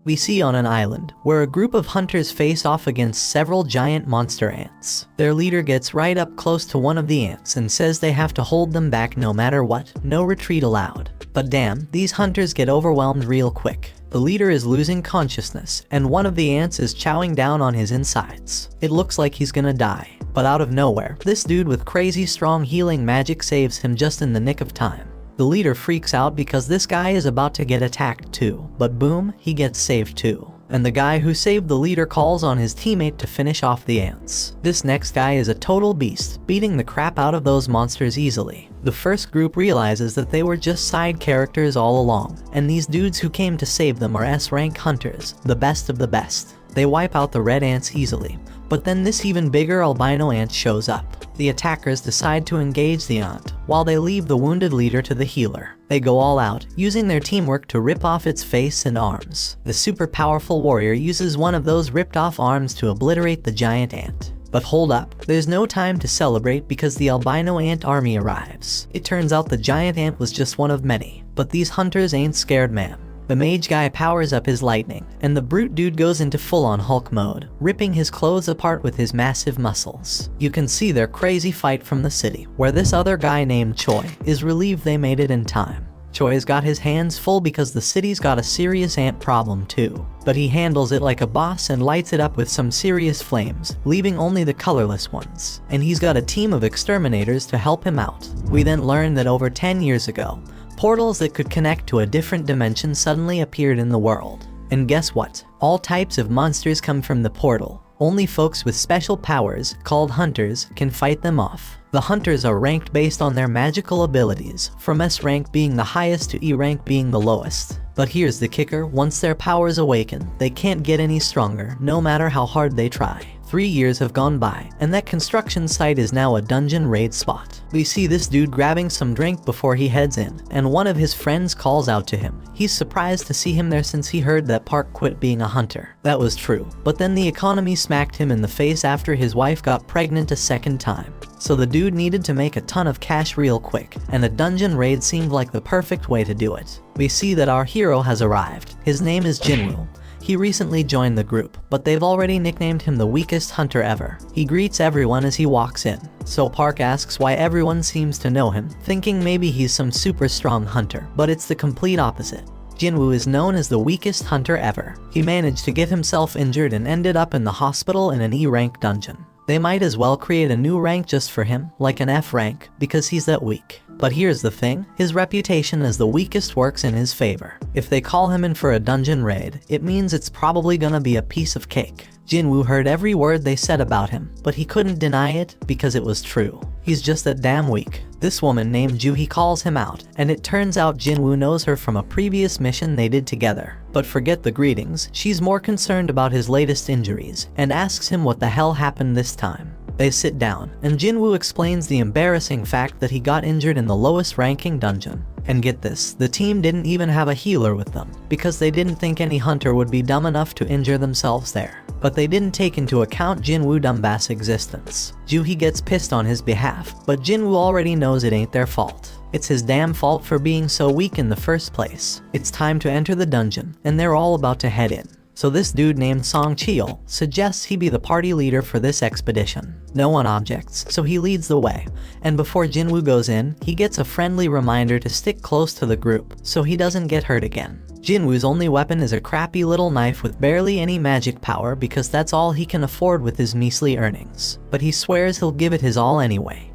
We see on an island, where a group of hunters face off against several giant monster ants. Their leader gets right up close to one of the ants and says they have to hold them back no matter what, no retreat allowed. But damn, these hunters get overwhelmed real quick. The leader is losing consciousness, and one of the ants is chowing down on his insides. It looks like he's gonna die. But out of nowhere, this dude with crazy strong healing magic saves him just in the nick of time. The leader freaks out because this guy is about to get attacked too, but boom, he gets saved too. And the guy who saved the leader calls on his teammate to finish off the ants. This next guy is a total beast, beating the crap out of those monsters easily. The first group realizes that they were just side characters all along, and these dudes who came to save them are S-rank hunters, the best of the best. They wipe out the red ants easily, but then this even bigger albino ant shows up. The attackers decide to engage the ant, while they leave the wounded leader to the healer. They go all out, using their teamwork to rip off its face and arms. The super powerful warrior uses one of those ripped off arms to obliterate the giant ant. But hold up, there's no time to celebrate because the albino ant army arrives. It turns out the giant ant was just one of many, but these hunters ain't scared, man. The mage guy powers up his lightning, and the brute dude goes into full-on Hulk mode, ripping his clothes apart with his massive muscles. You can see their crazy fight from the city, where this other guy named Choi is relieved they made it in time. Choi's got his hands full because the city's got a serious ant problem too. But he handles it like a boss and lights it up with some serious flames, leaving only the colorless ones. And he's got a team of exterminators to help him out. We then learn that over 10 years ago, portals that could connect to a different dimension suddenly appeared in the world. And guess what? All types of monsters come from the portal. Only folks with special powers, called hunters, can fight them off. The hunters are ranked based on their magical abilities, from S rank being the highest to E rank being the lowest. But here's the kicker, once their powers awaken, they can't get any stronger, no matter how hard they try. 3 years have gone by, and that construction site is now a dungeon raid spot. We see this dude grabbing some drink before he heads in, and one of his friends calls out to him. He's surprised to see him there since he heard that Park quit being a hunter. That was true, but then the economy smacked him in the face after his wife got pregnant a second time. So the dude needed to make a ton of cash real quick, and a dungeon raid seemed like the perfect way to do it. We see that our hero has arrived. His name is Jinwoo. He recently joined the group, but they've already nicknamed him the weakest hunter ever. He greets everyone as he walks in, so Park asks why everyone seems to know him, thinking maybe he's some super strong hunter, but it's the complete opposite. Jinwoo is known as the weakest hunter ever. He managed to get himself injured and ended up in the hospital in an E-rank dungeon. They might as well create a new rank just for him, like an F rank, because he's that weak. But here's the thing, his reputation as the weakest works in his favor. If they call him in for a dungeon raid, it means it's probably gonna be a piece of cake. Jinwoo heard every word they said about him, but he couldn't deny it because it was true. He's just that damn weak. This woman named Juhi calls him out, and it turns out Jinwoo knows her from a previous mission they did together. But forget the greetings, she's more concerned about his latest injuries, and asks him what the hell happened this time. They sit down, and Jinwoo explains the embarrassing fact that he got injured in the lowest ranking dungeon. And get this, the team didn't even have a healer with them, because they didn't think any hunter would be dumb enough to injure themselves there. But they didn't take into account Jinwoo Dumbass' existence. Juhi gets pissed on his behalf, but Jinwoo already knows it ain't their fault. It's his damn fault for being so weak in the first place. It's time to enter the dungeon, and they're all about to head in. So this dude named Song Cheol suggests he be the party leader for this expedition. No one objects, so he leads the way, and before Jinwoo goes in, he gets a friendly reminder to stick close to the group, so he doesn't get hurt again. Jinwoo's only weapon is a crappy little knife with barely any magic power because that's all he can afford with his measly earnings. But he swears he'll give it his all anyway.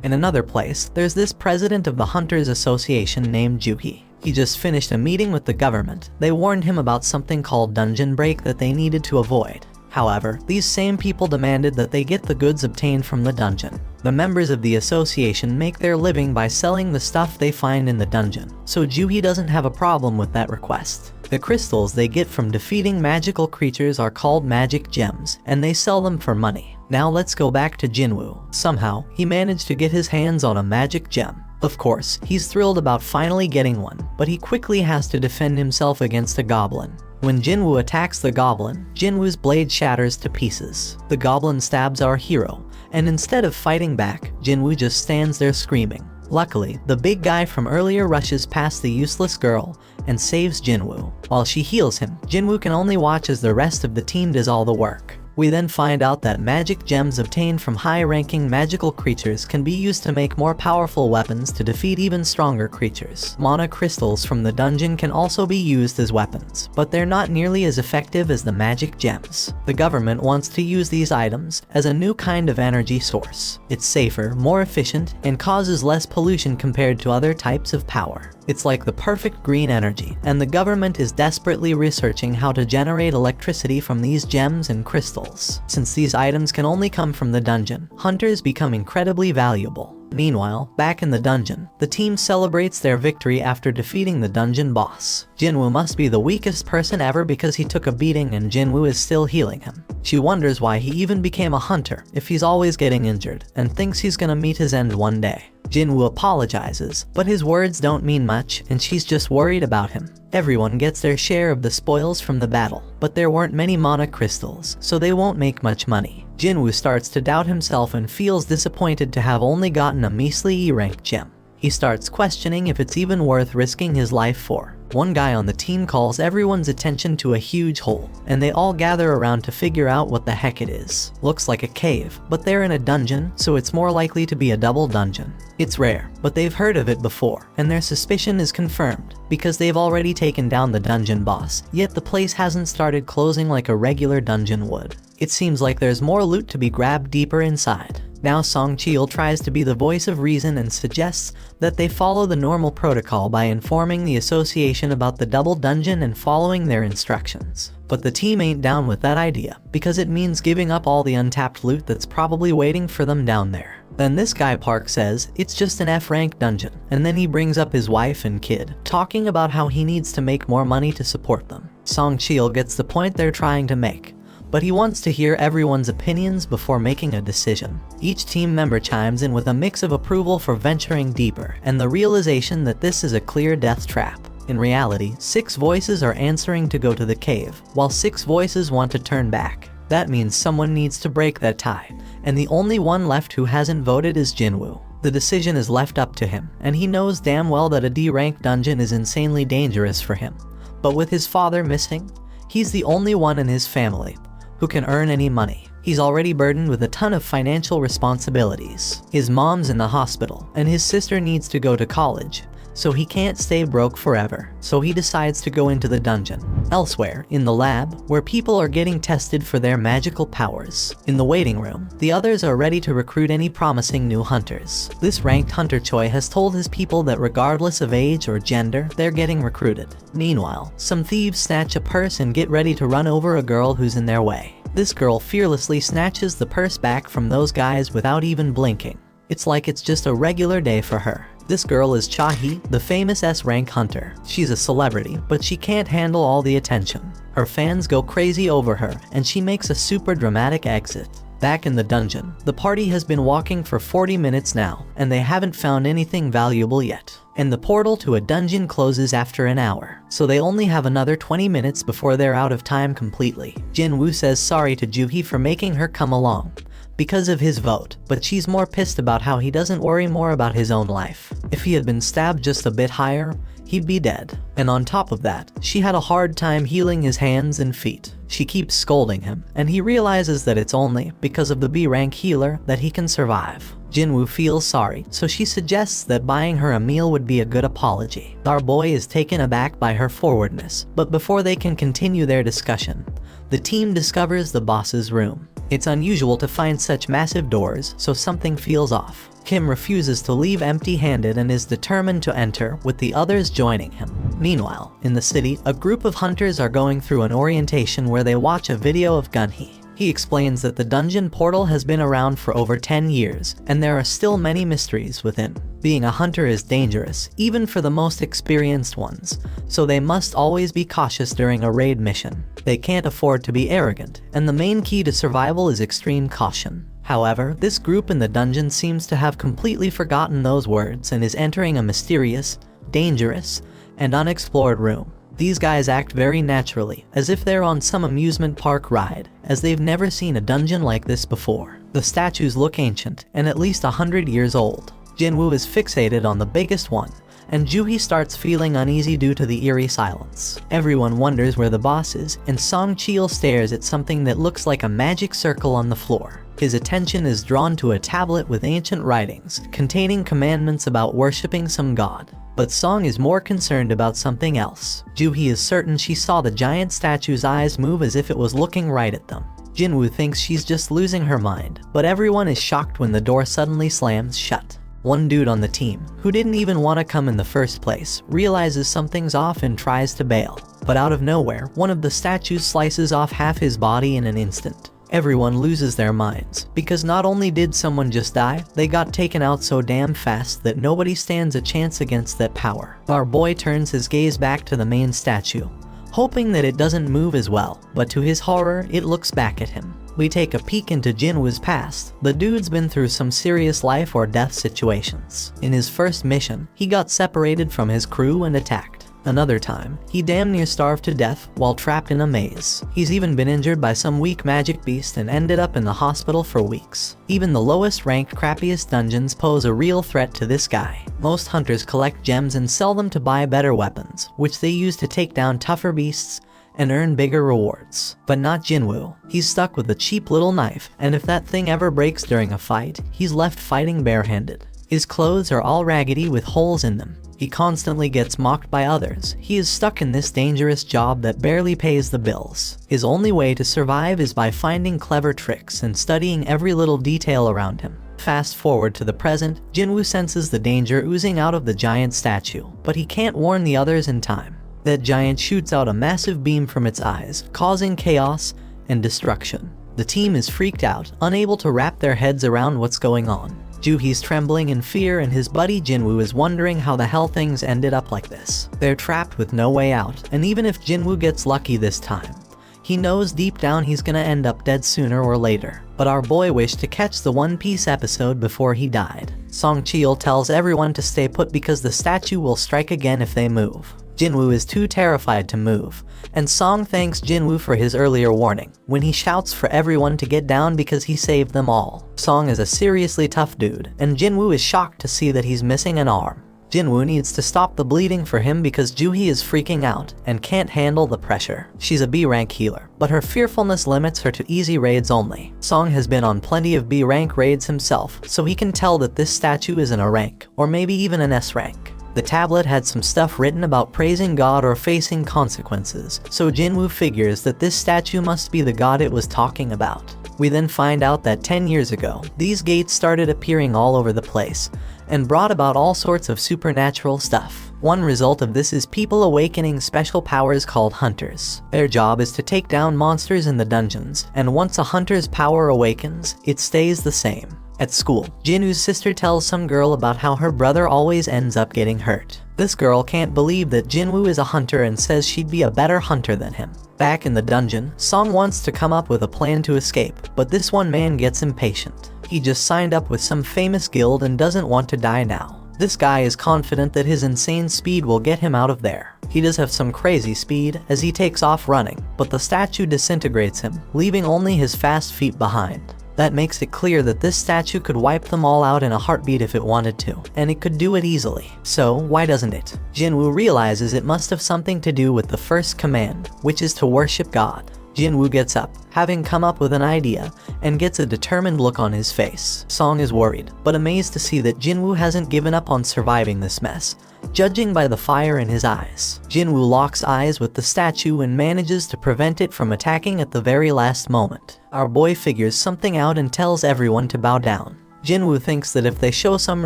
In another place, there's this president of the Hunters Association named Juhi. He just finished a meeting with the government. They warned him about something called dungeon break that they needed to avoid. However, these same people demanded that they get the goods obtained from the dungeon. The members of the association make their living by selling the stuff they find in the dungeon, so Juhi doesn't have a problem with that request. The crystals they get from defeating magical creatures are called magic gems, and they sell them for money. Now let's go back to Jinwoo. Somehow, he managed to get his hands on a magic gem. Of course, he's thrilled about finally getting one, but he quickly has to defend himself against a goblin. When Jinwoo attacks the goblin, Jinwoo's blade shatters to pieces. The goblin stabs our hero, and instead of fighting back, Jinwoo just stands there screaming. Luckily, the big guy from earlier rushes past the useless girl and saves Jinwoo. While she heals him, Jinwoo can only watch as the rest of the team does all the work. We then find out that magic gems obtained from high-ranking magical creatures can be used to make more powerful weapons to defeat even stronger creatures. Mana crystals from the dungeon can also be used as weapons, but they're not nearly as effective as the magic gems. The government wants to use these items as a new kind of energy source. It's safer, more efficient, and causes less pollution compared to other types of power. It's like the perfect green energy, and the government is desperately researching how to generate electricity from these gems and crystals. Since these items can only come from the dungeon, hunters become incredibly valuable. Meanwhile, back in the dungeon, the team celebrates their victory after defeating the dungeon boss. Jinwoo must be the weakest person ever because he took a beating and Jinwoo is still healing him. She wonders why he even became a hunter if he's always getting injured, and thinks he's gonna meet his end one day. Jinwoo apologizes, but his words don't mean much and she's just worried about him. Everyone gets their share of the spoils from the battle, but there weren't many mana crystals, so they won't make much money. Jinwoo starts to doubt himself and feels disappointed to have only gotten a measly E-rank gem. He starts questioning if it's even worth risking his life for. One guy on the team calls everyone's attention to a huge hole, and they all gather around to figure out what the heck it is. Looks like a cave, but they're in a dungeon, so it's more likely to be a double dungeon. It's rare, but they've heard of it before, and their suspicion is confirmed, because they've already taken down the dungeon boss, yet the place hasn't started closing like a regular dungeon would. It seems like there's more loot to be grabbed deeper inside. Now Song Cheol tries to be the voice of reason and suggests that they follow the normal protocol by informing the association about the double dungeon and following their instructions. But the team ain't down with that idea, because it means giving up all the untapped loot that's probably waiting for them down there. Then this guy Park says it's just an F-rank dungeon, and then he brings up his wife and kid, talking about how he needs to make more money to support them. Song Cheol gets the point they're trying to make, but he wants to hear everyone's opinions before making a decision. Each team member chimes in with a mix of approval for venturing deeper and the realization that this is a clear death trap. In reality, 6 voices are answering to go to the cave, while 6 voices want to turn back. That means someone needs to break that tie, and the only one left who hasn't voted is Jinwoo. The decision is left up to him, and he knows damn well that a D-rank dungeon is insanely dangerous for him. But with his father missing, he's the only one in his family who can earn any money. He's already burdened with a ton of financial responsibilities. His mom's in the hospital, and his sister needs to go to college, so he can't stay broke forever. So he decides to go into the dungeon. Elsewhere, in the lab, where people are getting tested for their magical powers. In the waiting room, the others are ready to recruit any promising new hunters. This ranked hunter Choi has told his people that regardless of age or gender, they're getting recruited. Meanwhile, some thieves snatch a purse and get ready to run over a girl who's in their way. This girl fearlessly snatches the purse back from those guys without even blinking. It's like it's just a regular day for her. This girl is Cha-hee, the famous S-rank hunter. She's a celebrity, but she can't handle all the attention. Her fans go crazy over her, and she makes a super dramatic exit. Back in the dungeon, the party has been walking for 40 minutes now, and they haven't found anything valuable yet. And the portal to a dungeon closes after an hour, so they only have another 20 minutes before they're out of time completely. Jinwoo says sorry to Joo-hee for making her come along because of his vote, but she's more pissed about how he doesn't worry more about his own life. If he had been stabbed just a bit higher, he'd be dead. And on top of that, she had a hard time healing his hands and feet. She keeps scolding him, and he realizes that it's only because of the B-rank healer that he can survive. Jinwoo feels sorry, so she suggests that buying her a meal would be a good apology. Our boy is taken aback by her forwardness, but before they can continue their discussion, the team discovers the boss's room. It's unusual to find such massive doors, so something feels off. Kim refuses to leave empty-handed and is determined to enter, with the others joining him. Meanwhile, in the city, a group of hunters are going through an orientation where they watch a video of Gunhee. He explains that the dungeon portal has been around for over 10 years, and there are still many mysteries within. Being a hunter is dangerous, even for the most experienced ones, so they must always be cautious during a raid mission. They can't afford to be arrogant, and the main key to survival is extreme caution. However, this group in the dungeon seems to have completely forgotten those words and is entering a mysterious, dangerous, and unexplored room. These guys act very naturally, as if they're on some amusement park ride, as they've never seen a dungeon like this before. The statues look ancient, and at least 100 years old. Jinwoo is fixated on the biggest one, and Joohee starts feeling uneasy due to the eerie silence. Everyone wonders where the boss is, and Song Chil stares at something that looks like a magic circle on the floor. His attention is drawn to a tablet with ancient writings, containing commandments about worshipping some god. But Song is more concerned about something else. Joohee is certain she saw the giant statue's eyes move as if it was looking right at them. Jinwoo thinks she's just losing her mind, but everyone is shocked when the door suddenly slams shut. One dude on the team, who didn't even want to come in the first place, realizes something's off and tries to bail. But out of nowhere, one of the statues slices off half his body in an instant. Everyone loses their minds, because not only did someone just die, they got taken out so damn fast that nobody stands a chance against that power. Our boy turns his gaze back to the main statue, hoping that it doesn't move as well, but to his horror, it looks back at him. We take a peek into Jinwoo's past. The dude's been through some serious life or death situations. In his first mission, he got separated from his crew and attacked. Another time, he damn near starved to death while trapped in a maze. He's even been injured by some weak magic beast and ended up in the hospital for weeks. Even the lowest ranked, crappiest dungeons pose a real threat to this guy. Most hunters collect gems and sell them to buy better weapons, which they use to take down tougher beasts and earn bigger rewards. But not Jinwoo. He's stuck with a cheap little knife, and if that thing ever breaks during a fight, he's left fighting barehanded. His clothes are all raggedy with holes in them. He constantly gets mocked by others. He is stuck in this dangerous job that barely pays the bills. His only way to survive is by finding clever tricks and studying every little detail around him. Fast forward to the present, Jinwoo senses the danger oozing out of the giant statue, but he can't warn the others in time. That giant shoots out a massive beam from its eyes, causing chaos and destruction. The team is freaked out, unable to wrap their heads around what's going on. Joohee's trembling in fear, and his buddy Jinwoo is wondering how the hell things ended up like this. They're trapped with no way out, and even if Jinwoo gets lucky this time, he knows deep down he's gonna end up dead sooner or later. But our boy wished to catch the One Piece episode before he died. Song Chil tells everyone to stay put because the statue will strike again if they move. Jinwoo is too terrified to move, and Song thanks Jinwoo for his earlier warning, when he shouts for everyone to get down because he saved them all. Song is a seriously tough dude, and Jinwoo is shocked to see that he's missing an arm. Jinwoo needs to stop the bleeding for him because Joohee is freaking out and can't handle the pressure. She's a B-rank healer, but her fearfulness limits her to easy raids only. Song has been on plenty of B-rank raids himself, so he can tell that this statue isn't a rank, or maybe even an S-rank. The tablet had some stuff written about praising God or facing consequences, so Jinwoo figures that this statue must be the god it was talking about. We then find out that 10 years ago, these gates started appearing all over the place, and brought about all sorts of supernatural stuff. One result of this is people awakening special powers called hunters. Their job is to take down monsters in the dungeons, and once a hunter's power awakens, it stays the same. At school, Jinwoo's sister tells some girl about how her brother always ends up getting hurt. This girl can't believe that Jinwoo is a hunter and says she'd be a better hunter than him. Back in the dungeon, Song wants to come up with a plan to escape, but this one man gets impatient. He just signed up with some famous guild and doesn't want to die now. This guy is confident that his insane speed will get him out of there. He does have some crazy speed as he takes off running, but the statue disintegrates him, leaving only his fast feet behind. That makes it clear that this statue could wipe them all out in a heartbeat if it wanted to, and it could do it easily. So why doesn't it? Jinwoo realizes it must have something to do with the first command, which is to worship God. Jinwoo gets up, having come up with an idea, and gets a determined look on his face. Song is worried, but amazed to see that Jinwoo hasn't given up on surviving this mess, judging by the fire in his eyes. Jinwoo locks eyes with the statue and manages to prevent it from attacking at the very last moment. Our boy figures something out and tells everyone to bow down. Jinwoo thinks that if they show some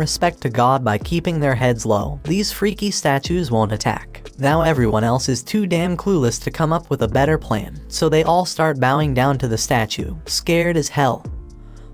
respect to God by keeping their heads low, these freaky statues won't attack. Now everyone else is too damn clueless to come up with a better plan, so they all start bowing down to the statue, scared as hell,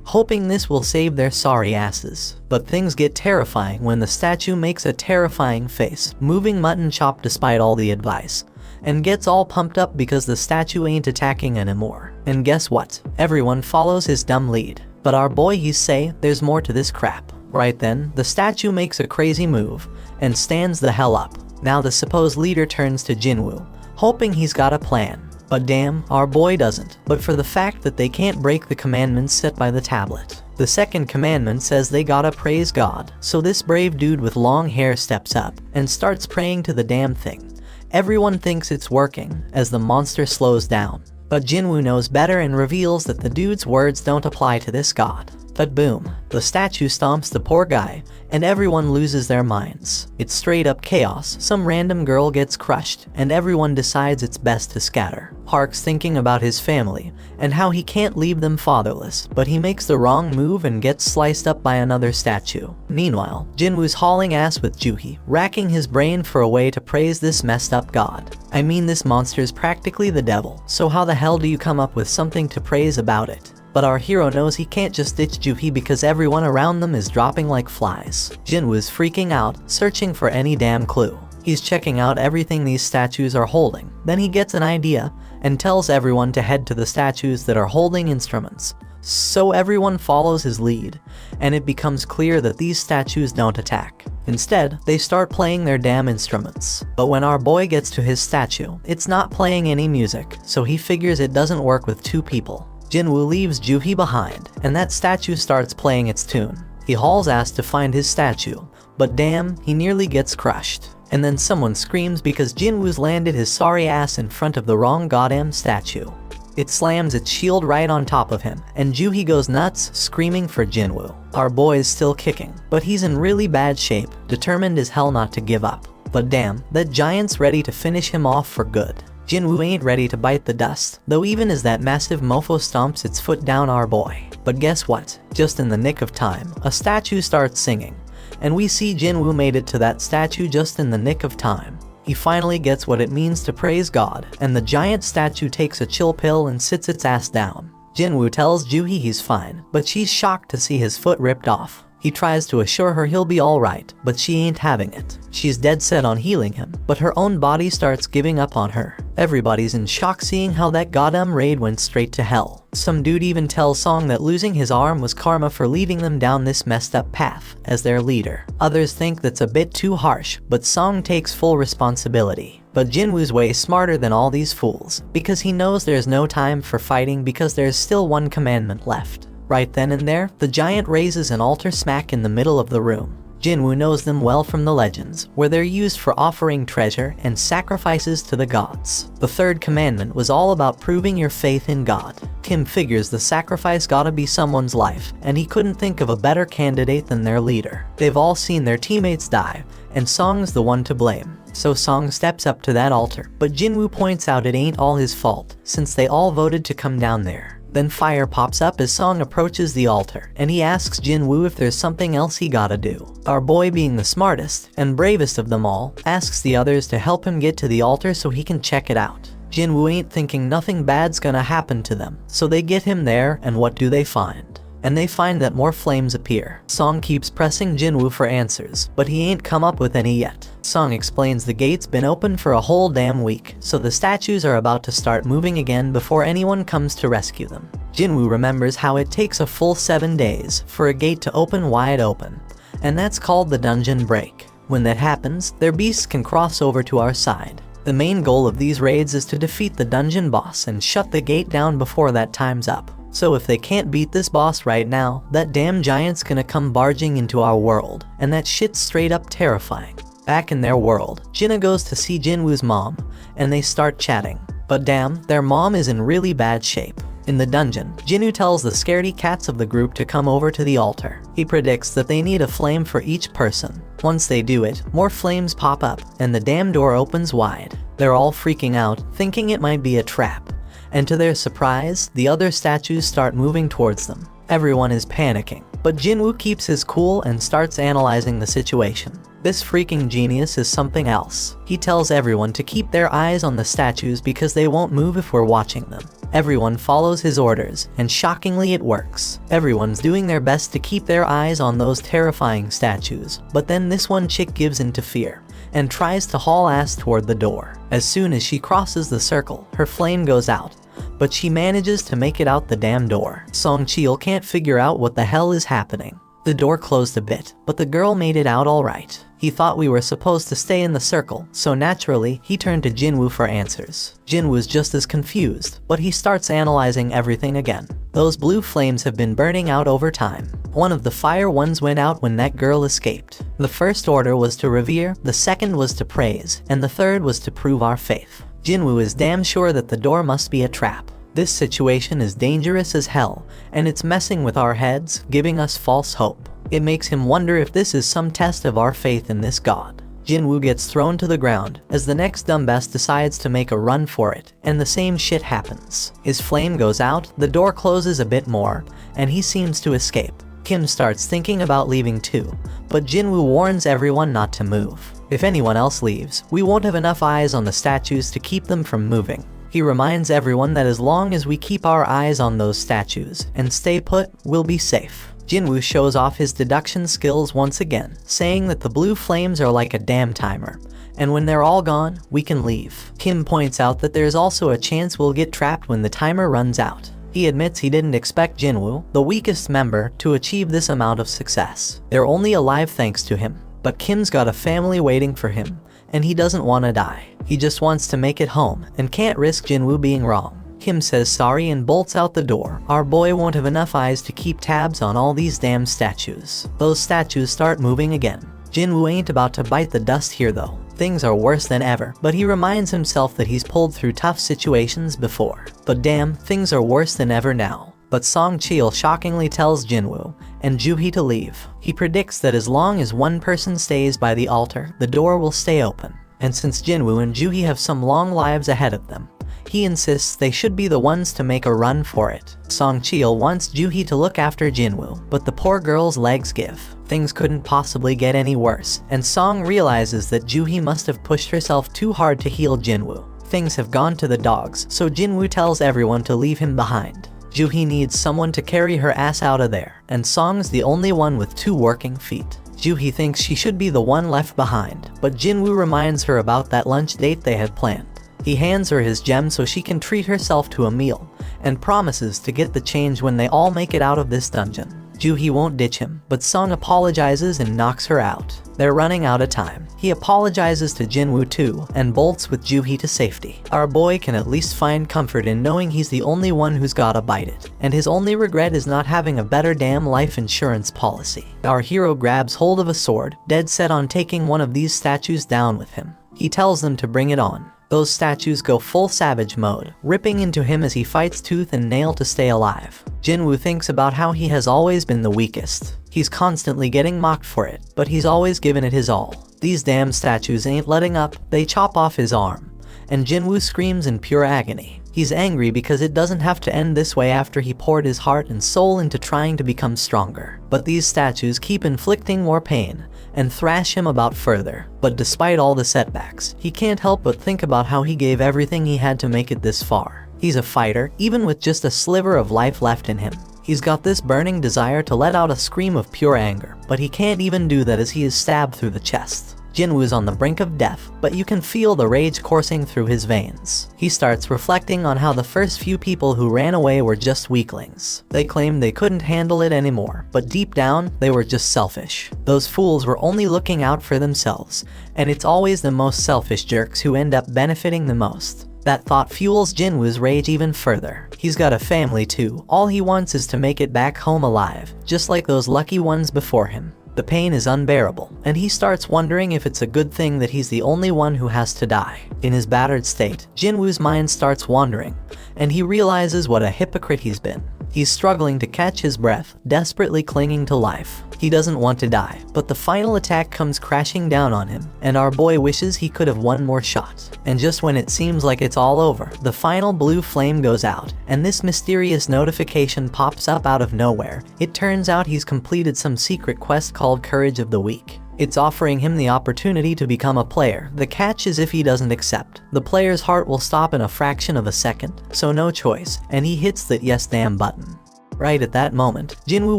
hoping this will save their sorry asses. But things get terrifying when the statue makes a terrifying face, moving mutton chop despite all the advice, and gets all pumped up because the statue ain't attacking anymore. And guess what? Everyone follows his dumb lead. But our boy he's say there's more to this crap. Right then, the statue makes a crazy move and stands the hell up. Now the supposed leader turns to Jinwoo, hoping he's got a plan. But damn, our boy doesn't, but for the fact that they can't break the commandments set by the tablet. The second commandment says they gotta praise God, so this brave dude with long hair steps up and starts praying to the damn thing. Everyone thinks it's working as the monster slows down, but Jinwoo knows better and reveals that the dude's words don't apply to this god. But boom, the statue stomps the poor guy, and everyone loses their minds. It's straight up chaos. Some random girl gets crushed, and everyone decides it's best to scatter. Park's thinking about his family, and how he can't leave them fatherless, but he makes the wrong move and gets sliced up by another statue. Meanwhile, Jinwoo's hauling ass with Juhi, racking his brain for a way to praise this messed up god. I mean, this monster's practically the devil, so how the hell do you come up with something to praise about it? But our hero knows he can't just ditch Juhi because everyone around them is dropping like flies. Jinwoo's freaking out, searching for any damn clue. He's checking out everything these statues are holding. Then he gets an idea and tells everyone to head to the statues that are holding instruments. So everyone follows his lead, and it becomes clear that these statues don't attack. Instead, they start playing their damn instruments. But when our boy gets to his statue, it's not playing any music, so he figures it doesn't work with two people. Jinwoo leaves Juhi behind, and that statue starts playing its tune. He hauls ass to find his statue, but damn, he nearly gets crushed. And then someone screams because Jinwoo's landed his sorry ass in front of the wrong goddamn statue. It slams its shield right on top of him, and Juhi goes nuts, screaming for Jinwoo. Our boy is still kicking, but he's in really bad shape, determined as hell not to give up. But damn, that giant's ready to finish him off for good. Jinwoo ain't ready to bite the dust, though even as that massive mofo stomps its foot down our boy. But guess what? Just in the nick of time, a statue starts singing, and we see Jinwoo made it to that statue just in the nick of time. He finally gets what it means to praise God, and the giant statue takes a chill pill and sits its ass down. Jinwoo tells Juhi he's fine, but she's shocked to see his foot ripped off. He tries to assure her he'll be alright, but she ain't having it. She's dead set on healing him, but her own body starts giving up on her. Everybody's in shock seeing how that goddamn raid went straight to hell. Some dude even tells Song that losing his arm was karma for leading them down this messed up path as their leader. Others think that's a bit too harsh, but Song takes full responsibility. But Jinwoo's way smarter than all these fools, because he knows there's no time for fighting because there's still one commandment left. Right then and there, the giant raises an altar smack in the middle of the room. Jinwoo knows them well from the legends, where they're used for offering treasure and sacrifices to the gods. The third commandment was all about proving your faith in God. Kim figures the sacrifice gotta be someone's life, and he couldn't think of a better candidate than their leader. They've all seen their teammates die, and Song's the one to blame. So Song steps up to that altar, but Jinwoo points out it ain't all his fault, since they all voted to come down there. Then fire pops up as Song approaches the altar, and he asks Jinwoo if there's something else he gotta do. Our boy, being the smartest and bravest of them all, asks the others to help him get to the altar so he can check it out. Jinwoo ain't thinking nothing bad's gonna happen to them, so they get him there, and what do they find? And they find that more flames appear. Song keeps pressing Jinwoo for answers, but he ain't come up with any yet. Song explains the gate's been open for a whole damn week, so the statues are about to start moving again before anyone comes to rescue them. Jinwoo remembers how it takes a full 7 days for a gate to open wide open, and that's called the dungeon break. When that happens, their beasts can cross over to our side. The main goal of these raids is to defeat the dungeon boss and shut the gate down before that time's up. So if they can't beat this boss right now, that damn giant's gonna come barging into our world, and that shit's straight up terrifying. Back in their world, Jinna goes to see Jinwoo's mom, and they start chatting. But damn, their mom is in really bad shape. In the dungeon, Jinwoo tells the scaredy cats of the group to come over to the altar. He predicts that they need a flame for each person. Once they do it, more flames pop up, and the damn door opens wide. They're all freaking out, thinking it might be a trap. And to their surprise, the other statues start moving towards them. Everyone is panicking, but Jinwoo keeps his cool and starts analyzing the situation. This freaking genius is something else. He tells everyone to keep their eyes on the statues because they won't move if we're watching them. Everyone follows his orders, and shockingly it works. Everyone's doing their best to keep their eyes on those terrifying statues, but then this one chick gives in to fear and tries to haul ass toward the door. As soon as she crosses the circle, her flame goes out, but she manages to make it out the damn door. Song Cheol can't figure out what the hell is happening. The door closed a bit, but the girl made it out alright. He thought we were supposed to stay in the circle, so naturally, he turned to Jinwoo for answers. Jinwoo's just as confused, but he starts analyzing everything again. Those blue flames have been burning out over time. One of the fire ones went out when that girl escaped. The first order was to revere, the second was to praise, and the third was to prove our faith. Jinwoo is damn sure that the door must be a trap. This situation is dangerous as hell, and it's messing with our heads, giving us false hope. It makes him wonder if this is some test of our faith in this god. Jinwoo gets thrown to the ground as the next dumbass decides to make a run for it, and the same shit happens. His flame goes out, the door closes a bit more, and he seems to escape. Kim starts thinking about leaving too, but Jinwoo warns everyone not to move. If anyone else leaves, we won't have enough eyes on the statues to keep them from moving. He reminds everyone that as long as we keep our eyes on those statues and stay put, we'll be safe. Jinwoo shows off his deduction skills once again, saying that the blue flames are like a damn timer, and when they're all gone, we can leave. Kim points out that there's also a chance we'll get trapped when the timer runs out. He admits he didn't expect Jinwoo, the weakest member, to achieve this amount of success. They're only alive thanks to him, but Kim's got a family waiting for him, and he doesn't want to die. He just wants to make it home, and can't risk Jinwoo being wrong. Kim says sorry and bolts out the door. Our boy won't have enough eyes to keep tabs on all these damn statues. Those statues start moving again. Jinwoo ain't about to bite the dust here though. Things are worse than ever, but he reminds himself that he's pulled through tough situations before. But damn, things are worse than ever now. But Song Cheol shockingly tells Jinwoo and Juhee to leave. He predicts that as long as one person stays by the altar, the door will stay open. And since Jinwoo and Juhee have some long lives ahead of them, he insists they should be the ones to make a run for it. Song Cheol wants Juhee to look after Jinwoo, but the poor girl's legs give. Things couldn't possibly get any worse, and Song realizes that Juhee must have pushed herself too hard to heal Jinwoo. Things have gone to the dogs, so Jinwoo tells everyone to leave him behind. Juhee needs someone to carry her ass out of there, and Song's the only one with 2 working feet. Juhee thinks she should be the one left behind, but Jinwoo reminds her about that lunch date they had planned. He hands her his gem so she can treat herself to a meal, and promises to get the change when they all make it out of this dungeon. Juhee won't ditch him, but Song apologizes and knocks her out. They're running out of time. He apologizes to Jinwoo too, and bolts with Juhee to safety. Our boy can at least find comfort in knowing he's the only one who's gotta bite it, and his only regret is not having a better damn life insurance policy. Our hero grabs hold of a sword, dead set on taking one of these statues down with him. He tells them to bring it on. Those statues go full savage mode, ripping into him as he fights tooth and nail to stay alive. Jinwoo thinks about how he has always been the weakest. He's constantly getting mocked for it, but he's always given it his all. These damn statues ain't letting up, they chop off his arm, and Jinwoo screams in pure agony. He's angry because it doesn't have to end this way after he poured his heart and soul into trying to become stronger. But these statues keep inflicting more pain, and thrash him about further. But despite all the setbacks, he can't help but think about how he gave everything he had to make it this far. He's a fighter, even with just a sliver of life left in him. He's got this burning desire to let out a scream of pure anger, but he can't even do that as he is stabbed through the chest. Jinwoo's on the brink of death, but you can feel the rage coursing through his veins. He starts reflecting on how the first few people who ran away were just weaklings. They claimed they couldn't handle it anymore, but deep down, they were just selfish. Those fools were only looking out for themselves, and it's always the most selfish jerks who end up benefiting the most. That thought fuels Jinwoo's rage even further. He's got a family too. All he wants is to make it back home alive, just like those lucky ones before him. The pain is unbearable, and he starts wondering if it's a good thing that he's the only one who has to die. In his battered state, Jinwoo's mind starts wandering, and he realizes what a hypocrite he's been. He's struggling to catch his breath, desperately clinging to life. He doesn't want to die, but the final attack comes crashing down on him, and our boy wishes he could have one more shot. And just when it seems like it's all over, the final blue flame goes out, and this mysterious notification pops up out of nowhere. It turns out he's completed some secret quest called Courage of the Weak. It's offering him the opportunity to become a player. The catch is if he doesn't accept, the player's heart will stop in a fraction of a second, so no choice, and he hits that yes damn button. Right at that moment, Jinwoo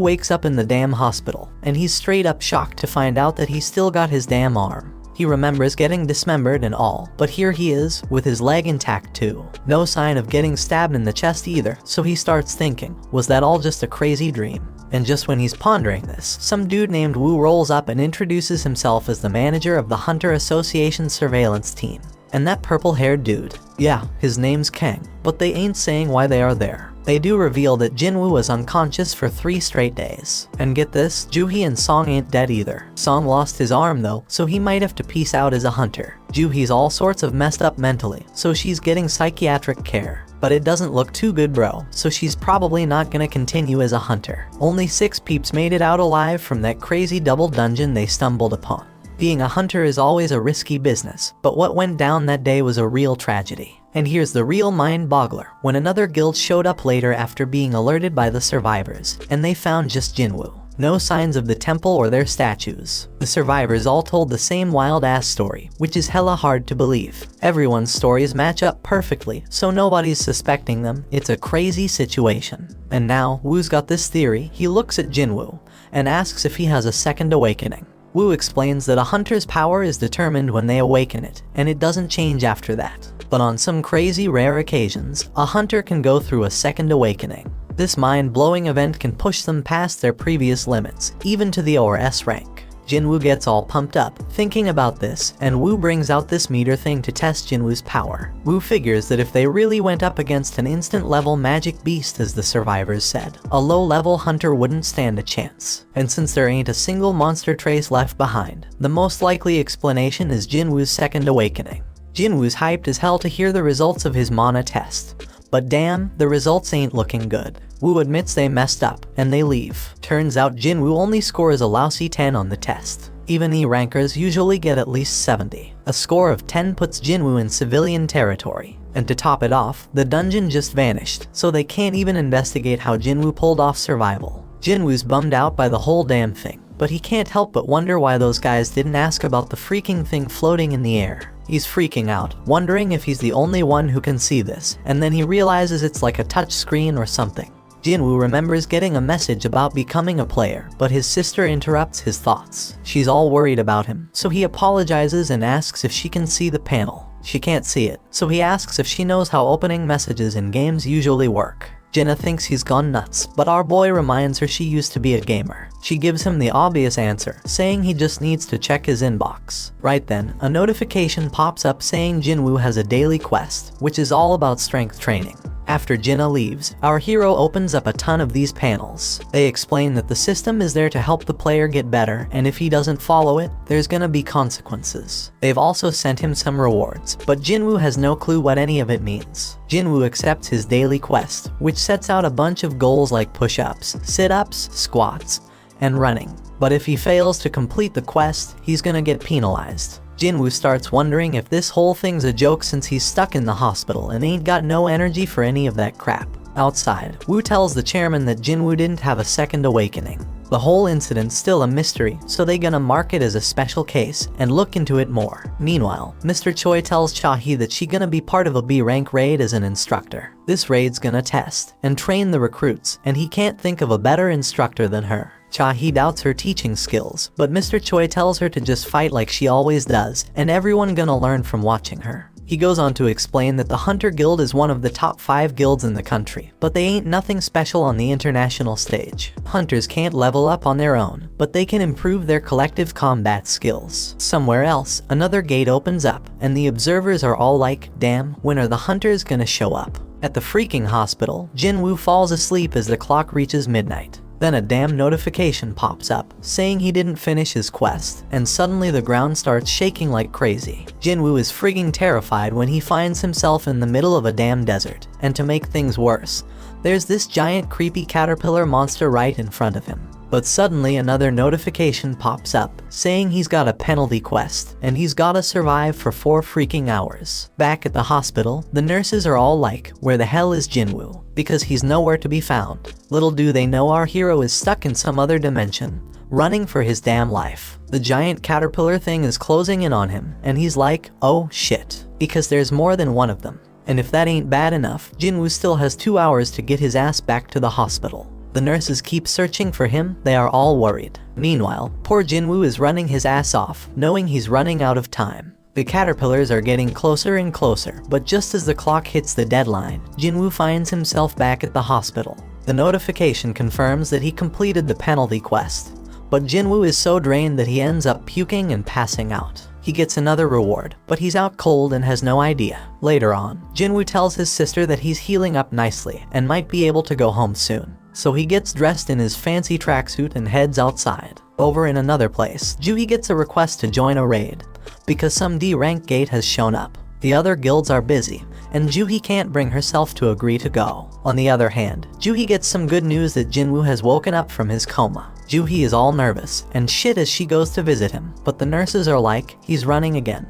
wakes up in the damn hospital, and he's straight up shocked to find out that he's still got his damn arm. He remembers getting dismembered and all, but here he is, with his leg intact too. No sign of getting stabbed in the chest either, so he starts thinking, was that all just a crazy dream? And just when he's pondering this, some dude named Woo rolls up and introduces himself as the manager of the Hunter Association surveillance team. And that purple-haired dude, yeah, his name's Kang, but they ain't saying why they are there. They do reveal that Jinwoo was unconscious for 3 straight days. And get this, Joohee and Song ain't dead either. Song lost his arm though, so he might have to peace out as a hunter. Joohee's all sorts of messed up mentally, so she's getting psychiatric care. But it doesn't look too good, bro, so she's probably not gonna continue as a hunter. Only 6 peeps made it out alive from that crazy double dungeon they stumbled upon. Being a hunter is always a risky business, but what went down that day was a real tragedy. And here's the real mind-boggler, when another guild showed up later after being alerted by the survivors, and they found just Jinwoo. No signs of the temple or their statues. The survivors all told the same wild-ass story, which is hella hard to believe. Everyone's stories match up perfectly, so nobody's suspecting them. It's a crazy situation. And now, Woo's got this theory. He looks at Jinwoo and asks if he has a second awakening. Woo explains that a hunter's power is determined when they awaken it, and it doesn't change after that. But on some crazy rare occasions, a hunter can go through a second awakening. This mind-blowing event can push them past their previous limits, even to the ORS rank. Jinwoo gets all pumped up, thinking about this, and Woo brings out this meter thing to test Jinwoo's power. Woo figures that if they really went up against an instant-level magic beast as the survivors said, a low-level hunter wouldn't stand a chance. And since there ain't a single monster trace left behind, the most likely explanation is Jinwoo's second awakening. Jinwoo's hyped as hell to hear the results of his mana test. But damn, the results ain't looking good. Woo admits they messed up, and they leave. Turns out Jinwoo only scores a lousy 10 on the test. Even E-rankers usually get at least 70. A score of 10 puts Jinwoo in civilian territory. And to top it off, the dungeon just vanished, so they can't even investigate how Jinwoo pulled off survival. Jinwoo's bummed out by the whole damn thing, but he can't help but wonder why those guys didn't ask about the freaking thing floating in the air. He's freaking out, wondering if he's the only one who can see this, and then he realizes it's like a touch screen or something. Jinwoo remembers getting a message about becoming a player, but his sister interrupts his thoughts. She's all worried about him, so he apologizes and asks if she can see the panel. She can't see it, so he asks if she knows how opening messages in games usually work. Jinna thinks he's gone nuts, but our boy reminds her she used to be a gamer. She gives him the obvious answer, saying he just needs to check his inbox. Right then, a notification pops up saying Jinwoo has a daily quest, which is all about strength training. After Jinna leaves, our hero opens up a ton of these panels. They explain that the system is there to help the player get better, and if he doesn't follow it, there's gonna be consequences. They've also sent him some rewards, but Jinwoo has no clue what any of it means. Jinwoo accepts his daily quest, which sets out a bunch of goals like push-ups, sit-ups, squats, and running. But if he fails to complete the quest, he's gonna get penalized. Jinwoo starts wondering if this whole thing's a joke since he's stuck in the hospital and ain't got no energy for any of that crap. Outside, Woo tells the chairman that Jinwoo didn't have a second awakening. The whole incident's still a mystery, so they gonna mark it as a special case and look into it more. Meanwhile, Mr. Choi tells Cha-hee that she gonna be part of a B-rank raid as an instructor. This raid's gonna test and train the recruits, and he can't think of a better instructor than her. Cha-hee doubts her teaching skills, but Mr. Choi tells her to just fight like she always does, and everyone gonna learn from watching her. He goes on to explain that the Hunter Guild is one of the top 5 guilds in the country, but they ain't nothing special on the international stage. Hunters can't level up on their own, but they can improve their collective combat skills. Somewhere else, another gate opens up, and the observers are all like, damn, when are the hunters gonna show up? At the freaking hospital, Jinwoo falls asleep as the clock reaches midnight. Then a damn notification pops up, saying he didn't finish his quest, and suddenly the ground starts shaking like crazy. Jinwoo is frigging terrified when he finds himself in the middle of a damn desert, and to make things worse, there's this giant creepy caterpillar monster right in front of him. But suddenly another notification pops up, saying he's got a penalty quest, and he's gotta survive for 4 freaking hours. Back at the hospital, the nurses are all like, where the hell is Jinwoo? Because he's nowhere to be found. Little do they know our hero is stuck in some other dimension, running for his damn life. The giant caterpillar thing is closing in on him, and he's like, oh shit, because there's more than one of them. And if that ain't bad enough, Jinwoo still has 2 hours to get his ass back to the hospital. The nurses keep searching for him, they are all worried. Meanwhile, poor Jinwoo is running his ass off, knowing he's running out of time. The caterpillars are getting closer and closer, but just as the clock hits the deadline, Jinwoo finds himself back at the hospital. The notification confirms that he completed the penalty quest, but Jinwoo is so drained that he ends up puking and passing out. He gets another reward, but he's out cold and has no idea. Later on, Jinwoo tells his sister that he's healing up nicely and might be able to go home soon. So he gets dressed in his fancy tracksuit and heads outside. Over in another place, Juhi gets a request to join a raid, because some D-rank gate has shown up. The other guilds are busy, and Juhi can't bring herself to agree to go. On the other hand, Juhi gets some good news that Jinwoo has woken up from his coma. Juhi is all nervous and shit as she goes to visit him, but the nurses are like, he's running again,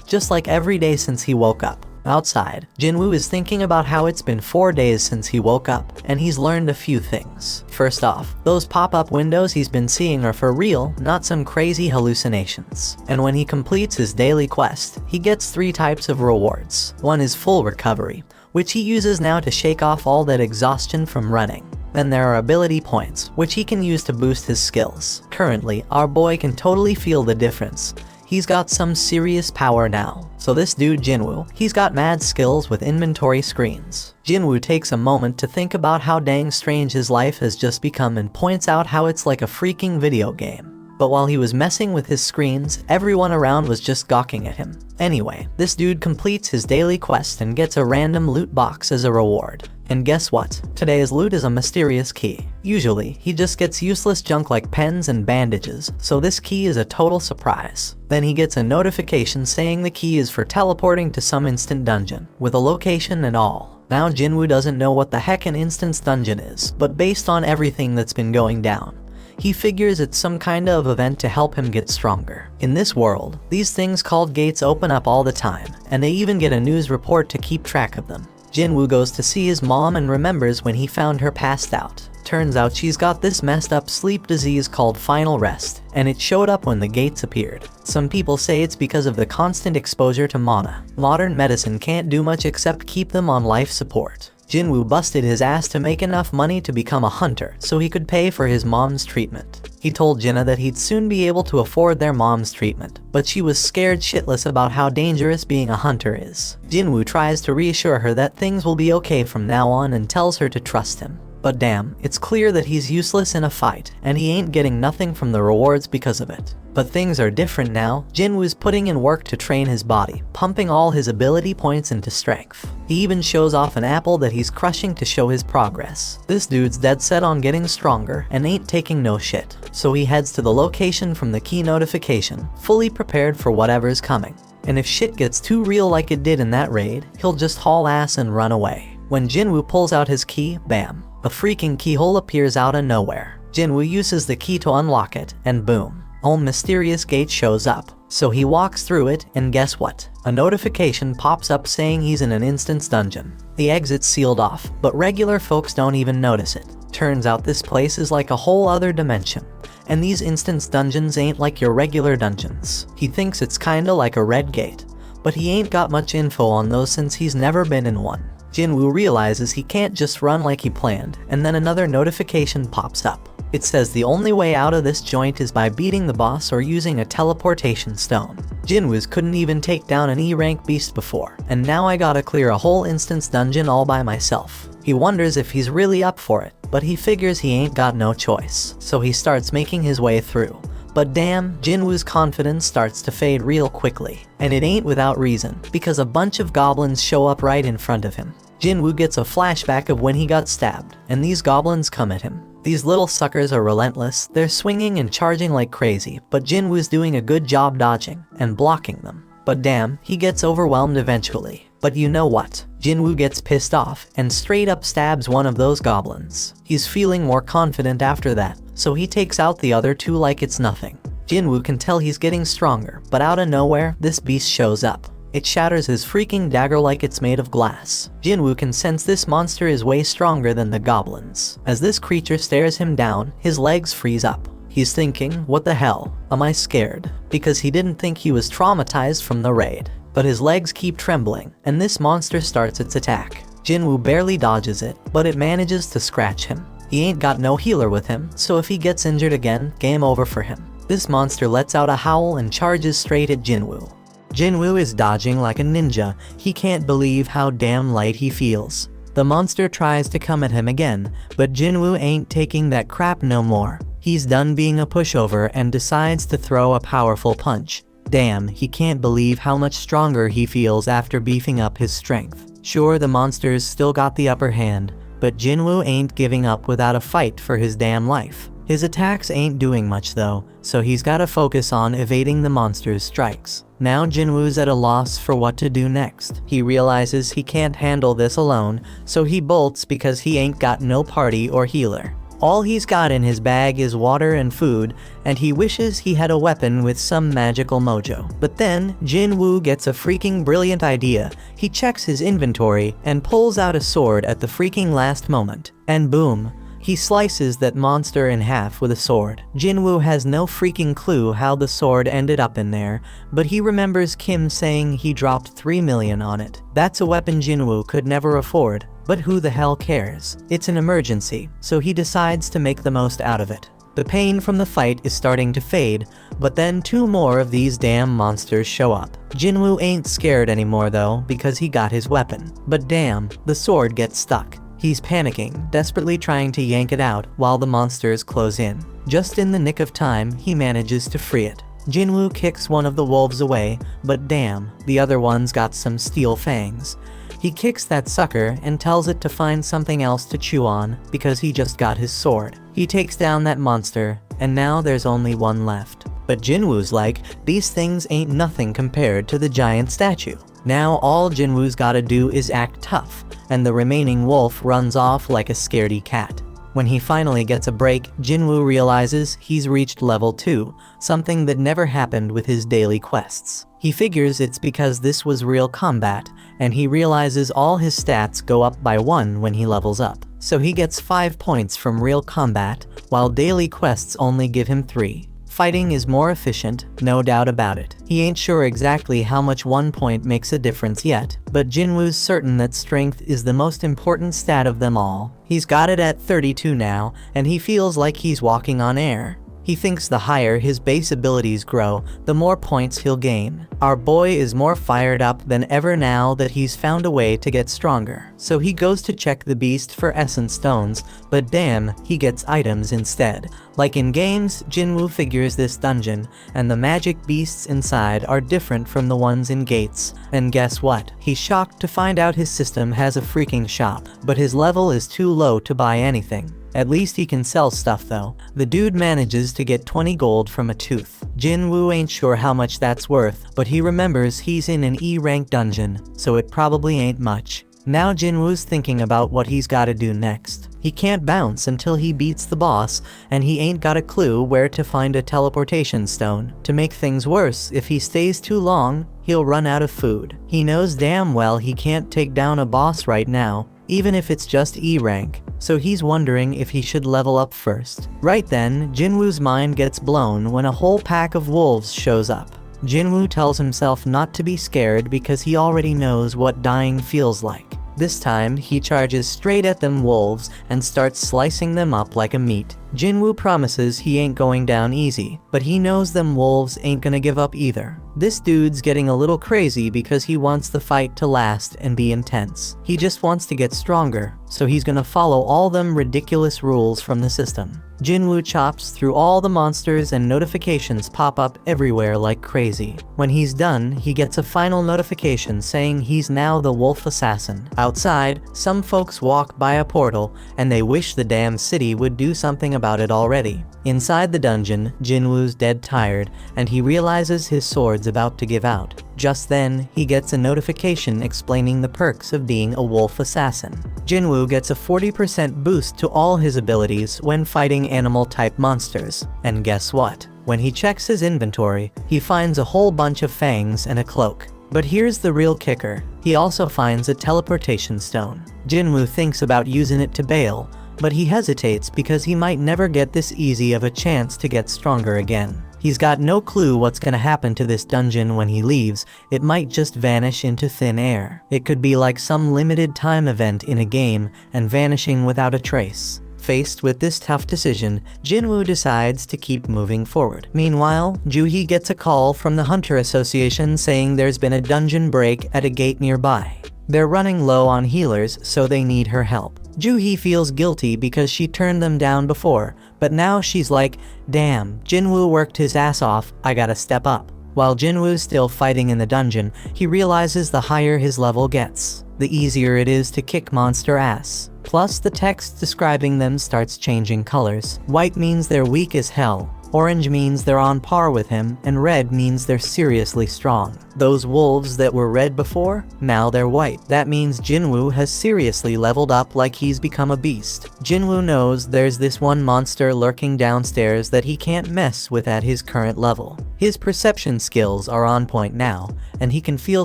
just like every day since he woke up. Outside, Jinwoo is thinking about how it's been 4 days since he woke up, and he's learned a few things. First off, those pop-up windows he's been seeing are for real, not some crazy hallucinations. And when he completes his daily quest, he gets 3 types of rewards. One is full recovery, which he uses now to shake off all that exhaustion from running. Then there are ability points, which he can use to boost his skills. Currently, our boy can totally feel the difference. He's got some serious power now. So this dude Jinwoo, he's got mad skills with inventory screens. Jinwoo takes a moment to think about how dang strange his life has just become and points out how it's like a freaking video game. But while he was messing with his screens, everyone around was just gawking at him. Anyway, this dude completes his daily quest and gets a random loot box as a reward. And guess what? Today's loot is a mysterious key. Usually, he just gets useless junk like pens and bandages, so this key is a total surprise. Then he gets a notification saying the key is for teleporting to some instant dungeon, with a location and all. Now Jinwoo doesn't know what the heck an instance dungeon is, but based on everything that's been going down, he figures it's some kind of event to help him get stronger. In this world, these things called gates open up all the time, and they even get a news report to keep track of them. Jinwoo goes to see his mom and remembers when he found her passed out. Turns out she's got this messed up sleep disease called final rest, and it showed up when the gates appeared. Some people say it's because of the constant exposure to mana. Modern medicine can't do much except keep them on life support. Jinwoo busted his ass to make enough money to become a hunter so he could pay for his mom's treatment. He told Jinna that he'd soon be able to afford their mom's treatment, but she was scared shitless about how dangerous being a hunter is. Jinwoo tries to reassure her that things will be okay from now on and tells her to trust him. But damn, it's clear that he's useless in a fight, and he ain't getting nothing from the rewards because of it. But things are different now. Jinwoo's putting in work to train his body, pumping all his ability points into strength. He even shows off an apple that he's crushing to show his progress. This dude's dead set on getting stronger and ain't taking no shit. So he heads to the location from the key notification, fully prepared for whatever's coming. And if shit gets too real like it did in that raid, he'll just haul ass and run away. When Jinwoo pulls out his key, bam, a freaking keyhole appears out of nowhere. Jinwoo uses the key to unlock it, and boom, a mysterious gate shows up. So he walks through it, and guess what? A notification pops up saying he's in an instance dungeon. The exit's sealed off, but regular folks don't even notice it. Turns out this place is like a whole other dimension, and these instance dungeons ain't like your regular dungeons. He thinks it's kinda like a red gate, but he ain't got much info on those since he's never been in one. Jinwoo realizes he can't just run like he planned, and then another notification pops up. It says the only way out of this joint is by beating the boss or using a teleportation stone. Jinwoo's couldn't even take down an E-rank beast before, and now I gotta clear a whole instance dungeon all by myself. He wonders if he's really up for it, but he figures he ain't got no choice, so he starts making his way through. But damn, Jinwoo's confidence starts to fade real quickly. And it ain't without reason, because a bunch of goblins show up right in front of him. Jinwoo gets a flashback of when he got stabbed, and these goblins come at him. These little suckers are relentless, they're swinging and charging like crazy, but Jinwoo's doing a good job dodging and blocking them. But damn, he gets overwhelmed eventually. But you know what? Jinwoo gets pissed off and straight up stabs one of those goblins. He's feeling more confident after that, so he takes out the other two like it's nothing. Jinwoo can tell he's getting stronger, but out of nowhere, this beast shows up. It shatters his freaking dagger like it's made of glass. Jinwoo can sense this monster is way stronger than the goblins. As this creature stares him down, his legs freeze up. He's thinking, what the hell? Am I scared? Because he didn't think he was traumatized from the raid. But his legs keep trembling, and this monster starts its attack. Jinwoo barely dodges it, but it manages to scratch him. He ain't got no healer with him, so if he gets injured again, game over for him. This monster lets out a howl and charges straight at Jinwoo. Jinwoo is dodging like a ninja. He can't believe how damn light he feels. The monster tries to come at him again, but Jinwoo ain't taking that crap no more. He's done being a pushover and decides to throw a powerful punch. Damn, he can't believe how much stronger he feels after beefing up his strength. Sure, the monsters still got the upper hand, but Jinwoo ain't giving up without a fight for his damn life. His attacks ain't doing much though, so he's gotta focus on evading the monster's strikes. Now Jinwoo's at a loss for what to do next. He realizes he can't handle this alone, so he bolts because he ain't got no party or healer. All he's got in his bag is water and food, and he wishes he had a weapon with some magical mojo. But then, Jinwoo gets a freaking brilliant idea. He checks his inventory and pulls out a sword at the freaking last moment. And boom, he slices that monster in half with a sword. Jinwoo has no freaking clue how the sword ended up in there, but he remembers Kim saying he dropped 3 million on it. That's a weapon Jinwoo could never afford. But who the hell cares? It's an emergency, so he decides to make the most out of it. The pain from the fight is starting to fade, but then 2 more of these damn monsters show up. Jinwoo ain't scared anymore though, because he got his weapon. But damn, the sword gets stuck. He's panicking, desperately trying to yank it out while the monsters close in. Just in the nick of time, he manages to free it. Jinwoo kicks one of the wolves away, but damn, the other one's got some steel fangs. He kicks that sucker and tells it to find something else to chew on because he just got his sword. He takes down that monster, and now there's only one left. But Jinwoo's like, these things ain't nothing compared to the giant statue. Now all Jinwoo's gotta do is act tough, and the remaining wolf runs off like a scaredy cat. When he finally gets a break, Jinwoo realizes he's reached level 2, something that never happened with his daily quests. He figures it's because this was real combat, and he realizes all his stats go up by 1 when he levels up. So he gets 5 points from real combat, while daily quests only give him 3. Fighting is more efficient, no doubt about it. He ain't sure exactly how much 1 point makes a difference yet, but Jinwoo's certain that strength is the most important stat of them all. He's got it at 32 now, and he feels like he's walking on air. He thinks the higher his base abilities grow, the more points he'll gain. Our boy is more fired up than ever now that he's found a way to get stronger. So he goes to check the beast for essence stones, but damn, he gets items instead. Like in games, Jinwoo figures this dungeon, and the magic beasts inside are different from the ones in gates. And guess what? He's shocked to find out his system has a freaking shop, but his level is too low to buy anything. At least he can sell stuff though. The dude manages to get 20 gold from a tooth. Jinwoo ain't sure how much that's worth, but he remembers he's in an E-rank dungeon, so it probably ain't much. Now Jinwoo's thinking about what he's gotta do next. He can't bounce until he beats the boss, and he ain't got a clue where to find a teleportation stone. To make things worse, if he stays too long, he'll run out of food. He knows damn well he can't take down a boss right now, even if it's just E-rank, so he's wondering if he should level up first. Right then, Jinwoo's mind gets blown when a whole pack of wolves shows up. Jinwoo tells himself not to be scared because he already knows what dying feels like. This time, he charges straight at them wolves and starts slicing them up like a meat. Jinwoo promises he ain't going down easy, but he knows them wolves ain't gonna give up either. This dude's getting a little crazy because he wants the fight to last and be intense. He just wants to get stronger, so he's gonna follow all them ridiculous rules from the system. Jinwoo chops through all the monsters and notifications pop up everywhere like crazy. When he's done, he gets a final notification saying he's now the wolf assassin. Outside, some folks walk by a portal, and they wish the damn city would do something about it already. Inside the dungeon, Jinwoo's dead tired, and he realizes his sword's about to give out. Just then, he gets a notification explaining the perks of being a wolf assassin. Jinwoo gets a 40% boost to all his abilities when fighting animal-type monsters. And guess what? When he checks his inventory, he finds a whole bunch of fangs and a cloak. But here's the real kicker. He also finds a teleportation stone. Jinwoo thinks about using it to bail, but he hesitates because he might never get this easy of a chance to get stronger again. He's got no clue what's gonna happen to this dungeon when he leaves. It might just vanish into thin air. It could be like some limited time event in a game and vanishing without a trace. Faced with this tough decision, Jinwoo decides to keep moving forward. Meanwhile, Juhee gets a call from the Hunter Association saying there's been a dungeon break at a gate nearby. They're running low on healers, so they need her help. Juhee feels guilty because she turned them down before, but now she's like, damn, Jinwoo worked his ass off, I gotta step up. While Jinwoo's still fighting in the dungeon, he realizes the higher his level gets, the easier it is to kick monster ass. Plus, the text describing them starts changing colors. White means they're weak as hell, orange means they're on par with him, and red means they're seriously strong. Those wolves that were red before, now they're white. That means Jinwoo has seriously leveled up like he's become a beast. Jinwoo knows there's this one monster lurking downstairs that he can't mess with at his current level. His perception skills are on point now, and he can feel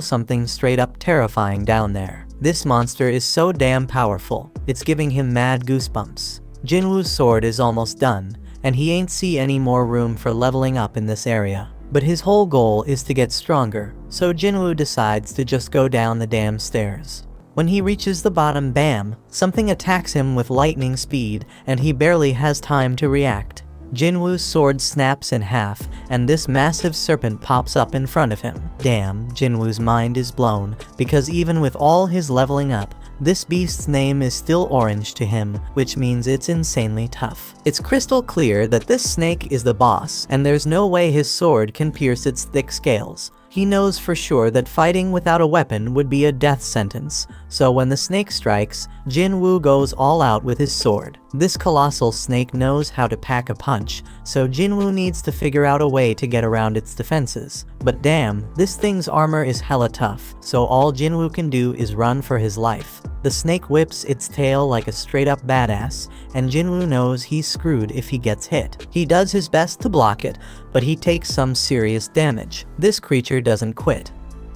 something straight up terrifying down there. This monster is so damn powerful, it's giving him mad goosebumps. Jinwoo's sword is almost done, and he ain't see any more room for leveling up in this area. But his whole goal is to get stronger, so Jinwoo decides to just go down the damn stairs. When he reaches the bottom, bam, something attacks him with lightning speed, and he barely has time to react. Jinwoo's sword snaps in half, and this massive serpent pops up in front of him. Damn, Jinwoo's mind is blown, because even with all his leveling up, this beast's name is still orange to him, which means it's insanely tough. It's crystal clear that this snake is the boss, and there's no way his sword can pierce its thick scales. He knows for sure that fighting without a weapon would be a death sentence, so when the snake strikes, Jinwoo goes all out with his sword. This colossal snake knows how to pack a punch, so Jinwoo needs to figure out a way to get around its defenses. But damn, this thing's armor is hella tough, so all Jinwoo can do is run for his life. The snake whips its tail like a straight-up badass, and Jinwoo knows he's screwed if he gets hit. He does his best to block it, but he takes some serious damage. This creature doesn't quit.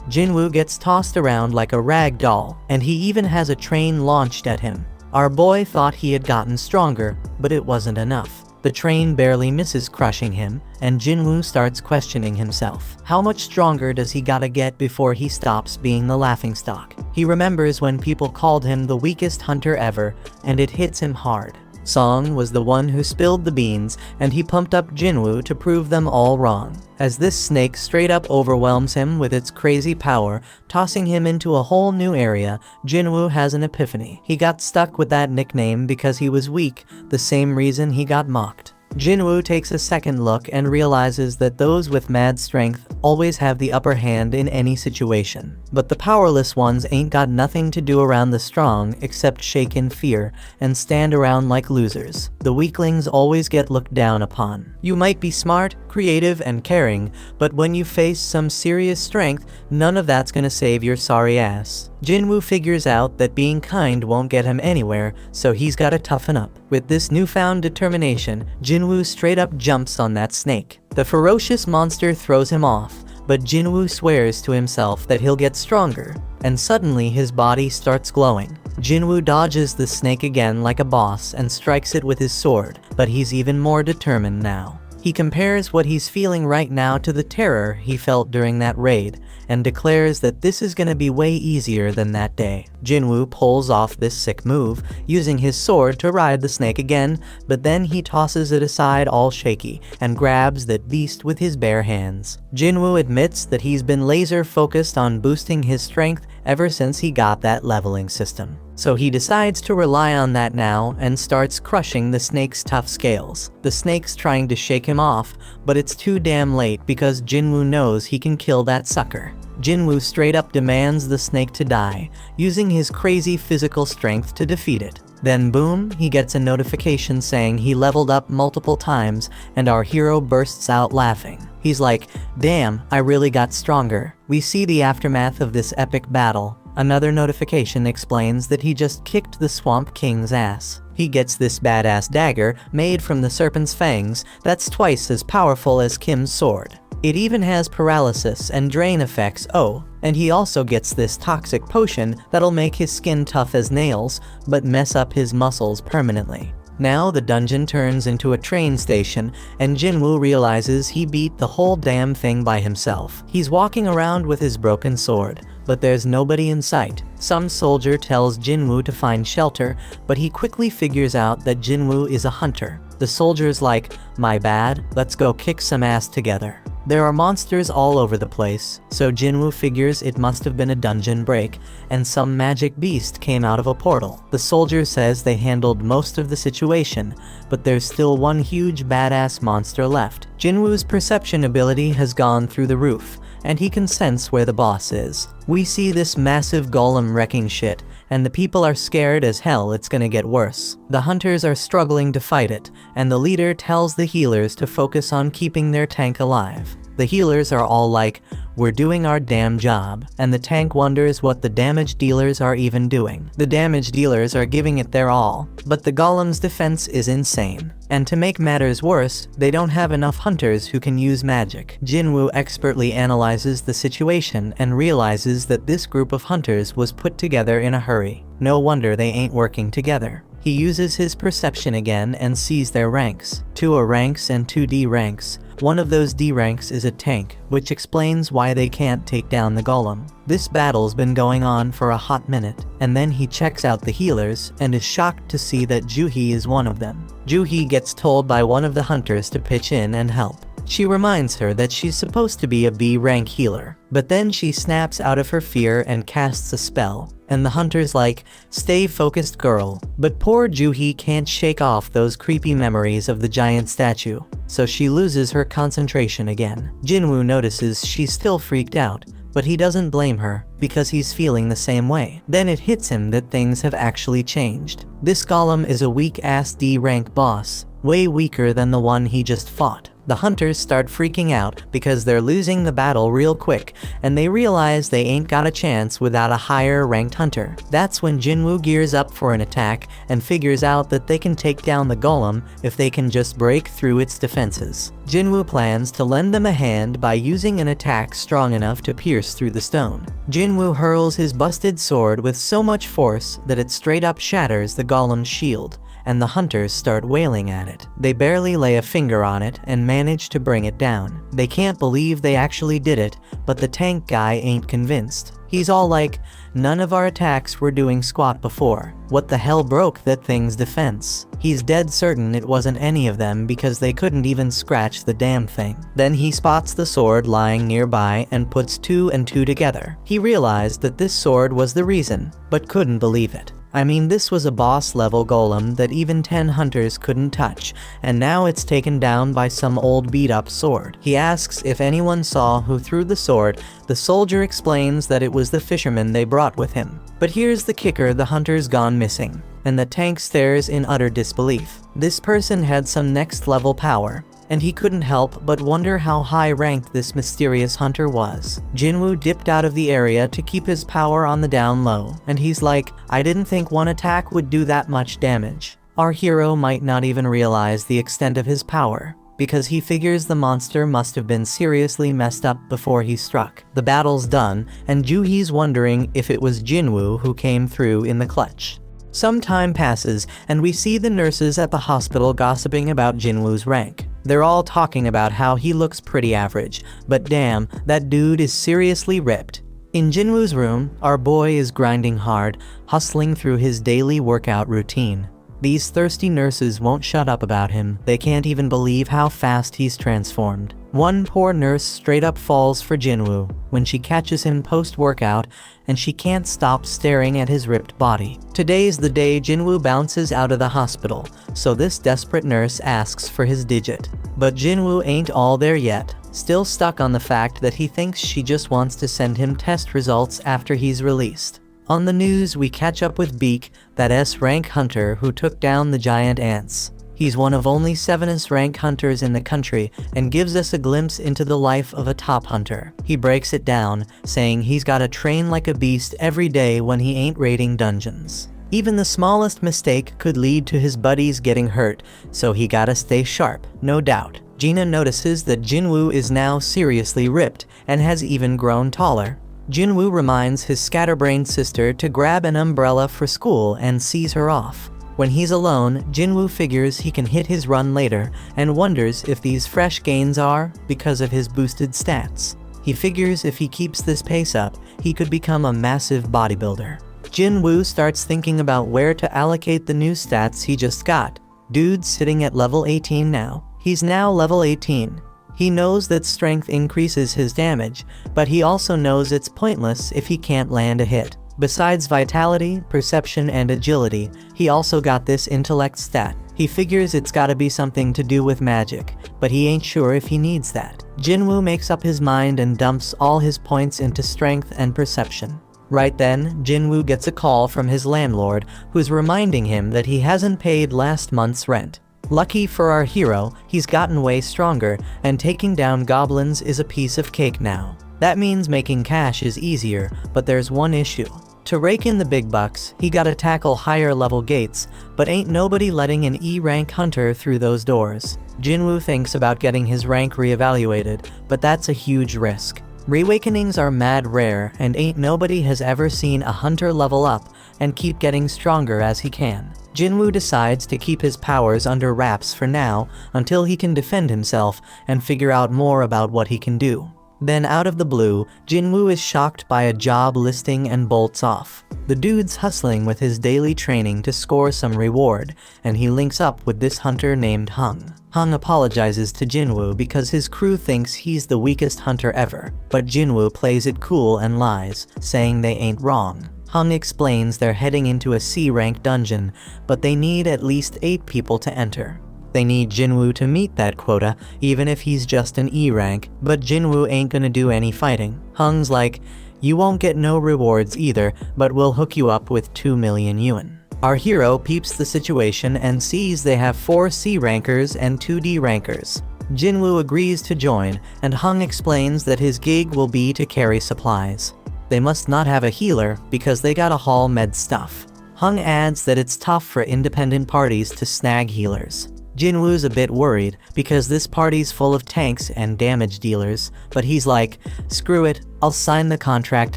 Jinwoo gets tossed around like a rag doll, and he even has a train launched at him. Our boy thought he had gotten stronger, but it wasn't enough. The train barely misses crushing him, and Jinwoo starts questioning himself. How much stronger does he gotta get before he stops being the laughingstock? He remembers when people called him the weakest hunter ever, and it hits him hard. Song was the one who spilled the beans, and he pumped up Jinwoo to prove them all wrong. As this snake straight up overwhelms him with its crazy power, tossing him into a whole new area, Jinwoo has an epiphany. He got stuck with that nickname because he was weak, the same reason he got mocked. Jinwoo takes a second look and realizes that those with mad strength always have the upper hand in any situation. But the powerless ones ain't got nothing to do around the strong except shake in fear and stand around like losers. The weaklings always get looked down upon. You might be smart, creative, and caring, but when you face some serious strength, none of that's gonna save your sorry ass. Jinwoo figures out that being kind won't get him anywhere, so he's gotta toughen up. With this newfound determination, Jinwoo straight up jumps on that snake. The ferocious monster throws him off, but Jinwoo swears to himself that he'll get stronger, and suddenly his body starts glowing. Jinwoo dodges the snake again like a boss and strikes it with his sword, but he's even more determined now. He compares what he's feeling right now to the terror he felt during that raid, and declares that this is gonna be way easier than that day. Jinwoo pulls off this sick move, using his sword to ride the snake again, but then he tosses it aside all shaky, and grabs that beast with his bare hands. Jinwoo admits that he's been laser focused on boosting his strength ever since he got that leveling system. So he decides to rely on that now and starts crushing the snake's tough scales. The snake's trying to shake him off, but it's too damn late because Jinwoo knows he can kill that sucker. Jinwoo straight up demands the snake to die, using his crazy physical strength to defeat it. Then boom, he gets a notification saying he leveled up multiple times, and our hero bursts out laughing. He's like, damn, I really got stronger. We see the aftermath of this epic battle. Another notification explains that he just kicked the Swamp King's ass. He gets this badass dagger made from the serpent's fangs that's twice as powerful as Kim's sword. It even has paralysis and drain effects, oh, and he also gets this toxic potion that'll make his skin tough as nails, but mess up his muscles permanently. Now the dungeon turns into a train station, and Jinwoo realizes he beat the whole damn thing by himself. He's walking around with his broken sword, but there's nobody in sight. Some soldier tells Jinwoo to find shelter, but he quickly figures out that Jinwoo is a hunter. The soldier's like, my bad, let's go kick some ass together. There are monsters all over the place, so Jinwoo figures it must have been a dungeon break, and some magic beast came out of a portal. The soldier says they handled most of the situation, but there's still one huge badass monster left. Jinwoo's perception ability has gone through the roof, and he can sense where the boss is. We see this massive golem wrecking shit, and the people are scared as hell it's gonna get worse. The hunters are struggling to fight it, and the leader tells the healers to focus on keeping their tank alive. The healers are all like, "We're doing our damn job," and the tank wonders what the damage dealers are even doing. The damage dealers are giving it their all, but the golem's defense is insane. And to make matters worse, they don't have enough hunters who can use magic. Jinwoo expertly analyzes the situation and realizes that this group of hunters was put together in a hurry. No wonder they ain't working together. He uses his perception again and sees their ranks. 2 A ranks and 2 D ranks. One of those D ranks is a tank, which explains why they can't take down the golem. This battle's been going on for a hot minute, and then he checks out the healers and is shocked to see that Juhee is one of them. Juhee gets told by one of the hunters to pitch in and help. She reminds her that she's supposed to be a B rank healer, but then she snaps out of her fear and casts a spell. And the hunter's like, "Stay focused, girl." But poor Juhee can't shake off those creepy memories of the giant statue, so she loses her concentration again. Jinwoo notices she's still freaked out, but he doesn't blame her, because he's feeling the same way. Then it hits him that things have actually changed. This golem is a weak-ass D rank boss, way weaker than the one he just fought. The hunters start freaking out because they're losing the battle real quick, and they realize they ain't got a chance without a higher ranked hunter. That's when Jinwoo gears up for an attack and figures out that they can take down the golem if they can just break through its defenses. Jinwoo plans to lend them a hand by using an attack strong enough to pierce through the stone. Jinwoo hurls his busted sword with so much force that it straight up shatters the golem's shield, and the hunters start wailing at it. They barely lay a finger on it and manage to bring it down. They can't believe they actually did it, but the tank guy ain't convinced. He's all like, "None of our attacks were doing squat before. What the hell broke that thing's defense?" He's dead certain it wasn't any of them because they couldn't even scratch the damn thing. Then he spots the sword lying nearby and puts 2 and 2 together. He realized that this sword was the reason, but couldn't believe it. I mean, this was a boss-level golem that even 10 hunters couldn't touch, and now it's taken down by some old beat-up sword. He asks if anyone saw who threw the sword. The soldier explains that it was the fisherman they brought with him. But here's the kicker: the hunter's gone missing, and the tank stares in utter disbelief. This person had some next-level power, and he couldn't help but wonder how high-ranked this mysterious hunter was. Jinwoo dipped out of the area to keep his power on the down low, and he's like, "I didn't think one attack would do that much damage." Our hero might not even realize the extent of his power, because he figures the monster must have been seriously messed up before he struck. The battle's done, and Juhee's wondering if it was Jinwoo who came through in the clutch. Some time passes, and we see the nurses at the hospital gossiping about Jinwoo's rank. They're all talking about how he looks pretty average, but damn, that dude is seriously ripped. In Jinwoo's room, our boy is grinding hard, hustling through his daily workout routine. These thirsty nurses won't shut up about him. They can't even believe how fast he's transformed. One poor nurse straight up falls for Jinwoo when she catches him post-workout, and she can't stop staring at his ripped body. Today's the day Jinwoo bounces out of the hospital, so this desperate nurse asks for his digit. But Jinwoo ain't all there yet, still stuck on the fact that he thinks she just wants to send him test results after he's released. On the news, we catch up with Beak, that S-rank hunter who took down the giant ants. He's one of only 7 S-rank hunters in the country and gives us a glimpse into the life of a top hunter. He breaks it down, saying he's gotta train like a beast every day when he ain't raiding dungeons. Even the smallest mistake could lead to his buddies getting hurt, so he gotta stay sharp, no doubt. Gina notices that Jinwoo is now seriously ripped and has even grown taller. Jinwoo reminds his scatterbrained sister to grab an umbrella for school and sees her off. When he's alone, Jinwoo figures he can hit his run later and wonders if these fresh gains are because of his boosted stats. He figures if he keeps this pace up, he could become a massive bodybuilder. Jinwoo starts thinking about where to allocate the new stats he just got. Dude's sitting at level 18 now. He's now level 18. He knows that strength increases his damage, but he also knows it's pointless if he can't land a hit. Besides vitality, perception, and agility, he also got this intellect stat. He figures it's gotta be something to do with magic, but he ain't sure if he needs that. Jinwoo makes up his mind and dumps all his points into strength and perception. Right then, Jinwoo gets a call from his landlord, who's reminding him that he hasn't paid last month's rent. Lucky for our hero, he's gotten way stronger, and taking down goblins is a piece of cake now. That means making cash is easier, but there's one issue. To rake in the big bucks, he gotta tackle higher level gates, but ain't nobody letting an E-rank hunter through those doors. Jinwoo thinks about getting his rank reevaluated, but that's a huge risk. Reawakenings are mad rare, and ain't nobody has ever seen a hunter level up and keep getting stronger as he can. Jinwoo decides to keep his powers under wraps for now until he can defend himself and figure out more about what he can do. Then out of the blue, Jinwoo is shocked by a job listing and bolts off. The dude's hustling with his daily training to score some reward, and he links up with this hunter named Hung. Hung apologizes to Jinwoo because his crew thinks he's the weakest hunter ever, but Jinwoo plays it cool and lies, saying they ain't wrong. Hung explains they're heading into a C-rank dungeon, but they need at least 8 people to enter. They need Jinwoo to meet that quota, even if he's just an E rank, but Jinwoo ain't gonna do any fighting. Hung's like, you won't get no rewards either, but we'll hook you up with 2 million yuan. Our hero peeps the situation and sees they have 4 C rankers and 2 D rankers. Jinwoo agrees to join, and Hung explains that his gig will be to carry supplies. They must not have a healer because they gotta haul med stuff. Hung adds that it's tough for independent parties to snag healers. Jinwoo's a bit worried because this party's full of tanks and damage dealers, but he's like, screw it, I'll sign the contract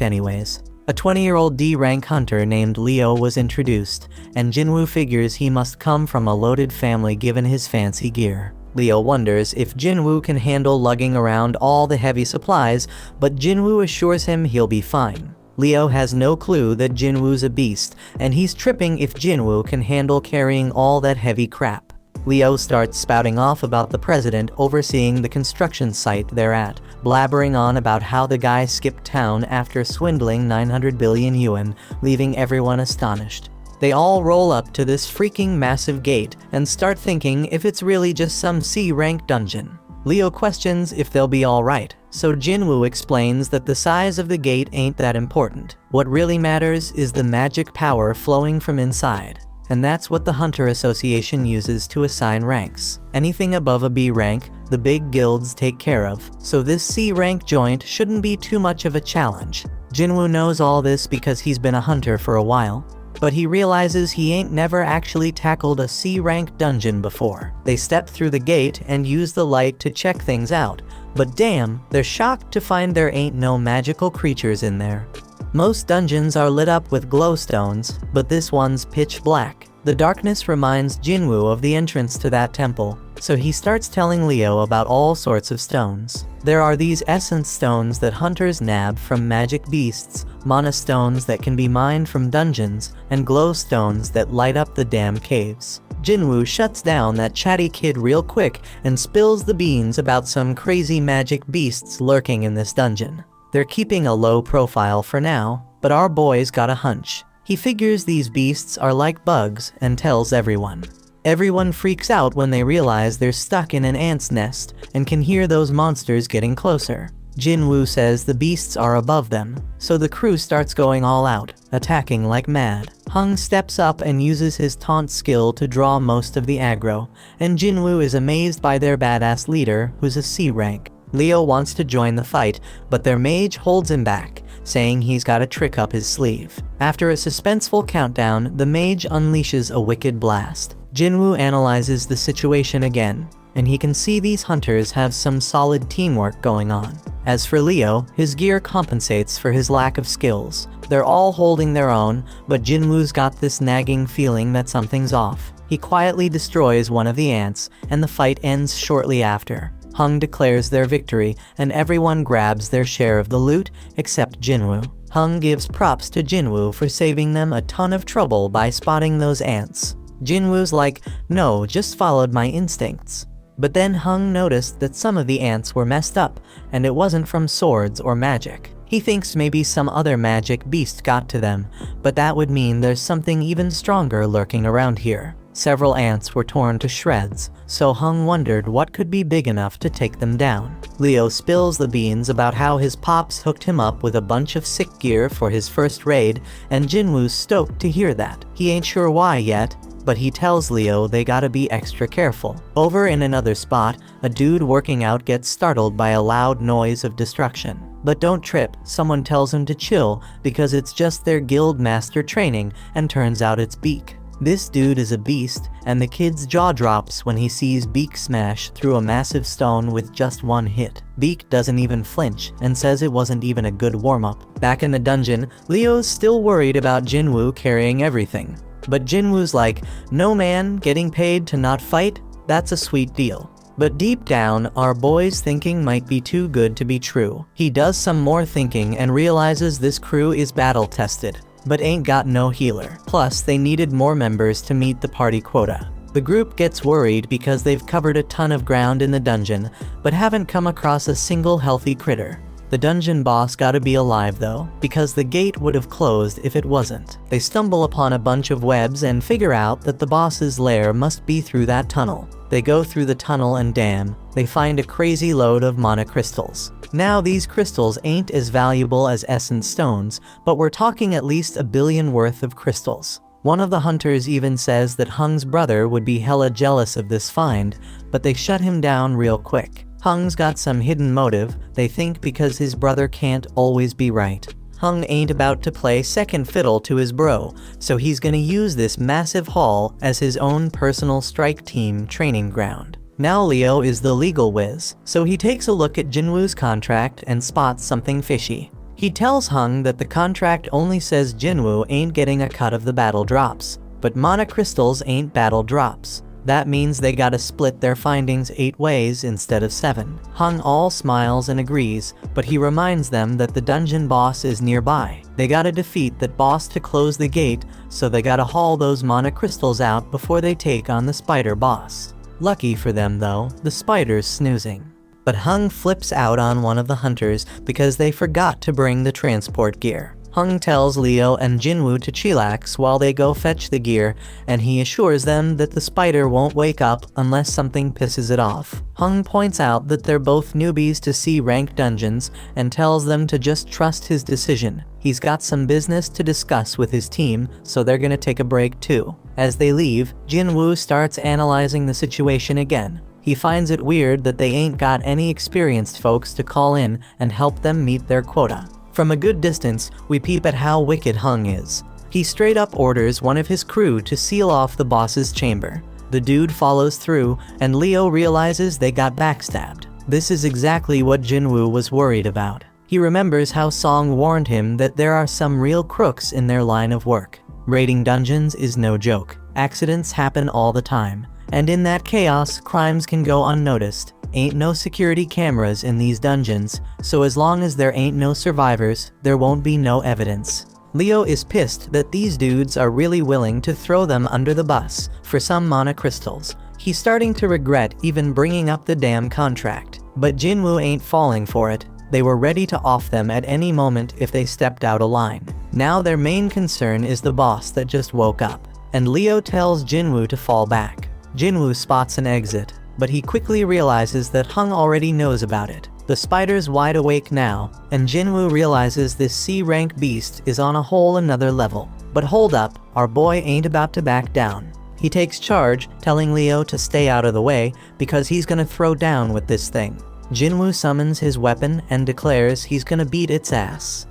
anyways. A 20-year-old D-rank hunter named Leo was introduced, and Jinwoo figures he must come from a loaded family given his fancy gear. Leo wonders if Jinwoo can handle lugging around all the heavy supplies, but Jinwoo assures him he'll be fine. Leo has no clue that Jinwoo's a beast, and he's tripping if Jinwoo can handle carrying all that heavy crap. Leo starts spouting off about the president overseeing the construction site they're at, blabbering on about how the guy skipped town after swindling 900 billion yuan, leaving everyone astonished. They all roll up to this freaking massive gate and start thinking if it's really just some C-rank dungeon. Leo questions if they'll be alright, so Jinwoo explains that the size of the gate ain't that important. What really matters is the magic power flowing from inside. And that's what the Hunter Association uses to assign ranks. Anything above a B rank, the big guilds take care of, so this C rank joint shouldn't be too much of a challenge. Jinwoo knows all this because he's been a hunter for a while, but he realizes he ain't never actually tackled a C rank dungeon before. They step through the gate and use the light to check things out, but damn, they're shocked to find there ain't no magical creatures in there. Most dungeons are lit up with glowstones, but this one's pitch black. The darkness reminds Jinwoo of the entrance to that temple, so he starts telling Leo about all sorts of stones. There are these essence stones that hunters nab from magic beasts, mana stones that can be mined from dungeons, and glow stones that light up the damn caves. Jinwoo shuts down that chatty kid real quick and spills the beans about some crazy magic beasts lurking in this dungeon. They're keeping a low profile for now, but our boy's got a hunch. He figures these beasts are like bugs and tells everyone. Everyone freaks out when they realize they're stuck in an ant's nest and can hear those monsters getting closer. Jinwoo says the beasts are above them, so the crew starts going all out, attacking like mad. Hung steps up and uses his taunt skill to draw most of the aggro, and Jinwoo is amazed by their badass leader, who's a C rank. Leo wants to join the fight, but their mage holds him back, saying he's got a trick up his sleeve. After a suspenseful countdown, the mage unleashes a wicked blast. Jinwoo analyzes the situation again, and he can see these hunters have some solid teamwork going on. As for Leo, his gear compensates for his lack of skills. They're all holding their own, but Jinwoo's got this nagging feeling that something's off. He quietly destroys one of the ants, and the fight ends shortly after. Hung declares their victory, and everyone grabs their share of the loot, except Jinwoo. Hung gives props to Jinwoo for saving them a ton of trouble by spotting those ants. Jinwoo's like, no, just followed my instincts. But then Hung noticed that some of the ants were messed up, and it wasn't from swords or magic. He thinks maybe some other magic beast got to them, but that would mean there's something even stronger lurking around here. Several ants were torn to shreds, so Hung wondered what could be big enough to take them down. Leo spills the beans about how his pops hooked him up with a bunch of sick gear for his first raid, and Jinwoo's stoked to hear that. He ain't sure why yet, but he tells Leo they gotta be extra careful. Over in another spot, a dude working out gets startled by a loud noise of destruction. But don't trip, someone tells him to chill because it's just their guild master training, and turns out it's Beak. This dude is a beast, and the kid's jaw drops when he sees Beak smash through a massive stone with just one hit. Beak doesn't even flinch, and says it wasn't even a good warm-up. Back in the dungeon, Leo's still worried about Jinwoo carrying everything. But Jinwoo's like, no man, getting paid to not fight? That's a sweet deal. But deep down, our boy's thinking might be too good to be true. He does some more thinking and realizes this crew is battle-tested, but ain't got no healer. Plus, they needed more members to meet the party quota. The group gets worried because they've covered a ton of ground in the dungeon, but haven't come across a single healthy critter. The dungeon boss gotta be alive though, because the gate would have closed if it wasn't. They stumble upon a bunch of webs and figure out that the boss's lair must be through that tunnel. They go through the tunnel and damn, they find a crazy load of mana crystals. Now these crystals ain't as valuable as essence stones, but we're talking at least 1 billion worth of crystals. One of the hunters even says that Hung's brother would be hella jealous of this find, but they shut him down real quick. Hung's got some hidden motive, they think, because his brother can't always be right. Hung ain't about to play second fiddle to his bro, so he's gonna use this massive haul as his own personal strike team training ground. Now Leo is the legal whiz, so he takes a look at Jinwoo's contract and spots something fishy. He tells Hung that the contract only says Jinwoo ain't getting a cut of the battle drops, but mana crystals ain't battle drops. That means they gotta split their findings 8 ways instead of 7. Hung all smiles and agrees, but he reminds them that the dungeon boss is nearby. They gotta defeat that boss to close the gate, so they gotta haul those mana crystals out before they take on the spider boss. Lucky for them though, the spider's snoozing. But Hung flips out on one of the hunters because they forgot to bring the transport gear. Hung tells Leo and Jinwoo to chillax while they go fetch the gear, and he assures them that the spider won't wake up unless something pisses it off. Hung points out that they're both newbies to C-rank dungeons and tells them to just trust his decision. He's got some business to discuss with his team, so they're gonna take a break too. As they leave, Jinwoo starts analyzing the situation again. He finds it weird that they ain't got any experienced folks to call in and help them meet their quota. From a good distance, we peep at how wicked Hung is. He straight up orders one of his crew to seal off the boss's chamber. The dude follows through, and Leo realizes they got backstabbed. This is exactly what Jinwoo was worried about. He remembers how Song warned him that there are some real crooks in their line of work. Raiding dungeons is no joke. Accidents happen all the time. And in that chaos, crimes can go unnoticed. Ain't no security cameras in these dungeons, so as long as there ain't no survivors, there won't be no evidence. Leo is pissed that these dudes are really willing to throw them under the bus for some mana crystals. He's starting to regret even bringing up the damn contract. But Jinwoo ain't falling for it. They were ready to off them at any moment if they stepped out of line. Now their main concern is the boss that just woke up, and Leo tells Jinwoo to fall back. Jinwoo spots an exit, but he quickly realizes that Hung already knows about it. The spider's wide awake now, and Jinwoo realizes this C-rank beast is on a whole another level. But hold up, our boy ain't about to back down. He takes charge, telling Leo to stay out of the way because he's gonna throw down with this thing. Jinwoo summons his weapon and declares he's gonna beat its ass.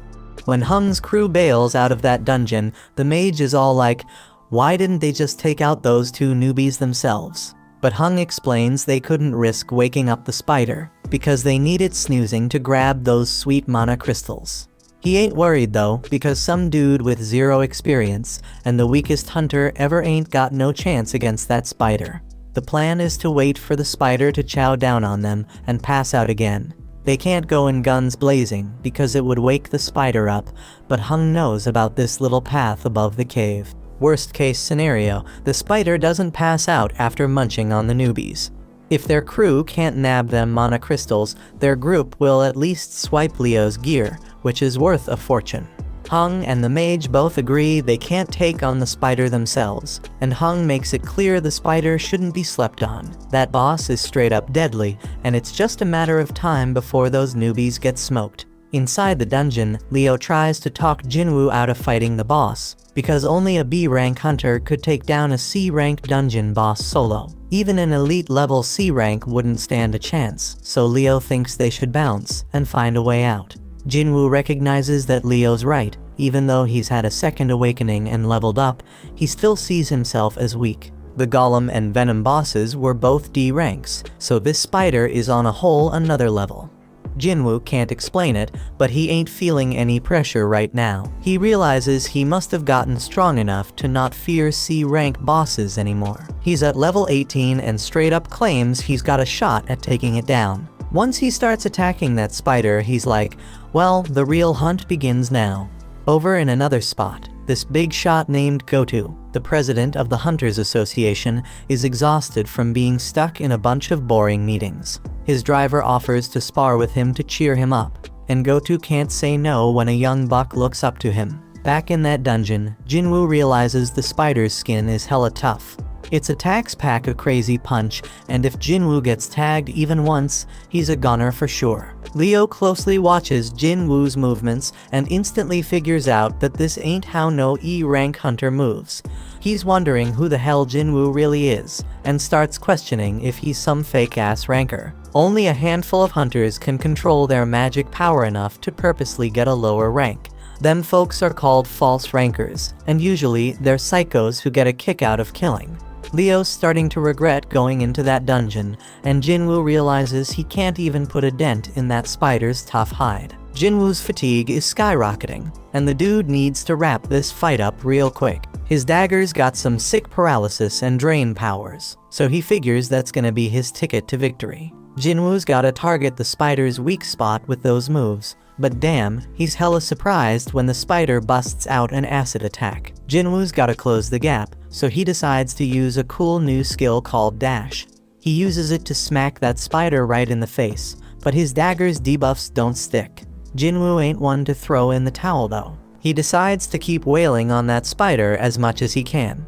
When Hung's crew bails out of that dungeon, the mage is all like, why didn't they just take out those 2 newbies themselves? But Hung explains they couldn't risk waking up the spider, because they needed snoozing to grab those sweet mana crystals. He ain't worried though, because some dude with 0 experience, and the weakest hunter ever ain't got no chance against that spider. The plan is to wait for the spider to chow down on them and pass out again. They can't go in guns blazing, because it would wake the spider up, but Hung knows about this little path above the cave. Worst case scenario, the spider doesn't pass out after munching on the newbies. If their crew can't nab them mana crystals, their group will at least swipe Leo's gear, which is worth a fortune. Hung and the mage both agree they can't take on the spider themselves, and Hung makes it clear the spider shouldn't be slept on. That boss is straight up deadly, and it's just a matter of time before those newbies get smoked. Inside the dungeon, Leo tries to talk Jinwoo out of fighting the boss, because only a B-rank hunter could take down a C-rank dungeon boss solo. Even an elite level C rank wouldn't stand a chance, so Leo thinks they should bounce and find a way out. Jinwoo recognizes that Leo's right. Even though he's had a second awakening and leveled up, he still sees himself as weak. The Golem and Venom bosses were both D ranks, so this spider is on a whole another level. Jinwoo can't explain it, but he ain't feeling any pressure right now. He realizes he must have gotten strong enough to not fear C-rank bosses anymore. He's at level 18 and straight up claims he's got a shot at taking it down. Once he starts attacking that spider, he's like, well, the real hunt begins now. Over in another spot, this big shot named Gotu, the president of the Hunters Association, is exhausted from being stuck in a bunch of boring meetings. His driver offers to spar with him to cheer him up, and Gotu can't say no when a young buck looks up to him. Back in that dungeon, Jinwoo realizes the spider's skin is hella tough. Its attacks pack a crazy punch, and if Jinwoo gets tagged even once, he's a goner for sure. Leo closely watches Jinwoo's movements and instantly figures out that this ain't how no E-rank hunter moves. He's wondering who the hell Jinwoo really is, and starts questioning if he's some fake-ass ranker. Only a handful of hunters can control their magic power enough to purposely get a lower rank. Them folks are called false rankers, and usually they're psychos who get a kick out of killing. Leo's starting to regret going into that dungeon, and Jinwoo realizes he can't even put a dent in that spider's tough hide. Jinwoo's fatigue is skyrocketing, and the dude needs to wrap this fight up real quick. His dagger's got some sick paralysis and drain powers, so he figures that's gonna be his ticket to victory. Jinwoo's gotta target the spider's weak spot with those moves, but damn, he's hella surprised when the spider busts out an acid attack. Jinwoo's gotta close the gap, so he decides to use a cool new skill called Dash. He uses it to smack that spider right in the face, but his dagger's debuffs don't stick. Jinwoo ain't one to throw in the towel though. He decides to keep wailing on that spider as much as he can.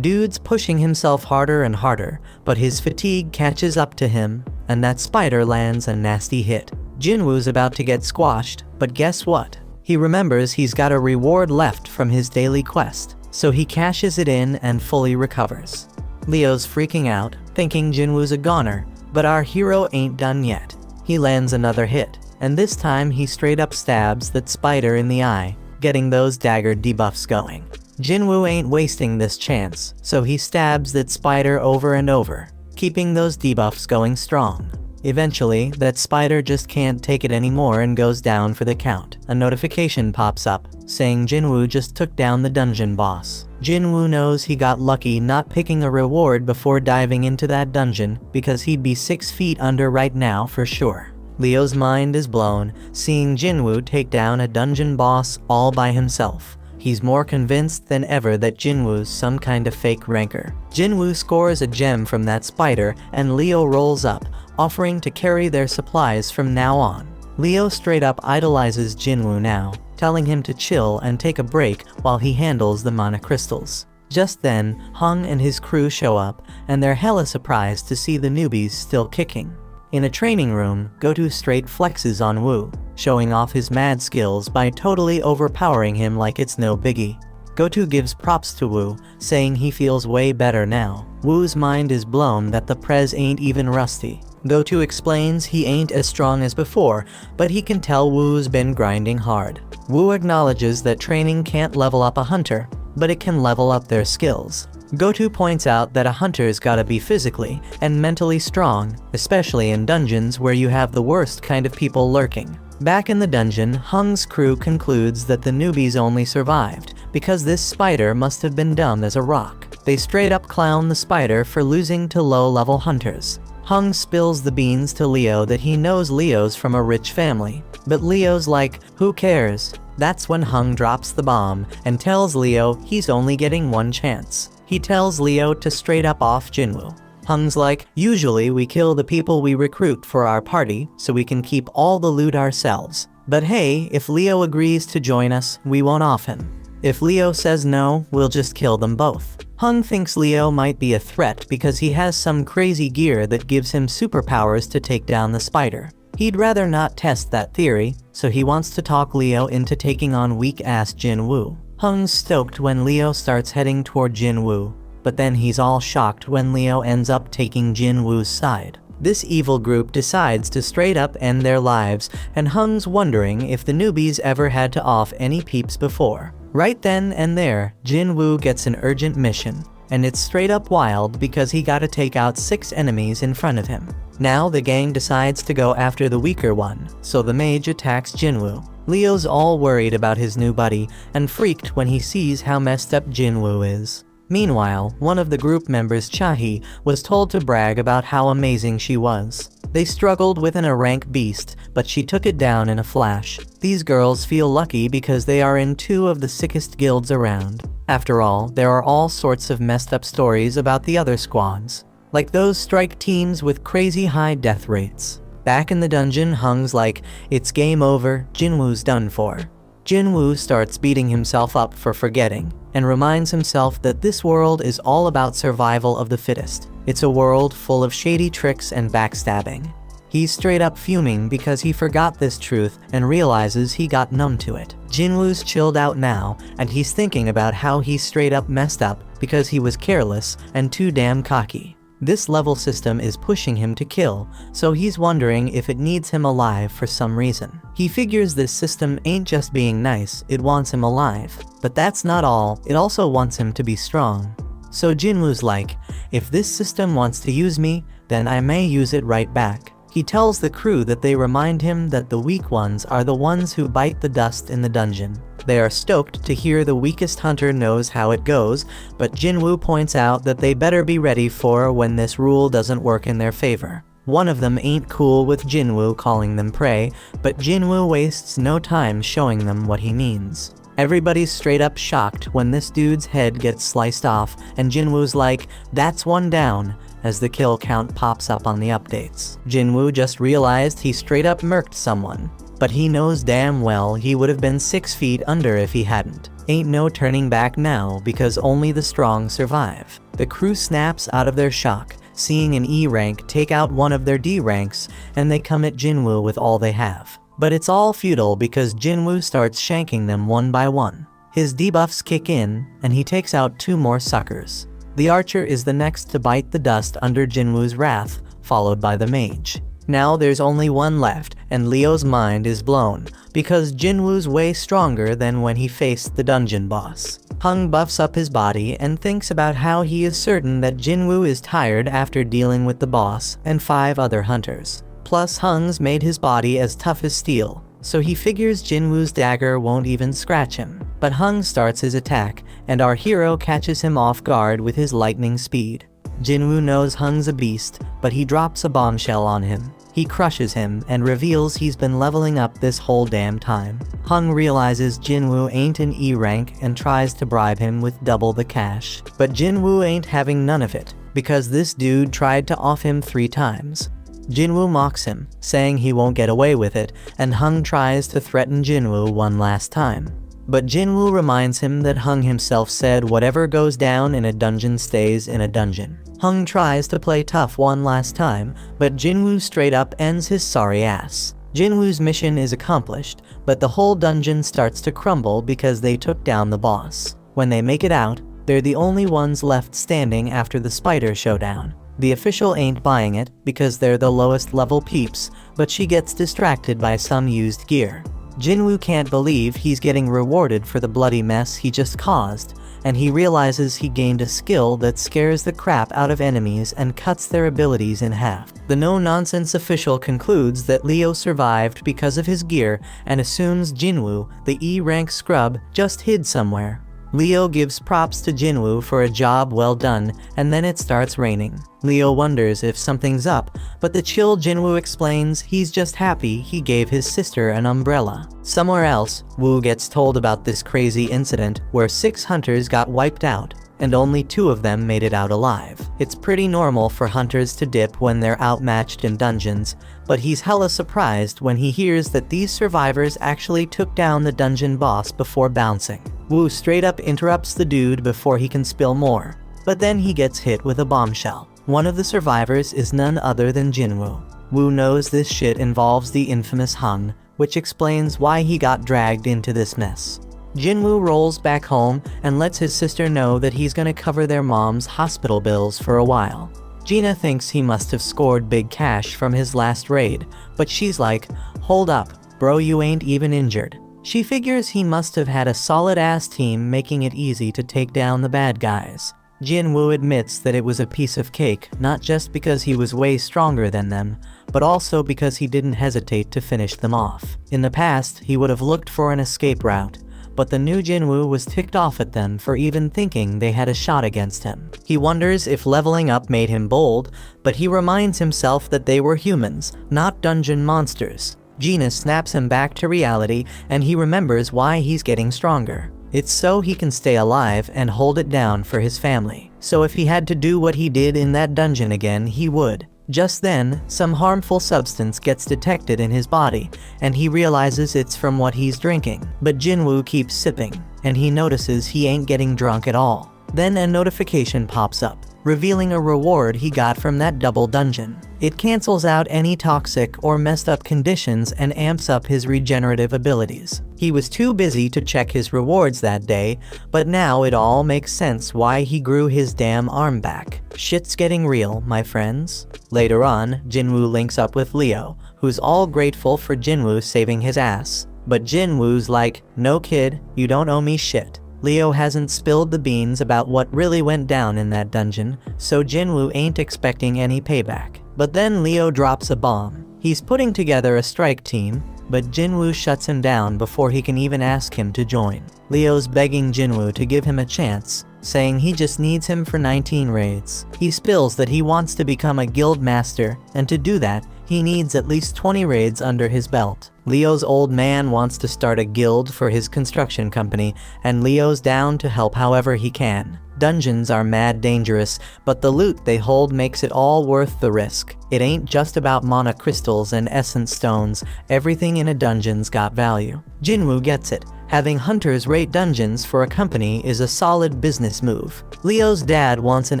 Dude's pushing himself harder and harder, but his fatigue catches up to him, and that spider lands a nasty hit. Jinwoo's about to get squashed, but guess what? He remembers he's got a reward left from his daily quest, so he cashes it in and fully recovers. Leo's freaking out, thinking Jinwoo's a goner, but our hero ain't done yet. He lands another hit, and this time he straight up stabs that spider in the eye, getting those dagger debuffs going. Jinwoo ain't wasting this chance, so he stabs that spider over and over, keeping those debuffs going strong. Eventually, that spider just can't take it anymore and goes down for the count. A notification pops up, saying Jinwoo just took down the dungeon boss. Jinwoo knows he got lucky not picking a reward before diving into that dungeon, because he'd be 6 feet under right now for sure. Leo's mind is blown, seeing Jinwoo take down a dungeon boss all by himself. He's more convinced than ever that Jinwoo's some kind of fake ranker. Jinwoo scores a gem from that spider, and Leo rolls up, offering to carry their supplies from now on. Leo straight up idolizes Jinwoo now, telling him to chill and take a break while he handles the mana crystals. Just then, Hung and his crew show up, and they're hella surprised to see the newbies still kicking. In a training room, Gotu straight flexes on Woo, showing off his mad skills by totally overpowering him like it's no biggie. Gotu gives props to Woo, saying he feels way better now. Woo's mind is blown that the prez ain't even rusty. Gotu explains he ain't as strong as before, but he can tell Woo's been grinding hard. Woo acknowledges that training can't level up a hunter, but it can level up their skills. Gotu points out that a hunter's gotta be physically and mentally strong, especially in dungeons where you have the worst kind of people lurking. Back in the dungeon, Hung's crew concludes that the newbies only survived because this spider must have been dumb as a rock. They straight up clown the spider for losing to low-level hunters. Hung spills the beans to Leo that he knows Leo's from a rich family, but Leo's like, who cares? That's when Hung drops the bomb and tells Leo he's only getting one chance. He tells Leo to straight up off Jinwoo. Hung's like, usually we kill the people we recruit for our party so we can keep all the loot ourselves. But hey, if Leo agrees to join us, we won't off him. If Leo says no, we'll just kill them both. Hung thinks Leo might be a threat because he has some crazy gear that gives him superpowers to take down the spider. He'd rather not test that theory, so he wants to talk Leo into taking on weak-ass Jinwoo. Hung's stoked when Leo starts heading toward Jinwoo, but then he's all shocked when Leo ends up taking Jinwoo's side. This evil group decides to straight up end their lives, and Hung's wondering if the newbies ever had to off any peeps before. Right then and there, Jinwoo gets an urgent mission, and it's straight up wild because he gotta take out 6 enemies in front of him. Now the gang decides to go after the weaker one, so the mage attacks Jinwoo. Leo's all worried about his new buddy, and freaked when he sees how messed up Jinwoo is. Meanwhile, one of the group members, Chahi, was told to brag about how amazing she was. They struggled with an rank beast, but she took it down in a flash. These girls feel lucky because they are in 2 of the sickest guilds around. After all, there are all sorts of messed up stories about the other squads, like those strike teams with crazy high death rates. Back in the dungeon, Hung's like, it's game over, Jinwoo's done for. Jinwoo starts beating himself up for forgetting, and reminds himself that this world is all about survival of the fittest. It's a world full of shady tricks and backstabbing. He's straight up fuming because he forgot this truth and realizes he got numb to it. Jinwoo's chilled out now, and he's thinking about how he straight up messed up because he was careless and too damn cocky. This level system is pushing him to kill, so he's wondering if it needs him alive for some reason. He figures this system ain't just being nice, it wants him alive. But that's not all, it also wants him to be strong. So Jinwoo's like, if this system wants to use me, then I may use it right back. He tells the crew that they remind him that the weak ones are the ones who bite the dust in the dungeon. They are stoked to hear the weakest hunter knows how it goes, but Jinwoo points out that they better be ready for when this rule doesn't work in their favor. One of them ain't cool with Jinwoo calling them prey, but Jinwoo wastes no time showing them what he means. Everybody's straight up shocked when this dude's head gets sliced off, and Jinwoo's like, that's one down, as the kill count pops up on the updates. Jinwoo just realized he straight up murked someone, but he knows damn well he would have been 6 feet under if he hadn't. Ain't no turning back now because only the strong survive. The crew snaps out of their shock, seeing an E rank take out one of their D ranks, and they come at Jinwoo with all they have. But it's all futile because Jinwoo starts shanking them one by one. His debuffs kick in, and he takes out 2 more suckers. The archer is the next to bite the dust under Jinwoo's wrath, followed by the mage. Now there's only one left, and Leo's mind is blown, because Jinwoo's way stronger than when he faced the dungeon boss. Hung buffs up his body and thinks about how he is certain that Jinwoo is tired after dealing with the boss and 5 other hunters. Plus Hung's made his body as tough as steel, so he figures Jinwoo's dagger won't even scratch him. But Hung starts his attack, and our hero catches him off guard with his lightning speed. Jinwoo knows Hung's a beast, but he drops a bombshell on him. He crushes him and reveals he's been leveling up this whole damn time. Hung realizes Jinwoo ain't an E rank and tries to bribe him with double the cash. But Jinwoo ain't having none of it, because this dude tried to off him 3 times. Jinwoo mocks him, saying he won't get away with it, and Hung tries to threaten Jinwoo one last time. But Jinwoo reminds him that Hung himself said whatever goes down in a dungeon stays in a dungeon. Hung tries to play tough one last time, but Jinwoo straight up ends his sorry ass. Jinwoo's mission is accomplished, but the whole dungeon starts to crumble because they took down the boss. When they make it out, they're the only ones left standing after the spider showdown. The official ain't buying it because they're the lowest level peeps, but she gets distracted by some used gear. Jinwoo can't believe he's getting rewarded for the bloody mess he just caused, and he realizes he gained a skill that scares the crap out of enemies and cuts their abilities in half. The no-nonsense official concludes that Leo survived because of his gear and assumes Jinwoo, the E-rank scrub, just hid somewhere. Leo gives props to Jinwoo for a job well done, and then it starts raining. Leo wonders if something's up, but the chill Jinwoo explains he's just happy he gave his sister an umbrella. Somewhere else, Woo gets told about this crazy incident where 6 hunters got wiped out. and only 2 of them made it out alive. It's pretty normal for hunters to dip when they're outmatched in dungeons, but he's hella surprised when he hears that these survivors actually took down the dungeon boss before bouncing. Woo straight up interrupts the dude before he can spill more, but then he gets hit with a bombshell. One of the survivors is none other than Jinwoo. Woo knows this shit involves the infamous Hung, which explains why he got dragged into this mess. Jinwoo rolls back home and lets his sister know that he's gonna cover their mom's hospital bills for a while. Gina thinks he must have scored big cash from his last raid, but she's like, hold up, bro, you ain't even injured. She figures he must have had a solid-ass team making it easy to take down the bad guys. Jinwoo admits that it was a piece of cake, not just because he was way stronger than them, but also because he didn't hesitate to finish them off. In the past, he would have looked for an escape route, but the new Jinwoo was ticked off at them for even thinking they had a shot against him. He wonders if leveling up made him bold, but he reminds himself that they were humans, not dungeon monsters. Gina snaps him back to reality, and he remembers why he's getting stronger. It's so he can stay alive and hold it down for his family. So if he had to do what he did in that dungeon again, he would. Just then, some harmful substance gets detected in his body, and he realizes it's from what he's drinking. But Jinwoo keeps sipping, and he notices he ain't getting drunk at all. Then a notification pops up, revealing a reward he got from that double dungeon. It cancels out any toxic or messed up conditions and amps up his regenerative abilities. He was too busy to check his rewards that day, but now it all makes sense why he grew his damn arm back. Shit's getting real, my friends. Later on, Jinwoo links up with Leo, who's all grateful for Jinwoo saving his ass. But Jinwoo's like, no kid, you don't owe me shit. Leo hasn't spilled the beans about what really went down in that dungeon, so Jinwoo ain't expecting any payback. But then Leo drops a bomb. He's putting together a strike team, but Jinwoo shuts him down before he can even ask him to join. Leo's begging Jinwoo to give him a chance, saying he just needs him for 19 raids. He spills that he wants to become a guild master, and to do that, he needs at least 20 raids under his belt. Leo's old man wants to start a guild for his construction company, and Leo's down to help however he can. Dungeons are mad dangerous, but the loot they hold makes it all worth the risk. It ain't just about mana crystals and essence stones, everything in a dungeon's got value. Jinwoo gets it. Having hunters raid dungeons for a company is a solid business move. Leo's dad wants an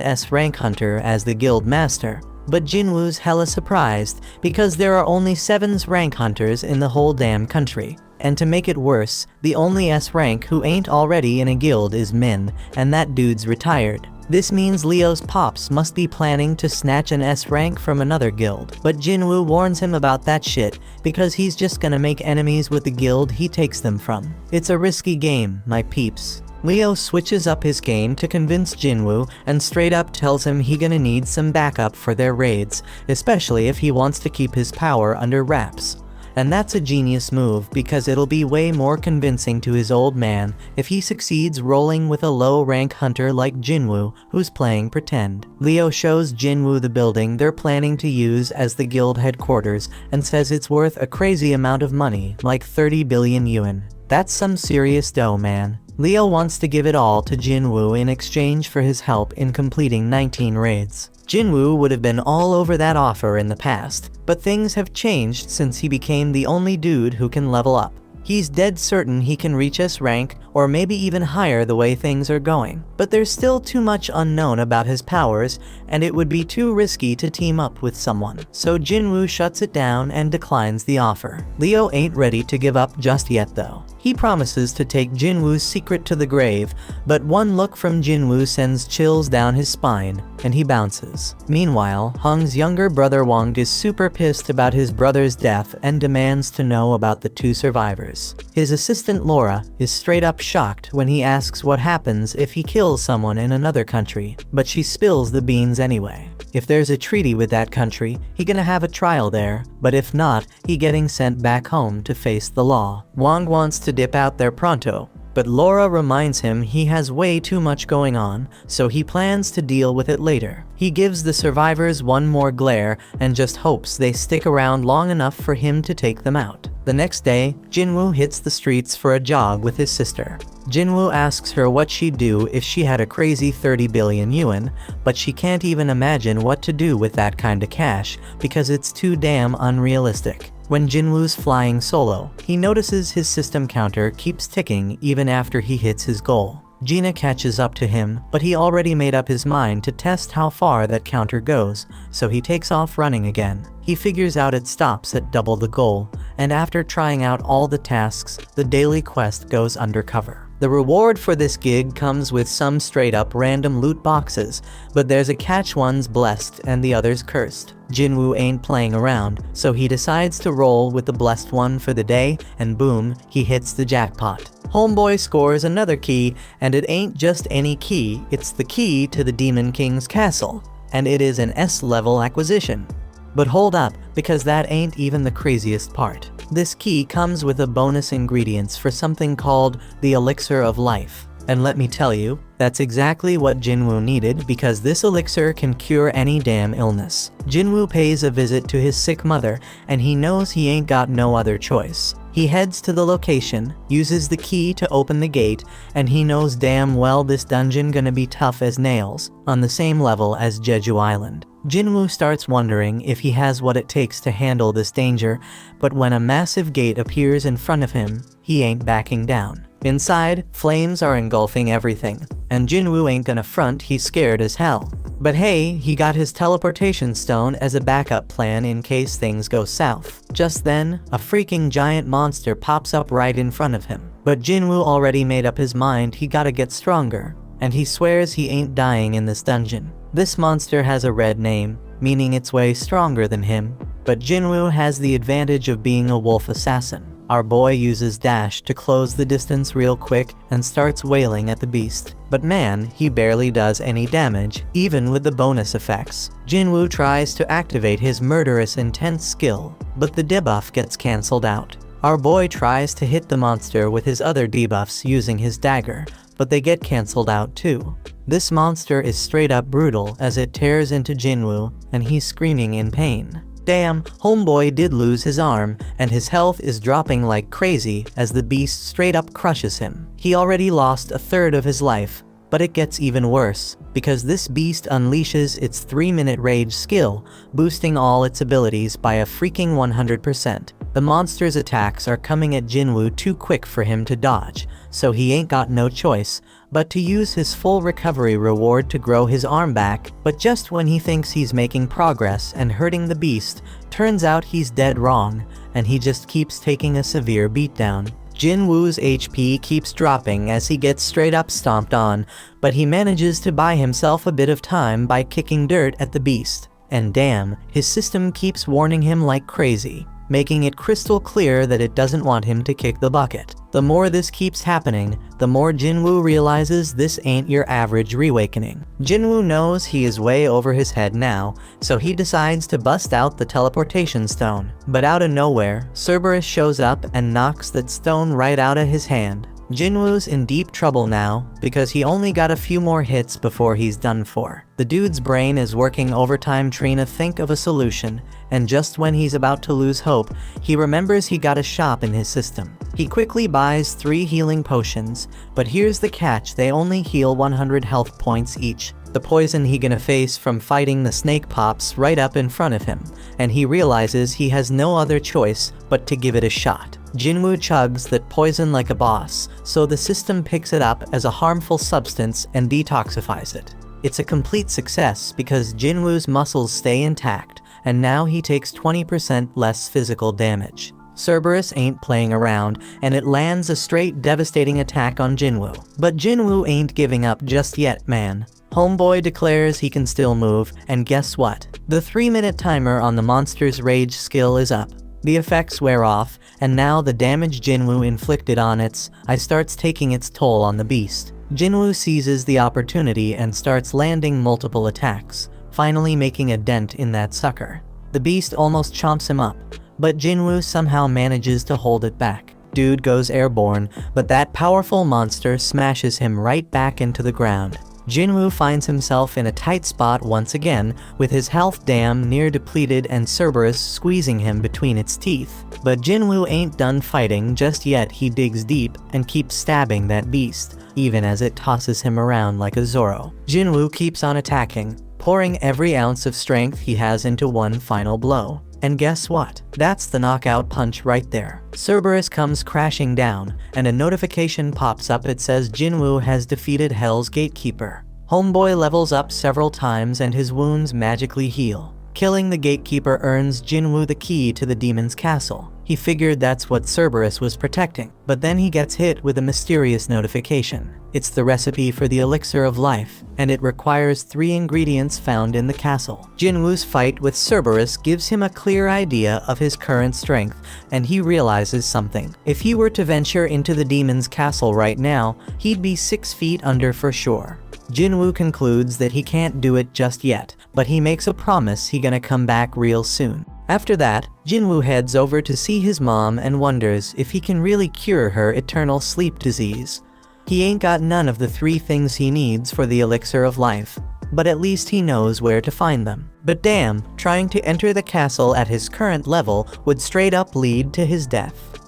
S-rank hunter as the guild master, but Jinwoo's hella surprised because there are only 7 rank hunters in the whole damn country. And to make it worse, the only S-rank who ain't already in a guild is Min, and that dude's retired. This means Leo's pops must be planning to snatch an S-rank from another guild. But Jinwoo warns him about that shit, because he's just gonna make enemies with the guild he takes them from. It's a risky game, my peeps. Leo switches up his game to convince Jinwoo and straight up tells him he gonna need some backup for their raids, especially if he wants to keep his power under wraps. And that's a genius move because it'll be way more convincing to his old man if he succeeds rolling with a low-rank hunter like Jinwoo who's playing pretend. Leo shows Jinwoo the building they're planning to use as the guild headquarters and says it's worth a crazy amount of money, like 30 billion yuan. That's some serious dough, man. Leo wants to give it all to Jinwoo in exchange for his help in completing 19 raids. Jinwoo would have been all over that offer in the past, but things have changed since he became the only dude who can level up. He's dead certain he can reach S rank, or maybe even higher the way things are going. But there's still too much unknown about his powers, and it would be too risky to team up with someone. So Jinwoo shuts it down and declines the offer. Leo ain't ready to give up just yet though. He promises to take Jinwoo's secret to the grave, but one look from Jinwoo sends chills down his spine, and he bounces. Meanwhile, Hung's younger brother Wang is super pissed about his brother's death and demands to know about the 2 survivors. His assistant Laura is straight up shocked when he asks what happens if he kills someone in another country, but she spills the beans anyway. If there's a treaty with that country, he gonna have a trial there, but if not, he getting sent back home to face the law. Wang wants to dip out there pronto, but Laura reminds him he has way too much going on, so he plans to deal with it later. He gives the survivors one more glare and just hopes they stick around long enough for him to take them out. The next day, Jinwoo hits the streets for a jog with his sister. Jinwoo asks her what she'd do if she had a crazy 30 billion yuan, but she can't even imagine what to do with that kind of cash because it's too damn unrealistic. When Jinwoo's flying solo, he notices his system counter keeps ticking even after he hits his goal. Gina catches up to him, but he already made up his mind to test how far that counter goes, so he takes off running again. He figures out it stops at double the goal, and after trying out all the tasks, the daily quest goes undercover. The reward for this gig comes with some straight up random loot boxes, but there's a catch: one's blessed and the other's cursed. Jinwoo ain't playing around, so he decides to roll with the blessed one for the day, and boom, he hits the jackpot. Homeboy scores another key, and it ain't just any key, it's the key to the Demon King's castle, and it is an S-level acquisition. But hold up, because that ain't even the craziest part. This key comes with a bonus ingredients for something called the Elixir of Life. And let me tell you, that's exactly what Jinwoo needed, because this elixir can cure any damn illness. Jinwoo pays a visit to his sick mother, and he knows he ain't got no other choice. He heads to the location, uses the key to open the gate, and he knows damn well this dungeon gonna be tough as nails, on the same level as Jeju Island. Jinwoo starts wondering if he has what it takes to handle this danger, but when a massive gate appears in front of him, he ain't backing down. Inside, flames are engulfing everything, and Jinwoo ain't gonna front, he's scared as hell. But hey, he got his teleportation stone as a backup plan in case things go south. Just then, a freaking giant monster pops up right in front of him. But Jinwoo already made up his mind he gotta get stronger, and he swears he ain't dying in this dungeon. This monster has a red name, meaning it's way stronger than him, but Jinwoo has the advantage of being a wolf assassin. Our boy uses dash to close the distance real quick and starts wailing at the beast. But man, he barely does any damage, even with the bonus effects. Jinwoo tries to activate his murderous intense skill, but the debuff gets cancelled out. Our boy tries to hit the monster with his other debuffs using his dagger, but they get cancelled out too. This monster is straight up brutal as it tears into Jinwoo, and he's screaming in pain. Damn, homeboy did lose his arm, and his health is dropping like crazy as the beast straight up crushes him. He already lost a third of his life, but it gets even worse, because this beast unleashes its 3-minute rage skill, boosting all its abilities by a freaking 100%. The monster's attacks are coming at Jinwoo too quick for him to dodge, so he ain't got no choice but to use his full recovery reward to grow his arm back. But just when he thinks he's making progress and hurting the beast, turns out he's dead wrong, and he just keeps taking a severe beatdown. Jinwoo's HP keeps dropping as he gets straight up stomped on, but he manages to buy himself a bit of time by kicking dirt at the beast. And damn, his system keeps warning him like crazy, making it crystal clear that it doesn't want him to kick the bucket. The more this keeps happening, the more Jinwoo realizes this ain't your average reawakening. Jinwoo knows he is way over his head now, so he decides to bust out the teleportation stone. But out of nowhere, Cerberus shows up and knocks that stone right out of his hand. Jinwoo's in deep trouble now, because he only got a few more hits before he's done for. The dude's brain is working overtime trying to think of a solution, and just when he's about to lose hope, he remembers he got a shop in his system. He quickly buys 3 healing potions, but here's the catch: they only heal 100 health points each. The poison he gonna face from fighting the snake pops right up in front of him, and he realizes he has no other choice but to give it a shot. Jinwoo chugs that poison like a boss, so the system picks it up as a harmful substance and detoxifies it. It's a complete success because Jinwoo's muscles stay intact, and now he takes 20% less physical damage. Cerberus ain't playing around, and it lands a straight devastating attack on Jinwoo. But Jinwoo ain't giving up just yet, man. Homeboy declares he can still move, and guess what? The 3-minute timer on the monster's rage skill is up. The effects wear off, and now the damage Jinwoo inflicted on its eye starts taking its toll on the beast. Jinwoo seizes the opportunity and starts landing multiple attacks, finally making a dent in that sucker. The beast almost chomps him up, but Jinwoo somehow manages to hold it back. dude goes airborne, but that powerful monster smashes him right back into the ground. Jinwoo finds himself in a tight spot once again, with his health damn near depleted and Cerberus squeezing him between its teeth. But Jinwoo ain't done fighting just yet. He digs deep and keeps stabbing that beast, even as it tosses him around like a Zorro. Jinwoo keeps on attacking, pouring every ounce of strength he has into one final blow. And guess what? That's the knockout punch right there. Cerberus comes crashing down, and a notification pops up. It says Jinwoo has defeated Hell's Gatekeeper. Homeboy levels up several times and his wounds magically heal. Killing the Gatekeeper earns Jinwoo the key to the demon's castle. He figured that's what Cerberus was protecting, but then he gets hit with a mysterious notification. It's the recipe for the elixir of life, and it requires 3 ingredients found in the castle. Jinwoo's fight with Cerberus gives him a clear idea of his current strength, and he realizes something. If he were to venture into the demon's castle right now, he'd be 6 feet under for sure. Jinwoo concludes that he can't do it just yet, but he makes a promise he gonna come back real soon. After that, Jinwoo heads over to see his mom and wonders if he can really cure her eternal sleep disease. He ain't got none of the 3 things he needs for the elixir of life, but at least he knows where to find them. But damn, trying to enter the castle at his current level would straight up lead to his death.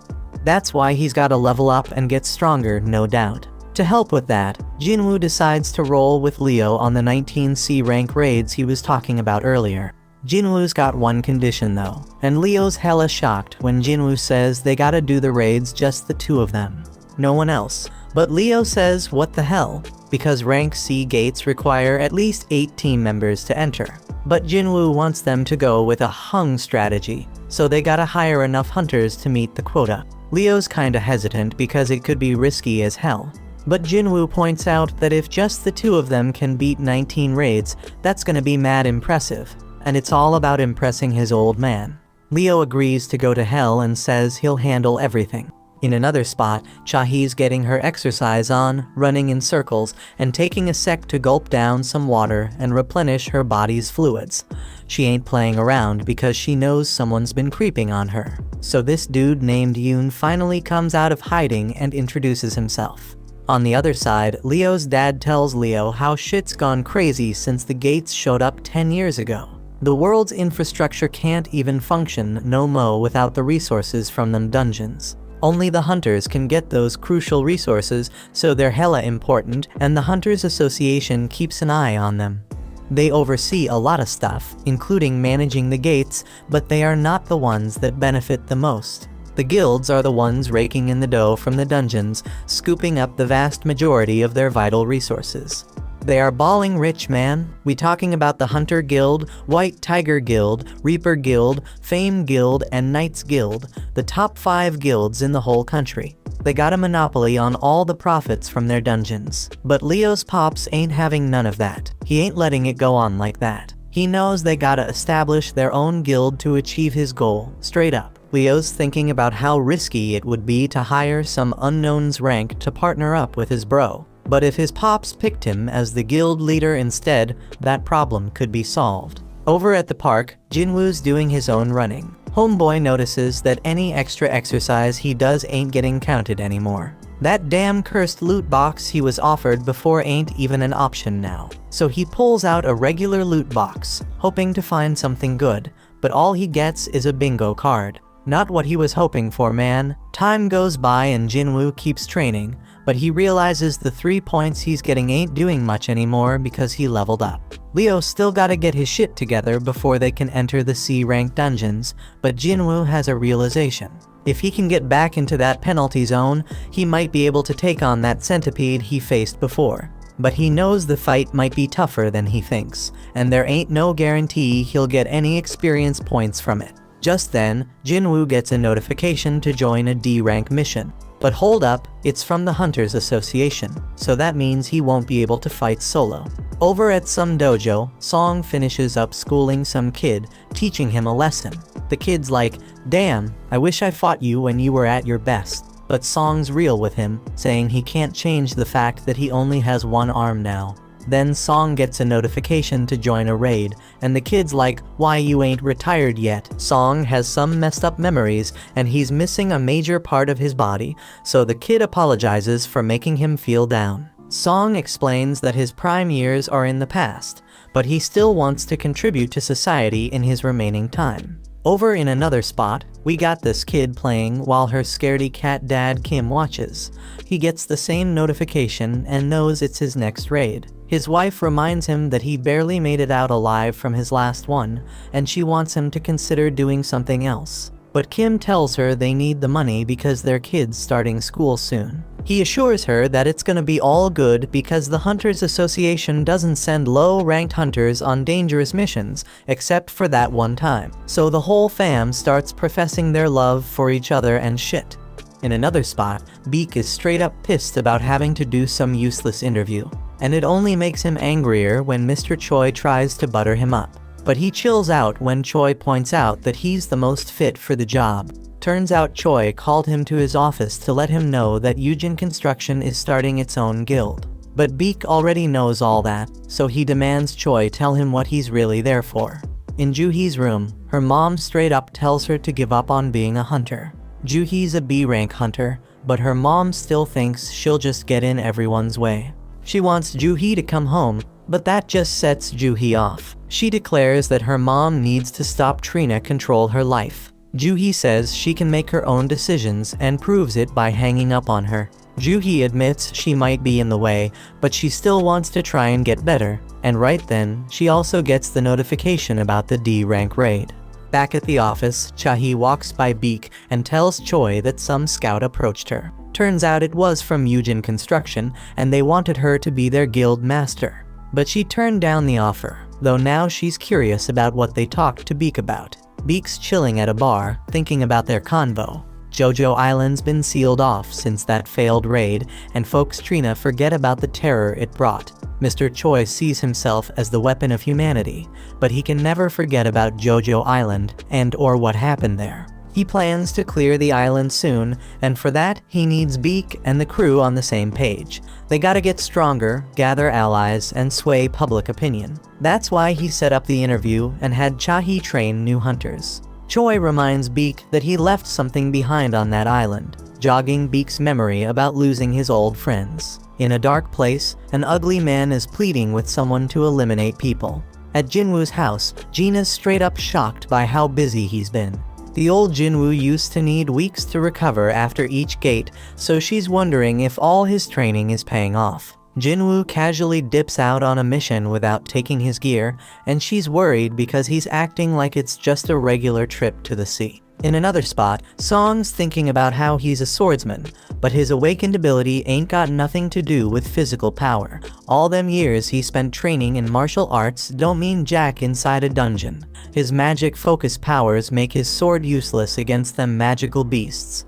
That's why he's gotta level up and get stronger, no doubt. To help with that, Jinwoo decides to roll with Leo on the 19C rank raids he was talking about earlier. Jinwoo's got one condition though, and Leo's hella shocked when Jinwoo says they gotta do the raids just the 2 of them. No one else. But Leo says what the hell, because rank C gates require at least 8 team members to enter. But Jinwoo wants them to go with a hung strategy, so they gotta hire enough hunters to meet the quota. Leo's kinda hesitant because it could be risky as hell. But Jinwoo points out that if just the 2 of them can beat 19 raids, that's gonna be mad impressive. And it's all about impressing his old man. Leo agrees to go to hell and says he'll handle everything. In another spot, Chahee's getting her exercise on, running in circles, and taking a sec to gulp down some water and replenish her body's fluids. She ain't playing around because she knows someone's been creeping on her. So this dude named Yoon finally comes out of hiding and introduces himself. On the other side, Leo's dad tells Leo how shit's gone crazy since the gates showed up 10 years ago. The world's infrastructure can't even function no mo without the resources from them dungeons. Only the hunters can get those crucial resources, so they're hella important, and the Hunters Association keeps an eye on them. They oversee a lot of stuff, including managing the gates, but they are not the ones that benefit the most. The guilds are the ones raking in the dough from the dungeons, scooping up the vast majority of their vital resources. They are balling rich, man. We talking about the Hunter Guild, White Tiger Guild, Reaper Guild, Fame Guild, and Knights Guild, the top 5 guilds in the whole country. They got a monopoly on all the profits from their dungeons. But Leo's pops ain't having none of that. He ain't letting it go on like that. He knows they gotta establish their own guild to achieve his goal, straight up. Leo's thinking about how risky it would be to hire some unknown's rank to partner up with his bro. But if his pops picked him as the guild leader instead, that problem could be solved. Over at the park, Jinwoo's doing his own running. Homeboy notices that any extra exercise he does ain't getting counted anymore. That damn cursed loot box he was offered before ain't even an option now. So he pulls out a regular loot box, hoping to find something good, but all he gets is a bingo card. Not what he was hoping for, man. Time goes by and Jinwoo keeps training, but he realizes the 3 points he's getting ain't doing much anymore because he leveled up. Leo still gotta get his shit together before they can enter the C-rank dungeons, but Jinwoo has a realization. If he can get back into that penalty zone, he might be able to take on that centipede he faced before. But he knows the fight might be tougher than he thinks, and there ain't no guarantee he'll get any experience points from it. Just then, Jinwoo gets a notification to join a D-rank mission. But hold up, it's from the Hunters Association, so that means he won't be able to fight solo. Over at some dojo, Song finishes up schooling some kid, teaching him a lesson. The kid's like, "Damn, I wish I fought you when you were at your best." But Song's real with him, saying he can't change the fact that he only has one arm now. Then Song gets a notification to join a raid, and the kid's like, "Why you ain't retired yet?" Song has some messed up memories, and he's missing a major part of his body, so the kid apologizes for making him feel down. Song explains that his prime years are in the past, but he still wants to contribute to society in his remaining time. Over in another spot, we got this kid playing while her scaredy cat dad Kim watches. He gets the same notification and knows it's his next raid. His wife reminds him that he barely made it out alive from his last one, and she wants him to consider doing something else. But Kim tells her they need the money because their kid's starting school soon. He assures her that it's gonna be all good because the Hunters Association doesn't send low-ranked hunters on dangerous missions, except for that one time. So the whole fam starts professing their love for each other and shit. In another spot, Beak is straight up pissed about having to do some useless interview, and it only makes him angrier when Mr. Choi tries to butter him up. But he chills out when Choi points out that he's the most fit for the job. Turns out Choi called him to his office to let him know that Yujin Construction is starting its own guild. But Beak already knows all that, so he demands Choi tell him what he's really there for. In Juhee's room, her mom straight up tells her to give up on being a hunter. Juhee's a B-rank hunter, but her mom still thinks she'll just get in everyone's way. She wants Juhee to come home, but that just sets Juhee off. She declares that her mom needs to stop Trina control her life. Juhee says she can make her own decisions and proves it by hanging up on her. Juhee admits she might be in the way, but she still wants to try and get better, and right then, she also gets the notification about the D-rank raid. Back at the office, Chahi walks by Beak and tells Choi that some scout approached her. Turns out it was from Yujin Construction, and they wanted her to be their guild master. But she turned down the offer, though now she's curious about what they talked to Beak about. Beak's chilling at a bar, thinking about their convo. Jojo Island's been sealed off since that failed raid, and folks Trina forget about the terror it brought. Mr. Choi sees himself as the weapon of humanity, but he can never forget about Jojo Island and/or what happened there. He plans to clear the island soon, and for that, he needs Beak and the crew on the same page. They gotta get stronger, gather allies, and sway public opinion. That's why he set up the interview and had Chahi train new hunters. Choi reminds Beak that he left something behind on that island, jogging Beak's memory about losing his old friends. In a dark place, an ugly man is pleading with someone to eliminate people. At Jinwoo's house, Gina's straight up shocked by how busy he's been. The old Jinwoo used to need weeks to recover after each gate, so she's wondering if all his training is paying off. Jinwoo casually dips out on a mission without taking his gear, and she's worried because he's acting like it's just a regular trip to the sea. In another spot, Song's thinking about how he's a swordsman, but his awakened ability ain't got nothing to do with physical power. All them years he spent training in martial arts don't mean jack inside a dungeon. His magic focus powers make his sword useless against them magical beasts.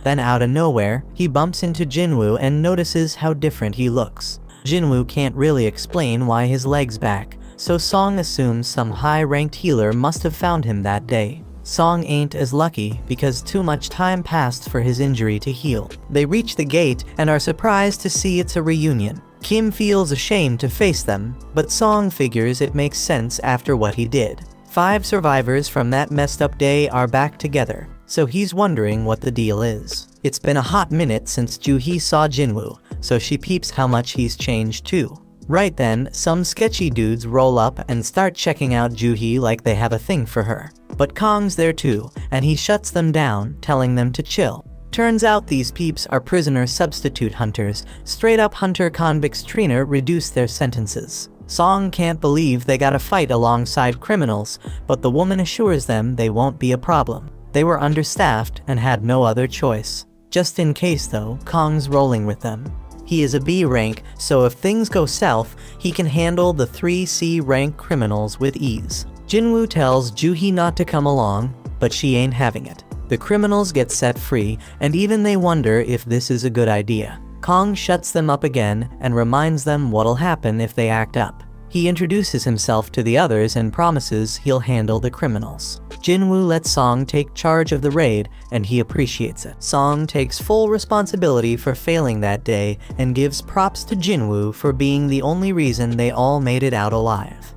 Then out of nowhere, he bumps into Jinwoo and notices how different he looks. Jinwoo can't really explain why his leg's back, so Song assumes some high-ranked healer must have found him that day. Song ain't as lucky because too much time passed for his injury to heal. They reach the gate and are surprised to see it's a reunion. Kim feels ashamed to face them, but Song figures it makes sense after what he did. 5 survivors from that messed up day are back together, so he's wondering what the deal is. It's been a hot minute since Juhee saw Jinwoo, so she peeps how much he's changed too. Right then, some sketchy dudes roll up and start checking out Juhee like they have a thing for her. But Kong's there too, and he shuts them down, telling them to chill. Turns out these peeps are prisoner substitute hunters. Straight up hunter convicts Trina reduced their sentences. Song can't believe they gotta fight alongside criminals, but the woman assures them they won't be a problem. They were understaffed and had no other choice. Just in case though, Kong's rolling with them. He is a B rank, so if things go south, he can handle the 3 C rank criminals with ease. Jinwoo tells Juhee not to come along, but she ain't having it. The criminals get set free, and even they wonder if this is a good idea. Kong shuts them up again and reminds them what'll happen if they act up. He introduces himself to the others and promises he'll handle the criminals. Jinwoo lets Song take charge of the raid, and he appreciates it. Song takes full responsibility for failing that day and gives props to Jinwoo for being the only reason they all made it out alive.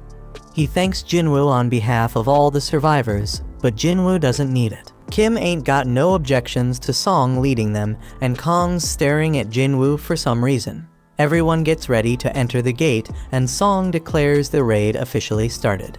He thanks Jinwoo on behalf of all the survivors, but Jinwoo doesn't need it. Kim ain't got no objections to Song leading them, and Kong's staring at Jinwoo for some reason. Everyone gets ready to enter the gate, and Song declares the raid officially started.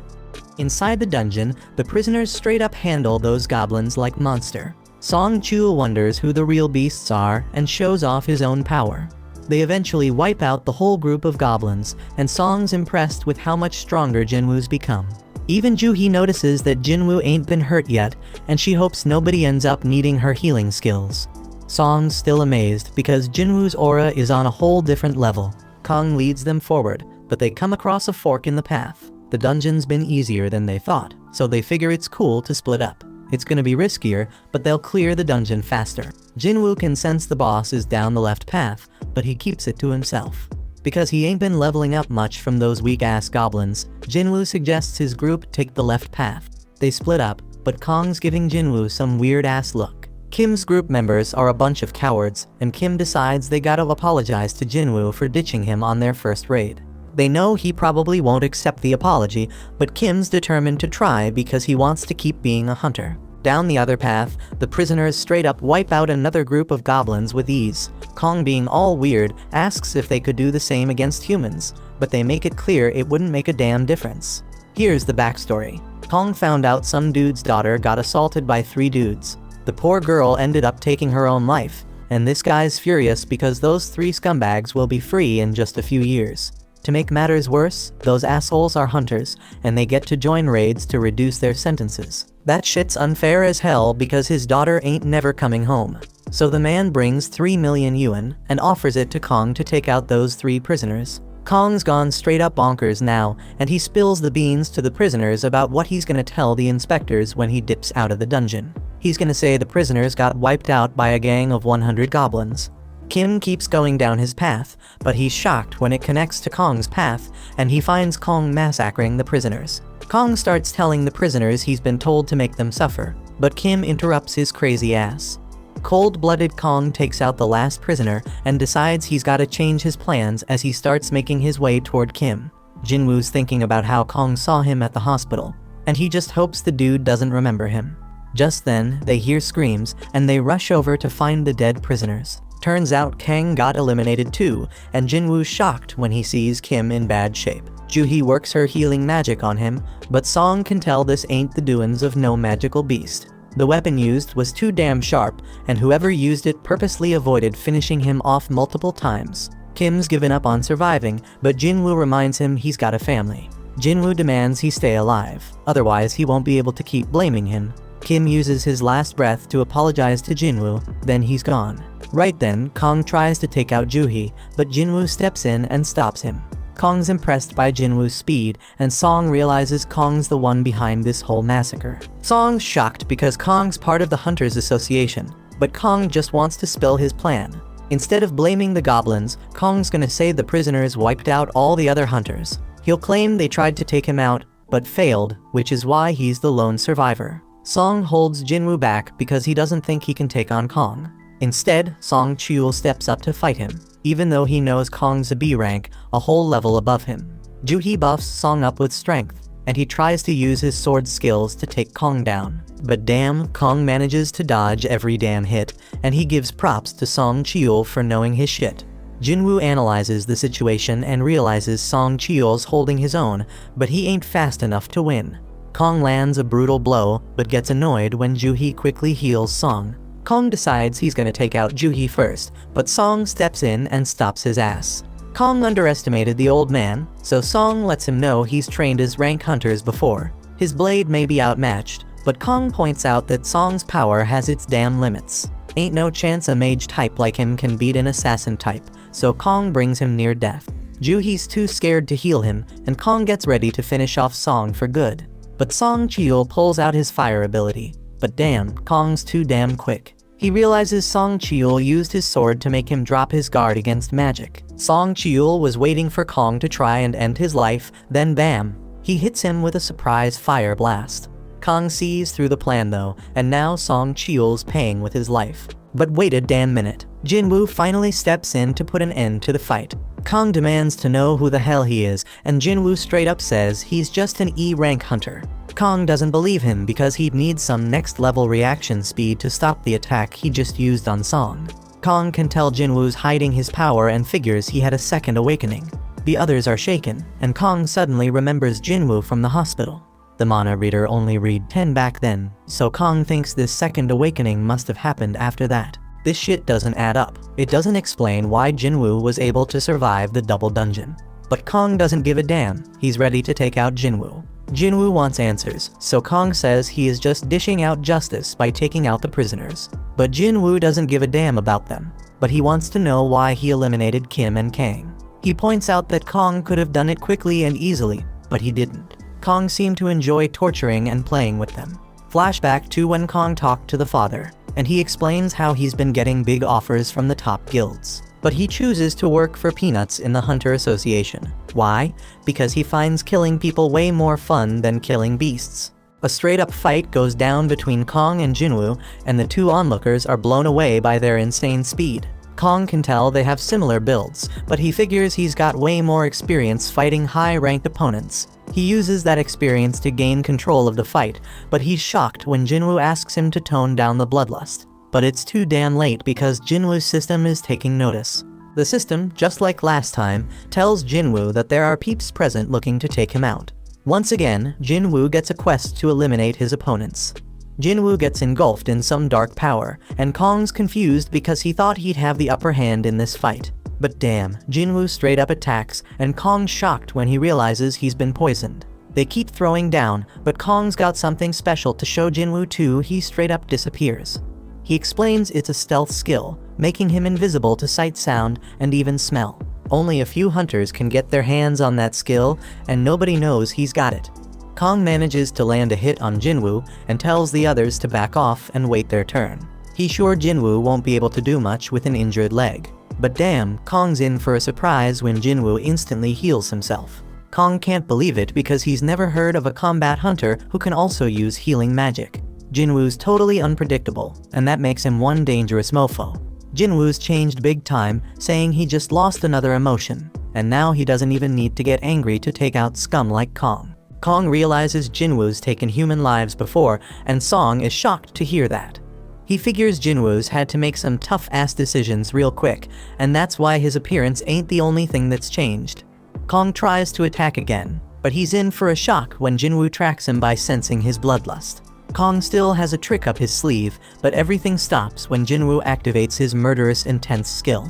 Inside the dungeon, the prisoners straight up handle those goblins like monster. Song Chul wonders who the real beasts are and shows off his own power. They eventually wipe out the whole group of goblins, and Song's impressed with how much stronger Jinwoo's become. Even Juhee notices that Jinwoo ain't been hurt yet, and she hopes nobody ends up needing her healing skills. Song's still amazed because Jinwoo's aura is on a whole different level. Kong leads them forward, but they come across a fork in the path. The dungeon's been easier than they thought, so they figure it's cool to split up. It's gonna be riskier, but they'll clear the dungeon faster. Jinwoo can sense the boss is down the left path, but he keeps it to himself. Because he ain't been leveling up much from those weak-ass goblins, Jinwoo suggests his group take the left path. They split up, but Kong's giving Jinwoo some weird-ass look. Kim's group members are a bunch of cowards, and Kim decides they gotta apologize to Jinwoo for ditching him on their first raid. They know he probably won't accept the apology, but Kim's determined to try because he wants to keep being a hunter. Down the other path, the prisoners straight up wipe out another group of goblins with ease. Kong, being all weird, asks if they could do the same against humans, but they make it clear it wouldn't make a damn difference. Here's the backstory. Kong found out some dude's daughter got assaulted by 3 dudes. The poor girl ended up taking her own life, and this guy's furious because those 3 scumbags will be free in just a few years. To make matters worse, those assholes are hunters, and they get to join raids to reduce their sentences. That shit's unfair as hell because his daughter ain't never coming home. So the man brings 3 million yuan and offers it to Kong to take out those 3 prisoners. Kong's gone straight up bonkers now, and he spills the beans to the prisoners about what he's gonna tell the inspectors when he dips out of the dungeon. He's gonna say the prisoners got wiped out by a gang of 100 goblins. Kim keeps going down his path, but he's shocked when it connects to Kong's path, and he finds Kong massacring the prisoners. Kong starts telling the prisoners he's been told to make them suffer, but Kim interrupts his crazy ass. Cold-blooded Kong takes out the last prisoner and decides he's gotta change his plans as he starts making his way toward Kim. Jinwoo's thinking about how Kong saw him at the hospital, and he just hopes the dude doesn't remember him. Just then, they hear screams, and they rush over to find the dead prisoners. Turns out Kang got eliminated too, and Jinwoo's shocked when he sees Kim in bad shape. Juhee works her healing magic on him, but Song can tell this ain't the doings of no magical beast. The weapon used was too damn sharp, and whoever used it purposely avoided finishing him off multiple times. Kim's given up on surviving, but Jinwoo reminds him he's got a family. Jinwoo demands he stay alive, otherwise he won't be able to keep blaming him. Kim uses his last breath to apologize to Jinwoo, then he's gone. Right then, Kong tries to take out Juhee, but Jinwoo steps in and stops him. Kong's impressed by Jinwoo's speed, and Song realizes Kong's the one behind this whole massacre. Song's shocked because Kong's part of the Hunters Association, but Kong just wants to spill his plan. Instead of blaming the goblins, Kong's gonna say the prisoners wiped out all the other hunters. He'll claim they tried to take him out, but failed, which is why he's the lone survivor. Song holds Jinwoo back because he doesn't think he can take on Kong. Instead, Song Chul steps up to fight him, even though he knows Kong's a B rank, a whole level above him. Juhee buffs Song up with strength, and he tries to use his sword skills to take Kong down. But damn, Kong manages to dodge every damn hit, and he gives props to Song Chul for knowing his shit. Jinwoo analyzes the situation and realizes Song Chul's holding his own, but he ain't fast enough to win. Kong lands a brutal blow, but gets annoyed when Juhee quickly heals Song. Kong decides he's gonna take out Juhee first, but Song steps in and stops his ass. Kong underestimated the old man, so Song lets him know he's trained as rank hunters before. His blade may be outmatched, but Kong points out that Song's power has its damn limits. Ain't no chance a mage type like him can beat an assassin type, so Kong brings him near death. Juhee's too scared to heal him, and Kong gets ready to finish off Song for good. But Song Chul pulls out his fire ability. But damn, Kong's too damn quick. He realizes Song Cheol used his sword to make him drop his guard against magic. Song Cheol was waiting for Kong to try and end his life, then bam! He hits him with a surprise fire blast. Kong sees through the plan though, and now Song Cheol's paying with his life. But wait a damn minute. Jinwoo finally steps in to put an end to the fight. Kong demands to know who the hell he is, and Jinwoo straight up says he's just an E-rank hunter. Kong doesn't believe him because he'd need some next level reaction speed to stop the attack he just used on Song. Kong can tell Jinwoo's hiding his power and figures he had a second awakening. The others are shaken, and Kong suddenly remembers Jinwoo from the hospital. The mana reader only read 10 back then, so Kong thinks this second awakening must have happened after that. This shit doesn't add up. It doesn't explain why Jinwoo was able to survive the double dungeon. But Kong doesn't give a damn, he's ready to take out Jinwoo. Jinwoo wants answers, so Kong says he is just dishing out justice by taking out the prisoners. But Jinwoo doesn't give a damn about them, but he wants to know why he eliminated Kim and Kang. He points out that Kong could have done it quickly and easily, but he didn't. Kong seemed to enjoy torturing and playing with them. Flashback to when Kong talked to the father, and he explains how he's been getting big offers from the top guilds. But he chooses to work for peanuts in the Hunter Association. Why? Because he finds killing people way more fun than killing beasts. A straight-up fight goes down between Kong and Jinwoo, and the two onlookers are blown away by their insane speed. Kong can tell they have similar builds, but he figures he's got way more experience fighting high-ranked opponents. He uses that experience to gain control of the fight, but he's shocked when Jinwoo asks him to tone down the bloodlust. But it's too damn late because Jinwoo's system is taking notice. The system, just like last time, tells Jinwoo that there are peeps present looking to take him out. Once again, Jinwoo gets a quest to eliminate his opponents. Jinwoo gets engulfed in some dark power, and Kong's confused because he thought he'd have the upper hand in this fight. But damn, Jinwoo straight up attacks, and Kong's shocked when he realizes he's been poisoned. They keep throwing down, but Kong's got something special to show Jinwoo too. He straight up disappears. He explains it's a stealth skill, making him invisible to sight, sound, and even smell. Only a few hunters can get their hands on that skill, and nobody knows he's got it. Kong manages to land a hit on Jinwoo and tells the others to back off and wait their turn. He's sure Jinwoo won't be able to do much with an injured leg. But damn, Kong's in for a surprise when Jinwoo instantly heals himself. Kong can't believe it because he's never heard of a combat hunter who can also use healing magic. Jinwoo's totally unpredictable, and that makes him one dangerous mofo. Jinwoo's changed big time, saying he just lost another emotion, and now he doesn't even need to get angry to take out scum like Kong. Kong realizes Jinwoo's taken human lives before, and Song is shocked to hear that. He figures Jinwoo's had to make some tough-ass decisions real quick, and that's why his appearance ain't the only thing that's changed. Kong tries to attack again, but he's in for a shock when Jinwoo tracks him by sensing his bloodlust. Kong still has a trick up his sleeve, but everything stops when Jinwoo activates his murderous intense skill.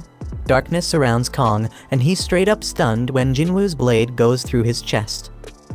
Darkness surrounds Kong, and he's straight up stunned when Jinwoo's blade goes through his chest.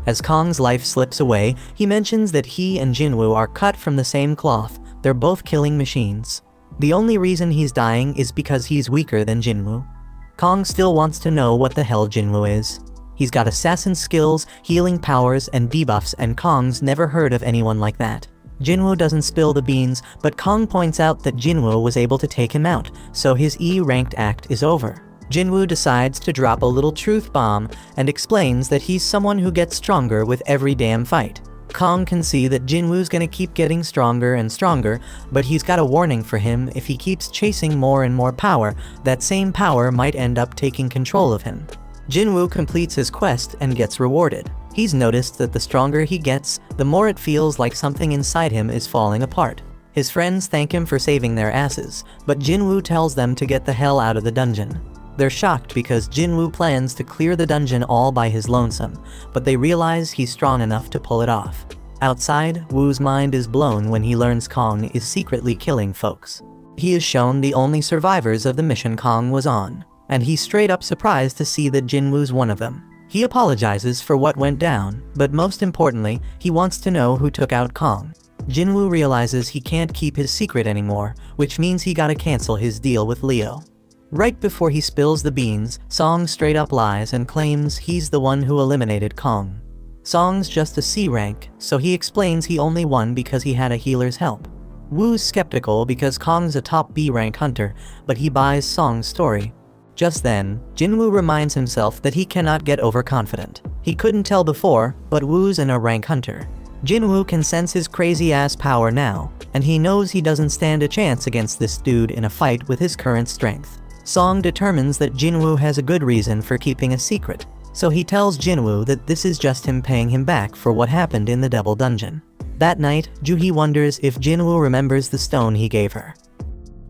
As Kong's life slips away, he mentions that he and Jinwoo are cut from the same cloth. They're both killing machines. The only reason he's dying is because he's weaker than Jinwoo. Kong still wants to know what the hell Jinwoo is. He's got assassin skills, healing powers, and debuffs, and Kong's never heard of anyone like that. Jinwoo doesn't spill the beans, but Kong points out that Jinwoo was able to take him out, so his E-ranked act is over. Jinwoo decides to drop a little truth bomb and explains that he's someone who gets stronger with every damn fight. Kong can see that Jinwoo's gonna keep getting stronger and stronger, but he's got a warning for him: if he keeps chasing more and more power, that same power might end up taking control of him. Jinwoo completes his quest and gets rewarded. He's noticed that the stronger he gets, the more it feels like something inside him is falling apart. His friends thank him for saving their asses, but Jinwoo tells them to get the hell out of the dungeon. They're shocked because Jinwoo plans to clear the dungeon all by his lonesome, but they realize he's strong enough to pull it off. Outside, Woo's mind is blown when he learns Kong is secretly killing folks. He is shown the only survivors of the mission Kong was on, and he's straight up surprised to see that Jinwoo's one of them. He apologizes for what went down, but most importantly, he wants to know who took out Kong. Jinwoo realizes he can't keep his secret anymore, which means he gotta cancel his deal with Leo. Right before he spills the beans, Song straight up lies and claims he's the one who eliminated Kong. Song's just a C rank, so he explains he only won because he had a healer's help. Woo's skeptical because Kong's a top B rank hunter, but he buys Song's story. Just then, Jinwoo reminds himself that he cannot get overconfident. He couldn't tell before, but Woo's an A rank hunter. Jinwoo can sense his crazy-ass power now, and he knows he doesn't stand a chance against this dude in a fight with his current strength. Song determines that Jinwoo has a good reason for keeping a secret, so he tells Jinwoo that this is just him paying him back for what happened in the Devil Dungeon. That night, Juhee wonders if Jinwoo remembers the stone he gave her.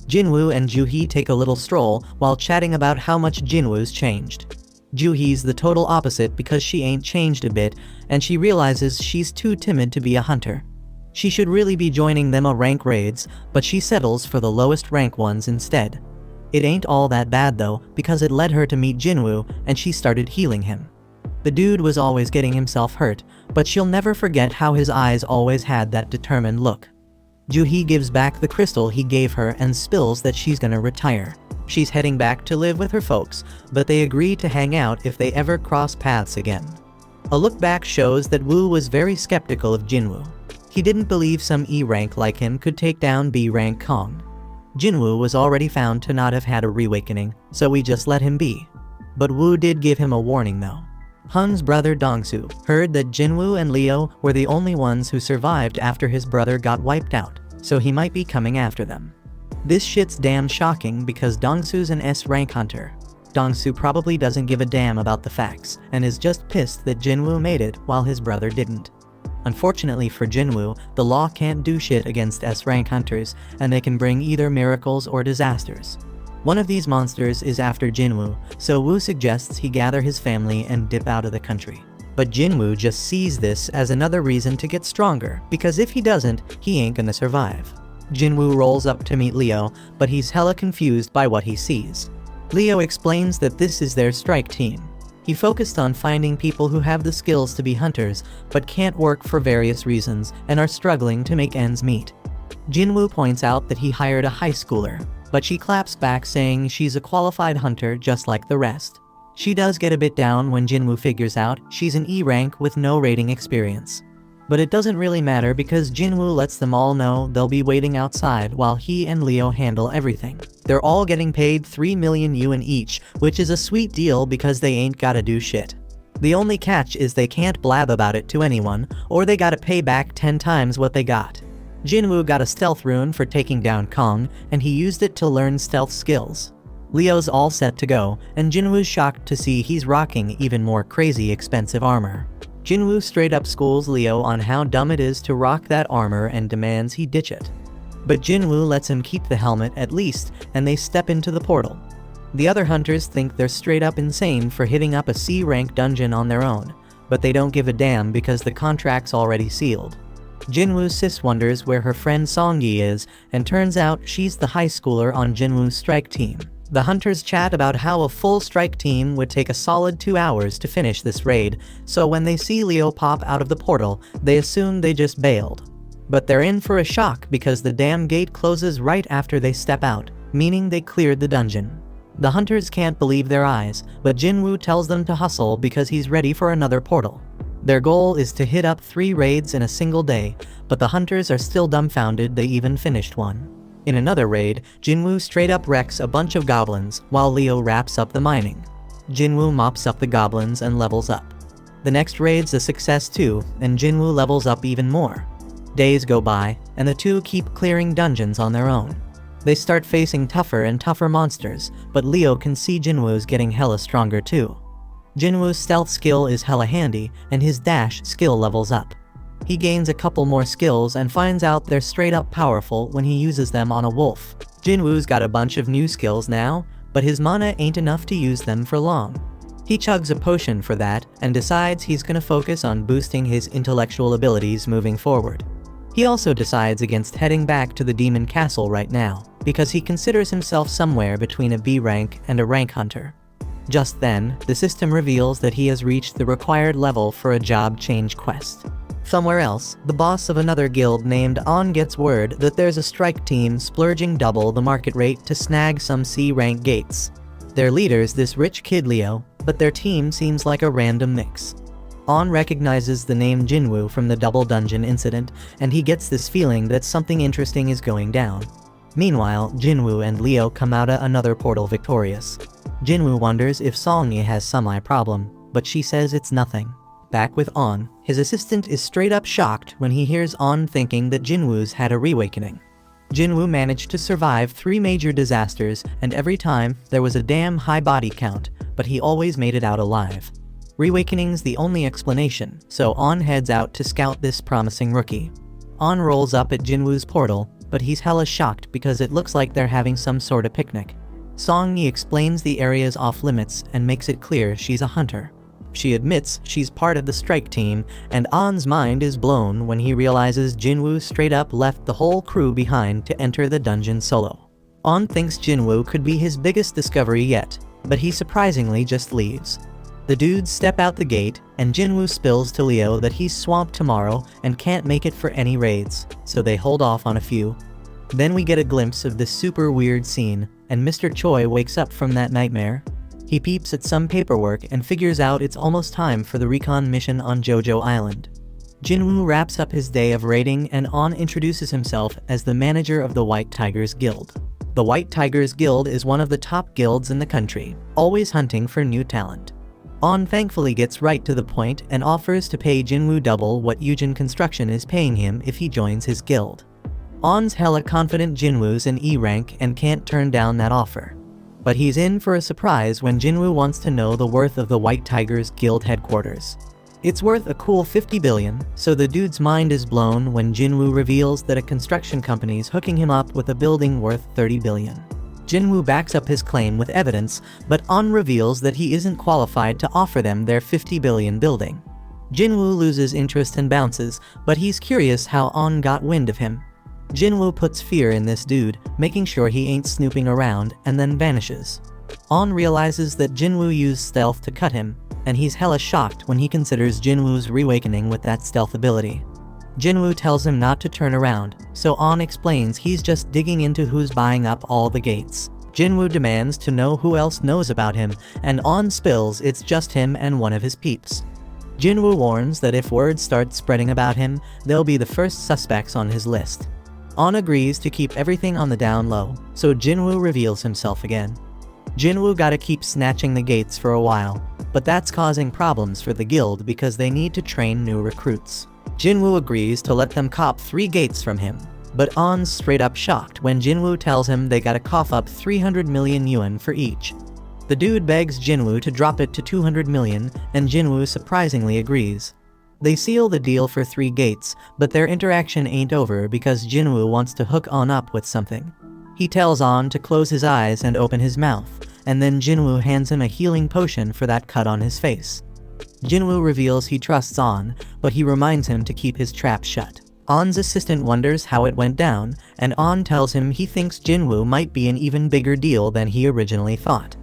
Jinwoo and Juhee take a little stroll while chatting about how much Jinwoo's changed. Juhee's the total opposite because she ain't changed a bit, and she realizes she's too timid to be a hunter. She should really be joining them A rank raids, but she settles for the lowest rank ones instead. It ain't all that bad though, because it led her to meet Jinwoo, and she started healing him. The dude was always getting himself hurt, but she'll never forget how his eyes always had that determined look. Juhee gives back the crystal he gave her and spills that she's gonna retire. She's heading back to live with her folks, but they agree to hang out if they ever cross paths again. A look back shows that Woo was very skeptical of Jinwoo. He didn't believe some E rank like him could take down B rank Kong. Jinwoo was already found to not have had a reawakening, so we just let him be. But Woo did give him a warning though. Hun's brother Dongsu heard that Jinwoo and Leo were the only ones who survived after his brother got wiped out, so he might be coming after them. This shit's damn shocking because Dongsu's an S rank hunter. Dongsu probably doesn't give a damn about the facts, and is just pissed that Jinwoo made it while his brother didn't. Unfortunately for Jinwoo, the law can't do shit against S rank hunters, and they can bring either miracles or disasters. One of these monsters is after Jinwoo, so Woo suggests he gather his family and dip out of the country. But Jinwoo just sees this as another reason to get stronger, because if he doesn't, he ain't gonna survive. Jinwoo rolls up to meet Leo, but he's hella confused by what he sees. Leo explains that this is their strike team. He focused on finding people who have the skills to be hunters, but can't work for various reasons and are struggling to make ends meet. Jinwoo points out that he hired a high schooler, but she claps back saying she's a qualified hunter just like the rest. She does get a bit down when Jinwoo figures out she's an E rank with no raiding experience. But it doesn't really matter because Jinwoo lets them all know they'll be waiting outside while he and Leo handle everything. They're all getting paid 3 million yuan each, which is a sweet deal because they ain't gotta do shit. The only catch is they can't blab about it to anyone, or they gotta pay back 10 times what they got. Jinwoo got a stealth rune for taking down Kong, and he used it to learn stealth skills. Leo's all set to go, and Jinwoo's shocked to see he's rocking even more crazy expensive armor. Jinwoo straight up schools Leo on how dumb it is to rock that armor and demands he ditch it. But Jinwoo lets him keep the helmet at least, and they step into the portal. The other hunters think they're straight up insane for hitting up a C rank dungeon on their own, but they don't give a damn because the contract's already sealed. Jinwoo's sis wonders where her friend Songyi is, and turns out she's the high schooler on Jinwoo's strike team. The hunters chat about how a full strike team would take a solid 2 hours to finish this raid, so when they see Leo pop out of the portal, they assume they just bailed. But they're in for a shock because the damn gate closes right after they step out, meaning they cleared the dungeon. The hunters can't believe their eyes, but Jinwoo tells them to hustle because he's ready for another portal. Their goal is to hit up 3 raids in a single day, but the hunters are still dumbfounded they even finished one. In another raid, Jinwoo straight up wrecks a bunch of goblins, while Leo wraps up the mining. Jinwoo mops up the goblins and levels up. The next raid's a success too, and Jinwoo levels up even more. Days go by, and the two keep clearing dungeons on their own. They start facing tougher and tougher monsters, but Leo can see Jinwoo's getting hella stronger too. Jinwoo's stealth skill is hella handy, and his dash skill levels up. He gains a couple more skills and finds out they're straight up powerful when he uses them on a wolf. Jinwoo's got a bunch of new skills now, but his mana ain't enough to use them for long. He chugs a potion for that and decides he's gonna focus on boosting his intellectual abilities moving forward. He also decides against heading back to the Demon Castle right now, because he considers himself somewhere between a B rank and a rank hunter. Just then, the system reveals that he has reached the required level for a job change quest. Somewhere else, the boss of another guild named On gets word that there's a strike team splurging double the market rate to snag some C-rank gates. Their leader's this rich kid Leo, but their team seems like a random mix. On recognizes the name Jinwoo from the double dungeon incident, and he gets this feeling that something interesting is going down. Meanwhile, Jinwoo and Leo come out another portal victorious. Jinwoo wonders if Songyi has some eye problem, but she says it's nothing. Back with On, his assistant is straight up shocked when he hears On thinking that Jinwoo's had a reawakening. Jinwoo managed to survive 3 major disasters, and every time, there was a damn high body count, but he always made it out alive. Reawakening's the only explanation, so On heads out to scout this promising rookie. On rolls up at Jinwoo's portal, but he's hella shocked because it looks like they're having some sort of picnic. Songyi explains the area's off limits and makes it clear she's a hunter. She admits she's part of the strike team, and On's mind is blown when he realizes Jinwoo straight up left the whole crew behind to enter the dungeon solo. On thinks Jinwoo could be his biggest discovery yet, but he surprisingly just leaves. The dudes step out the gate, and Jinwoo spills to Leo that he's swamped tomorrow and can't make it for any raids, so they hold off on a few. Then we get a glimpse of this super weird scene, and Mr. Choi wakes up from that nightmare. He peeps at some paperwork and figures out it's almost time for the recon mission on Jojo Island. Jinwoo wraps up his day of raiding, and On introduces himself as the manager of the White Tigers Guild. The White Tigers Guild is one of the top guilds in the country, always hunting for new talent. On thankfully gets right to the point and offers to pay Jinwoo double what Eugen Construction is paying him if he joins his guild. On's hella confident Jinwoo's in E rank and can't turn down that offer. But he's in for a surprise when Jinwoo wants to know the worth of the White Tigers Guild headquarters. It's worth a cool 50 billion, so the dude's mind is blown when Jinwoo reveals that a construction company's hooking him up with a building worth 30 billion. Jinwoo backs up his claim with evidence, but On reveals that he isn't qualified to offer them their 50 billion building. Jinwoo loses interest and bounces, but he's curious how On got wind of him. Jinwoo puts fear in this dude, making sure he ain't snooping around, and then vanishes. On realizes that Jinwoo used stealth to cut him, and he's hella shocked when he considers Jinwoo's reawakening with that stealth ability. Jinwoo tells him not to turn around, so On explains he's just digging into who's buying up all the gates. Jinwoo demands to know who else knows about him, and On spills it's just him and one of his peeps. Jinwoo warns that if word starts spreading about him, they'll be the first suspects on his list. On agrees to keep everything on the down low, so Jinwoo reveals himself again. Jinwoo gotta keep snatching the gates for a while, but that's causing problems for the guild because they need to train new recruits. Jinwoo agrees to let them cop 3 gates from him, but On's straight up shocked when Jinwoo tells him they gotta cough up 300 million yuan for each. The dude begs Jinwoo to drop it to 200 million, and Jinwoo surprisingly agrees. They seal the deal for 3 gates, but their interaction ain't over because Jinwoo wants to hook On up with something. He tells On to close his eyes and open his mouth, and then Jinwoo hands him a healing potion for that cut on his face. Jinwoo reveals he trusts On, but he reminds him to keep his trap shut. On's assistant wonders how it went down, and On tells him he thinks Jinwoo might be an even bigger deal than he originally thought.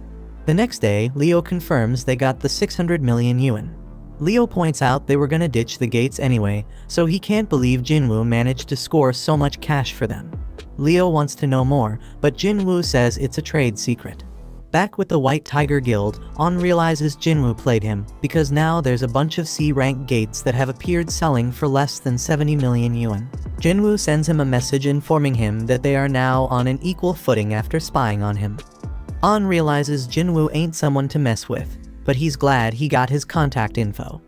The next day, Leo confirms they got the 600 million yuan. Leo points out they were gonna ditch the gates anyway, so he can't believe Jinwoo managed to score so much cash for them. Leo wants to know more, but Jinwoo says it's a trade secret. Back with the White Tiger Guild, On realizes Jinwoo played him, because now there's a bunch of C-rank gates that have appeared selling for less than 70 million yuan. Jinwoo sends him a message informing him that they are now on an equal footing after spying on him. On realizes Jinwoo ain't someone to mess with, but he's glad he got his contact info.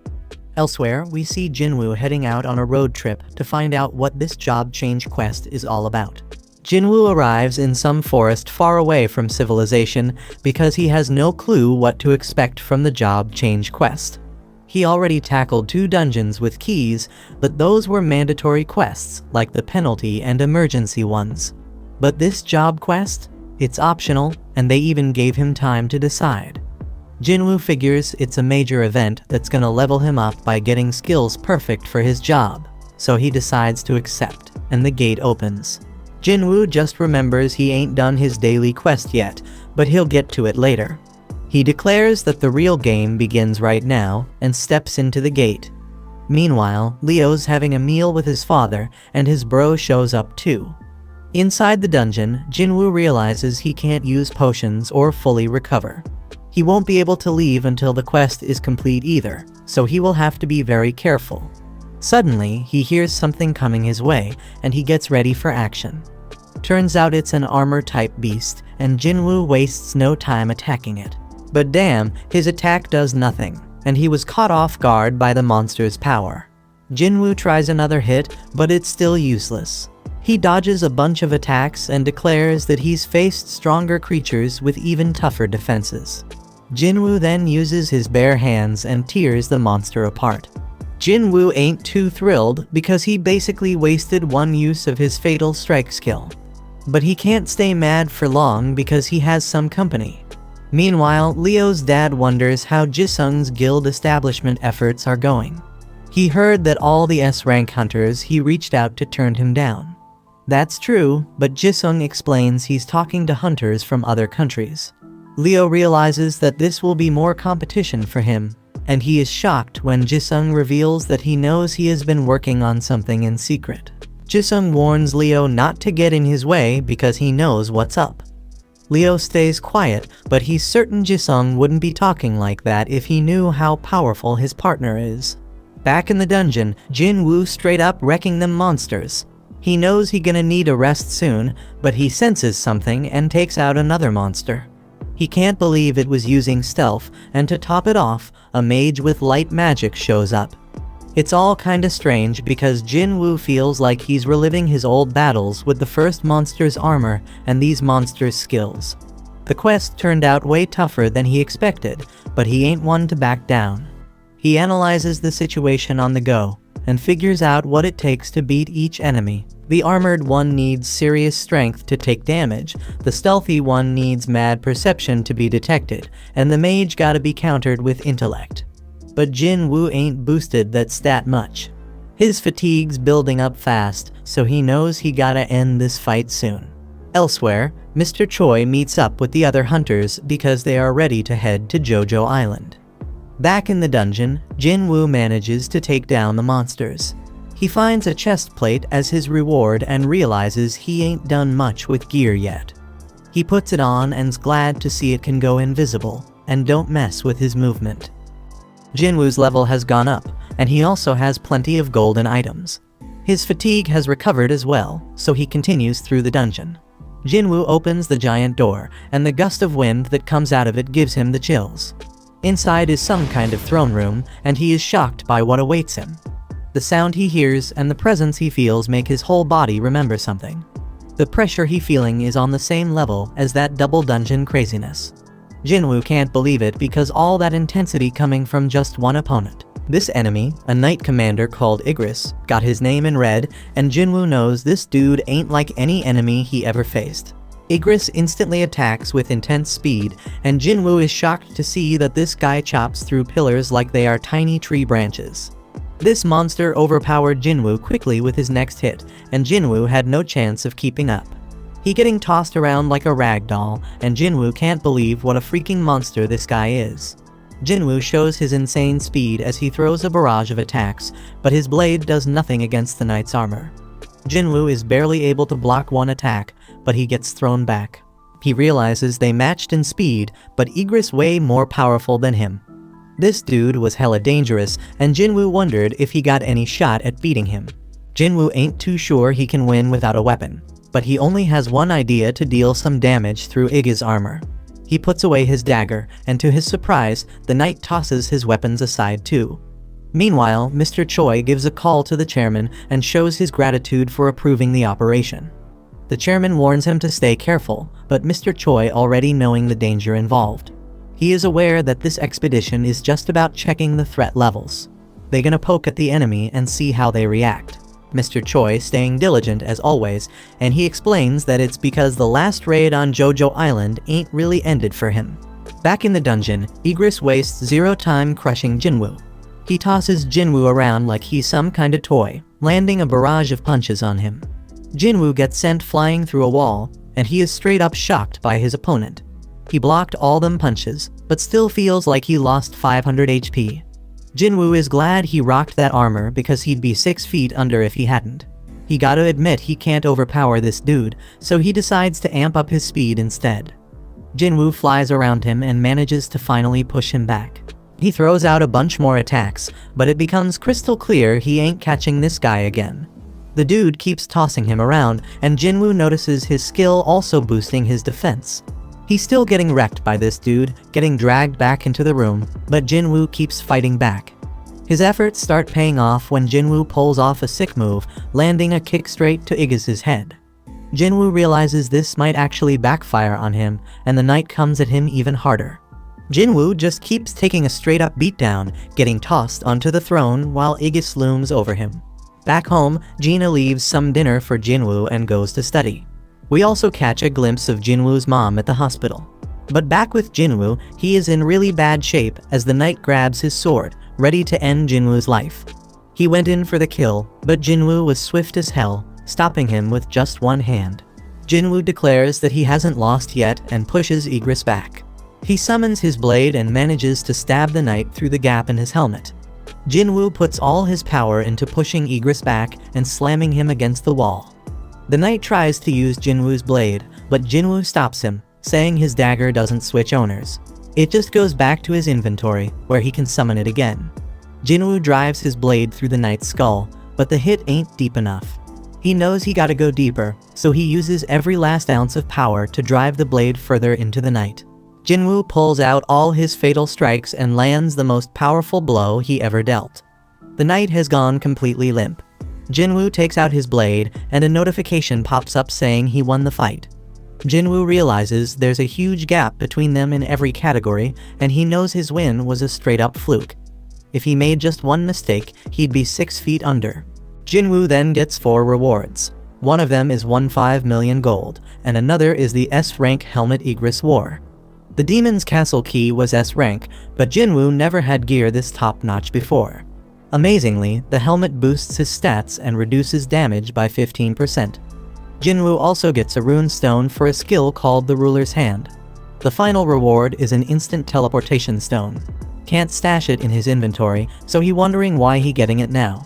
Elsewhere, we see Jinwoo heading out on a road trip to find out what this job change quest is all about. Jinwoo arrives in some forest far away from civilization because he has no clue what to expect from the job change quest. He already tackled 2 dungeons with keys, but those were mandatory quests, like the penalty and emergency ones. But this job quest? It's optional, and they even gave him time to decide. Jinwoo figures it's a major event that's gonna level him up by getting skills perfect for his job, so he decides to accept, and the gate opens. Jinwoo just remembers he ain't done his daily quest yet, but he'll get to it later. He declares that the real game begins right now, and steps into the gate. Meanwhile, Leo's having a meal with his father, and his bro shows up too. Inside the dungeon, Jinwoo realizes he can't use potions or fully recover. He won't be able to leave until the quest is complete either, so he will have to be very careful. Suddenly, he hears something coming his way, and he gets ready for action. Turns out it's an armor-type beast, and Jinwoo wastes no time attacking it. But damn, his attack does nothing, and he was caught off guard by the monster's power. Jinwoo tries another hit, but it's still useless. He dodges a bunch of attacks and declares that he's faced stronger creatures with even tougher defenses. Jinwoo then uses his bare hands and tears the monster apart. Jinwoo ain't too thrilled because he basically wasted one use of his fatal strike skill. But he can't stay mad for long because he has some company. Meanwhile, Leo's dad wonders how Jisung's guild establishment efforts are going. He heard that all the S-rank hunters he reached out to turned him down. That's true, but Jisung explains he's talking to hunters from other countries. Leo realizes that this will be more competition for him, and he is shocked when Jisung reveals that he knows he has been working on something in secret. Jisung warns Leo not to get in his way because he knows what's up. Leo stays quiet, but he's certain Jisung wouldn't be talking like that if he knew how powerful his partner is. Back in the dungeon, Jinwoo straight up wrecking them monsters. He knows he's gonna need a rest soon, but he senses something and takes out another monster. He can't believe it was using stealth, and to top it off, a mage with light magic shows up. It's all kinda strange because Jinwoo feels like he's reliving his old battles with the first monster's armor and these monsters' skills. The quest turned out way tougher than he expected, but he ain't one to back down. He analyzes the situation on the go, and figures out what it takes to beat each enemy. The armored one needs serious strength to take damage, the stealthy one needs mad perception to be detected, and the mage gotta be countered with intellect. But Jinwoo ain't boosted that stat much. His fatigue's building up fast, so he knows he gotta end this fight soon. Elsewhere, Mr. Choi meets up with the other hunters because they are ready to head to Jojo Island. Back in the dungeon, Jinwoo manages to take down the monsters. He finds a chest plate as his reward and realizes he ain't done much with gear yet. He puts it on and's glad to see it can go invisible, and don't mess with his movement. Jinwoo's level has gone up, and he also has plenty of golden items. His fatigue has recovered as well, so he continues through the dungeon. Jinwoo opens the giant door, and the gust of wind that comes out of it gives him the chills. Inside is some kind of throne room, and he is shocked by what awaits him. The sound he hears and the presence he feels make his whole body remember something. The pressure he's feeling is on the same level as that double dungeon craziness. Jinwoo can't believe it because all that intensity coming from just one opponent. This enemy, a knight commander called Igris, got his name in red, and Jinwoo knows this dude ain't like any enemy he ever faced. Igris instantly attacks with intense speed, and Jinwoo is shocked to see that this guy chops through pillars like they are tiny tree branches. This monster overpowered Jinwoo quickly with his next hit, and Jinwoo had no chance of keeping up. He getting tossed around like a rag doll, and Jinwoo can't believe what a freaking monster this guy is. Jinwoo shows his insane speed as he throws a barrage of attacks, but his blade does nothing against the knight's armor. Jinwoo is barely able to block one attack, but he gets thrown back. He realizes they matched in speed, but Igris way more powerful than him. This dude was hella dangerous, and Jinwoo wondered if he got any shot at beating him. Jinwoo ain't too sure he can win without a weapon, but he only has one idea to deal some damage through Iggy's armor. He puts away his dagger, and to his surprise, the knight tosses his weapons aside too. Meanwhile, Mr. Choi gives a call to the chairman and shows his gratitude for approving the operation. The chairman warns him to stay careful, but Mr. Choi already knowing the danger involved. He is aware that this expedition is just about checking the threat levels. They're gonna poke at the enemy and see how they react. Mr. Choi staying diligent as always, and he explains that it's because the last raid on Jojo Island ain't really ended for him. Back in the dungeon, Igris wastes zero time crushing Jinwoo. He tosses Jinwoo around like he's some kind of toy, landing a barrage of punches on him. Jinwoo gets sent flying through a wall, and he is straight up shocked by his opponent. He blocked all them punches, but still feels like he lost 500 HP. Jinwoo is glad he rocked that armor because he'd be 6 feet under if he hadn't. He gotta admit he can't overpower this dude, so he decides to amp up his speed instead. Jinwoo flies around him and manages to finally push him back. He throws out a bunch more attacks, but it becomes crystal clear he ain't catching this guy again. The dude keeps tossing him around, and Jinwoo notices his skill also boosting his defense. He's still getting wrecked by this dude, getting dragged back into the room, but Jinwoo keeps fighting back. His efforts start paying off when Jinwoo pulls off a sick move, landing a kick straight to Aegis's head. Jinwoo realizes this might actually backfire on him, and the knight comes at him even harder. Jinwoo just keeps taking a straight-up beatdown, getting tossed onto the throne while Aegis looms over him. Back home, Gina leaves some dinner for Jinwoo and goes to study. We also catch a glimpse of Jinwoo's mom at the hospital. But back with Jinwoo, he is in really bad shape as the knight grabs his sword, ready to end Jinwoo's life. He went in for the kill, but Jinwoo was swift as hell, stopping him with just one hand. Jinwoo declares that he hasn't lost yet and pushes Aegis back. He summons his blade and manages to stab the knight through the gap in his helmet. Jinwoo puts all his power into pushing Aegis back and slamming him against the wall. The knight tries to use Jinwoo's blade, but Jinwoo stops him, saying his dagger doesn't switch owners. It just goes back to his inventory, where he can summon it again. Jinwoo drives his blade through the knight's skull, but the hit ain't deep enough. He knows he gotta go deeper, so he uses every last ounce of power to drive the blade further into the knight. Jinwoo pulls out all his fatal strikes and lands the most powerful blow he ever dealt. The knight has gone completely limp. Jinwoo takes out his blade, and a notification pops up saying he won the fight. Jinwoo realizes there's a huge gap between them in every category, and he knows his win was a straight-up fluke. If he made just one mistake, he'd be 6 feet under. Jinwoo then gets 4 rewards. One of them is 15 million gold, and another is the S-rank helmet Aegis wore. The Demon's Castle key was S-rank, but Jinwoo never had gear this top-notch before. Amazingly, the helmet boosts his stats and reduces damage by 15%. Jinwoo also gets a rune stone for a skill called the Ruler's Hand. The final reward is an instant teleportation stone. Can't stash it in his inventory, so he's wondering why he getting it now.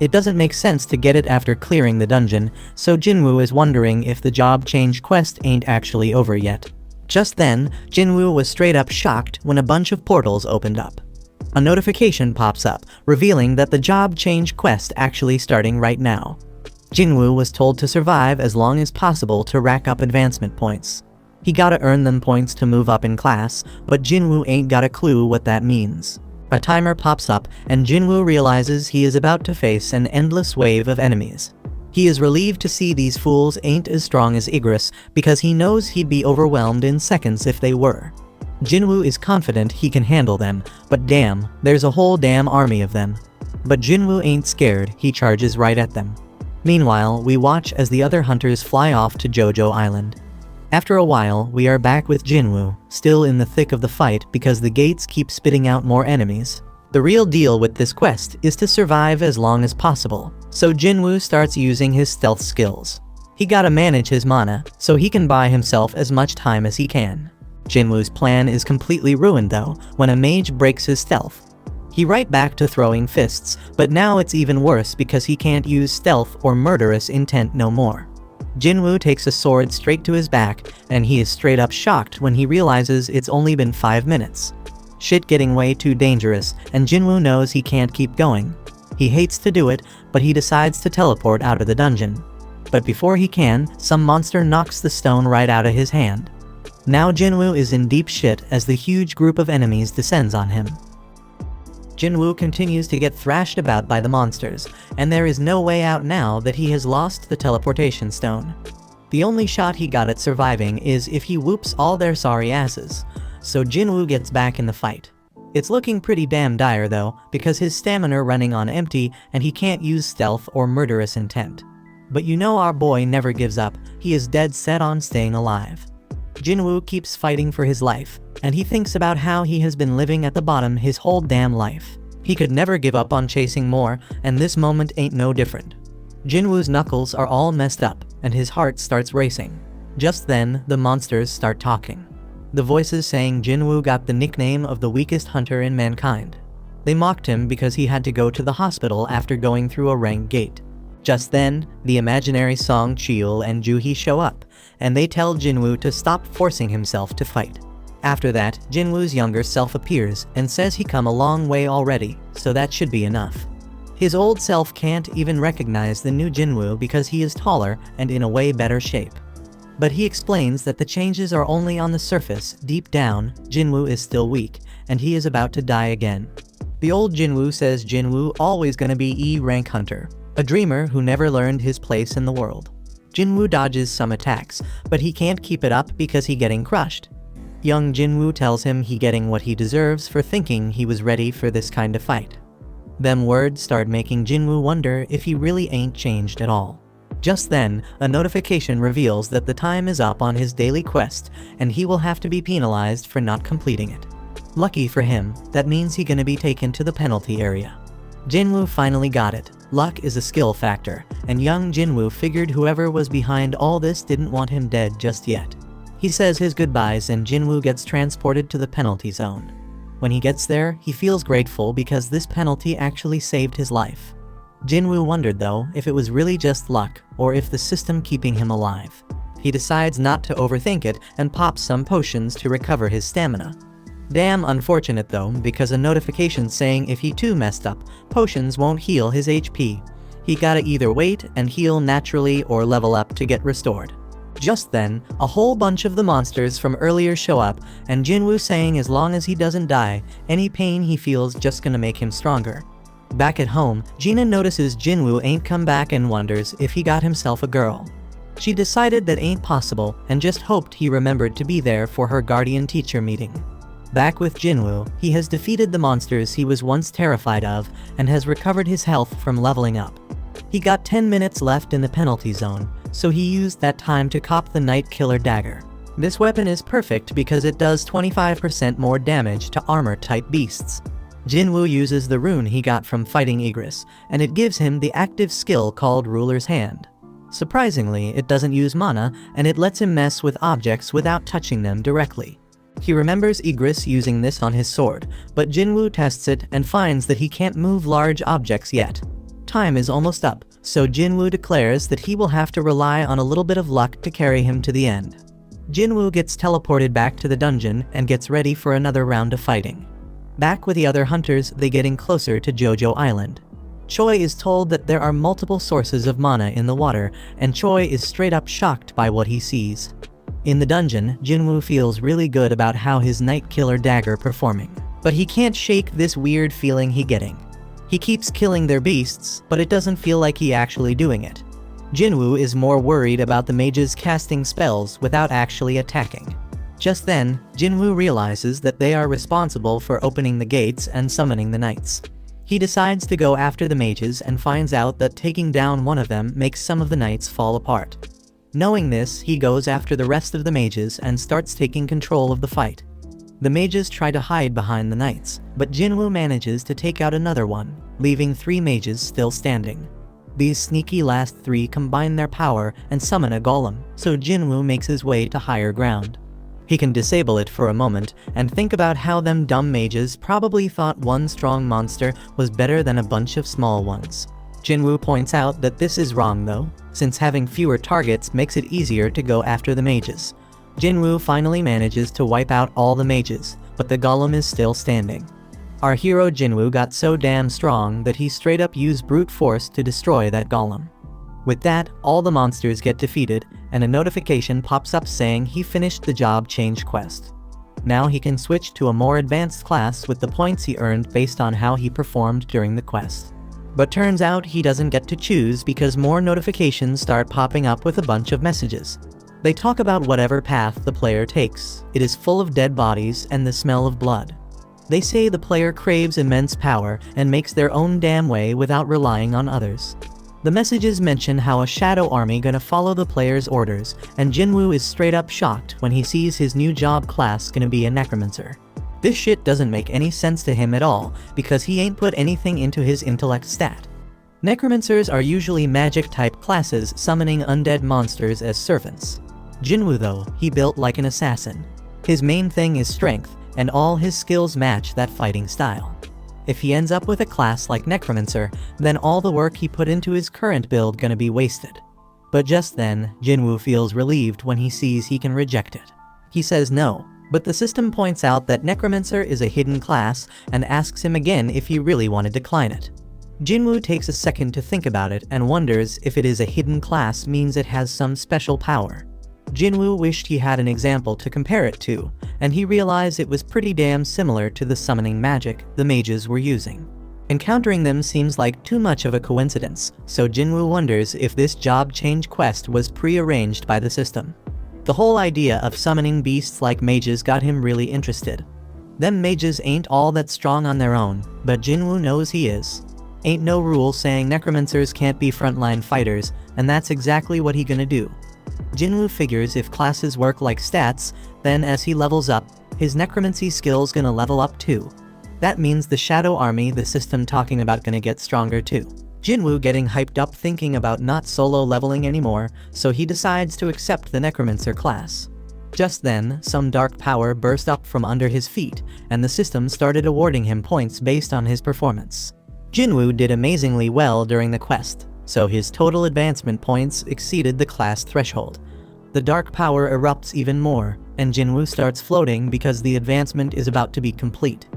It doesn't make sense to get it after clearing the dungeon, so Jinwoo is wondering if the job change quest ain't actually over yet. Just then, Jinwoo was straight up shocked when a bunch of portals opened up. A notification pops up, revealing that the job change quest actually starting right now. Jinwoo was told to survive as long as possible to rack up advancement points. He gotta earn them points to move up in class, but Jinwoo ain't got a clue what that means. A timer pops up, and Jinwoo realizes he is about to face an endless wave of enemies. He is relieved to see these fools ain't as strong as Aegis, because he knows he'd be overwhelmed in seconds if they were. Jinwoo is confident he can handle them, but damn, there's a whole damn army of them. But Jinwoo ain't scared, he charges right at them. Meanwhile, we watch as the other hunters fly off to Jojo Island. After a while, we are back with Jinwoo, still in the thick of the fight because the gates keep spitting out more enemies. The real deal with this quest is to survive as long as possible, so Jinwoo starts using his stealth skills. He gotta manage his mana, so he can buy himself as much time as he can. Jinwoo's plan is completely ruined though, when a mage breaks his stealth. He right back to throwing fists, but now it's even worse because he can't use stealth or murderous intent no more. Jinwoo takes a sword straight to his back, and he is straight up shocked when he realizes it's only been 5 minutes. Shit getting way too dangerous, and Jinwoo knows he can't keep going. He hates to do it, but he decides to teleport out of the dungeon. But before he can, some monster knocks the stone right out of his hand. Now Jinwoo is in deep shit as the huge group of enemies descends on him. Jinwoo continues to get thrashed about by the monsters, and there is no way out now that he has lost the teleportation stone. The only shot he got at surviving is if he whoops all their sorry asses, so Jinwoo gets back in the fight. It's looking pretty damn dire though, because his stamina running on empty and he can't use stealth or murderous intent. But you know our boy never gives up, he is dead set on staying alive. Jinwoo keeps fighting for his life, and he thinks about how he has been living at the bottom his whole damn life. He could never give up on chasing more, and this moment ain't no different. Jinwoo's knuckles are all messed up, and his heart starts racing. Just then, the monsters start talking. The voices saying Jinwoo got the nickname of the weakest hunter in mankind. They mocked him because he had to go to the hospital after going through a rank gate. Just then, the imaginary Song Cheol and Juhee show up, and they tell Jinwoo to stop forcing himself to fight. After that, Jinwoo's younger self appears and says he come a long way already, so that should be enough. His old self can't even recognize the new Jinwoo because he is taller and in a way better shape. But he explains that the changes are only on the surface. Deep down, Jinwoo is still weak, and he is about to die again. The old Jinwoo says Jinwoo always gonna be E-rank hunter, a dreamer who never learned his place in the world. Jinwoo dodges some attacks, but he can't keep it up because he getting crushed. Young Jinwoo tells him he getting what he deserves for thinking he was ready for this kind of fight. Them words start making Jinwoo wonder if he really ain't changed at all. Just then, a notification reveals that the time is up on his daily quest, and he will have to be penalized for not completing it. Lucky for him, that means he gonna be taken to the penalty area. Jinwoo finally got it. Luck is a skill factor, and young Jinwoo figured whoever was behind all this didn't want him dead just yet. He says his goodbyes and Jinwoo gets transported to the penalty zone. When he gets there, he feels grateful because this penalty actually saved his life. Jinwoo wondered though if it was really just luck or if the system keeping him alive. He decides not to overthink it and pops some potions to recover his stamina. Damn unfortunate though, because a notification saying if he too messed up, potions won't heal his HP. He gotta either wait and heal naturally or level up to get restored. Just then, a whole bunch of the monsters from earlier show up, and Jinwoo saying as long as he doesn't die, any pain he feels just gonna make him stronger. Back at home, Gina notices Jinwoo ain't come back and wonders if he got himself a girl. She decided that ain't possible and just hoped he remembered to be there for her guardian teacher meeting. Back with Jinwoo, he has defeated the monsters he was once terrified of and has recovered his health from leveling up. He got 10 minutes left in the penalty zone, so he used that time to cop the Night Killer Dagger. This weapon is perfect because it does 25% more damage to armor-type beasts. Jinwoo uses the rune he got from fighting Igris, and it gives him the active skill called Ruler's Hand. Surprisingly, it doesn't use mana, and it lets him mess with objects without touching them directly. He remembers Igris using this on his sword, but Jinwoo tests it and finds that he can't move large objects yet. Time is almost up, so Jinwoo declares that he will have to rely on a little bit of luck to carry him to the end. Jinwoo gets teleported back to the dungeon and gets ready for another round of fighting. Back with the other hunters, they getting closer to Jojo Island. Choi is told that there are multiple sources of mana in the water, and Choi is straight up shocked by what he sees. In the dungeon, Jinwoo feels really good about how his Night Killer Dagger performing, but he can't shake this weird feeling he getting. He keeps killing their beasts, but it doesn't feel like he actually doing it. Jinwoo is more worried about the mages casting spells without actually attacking. Just then, Jinwoo realizes that they are responsible for opening the gates and summoning the knights. He decides to go after the mages and finds out that taking down one of them makes some of the knights fall apart. Knowing this, he goes after the rest of the mages and starts taking control of the fight. The mages try to hide behind the knights, but Jinwoo manages to take out another one, leaving 3 mages still standing. These sneaky last 3 combine their power and summon a golem, so Jinwoo makes his way to higher ground. He can disable it for a moment and think about how them dumb mages probably thought one strong monster was better than a bunch of small ones. Jinwoo points out that this is wrong though, since having fewer targets makes it easier to go after the mages. Jinwoo finally manages to wipe out all the mages, but the golem is still standing. Our hero Jinwoo got so damn strong that he straight up used brute force to destroy that golem. With that, all the monsters get defeated, and a notification pops up saying he finished the job change quest. Now he can switch to a more advanced class with the points he earned based on how he performed during the quest. But turns out he doesn't get to choose because more notifications start popping up with a bunch of messages. They talk about whatever path the player takes. It is full of dead bodies and the smell of blood. They say the player craves immense power and makes their own damn way without relying on others. The messages mention how a shadow army gonna follow the player's orders, and Jinwoo is straight up shocked when he sees his new job class gonna be a necromancer. This shit doesn't make any sense to him at all, because he ain't put anything into his intellect stat. Necromancers are usually magic-type classes summoning undead monsters as servants. Jinwoo though, he built like an assassin. His main thing is strength, and all his skills match that fighting style. If he ends up with a class like Necromancer, then all the work he put into his current build gonna be wasted. But just then, Jinwoo feels relieved when he sees he can reject it. He says no, but the system points out that Necromancer is a hidden class and asks him again if he really want to decline it. Jinwoo takes a second to think about it and wonders if it is a hidden class means it has some special power. Jinwoo wished he had an example to compare it to, and he realized it was pretty damn similar to the summoning magic the mages were using. Encountering them seems like too much of a coincidence, so Jinwoo wonders if this job change quest was pre-arranged by the system. The whole idea of summoning beasts like mages got him really interested. Them mages ain't all that strong on their own, but Jinwoo knows he is. Ain't no rule saying necromancers can't be frontline fighters, and that's exactly what he gonna do. Jinwoo figures if classes work like stats, then as he levels up, his necromancy skills gonna level up too. That means the shadow army the system talking about gonna get stronger too. Jinwoo getting hyped up thinking about not solo leveling anymore, so he decides to accept the necromancer class. Just then, some dark power burst up from under his feet, and the system started awarding him points based on his performance. Jinwoo did amazingly well during the quest, so his total advancement points exceeded the class threshold. The dark power erupts even more, and Jinwoo starts floating because the advancement is about to be complete.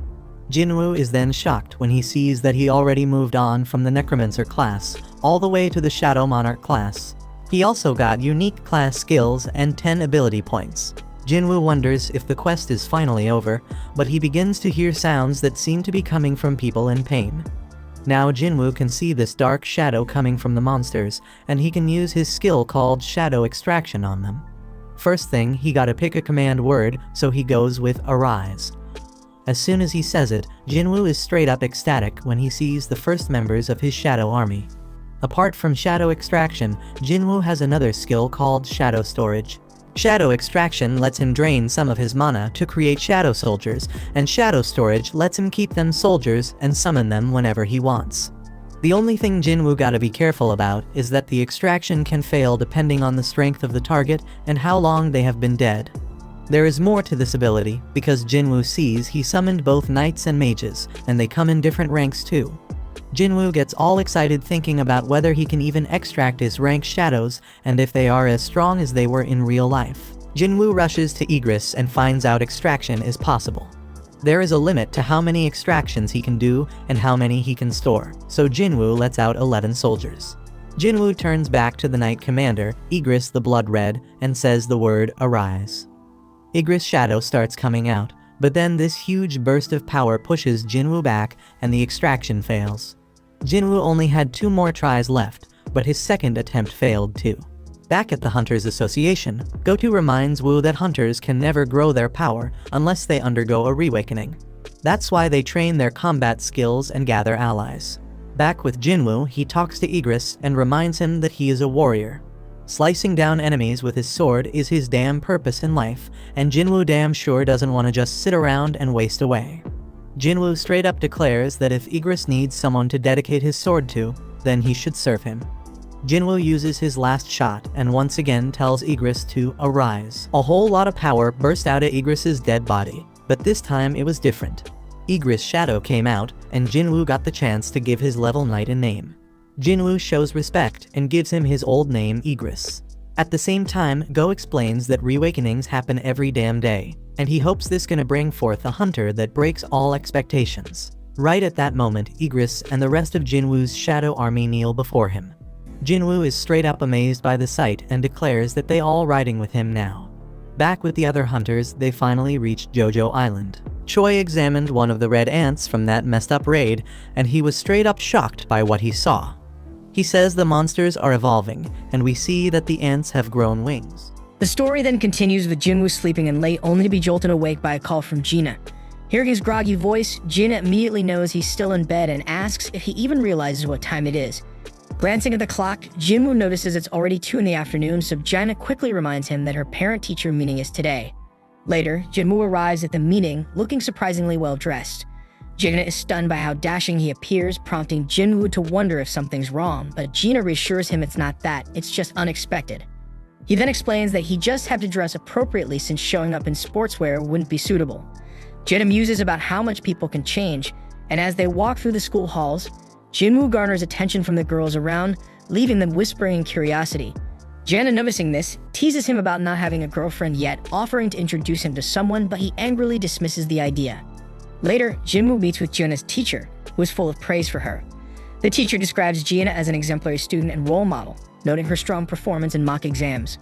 Jinwoo is then shocked when he sees that he already moved on from the Necromancer class, all the way to the Shadow Monarch class. He also got unique class skills and 10 ability points. Jinwoo wonders if the quest is finally over, but he begins to hear sounds that seem to be coming from people in pain. Now Jinwoo can see this dark shadow coming from the monsters, and he can use his skill called Shadow Extraction on them. First thing, he gotta pick a command word, so he goes with Arise. As soon as he says it, Jinwoo is straight up ecstatic when he sees the first members of his shadow army. Apart from Shadow Extraction, Jinwoo has another skill called Shadow Storage. Shadow Extraction lets him drain some of his mana to create shadow soldiers, and Shadow Storage lets him keep them soldiers and summon them whenever he wants. The only thing Jinwoo gotta be careful about is that the extraction can fail depending on the strength of the target and how long they have been dead. There is more to this ability, because Jinwoo sees he summoned both knights and mages, and they come in different ranks too. Jinwoo gets all excited thinking about whether he can even extract his rank shadows, and if they are as strong as they were in real life. Jinwoo rushes to Igris and finds out extraction is possible. There is a limit to how many extractions he can do and how many he can store, so Jinwoo lets out 11 soldiers. Jinwoo turns back to the Knight Commander, Igris the Blood Red, and says the word Arise. Igris' shadow starts coming out, but then this huge burst of power pushes Jinwoo back and the extraction fails. Jinwoo only had 2 more tries left, but his second attempt failed too. Back at the Hunters Association, Goto reminds Woo that hunters can never grow their power unless they undergo a reawakening. That's why they train their combat skills and gather allies. Back with Jinwoo, he talks to Igris and reminds him that he is a warrior. Slicing down enemies with his sword is his damn purpose in life, and Jinwoo damn sure doesn't want to just sit around and waste away. Jinwoo straight up declares that if Igris needs someone to dedicate his sword to, then he should serve him. Jinwoo uses his last shot and once again tells Igris to arise. A whole lot of power burst out of Igris's dead body, but this time it was different. Igris' shadow came out, and Jinwoo got the chance to give his level knight a name. Jinwoo shows respect and gives him his old name Igris. At the same time, Go explains that reawakenings happen every damn day, and he hopes this gonna bring forth a hunter that breaks all expectations. Right at that moment, Igris and the rest of Jinwoo's shadow army kneel before him. Jinwoo is straight up amazed by the sight and declares that they all riding with him now. Back with the other hunters, they finally reached Jojo Island. Choi examined one of the red ants from that messed up raid, and he was straight up shocked by what he saw. He says the monsters are evolving, and we see that the ants have grown wings. The story then continues with Jinwoo sleeping in late only to be jolted awake by a call from Gina. Hearing his groggy voice, Gina immediately knows he's still in bed and asks if he even realizes what time it is. Glancing at the clock, Jinwoo notices it's already 2 in the afternoon, so Gina quickly reminds him that her parent-teacher meeting is today. Later, Jinwoo arrives at the meeting looking surprisingly well dressed. Gina is stunned by how dashing he appears, prompting Jinwoo to wonder if something's wrong, but Gina reassures him it's not that, it's just unexpected. He then explains that he just had to dress appropriately since showing up in sportswear wouldn't be suitable. Gina muses about how much people can change, and as they walk through the school halls, Jinwoo garners attention from the girls around, leaving them whispering in curiosity. Jana, noticing this, teases him about not having a girlfriend yet, offering to introduce him to someone, but he angrily dismisses the idea. Later, Jinwoo meets with Jana's teacher, who is full of praise for her. The teacher describes Jana as an exemplary student and role model, noting her strong performance in mock exams.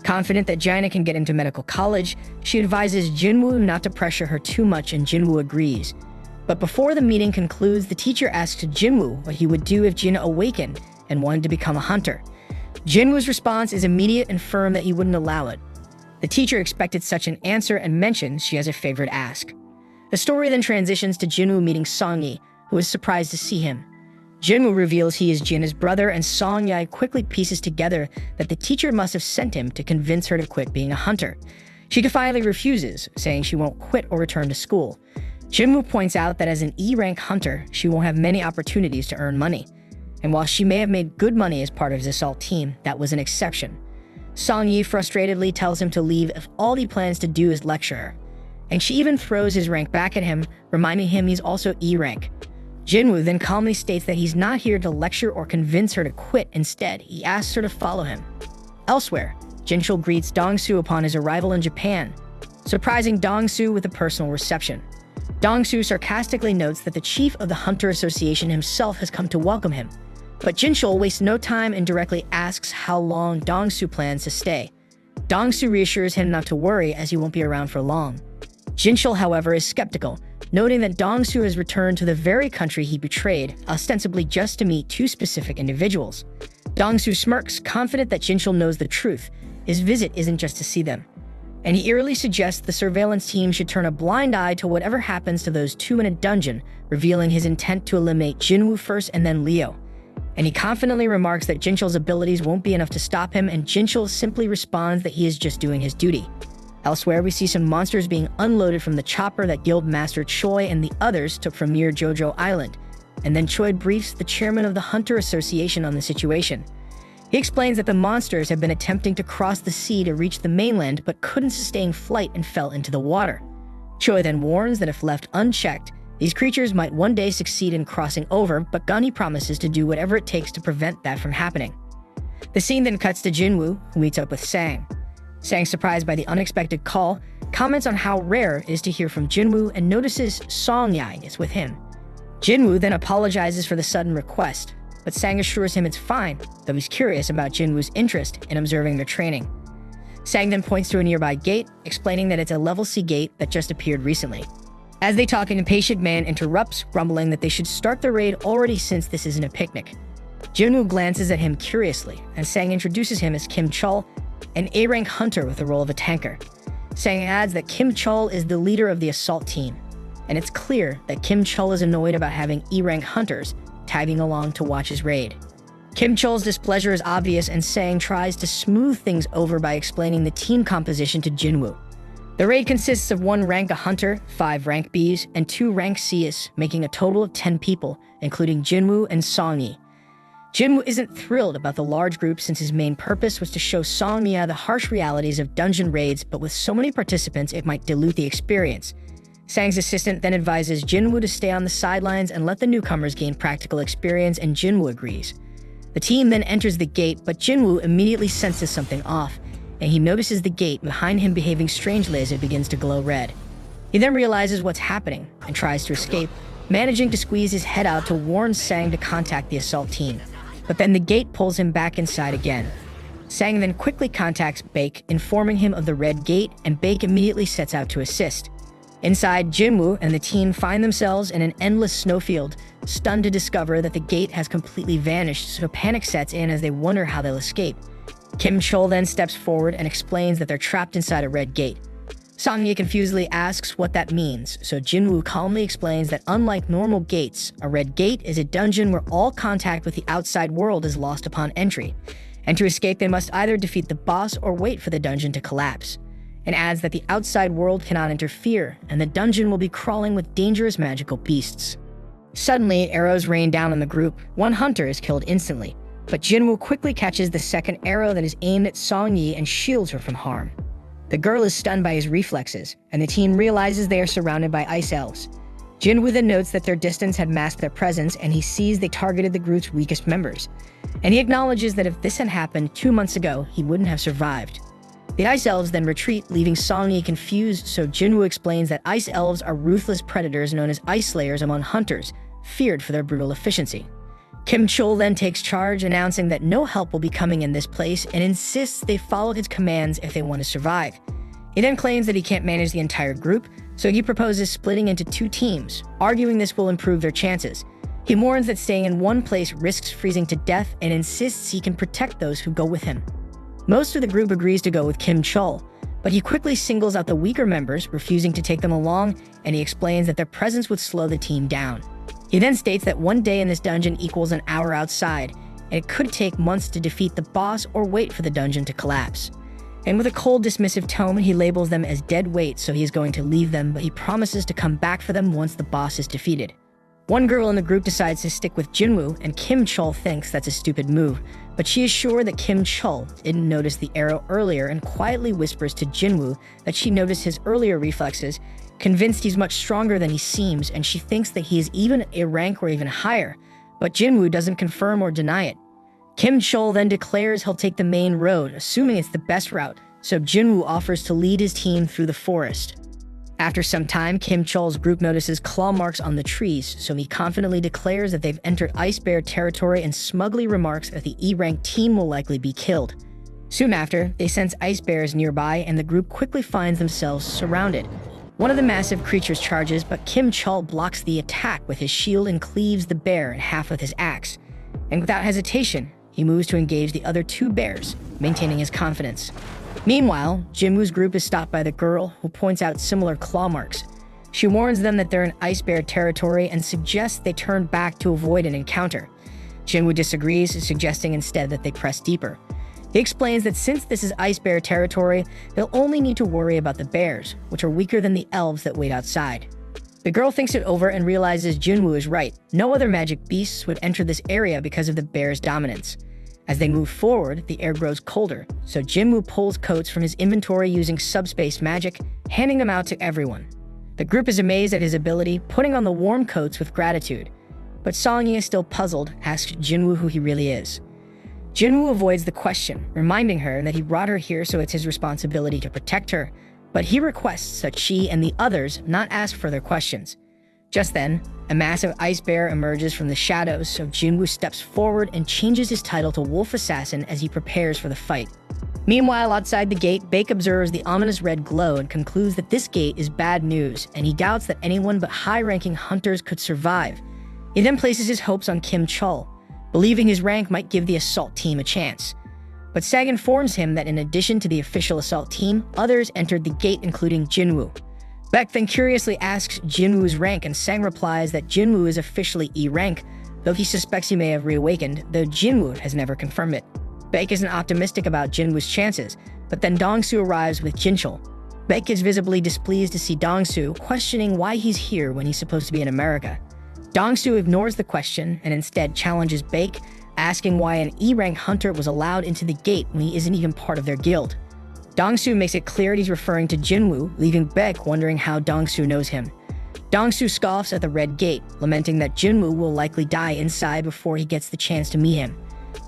Confident that Jana can get into medical college, she advises Jinwoo not to pressure her too much, and Jinwoo agrees. But before the meeting concludes, the teacher asks Jinwoo what he would do if Jina awakened and wanted to become a hunter. Jinwoo's response is immediate and firm that he wouldn't allow it. The teacher expected such an answer and mentions she has a favorite ask. The story then transitions to Jinwoo meeting Song-yi, who is surprised to see him. Jinwoo reveals he is Jina's brother, and Song-yi quickly pieces together that the teacher must have sent him to convince her to quit being a hunter. She defiantly refuses, saying she won't quit or return to school. Jinwoo points out that as an E-rank hunter, she won't have many opportunities to earn money. And while she may have made good money as part of his assault team, that was an exception. Song-yi frustratedly tells him to leave if all he plans to do is lecture her. And she even throws his rank back at him, reminding him he's also E-rank. Jinwoo then calmly states that he's not here to lecture or convince her to quit. Instead, he asks her to follow him. Elsewhere, Jinchul greets Dong-soo upon his arrival in Japan, surprising Dong-soo with a personal reception. Dong-soo sarcastically notes that the chief of the Hunter Association himself has come to welcome him. But Jinchul wastes no time and directly asks how long Dong-soo plans to stay. Dong-soo reassures him not to worry, as he won't be around for long. Jinchul, however, is skeptical, noting that Dong-soo has returned to the very country he betrayed, ostensibly just to meet two specific individuals. Dong-soo smirks, confident that Jinchul knows the truth. His visit isn't just to see them. And he eerily suggests the surveillance team should turn a blind eye to whatever happens to those two in a dungeon, revealing his intent to eliminate Jinwoo first and then Leo. And he confidently remarks that Jinchul's abilities won't be enough to stop him, and Jinchul simply responds that he is just doing his duty. Elsewhere, we see some monsters being unloaded from the chopper that Guildmaster Choi and the others took from near Jojo Island, and then Choi briefs the chairman of the Hunter Association on the situation. He explains that the monsters have been attempting to cross the sea to reach the mainland but couldn't sustain flight and fell into the water. Choi then warns that if left unchecked, these creatures might one day succeed in crossing over, but Gunny promises to do whatever it takes to prevent that from happening. The scene then cuts to Jinwoo, who meets up with Sang. Sang, surprised by the unexpected call, comments on how rare it is to hear from Jinwoo and notices Song-yi is with him. Jinwoo then apologizes for the sudden request, but Sang assures him it's fine, though he's curious about Jinwoo's interest in observing their training. Sang then points to a nearby gate, explaining that it's a level C gate that just appeared recently. As they talk, an impatient man interrupts, grumbling that they should start the raid already since this isn't a picnic. Jinwoo glances at him curiously, and Sang introduces him as Kim Chul, an A-rank hunter with the role of a tanker. Sang adds that Kim Chul is the leader of the assault team, and it's clear that Kim Chul is annoyed about having E-rank hunters tagging along to watch his raid. Kim Chul's displeasure is obvious, and Sang tries to smooth things over by explaining the team composition to Jinwoo. The raid consists of 1 rank A hunter, 5 rank Bs, and 2 rank Cs, making a total of 10 people, including Jinwoo and Song-yi. Jinwoo isn't thrilled about the large group since his main purpose was to show Song-yi the harsh realities of dungeon raids, but with so many participants it might dilute the experience. Sang's assistant then advises Jinwoo to stay on the sidelines and let the newcomers gain practical experience, and Jinwoo agrees. The team then enters the gate, but Jinwoo immediately senses something off, and he notices the gate behind him behaving strangely as it begins to glow red. He then realizes what's happening and tries to escape, managing to squeeze his head out to warn Sang to contact the assault team. But then the gate pulls him back inside again. Sang then quickly contacts Baek, informing him of the red gate, and Baek immediately sets out to assist. Inside, Jinwoo and the team find themselves in an endless snowfield, stunned to discover that the gate has completely vanished, so panic sets in as they wonder how they'll escape. Kim Chul then steps forward and explains that they're trapped inside a red gate. Song-yi confusedly asks what that means, so Jinwoo calmly explains that unlike normal gates, a red gate is a dungeon where all contact with the outside world is lost upon entry, and to escape they must either defeat the boss or wait for the dungeon to collapse, and adds that the outside world cannot interfere, and the dungeon will be crawling with dangerous magical beasts. Suddenly, arrows rain down on the group. 1 hunter is killed instantly, but Jinwoo quickly catches the second arrow that is aimed at Song-yi and shields her from harm. The girl is stunned by his reflexes, and the team realizes they are surrounded by ice elves. Jinwoo then notes that their distance had masked their presence, and he sees they targeted the group's weakest members. And he acknowledges that if this had happened 2 months ago, he wouldn't have survived. The Ice Elves then retreat, leaving Song-yi confused, so Jinwoo explains that Ice Elves are ruthless predators known as Ice Slayers among hunters, feared for their brutal efficiency. Kim Chol then takes charge, announcing that no help will be coming in this place and insists they follow his commands if they want to survive. He then claims that he can't manage the entire group, so he proposes splitting into 2 teams, arguing this will improve their chances. He warns that staying in one place risks freezing to death and insists he can protect those who go with him. Most of the group agrees to go with Kim Chol, but he quickly singles out the weaker members, refusing to take them along, and he explains that their presence would slow the team down. He then states that 1 day in this dungeon equals an hour outside, and it could take months to defeat the boss or wait for the dungeon to collapse. And with a cold, dismissive tone, he labels them as dead weight, so he is going to leave them, but he promises to come back for them once the boss is defeated. One girl in the group decides to stick with Jinwoo, and Kim Chol thinks that's a stupid move, but she is sure that Kim Chol didn't notice the arrow earlier and quietly whispers to Jinwoo that she noticed his earlier reflexes, convinced he's much stronger than he seems, and she thinks that he is even a rank or even higher, but Jinwoo doesn't confirm or deny it. Kim Chol then declares he'll take the main road, assuming it's the best route, so Jinwoo offers to lead his team through the forest. After some time, Kim Chol's group notices claw marks on the trees, so he confidently declares that they've entered Ice Bear territory and smugly remarks that the E-rank team will likely be killed. Soon after, they sense ice bears nearby, and the group quickly finds themselves surrounded. One of the massive creatures charges, but Kim Chol blocks the attack with his shield and cleaves the bear in half with his axe. And without hesitation, he moves to engage the other 2 bears, maintaining his confidence. Meanwhile, Jinwoo's group is stopped by the girl, who points out similar claw marks. She warns them that they're in Ice Bear territory and suggests they turn back to avoid an encounter. Jinwoo disagrees, suggesting instead that they press deeper. He explains that since this is Ice Bear territory, they'll only need to worry about the bears, which are weaker than the elves that wait outside. The girl thinks it over and realizes Jinwoo is right. No other magic beasts would enter this area because of the bear's dominance. As they move forward, the air grows colder, so Jinwoo pulls coats from his inventory using subspace magic, handing them out to everyone. The group is amazed at his ability, putting on the warm coats with gratitude. But Song-yi is still puzzled, asks Jinwoo who he really is. Jinwoo avoids the question, reminding her that he brought her here so it's his responsibility to protect her, but he requests that she and the others not ask further questions. Just then, a massive ice bear emerges from the shadows, so Jinwoo steps forward and changes his title to Wolf Assassin as he prepares for the fight. Meanwhile, outside the gate, Baek observes the ominous red glow and concludes that this gate is bad news, and he doubts that anyone but high-ranking hunters could survive. He then places his hopes on Kim Chol, believing his rank might give the assault team a chance. But Sag informs him that in addition to the official assault team, others entered the gate, including Jinwoo. Baek then curiously asks Jinwoo's rank, and Sang replies that Jinwoo is officially E rank, though he suspects he may have reawakened, though Jinwoo has never confirmed it. Baek isn't optimistic about Jinwoo's chances, but then Dongsu arrives with Jinchul. Baek is visibly displeased to see Dongsu, questioning why he's here when he's supposed to be in America. Dongsu ignores the question and instead challenges Baek, asking why an E-rank hunter was allowed into the gate when he isn't even part of their guild. Dongsu makes it clear he's referring to Jinwoo, leaving Baek wondering how Dongsu knows him. Dongsu scoffs at the red gate, lamenting that Jinwoo will likely die inside before he gets the chance to meet him.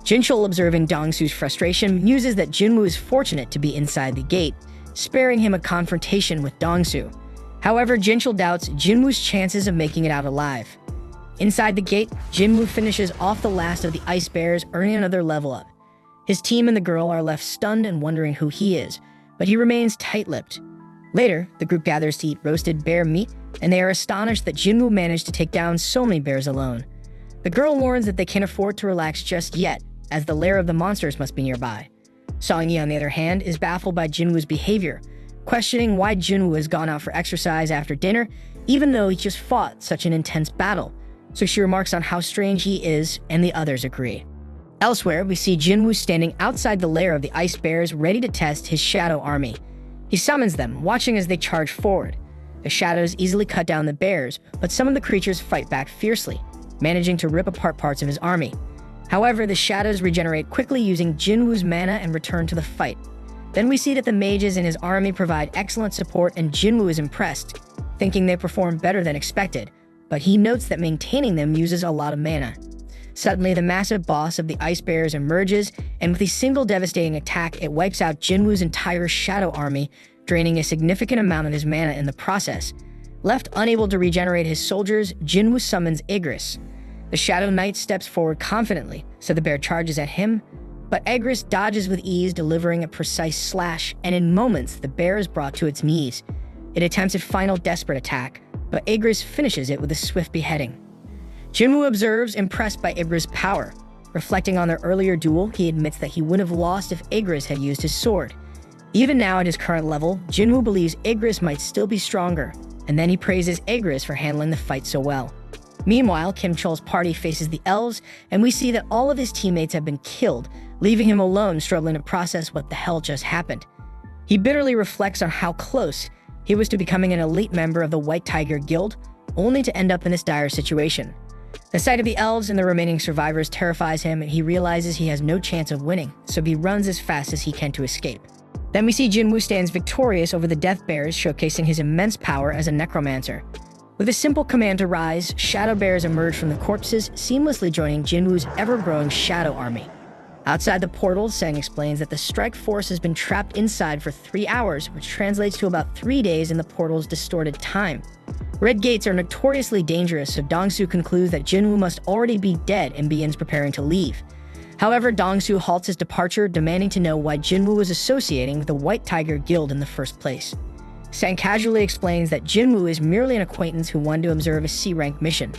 Jinchul, observing Dongsu's frustration, muses that Jinwoo is fortunate to be inside the gate, sparing him a confrontation with Dongsu. However, Jinchul doubts Jinwoo's chances of making it out alive. Inside the gate, Jinwoo finishes off the last of the ice bears, earning another level up. His team and the girl are left stunned and wondering who he is, but he remains tight-lipped. Later, the group gathers to eat roasted bear meat, and they are astonished that Jinwoo managed to take down so many bears alone. The girl warns that they can't afford to relax just yet, as the lair of the monsters must be nearby. Song-yi, on the other hand, is baffled by Jinwoo's behavior, questioning why Jinwoo has gone out for exercise after dinner, even though he just fought such an intense battle. So she remarks on how strange he is, and the others agree. Elsewhere, we see Jinwoo standing outside the lair of the ice bears, ready to test his shadow army. He summons them, watching as they charge forward. The shadows easily cut down the bears, but some of the creatures fight back fiercely, managing to rip apart parts of his army. However, the shadows regenerate quickly using Jinwoo's mana and return to the fight. Then we see that the mages in his army provide excellent support, and Jinwoo is impressed, thinking they perform better than expected, but he notes that maintaining them uses a lot of mana. Suddenly, the massive boss of the Ice Bears emerges, and with a single devastating attack, it wipes out Jinwoo's entire shadow army, draining a significant amount of his mana in the process. Left unable to regenerate his soldiers, Jinwoo summons Igris. The Shadow Knight steps forward confidently, so the bear charges at him, but Igris dodges with ease, delivering a precise slash, and in moments, the bear is brought to its knees. It attempts a final desperate attack, but Igris finishes it with a swift beheading. Jinwoo observes, impressed by Igris' power. Reflecting on their earlier duel, he admits that he would have lost if Igris had used his sword. Even now at his current level, Jinwoo believes Igris might still be stronger, and then he praises Igris for handling the fight so well. Meanwhile, Kim Chol's party faces the elves, and we see that all of his teammates have been killed, leaving him alone struggling to process what the hell just happened. He bitterly reflects on how close he was to becoming an elite member of the White Tiger Guild, only to end up in this dire situation. The sight of the elves and the remaining survivors terrifies him, and he realizes he has no chance of winning, so he runs as fast as he can to escape. Then we see Jinwoo stands victorious over the Death Bears, showcasing his immense power as a necromancer. With a simple command to rise, Shadow Bears emerge from the corpses, seamlessly joining Jinwoo's ever-growing Shadow Army. Outside the portal, Sang explains that the strike force has been trapped inside for 3 hours, which translates to about 3 days in the portal's distorted time. Red gates are notoriously dangerous, so Dongsu concludes that Jinwoo must already be dead and begins preparing to leave. However, Dongsu halts his departure, demanding to know why Jinwoo was associating with the White Tiger Guild in the first place. Sang casually explains that Jinwoo is merely an acquaintance who wanted to observe a C-rank mission.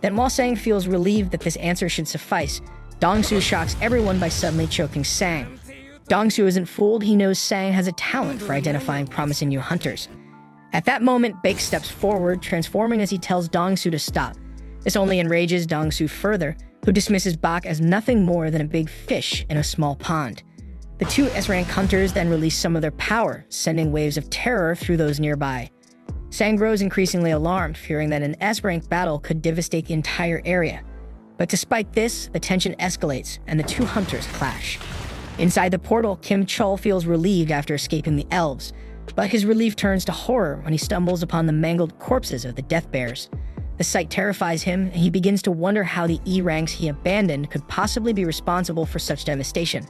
Then while Sang feels relieved that this answer should suffice, Dongsu shocks everyone by suddenly choking Sang. Dongsu isn't fooled, he knows Sang has a talent for identifying promising new hunters. At that moment, Baek steps forward, transforming as he tells Dongsu to stop. This only enrages Dongsu further, who dismisses Bak as nothing more than a big fish in a small pond. The two S-rank hunters then release some of their power, sending waves of terror through those nearby. Sang grows increasingly alarmed, fearing that an S-rank battle could devastate the entire area. But despite this, the tension escalates, and the two hunters clash. Inside the portal, Kim Chol feels relieved after escaping the elves, but his relief turns to horror when he stumbles upon the mangled corpses of the Death Bears. The sight terrifies him, and he begins to wonder how the E-ranks he abandoned could possibly be responsible for such devastation.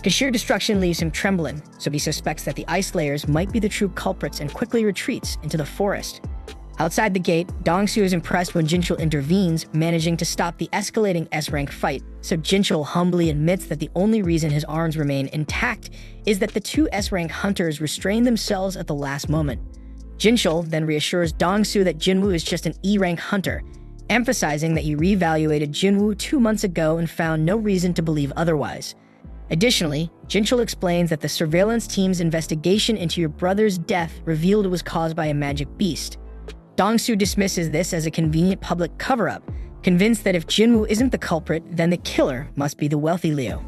The sheer destruction leaves him trembling, so he suspects that the Ice Layers might be the true culprits and quickly retreats into the forest. Outside the gate, Dongsu is impressed when Jinchul intervenes, managing to stop the escalating S-rank fight, so Jinchul humbly admits that the only reason his arms remain intact is that the two S-rank hunters restrained themselves at the last moment. Jinchul then reassures Dongsu that Jinwoo is just an E-rank hunter, emphasizing that he reevaluated Jinwoo 2 months ago and found no reason to believe otherwise. Additionally, Jinchul explains that the surveillance team's investigation into your brother's death revealed it was caused by a magic beast. Dongsu dismisses this as a convenient public cover-up, convinced that if Jinwoo isn't the culprit, then the killer must be the wealthy Leo.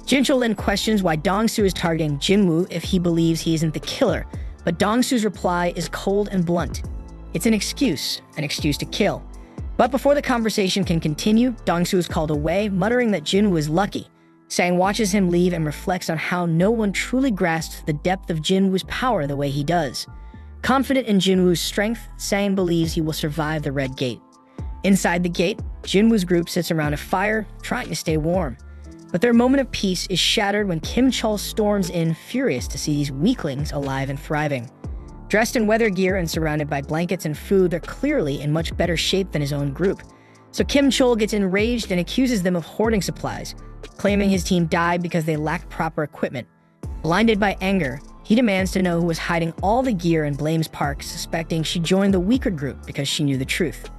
Jinchul then questions why Dongsu is targeting Jinwoo if he believes he isn't the killer, but Dongsu's reply is cold and blunt. It's an excuse to kill. But before the conversation can continue, Dongsu is called away, muttering that Jinwoo is lucky. Sang watches him leave and reflects on how no one truly grasps the depth of Jinwoo's power the way he does. Confident in Jinwoo's strength, Sang believes he will survive the Red Gate. Inside the gate, Jinwoo's group sits around a fire, trying to stay warm. But their moment of peace is shattered when Kim Chol storms in, furious to see these weaklings alive and thriving. Dressed in weather gear and surrounded by blankets and food, they're clearly in much better shape than his own group. So Kim Chol gets enraged and accuses them of hoarding supplies, claiming his team died because they lacked proper equipment. Blinded by anger, he demands to know who was hiding all the gear and blames Park, suspecting she joined the weaker group because she knew the truth.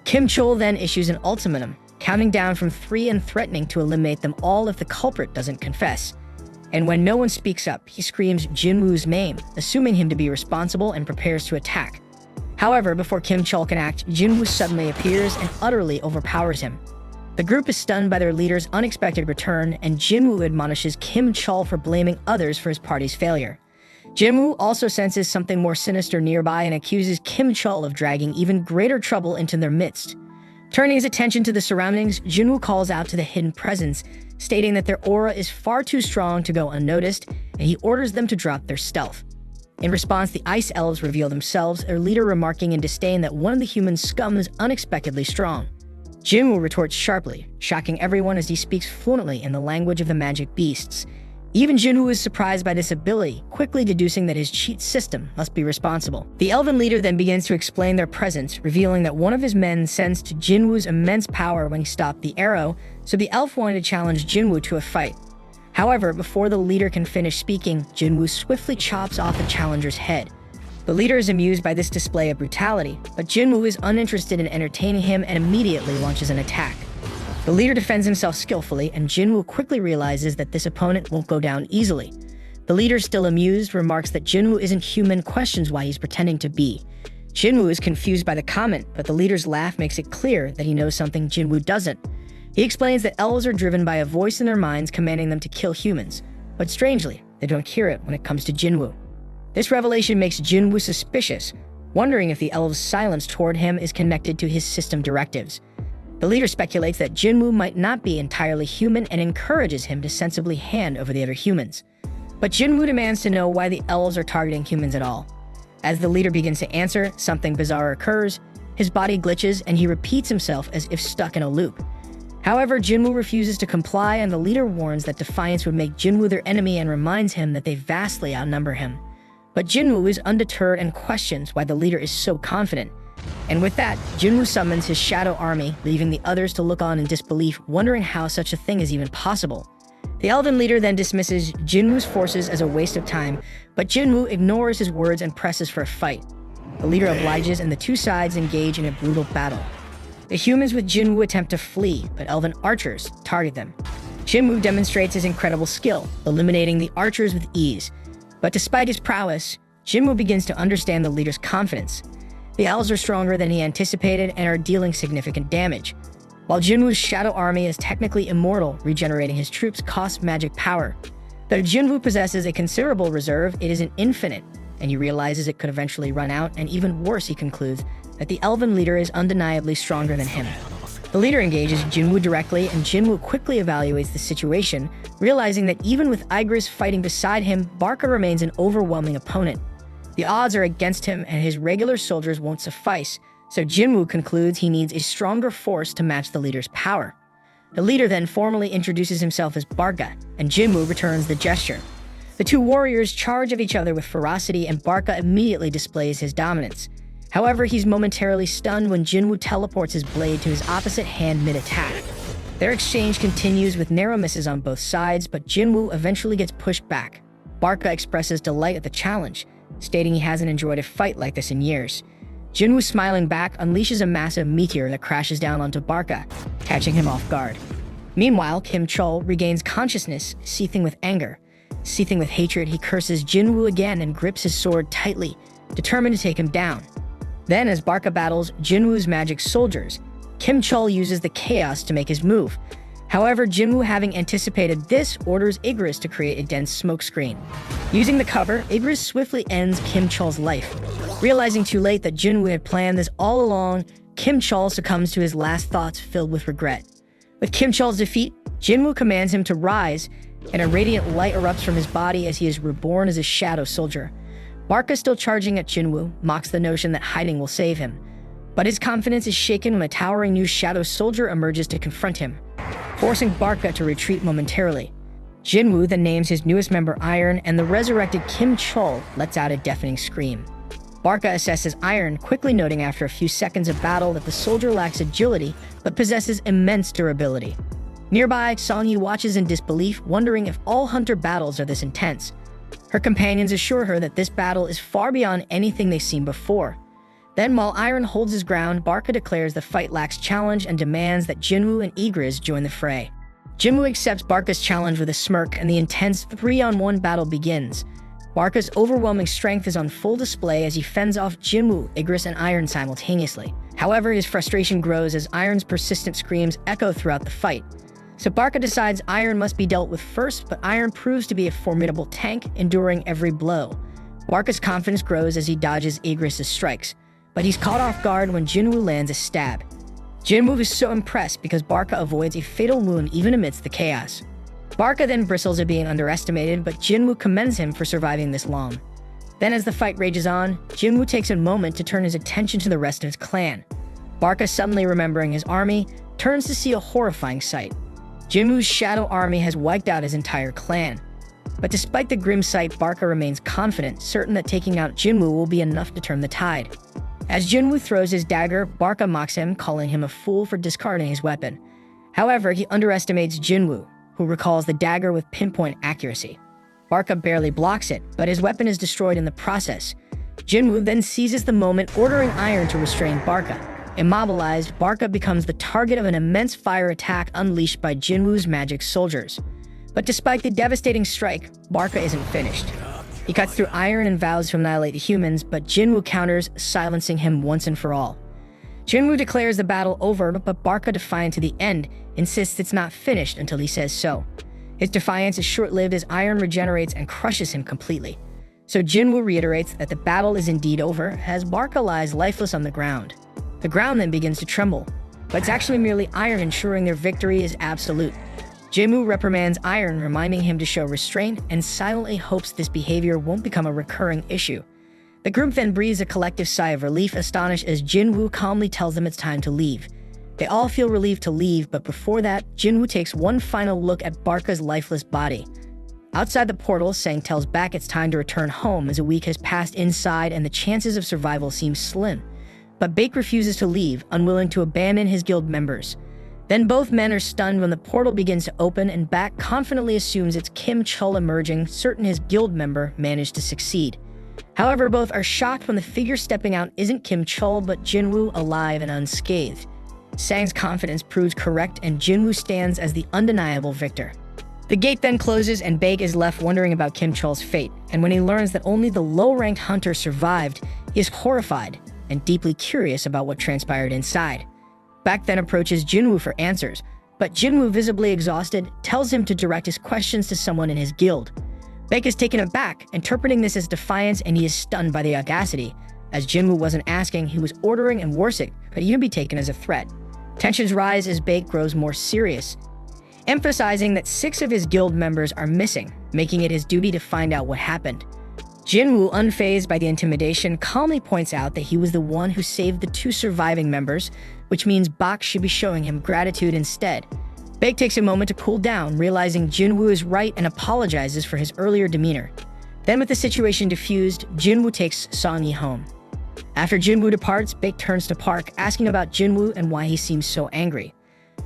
Kim Chol then issues an ultimatum, counting down from 3 and threatening to eliminate them all if the culprit doesn't confess. And when no one speaks up, he screams Jinwoo's name, assuming him to be responsible, and prepares to attack. However, before Kim Chol can act, Jinwoo suddenly appears and utterly overpowers him. The group is stunned by their leader's unexpected return, and Jinwoo admonishes Kim Chol for blaming others for his party's failure. Jinwoo also senses something more sinister nearby and accuses Kim Chol of dragging even greater trouble into their midst. Turning his attention to the surroundings, Jinwoo calls out to the hidden presence, stating that their aura is far too strong to go unnoticed, and he orders them to drop their stealth. In response, the Ice Elves reveal themselves, their leader remarking in disdain that one of the human scum is unexpectedly strong. Jinwoo retorts sharply, shocking everyone as he speaks fluently in the language of the magic beasts. Even Jinwoo is surprised by this ability, quickly deducing that his cheat system must be responsible. The elven leader then begins to explain their presence, revealing that one of his men sensed Jinwoo's immense power when he stopped the arrow, so the elf wanted to challenge Jinwoo to a fight. However, before the leader can finish speaking, Jinwoo swiftly chops off the challenger's head. The leader is amused by this display of brutality, but Jinwoo is uninterested in entertaining him and immediately launches an attack. The leader defends himself skillfully, and Jinwoo quickly realizes that this opponent won't go down easily. The leader, still amused, remarks that Jinwoo isn't human, questions why he's pretending to be. Jinwoo is confused by the comment, but the leader's laugh makes it clear that he knows something Jinwoo doesn't. He explains that elves are driven by a voice in their minds commanding them to kill humans, but strangely, they don't hear it when it comes to Jinwoo. This revelation makes Jinwoo suspicious, wondering if the elves' silence toward him is connected to his system directives. The leader speculates that Jinwoo might not be entirely human and encourages him to sensibly hand over the other humans. But Jinwoo demands to know why the elves are targeting humans at all. As the leader begins to answer, something bizarre occurs. His body glitches and he repeats himself as if stuck in a loop. However, Jinwoo refuses to comply, and the leader warns that defiance would make Jinwoo their enemy and reminds him that they vastly outnumber him. But Jinwoo is undeterred and questions why the leader is so confident. And with that, Jinwoo summons his shadow army, leaving the others to look on in disbelief, wondering how such a thing is even possible. The elven leader then dismisses Jinwoo's forces as a waste of time, but Jinwoo ignores his words and presses for a fight. The leader obliges, and the two sides engage in a brutal battle. The humans with Jinwoo attempt to flee, but elven archers target them. Jinwoo demonstrates his incredible skill, eliminating the archers with ease. But despite his prowess, Jinwoo begins to understand the leader's confidence. The elves are stronger than he anticipated and are dealing significant damage. While Jinwoo's shadow army is technically immortal, regenerating his troops costs magic power. Though Jinwoo possesses a considerable reserve, it isn't infinite, and he realizes it could eventually run out, and even worse, he concludes that the elven leader is undeniably stronger than him. The leader engages Jinwoo directly, and Jinwoo quickly evaluates the situation, realizing that even with Igris fighting beside him, Barca remains an overwhelming opponent. The odds are against him, and his regular soldiers won't suffice, so Jinwoo concludes he needs a stronger force to match the leader's power. The leader then formally introduces himself as Barca, and Jinwoo returns the gesture. The two warriors charge at each other with ferocity, and Barca immediately displays his dominance. However, he's momentarily stunned when Jinwoo teleports his blade to his opposite hand mid-attack. Their exchange continues with narrow misses on both sides, but Jinwoo eventually gets pushed back. Barca expresses delight at the challenge, stating he hasn't enjoyed a fight like this in years. Jinwoo, smiling back, unleashes a massive meteor that crashes down onto Barca, catching him off guard. Meanwhile, Kim Chol regains consciousness, seething with anger. Seething with hatred, he curses Jinwoo again and grips his sword tightly, determined to take him down. Then, as Barca battles Jinwoo's magic soldiers, Kim Chol uses the chaos to make his move. However, Jinwoo, having anticipated this, orders Igris to create a dense smokescreen. Using the cover, Igris swiftly ends Kim Chol's life. Realizing too late that Jinwoo had planned this all along, Kim Chol succumbs to his last thoughts filled with regret. With Kim Chol's defeat, Jinwoo commands him to rise, and a radiant light erupts from his body as he is reborn as a shadow soldier. Barca, still charging at Jinwoo, mocks the notion that hiding will save him. But his confidence is shaken when a towering new shadow soldier emerges to confront him, forcing Barca to retreat momentarily. Jinwoo then names his newest member Iron, and the resurrected Kim Chol lets out a deafening scream. Barca assesses Iron, quickly noting after a few seconds of battle that the soldier lacks agility, but possesses immense durability. Nearby, Songyi watches in disbelief, wondering if all hunter battles are this intense. Her companions assure her that this battle is far beyond anything they've seen before. Then, while Iron holds his ground, Barca declares the fight lacks challenge and demands that Jinwoo and Igris join the fray. Jinwoo accepts Barca's challenge with a smirk, and the intense 3-on-1 battle begins. Barca's overwhelming strength is on full display as he fends off Jinwoo, Igris, and Iron simultaneously. However, his frustration grows as Iron's persistent screams echo throughout the fight. So Barca decides Iron must be dealt with first, but Iron proves to be a formidable tank, enduring every blow. Barca's confidence grows as he dodges Igris' strikes, but he's caught off guard when Jinwoo lands a stab. Jinwoo is so impressed because Barca avoids a fatal wound even amidst the chaos. Barca then bristles at being underestimated, but Jinwoo commends him for surviving this long. Then as the fight rages on, Jinwoo takes a moment to turn his attention to the rest of his clan. Barca, suddenly remembering his army, turns to see a horrifying sight. Jinwoo's shadow army has wiped out his entire clan. But despite the grim sight, Barca remains confident, certain that taking out Jinwoo will be enough to turn the tide. As Jinwoo throws his dagger, Barca mocks him, calling him a fool for discarding his weapon. However, he underestimates Jinwoo, who recalls the dagger with pinpoint accuracy. Barca barely blocks it, but his weapon is destroyed in the process. Jinwoo then seizes the moment, ordering Iron to restrain Barca. Immobilized, Barca becomes the target of an immense fire attack unleashed by Jinwoo's magic soldiers. But despite the devastating strike, Barca isn't finished. He cuts through Iron and vows to annihilate the humans, but Jinwoo counters, silencing him once and for all. Jinwoo declares the battle over, but Barca, defiant to the end, insists it's not finished until he says so. His defiance is short-lived as Iron regenerates and crushes him completely. So Jinwoo reiterates that the battle is indeed over, as Barca lies lifeless on the ground. The ground then begins to tremble, but it's actually merely Iron ensuring their victory is absolute. Jinwoo reprimands Iron, reminding him to show restraint, and silently hopes this behavior won't become a recurring issue. The group then breathes a collective sigh of relief, astonished as Jinwoo calmly tells them it's time to leave. They all feel relieved to leave, but before that, Jinwoo takes one final look at Barca's lifeless body. Outside the portal, Sang tells Baek it's time to return home as a week has passed inside and the chances of survival seem slim. But Baek refuses to leave, unwilling to abandon his guild members. Then both men are stunned when the portal begins to open and Baek confidently assumes it's Kim Chul emerging, certain his guild member managed to succeed. However, both are shocked when the figure stepping out isn't Kim Chul but Jinwoo, alive and unscathed. Sang's confidence proves correct and Jinwoo stands as the undeniable victor. The gate then closes and Baek is left wondering about Kim Chul's fate, and when he learns that only the low-ranked hunter survived, he is horrified and deeply curious about what transpired inside. Baek then approaches Jinwoo for answers, but Jinwoo, visibly exhausted, tells him to direct his questions to someone in his guild. Baek is taken aback, interpreting this as defiance, and he is stunned by the audacity. As Jinwoo wasn't asking, he was ordering, and worse, it could even be taken as a threat. Tensions rise as Baek grows more serious, emphasizing that 6 of his guild members are missing, making it his duty to find out what happened. Jinwoo, unfazed by the intimidation, calmly points out that he was the one who saved the 2 surviving members, which means Baek should be showing him gratitude instead. Baek takes a moment to cool down, realizing Jinwoo is right and apologizes for his earlier demeanor. Then with the situation diffused, Jinwoo takes Song-yi home. After Jinwoo departs, Baek turns to Park, asking about Jinwoo and why he seems so angry.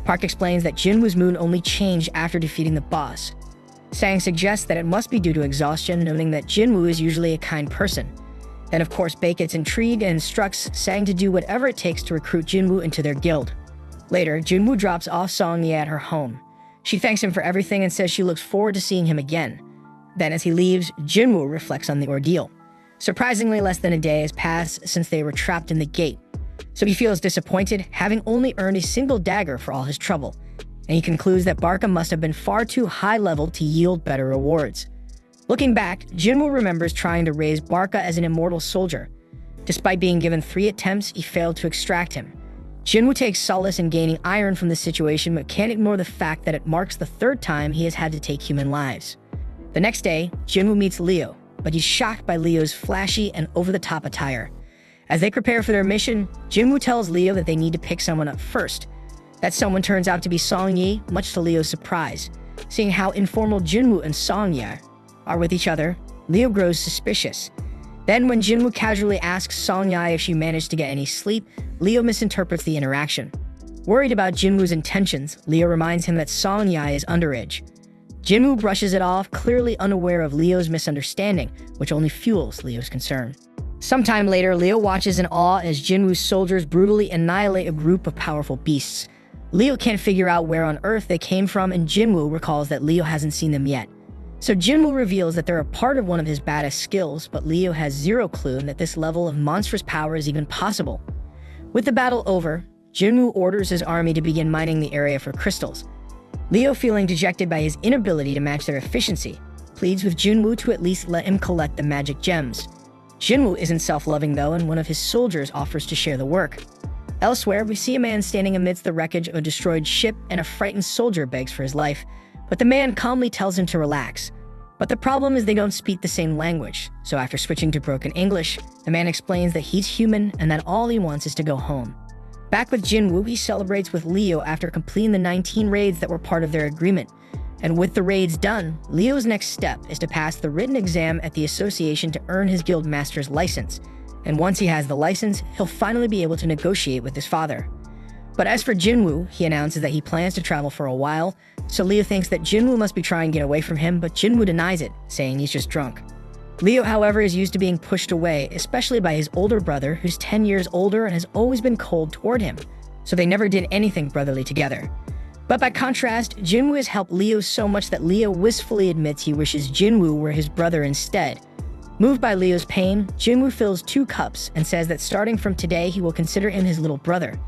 Park explains that Jinwoo's mood only changed after defeating the boss. Sang suggests that it must be due to exhaustion, noting that Jinwoo is usually a kind person. Then of course Baek gets intrigued and instructs Sang to do whatever it takes to recruit Jinwoo into their guild. Later, Jinwoo drops off Song-yi at her home. She thanks him for everything and says she looks forward to seeing him again. Then as he leaves, Jinwoo reflects on the ordeal. Surprisingly, less than a day has passed since they were trapped in the gate. So he feels disappointed, having only earned a single dagger for all his trouble. And he concludes that Barca must have been far too high-level to yield better rewards. Looking back, Jinwoo remembers trying to raise Barca as an immortal soldier. Despite being given 3 attempts, he failed to extract him. Jinwoo takes solace in gaining Iron from the situation, but can't ignore the fact that it marks the 3rd time he has had to take human lives. The next day, Jinwoo meets Leo, but he's shocked by Leo's flashy and over-the-top attire. As they prepare for their mission, Jinwoo tells Leo that they need to pick someone up first. That someone turns out to be Song-yi, much to Leo's surprise. Seeing how informal Jinwoo and Song-yi are with each other, Leo grows suspicious. Then when Jinwoo casually asks Song-yi if she managed to get any sleep, Leo misinterprets the interaction. Worried about Jinwoo's intentions, Leo reminds him that Song-yi is underage. Jinwoo brushes it off, clearly unaware of Leo's misunderstanding, which only fuels Leo's concern. Sometime later, Leo watches in awe as Jinwoo's soldiers brutally annihilate a group of powerful beasts. Leo can't figure out where on earth they came from, and Jinwoo recalls that Leo hasn't seen them yet. So Jinwoo reveals that they're a part of one of his baddest skills, but Leo has zero clue that this level of monstrous power is even possible. With the battle over, Jinwoo orders his army to begin mining the area for crystals. Leo, feeling dejected by his inability to match their efficiency, pleads with Jinwoo to at least let him collect the magic gems. Jinwoo isn't self-loving though, and one of his soldiers offers to share the work. Elsewhere, we see a man standing amidst the wreckage of a destroyed ship, and a frightened soldier begs for his life, but the man calmly tells him to relax. But the problem is they don't speak the same language, so after switching to broken English, the man explains that he's human and that all he wants is to go home. Back with Jinwoo, he celebrates with Leo after completing the 19 raids that were part of their agreement. And with the raids done, Leo's next step is to pass the written exam at the association to earn his guild master's license. And once he has the license, he'll finally be able to negotiate with his father. But as for Jinwoo, he announces that he plans to travel for a while, so Leo thinks that Jinwoo must be trying to get away from him, but Jinwoo denies it, saying he's just drunk. Leo, however, is used to being pushed away, especially by his older brother, who's 10 years older and has always been cold toward him, so they never did anything brotherly together. But by contrast, Jinwoo has helped Leo so much that Leo wistfully admits he wishes Jinwoo were his brother instead. Moved by Leo's pain, Jinwoo fills 2 cups and says that starting from today he will consider him his little brother.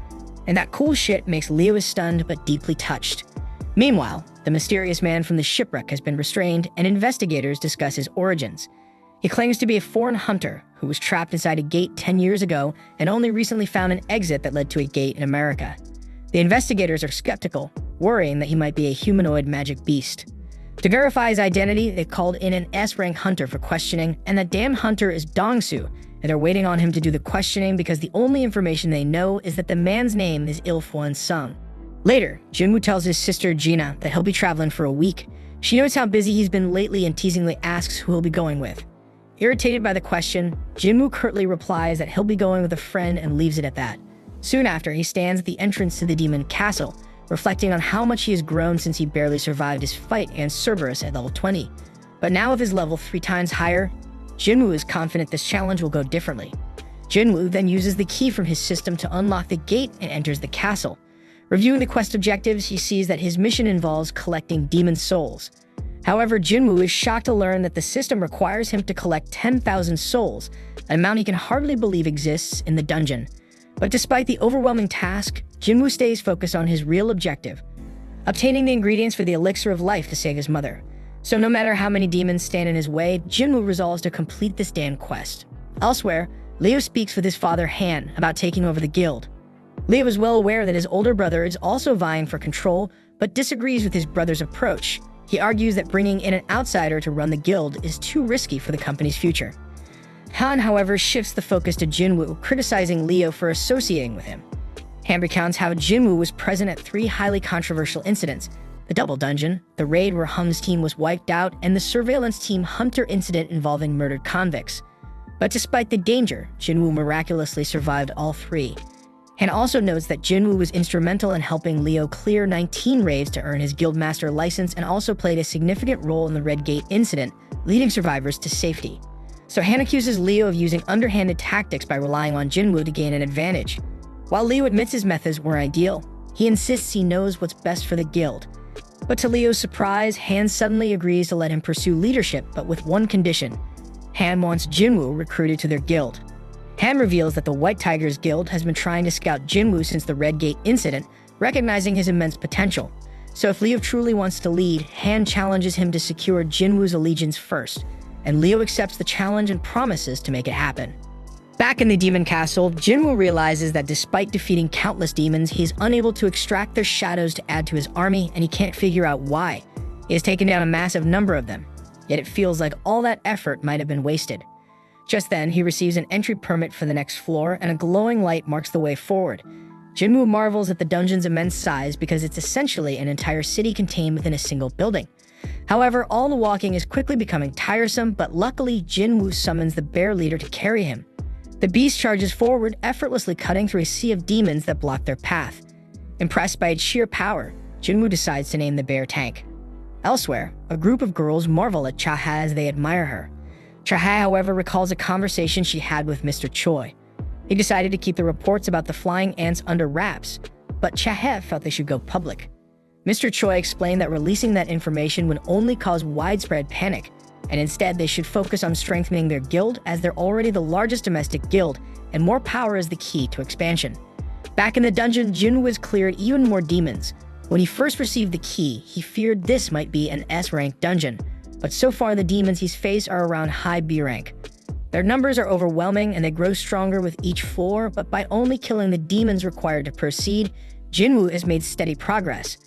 And that cool shit makes Leo stunned but deeply touched. Meanwhile, the mysterious man from the shipwreck has been restrained and investigators discuss his origins. He claims to be a foreign hunter who was trapped inside a gate 10 years ago and only recently found an exit that led to a gate in America. The investigators are skeptical, worrying that he might be a humanoid magic beast. To verify his identity, they called in an S-rank hunter for questioning, and the damn hunter is Dongsu, and they're waiting on him to do the questioning because the only information they know is that the man's name is Jinwoo Sung. Later, Jinwoo tells his sister Gina that he'll be traveling for a week. She knows how busy he's been lately and teasingly asks who he'll be going with. Irritated by the question, Jinwoo curtly replies that he'll be going with a friend and leaves it at that. Soon after, he stands at the entrance to the demon castle, reflecting on how much he has grown since he barely survived his fight against Cerberus at level 20. But now with his level 3 times higher, Jinwoo is confident this challenge will go differently. Jinwoo then uses the key from his system to unlock the gate and enters the castle. Reviewing the quest objectives, he sees that his mission involves collecting demon souls. However, Jinwoo is shocked to learn that the system requires him to collect 10,000 souls, an amount he can hardly believe exists in the dungeon. But despite the overwhelming task, Jinwoo stays focused on his real objective, obtaining the ingredients for the elixir of life to save his mother. So no matter how many demons stand in his way, Jinwoo resolves to complete this damn quest. Elsewhere, Leo speaks with his father Han about taking over the guild. Leo is well aware that his older brother is also vying for control, but disagrees with his brother's approach. He argues that bringing in an outsider to run the guild is too risky for the company's future. Han, however, shifts the focus to Jinwoo, criticizing Leo for associating with him. Han recounts how Jinwoo was present at 3 highly controversial incidents: the double dungeon, the raid where Hum's team was wiped out, and the surveillance team Hunter incident involving murdered convicts. But despite the danger, Jinwoo miraculously survived all 3. Han also notes that Jinwoo was instrumental in helping Leo clear 19 raids to earn his guildmaster license and also played a significant role in the Red Gate incident, leading survivors to safety. So Han accuses Leo of using underhanded tactics by relying on Jinwoo to gain an advantage. While Leo admits his methods were ideal, he insists he knows what's best for the guild. But to Leo's surprise, Han suddenly agrees to let him pursue leadership, but with one condition. Han wants Jinwoo recruited to their guild. Han reveals that the White Tigers Guild has been trying to scout Jinwoo since the Red Gate incident, recognizing his immense potential. So if Leo truly wants to lead, Han challenges him to secure Jinwoo's allegiance first, and Leo accepts the challenge and promises to make it happen. Back in the demon castle, Jinwoo realizes that despite defeating countless demons, he is unable to extract their shadows to add to his army, and he can't figure out why. He has taken down a massive number of them, yet it feels like all that effort might have been wasted. Just then, he receives an entry permit for the next floor, and a glowing light marks the way forward. Jinwoo marvels at the dungeon's immense size because it's essentially an entire city contained within a single building. However, all the walking is quickly becoming tiresome, but luckily Jinwoo summons the bear leader to carry him. The beast charges forward, effortlessly cutting through a sea of demons that block their path. Impressed by its sheer power, Jinwoo decides to name the bear Tank. Elsewhere, a group of girls marvel at Chaha as they admire her. Chaha, however, recalls a conversation she had with Mr. Choi. He decided to keep the reports about the flying ants under wraps, but Chaha felt they should go public. Mr. Choi explained that releasing that information would only cause widespread panic, and instead they should focus on strengthening their guild as they're already the largest domestic guild, and more power is the key to expansion. Back in the dungeon, Jinwoo has cleared even more demons. When he first received the key, he feared this might be an S-rank dungeon, but so far the demons he's faced are around high B rank. Their numbers are overwhelming and they grow stronger with each floor, but by only killing the demons required to proceed, Jinwoo has made steady progress.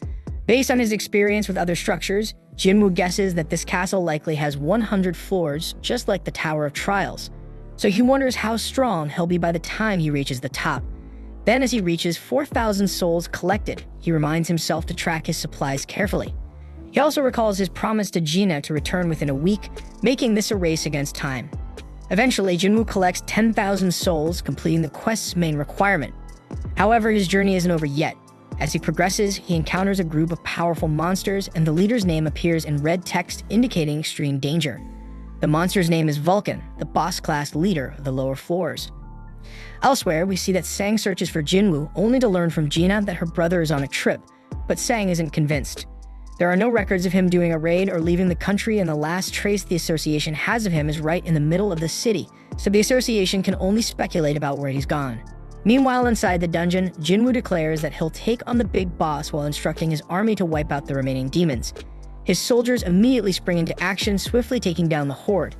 Based on his experience with other structures, Jinwoo guesses that this castle likely has 100 floors, just like the Tower of Trials. So he wonders how strong he'll be by the time he reaches the top. Then as he reaches 4,000 souls collected, he reminds himself to track his supplies carefully. He also recalls his promise to Gina to return within a week, making this a race against time. Eventually, Jinwoo collects 10,000 souls, completing the quest's main requirement. However, his journey isn't over yet. As he progresses, he encounters a group of powerful monsters, and the leader's name appears in red text indicating extreme danger. The monster's name is Vulcan, the boss-class leader of the lower floors. Elsewhere, we see that Sang searches for Jinwoo, only to learn from Gina that her brother is on a trip, but Sang isn't convinced. There are no records of him doing a raid or leaving the country, and the last trace the association has of him is right in the middle of the city, so the association can only speculate about where he's gone. Meanwhile, inside the dungeon, Jinwoo declares that he'll take on the big boss while instructing his army to wipe out the remaining demons. His soldiers immediately spring into action, swiftly taking down the horde.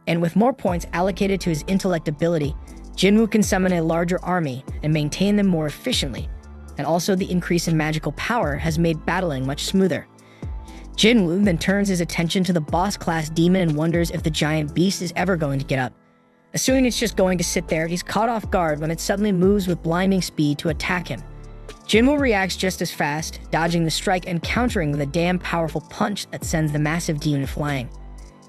And with more points allocated to his intellect ability, Jinwoo can summon a larger army and maintain them more efficiently. And also the increase in magical power has made battling much smoother. Jinwoo then turns his attention to the boss-class demon and wonders if the giant beast is ever going to get up. Assuming it's just going to sit there, he's caught off guard when it suddenly moves with blinding speed to attack him. Jinwoo reacts just as fast, dodging the strike and countering with a damn powerful punch that sends the massive demon flying.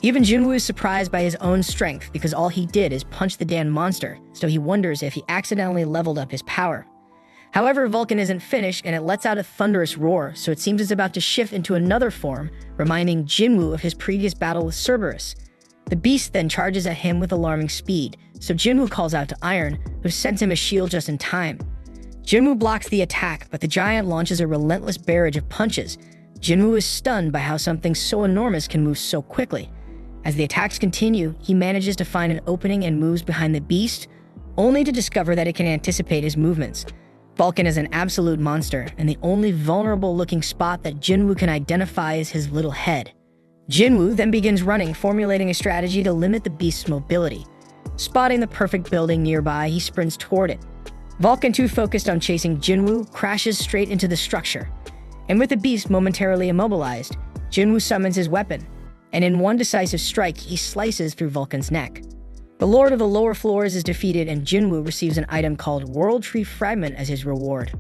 Even Jinwoo is surprised by his own strength because all he did is punch the damn monster, so he wonders if he accidentally leveled up his power. However, Vulcan isn't finished and it lets out a thunderous roar, so it seems it's about to shift into another form, reminding Jinwoo of his previous battle with Cerberus. The beast then charges at him with alarming speed, so Jinwoo calls out to Iron, who sends him a shield just in time. Jinwoo blocks the attack, but the giant launches a relentless barrage of punches. Jinwoo is stunned by how something so enormous can move so quickly. As the attacks continue, he manages to find an opening and moves behind the beast, only to discover that it can anticipate his movements. Vulcan is an absolute monster, and the only vulnerable-looking spot that Jinwoo can identify is his little head. Jinwoo then begins running, formulating a strategy to limit the beast's mobility. Spotting the perfect building nearby, he sprints toward it. Vulcan, too focused on chasing Jinwoo, crashes straight into the structure. And with the beast momentarily immobilized, Jinwoo summons his weapon, and in one decisive strike, he slices through Vulcan's neck. The Lord of the Lower Floors is defeated, and Jinwoo receives an item called World Tree Fragment as his reward.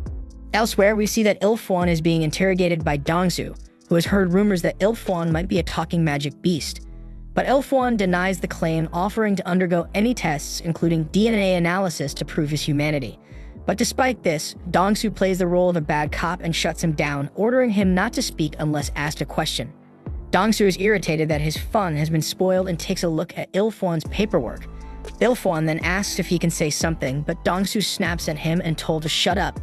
Elsewhere, we see that Ilfwan is being interrogated by Dongsu, who has heard rumors that Ilfwan might be a talking magic beast. But Ilfwan denies the claim, offering to undergo any tests, including DNA analysis, to prove his humanity. But despite this, Dongsu plays the role of a bad cop and shuts him down, ordering him not to speak unless asked a question. Dongsu is irritated that his fun has been spoiled and takes a look at Ilfwan's paperwork. Ilfwan then asks if he can say something, but Dongsu snaps at him and told to shut up.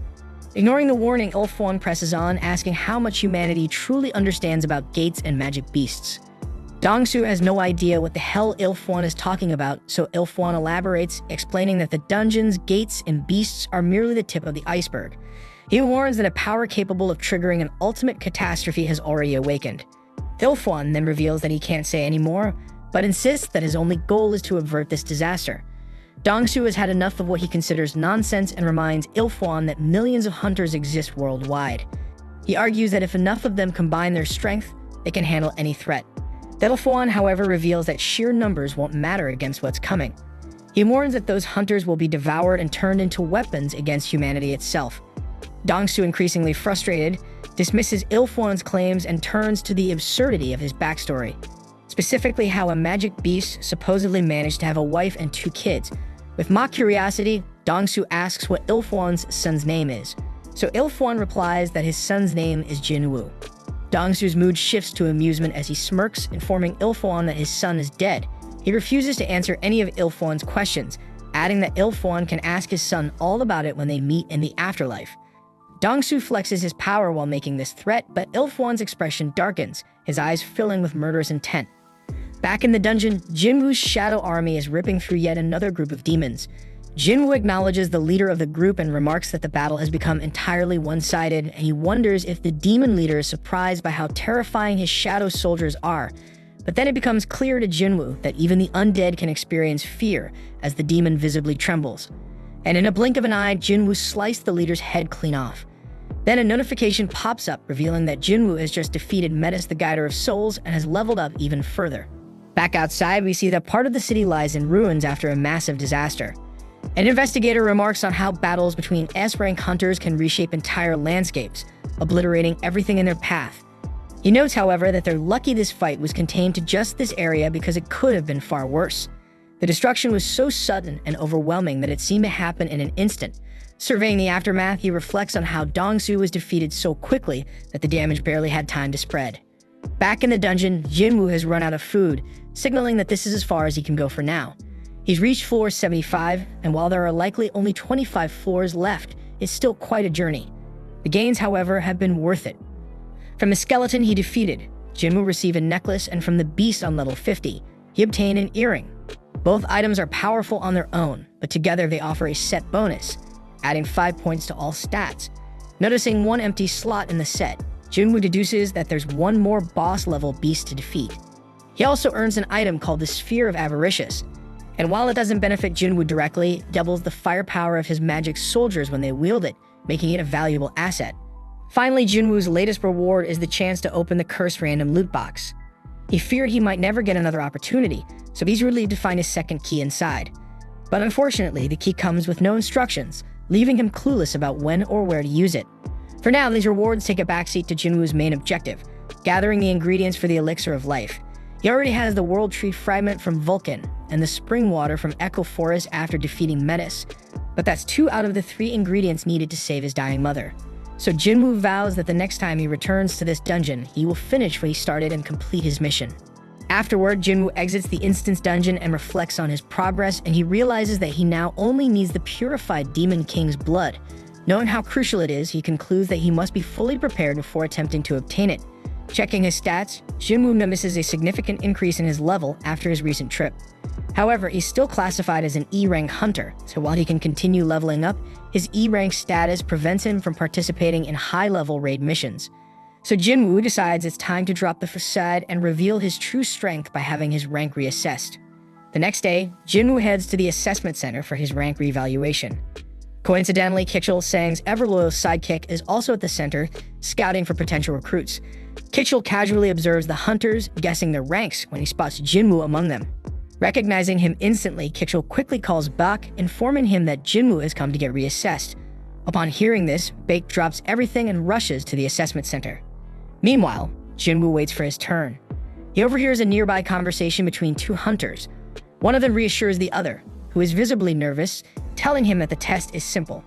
Ignoring the warning, Ilfwan presses on, asking how much humanity truly understands about gates and magic beasts. Dongsu has no idea what the hell Ilfwan is talking about, so Ilfwan elaborates, explaining that the dungeons, gates, and beasts are merely the tip of the iceberg. He warns that a power capable of triggering an ultimate catastrophe has already awakened. Ilfwan then reveals that he can't say any more, but insists that his only goal is to avert this disaster. Dongsu has had enough of what he considers nonsense and reminds Ilfwan that millions of hunters exist worldwide. He argues that if enough of them combine their strength, they can handle any threat. Ilfwan, however, reveals that sheer numbers won't matter against what's coming. He warns that those hunters will be devoured and turned into weapons against humanity itself. Dongsu, increasingly frustrated, dismisses Ilfwan's claims and turns to the absurdity of his backstory. Specifically how a magic beast supposedly managed to have a wife and 2 kids. With mock curiosity, Dongsu asks what Ilfwan's son's name is. So Ilfwan replies that his son's name is Jinwoo. Dongsu's mood shifts to amusement as he smirks, informing Ilfwan that his son is dead. He refuses to answer any of Ilfwan's questions, adding that Ilfwan can ask his son all about it when they meet in the afterlife. Dongsu flexes his power while making this threat, but Ilfwan's expression darkens, his eyes filling with murderous intent. Back in the dungeon, Jinwoo's shadow army is ripping through yet another group of demons. Jinwoo acknowledges the leader of the group and remarks that the battle has become entirely one-sided, and he wonders if the demon leader is surprised by how terrifying his shadow soldiers are. But then it becomes clear to Jinwoo that even the undead can experience fear as the demon visibly trembles. And in a blink of an eye, Jinwoo sliced the leader's head clean off. Then a notification pops up revealing that Jinwoo has just defeated Metis the Guider of Souls and has leveled up even further. Back outside, we see that part of the city lies in ruins after a massive disaster. An investigator remarks on how battles between S-rank hunters can reshape entire landscapes, obliterating everything in their path. He notes, however, that they're lucky this fight was contained to just this area because it could have been far worse. The destruction was so sudden and overwhelming that it seemed to happen in an instant. Surveying the aftermath, he reflects on how Dongsu was defeated so quickly that the damage barely had time to spread. Back in the dungeon, Jinwoo has run out of food, signaling that this is as far as he can go for now. He's reached floor 75, and while there are likely only 25 floors left, it's still quite a journey. The gains, however, have been worth it. From the skeleton he defeated, Jinwoo received a necklace, and from the beast on level 50, he obtained an earring. Both items are powerful on their own, but together they offer a set bonus, adding 5 points to all stats. Noticing one empty slot in the set, Jinwoo deduces that there's one more boss-level beast to defeat. He also earns an item called the Sphere of Avaricious, and while it doesn't benefit Jinwoo directly, it doubles the firepower of his magic soldiers when they wield it, making it a valuable asset. Finally, Jinwoo's latest reward is the chance to open the cursed random loot box. He feared he might never get another opportunity, so he's relieved to find his second key inside. But unfortunately, the key comes with no instructions, leaving him clueless about when or where to use it. For now, these rewards take a backseat to Jinwoo's main objective, gathering the ingredients for the Elixir of Life. He already has the World Tree Fragment from Vulcan and the Spring Water from Echo Forest after defeating Metis, but that's 2 out of the 3 ingredients needed to save his dying mother. So Jinwoo vows that the next time he returns to this dungeon, he will finish what he started and complete his mission. Afterward, Jinwoo exits the instance dungeon and reflects on his progress, and he realizes that he now only needs the purified Demon King's blood. Knowing how crucial it is, he concludes that he must be fully prepared before attempting to obtain it. Checking his stats, Jinwoo notices a significant increase in his level after his recent trip. However, he's still classified as an E-rank hunter, so while he can continue leveling up, his E-rank status prevents him from participating in high-level raid missions. So Jinwoo decides it's time to drop the facade and reveal his true strength by having his rank reassessed. The next day, Jinwoo heads to the assessment center for his rank reevaluation. Coincidentally, Kitchell, Sang's ever-loyal sidekick, is also at the center, scouting for potential recruits. Kitchell casually observes the hunters, guessing their ranks when he spots Jinwoo among them. Recognizing him instantly, Kitchell quickly calls Bak, informing him that Jinwoo has come to get reassessed. Upon hearing this, Bak drops everything and rushes to the assessment center. Meanwhile, Jinwoo waits for his turn. He overhears a nearby conversation between 2 hunters. One of them reassures the other, who is visibly nervous, telling him that the test is simple.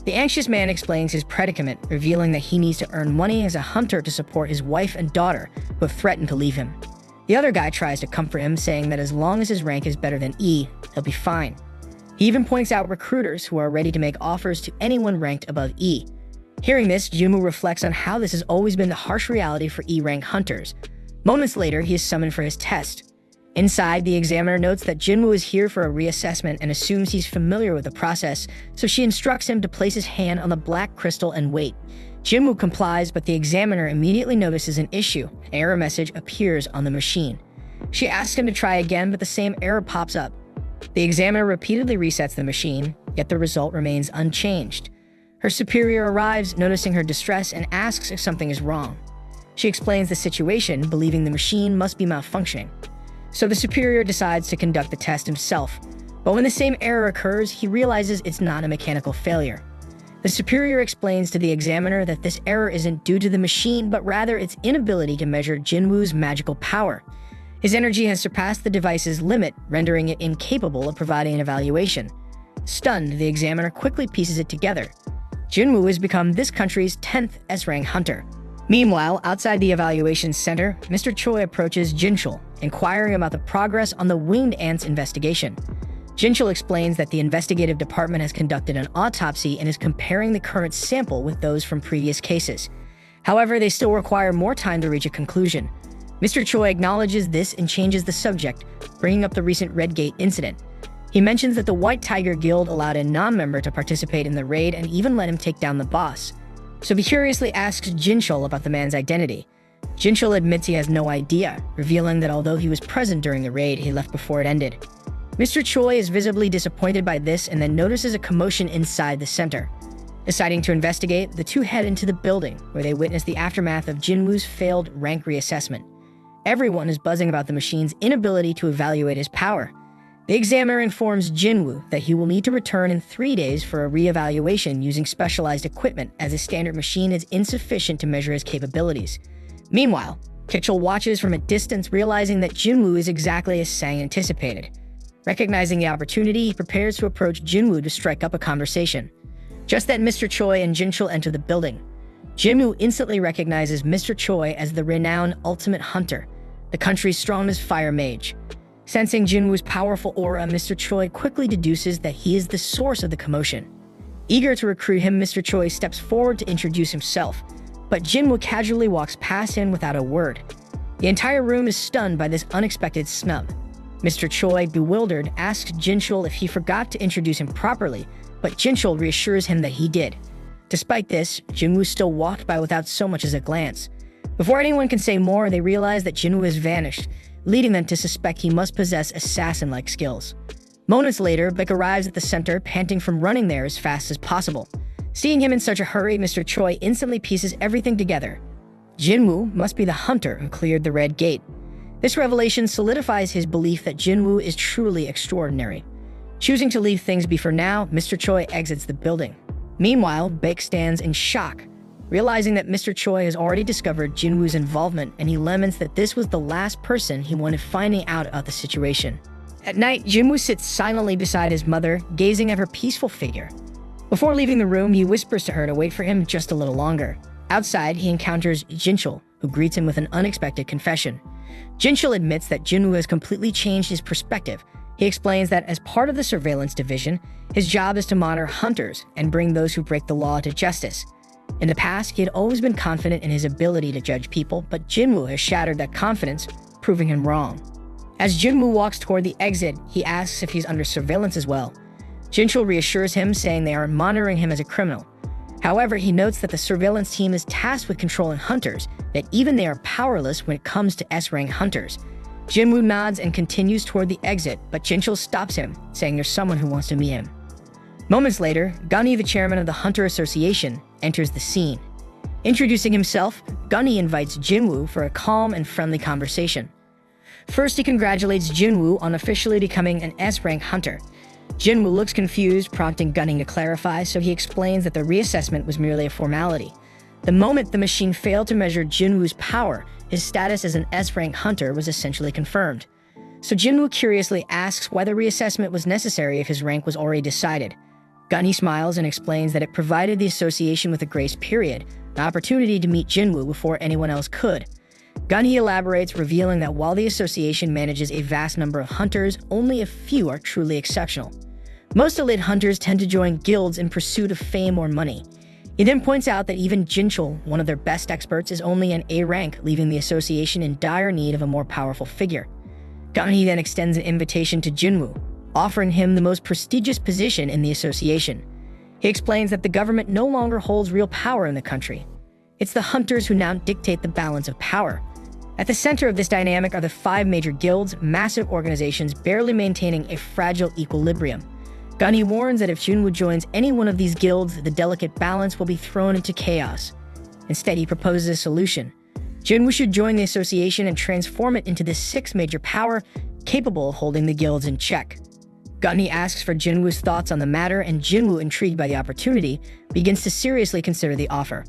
The anxious man explains his predicament, revealing that he needs to earn money as a hunter to support his wife and daughter, who have threatened to leave him. The other guy tries to comfort him, saying that as long as his rank is better than E, he'll be fine. He even points out recruiters who are ready to make offers to anyone ranked above E. Hearing this, Jinwoo reflects on how this has always been the harsh reality for E-rank hunters. Moments later, he is summoned for his test. Inside, the examiner notes that Jinwoo is here for a reassessment and assumes he's familiar with the process, so she instructs him to place his hand on the black crystal and wait. Jinwoo complies, but the examiner immediately notices an issue. An error message appears on the machine. She asks him to try again, but the same error pops up. The examiner repeatedly resets the machine, yet the result remains unchanged. Her superior arrives, noticing her distress, and asks if something is wrong. She explains the situation, believing the machine must be malfunctioning. So the superior decides to conduct the test himself, but when the same error occurs, he realizes it's not a mechanical failure. The superior explains to the examiner that this error isn't due to the machine, but rather its inability to measure Jinwoo's magical power. His energy has surpassed the device's limit, rendering it incapable of providing an evaluation. Stunned, the examiner quickly pieces it together. Jinwoo has become this country's 10th S-rank hunter. Meanwhile, outside the evaluation center, Mr. Choi approaches Jinchul, inquiring about the progress on the winged ants investigation. Jinchul explains that the investigative department has conducted an autopsy and is comparing the current sample with those from previous cases. However, they still require more time to reach a conclusion. Mr. Choi acknowledges this and changes the subject, bringing up the recent Redgate incident. He mentions that the White Tiger Guild allowed a non-member to participate in the raid and even let him take down the boss. So he curiously asks Jinchul about the man's identity. Jinchul admits he has no idea, revealing that although he was present during the raid, he left before it ended. Mr. Choi is visibly disappointed by this and then notices a commotion inside the center. Deciding to investigate, the two head into the building, where they witness the aftermath of Jinwoo's failed rank reassessment. Everyone is buzzing about the machine's inability to evaluate his power. The examiner informs Jinwoo that he will need to return in 3 days for a re-evaluation using specialized equipment, as his standard machine is insufficient to measure his capabilities. Meanwhile, Kitchell watches from a distance, realizing that Jinwoo is exactly as Sang anticipated. Recognizing the opportunity, he prepares to approach Jinwoo to strike up a conversation. Just then, Mr. Choi and Jinchul enter the building. Jinwoo instantly recognizes Mr. Choi as the renowned Ultimate Hunter, the country's strongest fire mage. Sensing Jinwoo's powerful aura, Mr. Choi quickly deduces that he is the source of the commotion. Eager to recruit him, Mr. Choi steps forward to introduce himself, but Jinwoo casually walks past him without a word. The entire room is stunned by this unexpected snub. Mr. Choi, bewildered, asks Jinchul if he forgot to introduce him properly, but Jinchul reassures him that he did. Despite this, Jinwoo still walked by without so much as a glance. Before anyone can say more, they realize that Jinwoo has vanished, leading them to suspect he must possess assassin-like skills. Moments later, Beck arrives at the center, panting from running there as fast as possible. Seeing him in such a hurry, Mr. Choi instantly pieces everything together. Jinwoo must be the hunter who cleared the Red Gate. This revelation solidifies his belief that Jinwoo is truly extraordinary. Choosing to leave things be for now, Mr. Choi exits the building. Meanwhile, Beck stands in shock, realizing that Mr. Choi has already discovered Jinwoo's involvement, and he laments that this was the last person he wanted finding out about the situation. At night, Jinwoo sits silently beside his mother, gazing at her peaceful figure. Before leaving the room, he whispers to her to wait for him just a little longer. Outside, he encounters Jinchul, who greets him with an unexpected confession. Jinchul admits that Jinwoo has completely changed his perspective. He explains that as part of the surveillance division, his job is to monitor hunters and bring those who break the law to justice. In the past, he had always been confident in his ability to judge people, but Jinwoo has shattered that confidence, proving him wrong. As Jinwoo walks toward the exit, he asks if he's under surveillance as well. Jinchul reassures him, saying they are monitoring him as a criminal. However, he notes that the surveillance team is tasked with controlling hunters, that even they are powerless when it comes to S-rank hunters. Jinwoo nods and continues toward the exit, but Jinchul stops him, saying there's someone who wants to meet him. Moments later, Gunny, the chairman of the Hunter Association, enters the scene. Introducing himself, Gunny invites Jinwoo for a calm and friendly conversation. First, he congratulates Jinwoo on officially becoming an S-rank hunter. Jinwoo looks confused, prompting Gunny to clarify, so he explains that the reassessment was merely a formality. The moment the machine failed to measure Jinwoo's power, his status as an S-rank hunter was essentially confirmed. So Jinwoo curiously asks why the reassessment was necessary if his rank was already decided. Gunny smiles and explains that it provided the association with a grace period, an opportunity to meet Jinwoo before anyone else could. Gunny elaborates, revealing that while the association manages a vast number of hunters, only a few are truly exceptional. Most elite hunters tend to join guilds in pursuit of fame or money. He then points out that even Jinchul, one of their best experts, is only an A rank, leaving the association in dire need of a more powerful figure. Gunny then extends an invitation to Jinwoo, offering him the most prestigious position in the association. He explains that the government no longer holds real power in the country. It's the hunters who now dictate the balance of power. At the center of this dynamic are the 5 major guilds, massive organizations barely maintaining a fragile equilibrium. Gunny warns that if Jinwoo joins any one of these guilds, the delicate balance will be thrown into chaos. Instead, he proposes a solution. Jinwoo should join the association and transform it into the 6th major power, capable of holding the guilds in check. Gunny asks for Jinwoo's thoughts on the matter, and Jinwoo, intrigued by the opportunity, begins to seriously consider the offer.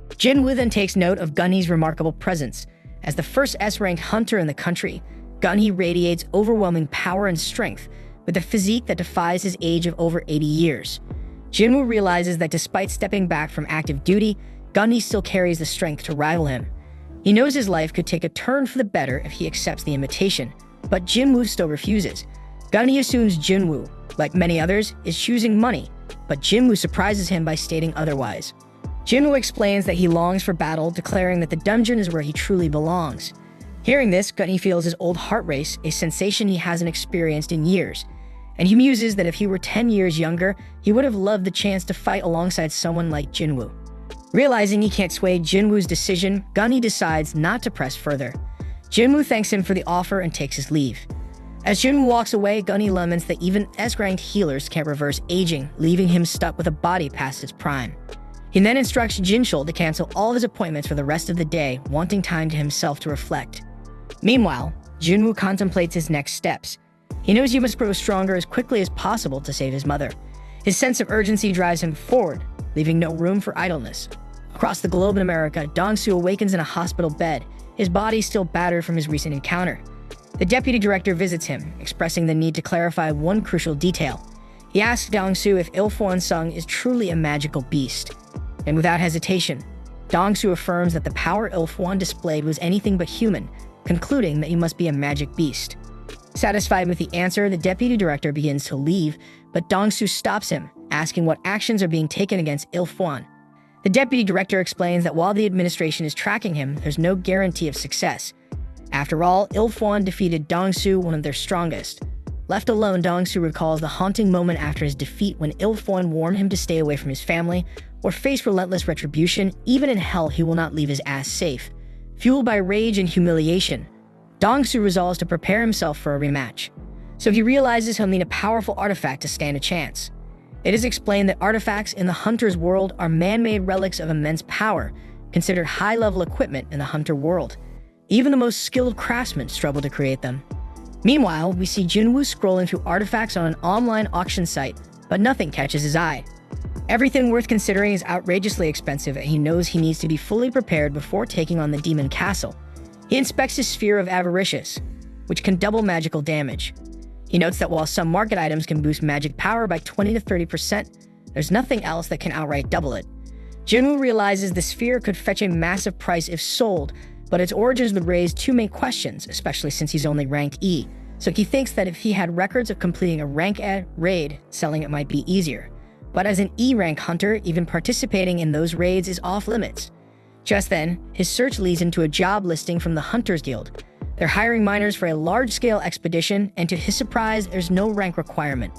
Jinwoo then takes note of Gunny's remarkable presence. As the first S-ranked hunter in the country, Gunny radiates overwhelming power and strength, with a physique that defies his age of over 80 years. Jinwoo realizes that despite stepping back from active duty, Gunny still carries the strength to rival him. He knows his life could take a turn for the better if he accepts the invitation, but Jinwoo still refuses. Gunny assumes Jinwoo, like many others, is choosing money, but Jinwoo surprises him by stating otherwise. Jinwoo explains that he longs for battle, declaring that the dungeon is where he truly belongs. Hearing this, Gunny feels his old heart race, a sensation he hasn't experienced in years, and he muses that if he were 10 years younger, he would have loved the chance to fight alongside someone like Jinwoo. Realizing he can't sway Jinwoo's decision, Gunny decides not to press further. Jinwoo thanks him for the offer and takes his leave. As Jinwoo walks away, Gunny laments that even S-ranked healers can't reverse aging, leaving him stuck with a body past its prime. He then instructs Jinchul to cancel all his appointments for the rest of the day, wanting time to himself to reflect. Meanwhile, Jinwoo contemplates his next steps. He knows he must grow stronger as quickly as possible to save his mother. His sense of urgency drives him forward, leaving no room for idleness. Across the globe in America, Dong-soo awakens in a hospital bed, his body still battered from his recent encounter. The deputy director visits him, expressing the need to clarify one crucial detail. He asks Dong-soo if Jinwoo Sung is truly a magical beast. And without hesitation, Dong-soo affirms that the power Jinwoo displayed was anything but human, concluding that he must be a magic beast. Satisfied with the answer, the deputy director begins to leave, but Dong-soo stops him, asking what actions are being taken against Jinwoo. The deputy director explains that while the administration is tracking him, there's no guarantee of success. After all, Jinwoo defeated Dong-soo, one of their strongest. Left alone, Dong-soo recalls the haunting moment after his defeat when Jinwoo warned him to stay away from his family or face relentless retribution. Even in hell, he will not leave his ass safe. Fueled by rage and humiliation, Dong-soo resolves to prepare himself for a rematch. So he realizes he'll need a powerful artifact to stand a chance. It is explained that artifacts in the Hunter's world are man-made relics of immense power, considered high-level equipment in the Hunter world. Even the most skilled craftsmen struggle to create them. Meanwhile, we see Jinwoo scrolling through artifacts on an online auction site, but nothing catches his eye. Everything worth considering is outrageously expensive, and he knows he needs to be fully prepared before taking on the Demon Castle. He inspects his sphere of avaricious, which can double magical damage. He notes that while some market items can boost magic power by 20 to 30%, there's nothing else that can outright double it. Jinwoo realizes the sphere could fetch a massive price if sold, but its origins would raise two main questions, especially since he's only ranked E. So he thinks that if he had records of completing a rank A raid, selling it might be easier. But as an E-rank hunter, even participating in those raids is off limits. Just then, his search leads into a job listing from the Hunters Guild. They're hiring miners for a large-scale expedition, and to his surprise, there's no rank requirement.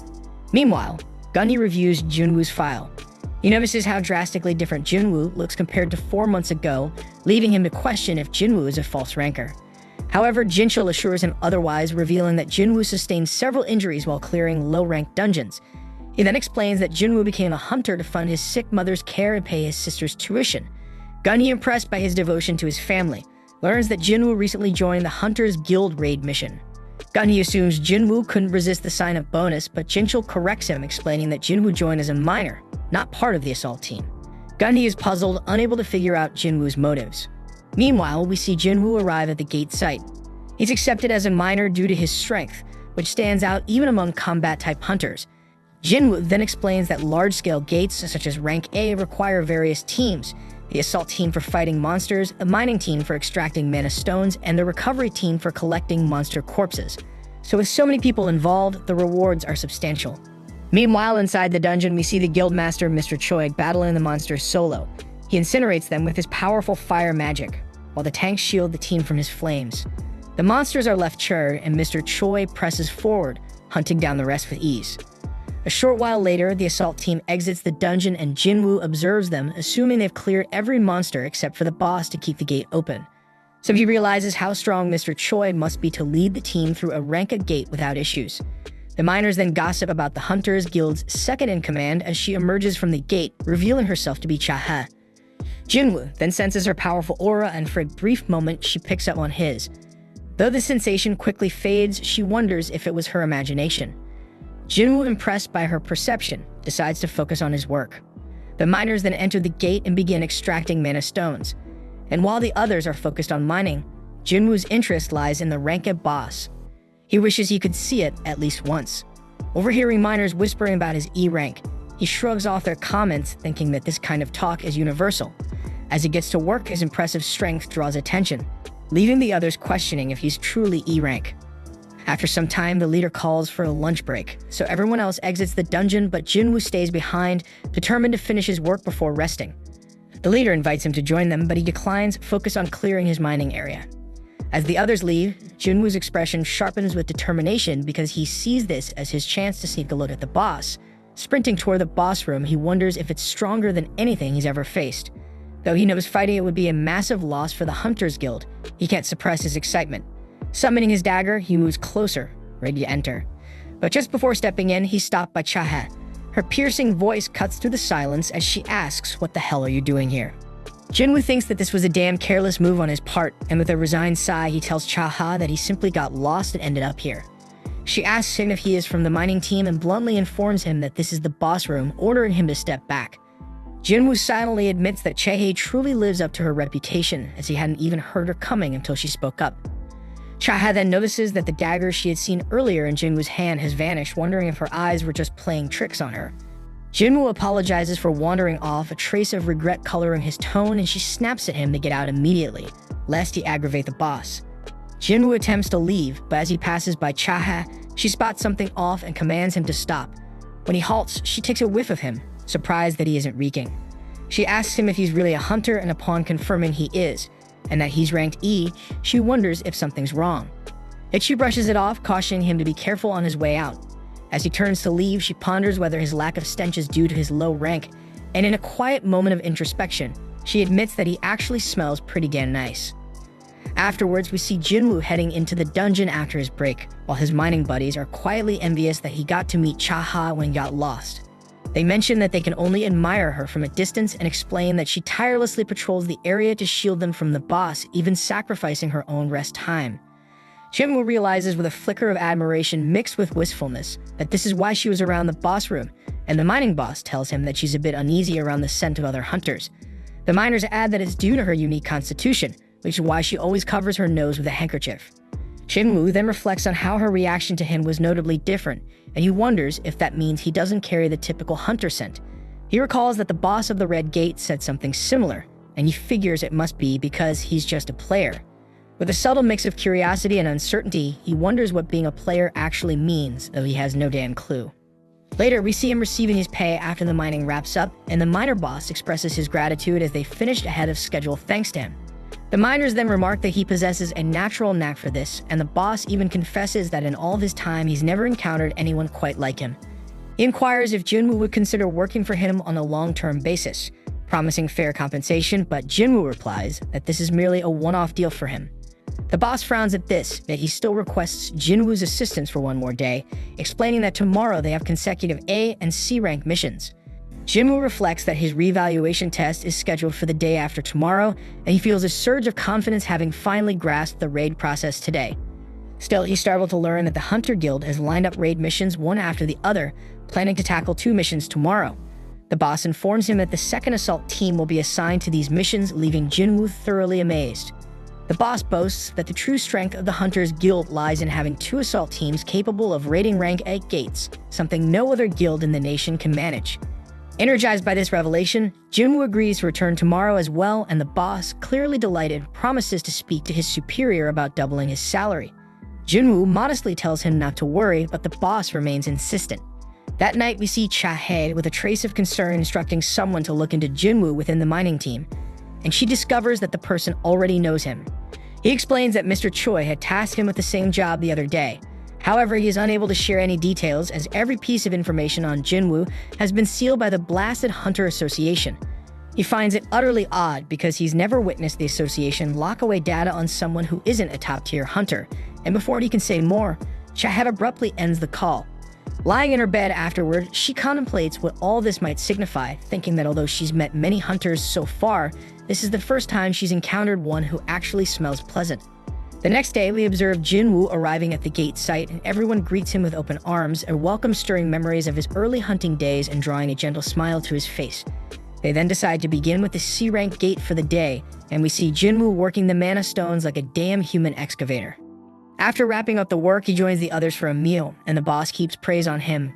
Meanwhile, Gunny reviews Jinwoo's file. He notices how drastically different Jinwoo looks compared to 4 months ago, leaving him to question if Jinwoo is a false ranker. However, Jinchul assures him otherwise, revealing that Jinwoo sustained several injuries while clearing low-ranked dungeons. He then explains that Jinwoo became a hunter to fund his sick mother's care and pay his sister's tuition. Gunny, impressed by his devotion to his family, learns that Jinwoo recently joined the Hunters Guild raid mission. Gunny assumes Jinwoo couldn't resist the sign-up bonus, but Jinchul corrects him, explaining that Jinwoo joined as a miner, not part of the assault team. Gunny is puzzled, unable to figure out Jinwoo's motives. Meanwhile, we see Jinwoo arrive at the gate site. He's accepted as a miner due to his strength, which stands out even among combat-type hunters. Jinwoo then explains that large-scale gates, such as rank A, require various teams: the assault team for fighting monsters, a mining team for extracting mana stones, and the recovery team for collecting monster corpses. So with so many people involved, the rewards are substantial. Meanwhile, inside the dungeon, we see the guildmaster Mr. Choi battling the monsters solo. He incinerates them with his powerful fire magic, while the tanks shield the team from his flames. The monsters are left charred, and Mr. Choi presses forward, hunting down the rest with ease. A short while later, the assault team exits the dungeon and Jinwoo observes them, assuming they've cleared every monster except for the boss to keep the gate open. So he realizes how strong Mr. Choi must be to lead the team through a rank-A gate without issues. The miners then gossip about the Hunters Guild's second-in-command as she emerges from the gate, revealing herself to be Cha-ha. Jinwoo then senses her powerful aura, and for a brief moment, she picks up on his. Though the sensation quickly fades, she wonders if it was her imagination. Jinwoo, impressed by her perception, decides to focus on his work. The miners then enter the gate and begin extracting mana stones. And while the others are focused on mining, Jinwoo's interest lies in the rank-A boss. He wishes he could see it at least once. Overhearing miners whispering about his E rank, he shrugs off their comments, thinking that this kind of talk is universal. As he gets to work, his impressive strength draws attention, leaving the others questioning if he's truly E rank. After some time, the leader calls for a lunch break, so everyone else exits the dungeon, but Jinwoo stays behind, determined to finish his work before resting. The leader invites him to join them, but he declines, focused on clearing his mining area. As the others leave, Jinwoo's expression sharpens with determination because he sees this as his chance to sneak a look at the boss. Sprinting toward the boss room, he wonders if it's stronger than anything he's ever faced. Though he knows fighting it would be a massive loss for the Hunters Guild, he can't suppress his excitement. Summoning his dagger, he moves closer, ready to enter. But just before stepping in, he's stopped by Chaha. Her piercing voice cuts through the silence as she asks, "What the hell are you doing here?" Jinwoo thinks that this was a damn careless move on his part, and with a resigned sigh, he tells Chaha that he simply got lost and ended up here. She asks him if he is from the mining team and bluntly informs him that this is the boss room, ordering him to step back. Jinwoo silently admits that Chae truly lives up to her reputation, as he hadn't even heard her coming until she spoke up. Chaha then notices that the dagger she had seen earlier in Jinwoo's hand has vanished, wondering if her eyes were just playing tricks on her. Jinwoo apologizes for wandering off, a trace of regret coloring his tone, and she snaps at him to get out immediately, lest he aggravate the boss. Jinwoo attempts to leave, but as he passes by Chaha, she spots something off and commands him to stop. When he halts, she takes a whiff of him, surprised that he isn't reeking. She asks him if he's really a hunter, and upon confirming he is, and that he's ranked E, she wonders if something's wrong. Yet she brushes it off, cautioning him to be careful on his way out. As he turns to leave, she ponders whether his lack of stench is due to his low rank, and in a quiet moment of introspection, she admits that he actually smells pretty damn nice. Afterwards, we see Jinwoo heading into the dungeon after his break, while his mining buddies are quietly envious that he got to meet Chaha when he got lost. They mention that they can only admire her from a distance and explain that she tirelessly patrols the area to shield them from the boss, even sacrificing her own rest time. Jinwoo realizes with a flicker of admiration mixed with wistfulness that this is why she was around the boss room, and the mining boss tells him that she's a bit uneasy around the scent of other hunters. The miners add that it's due to her unique constitution, which is why she always covers her nose with a handkerchief. Jinwoo then reflects on how her reaction to him was notably different, and he wonders if that means he doesn't carry the typical hunter scent. He recalls that the boss of the Red Gate said something similar, and he figures it must be because he's just a player. With a subtle mix of curiosity and uncertainty, he wonders what being a player actually means, though he has no damn clue. Later, we see him receiving his pay after the mining wraps up, and the miner boss expresses his gratitude as they finished ahead of schedule thanks to him. The miners then remark that he possesses a natural knack for this, and the boss even confesses that in all of his time he's never encountered anyone quite like him. He inquires if Jinwoo would consider working for him on a long-term basis, promising fair compensation, but Jinwoo replies that this is merely a one-off deal for him. The boss frowns at this, yet he still requests Jinwoo's assistance for one more day, explaining that tomorrow they have consecutive A and C rank missions. Jinwoo reflects that his reevaluation test is scheduled for the day after tomorrow, and he feels a surge of confidence having finally grasped the raid process today. Still, he's startled to learn that the Hunter Guild has lined up raid missions one after the other, planning to tackle 2 missions tomorrow. The boss informs him that the second assault team will be assigned to these missions, leaving Jinwoo thoroughly amazed. The boss boasts that the true strength of the Hunters Guild lies in having 2 assault teams capable of raiding rank 8 gates, something no other guild in the nation can manage. Energized by this revelation, Jinwoo agrees to return tomorrow as well, and the boss, clearly delighted, promises to speak to his superior about doubling his salary. Jinwoo modestly tells him not to worry, but the boss remains insistent. That night, we see Chae with a trace of concern instructing someone to look into Jinwoo within the mining team, and she discovers that the person already knows him. He explains that Mr. Choi had tasked him with the same job the other day. However, he is unable to share any details as every piece of information on Jinwoo has been sealed by the blasted Hunter Association. He finds it utterly odd because he's never witnessed the association lock away data on someone who isn't a top-tier hunter, and before he can say more, Chahat abruptly ends the call. Lying in her bed afterward, she contemplates what all this might signify, thinking that although she's met many hunters so far, this is the first time she's encountered one who actually smells pleasant. The next day, we observe Jinwoo arriving at the gate site, and everyone greets him with open arms, a welcome stirring memories of his early hunting days and drawing a gentle smile to his face. They then decide to begin with the C-rank gate for the day, and we see Jinwoo working the mana stones like a damn human excavator. After wrapping up the work, he joins the others for a meal, and the boss keeps praise on him,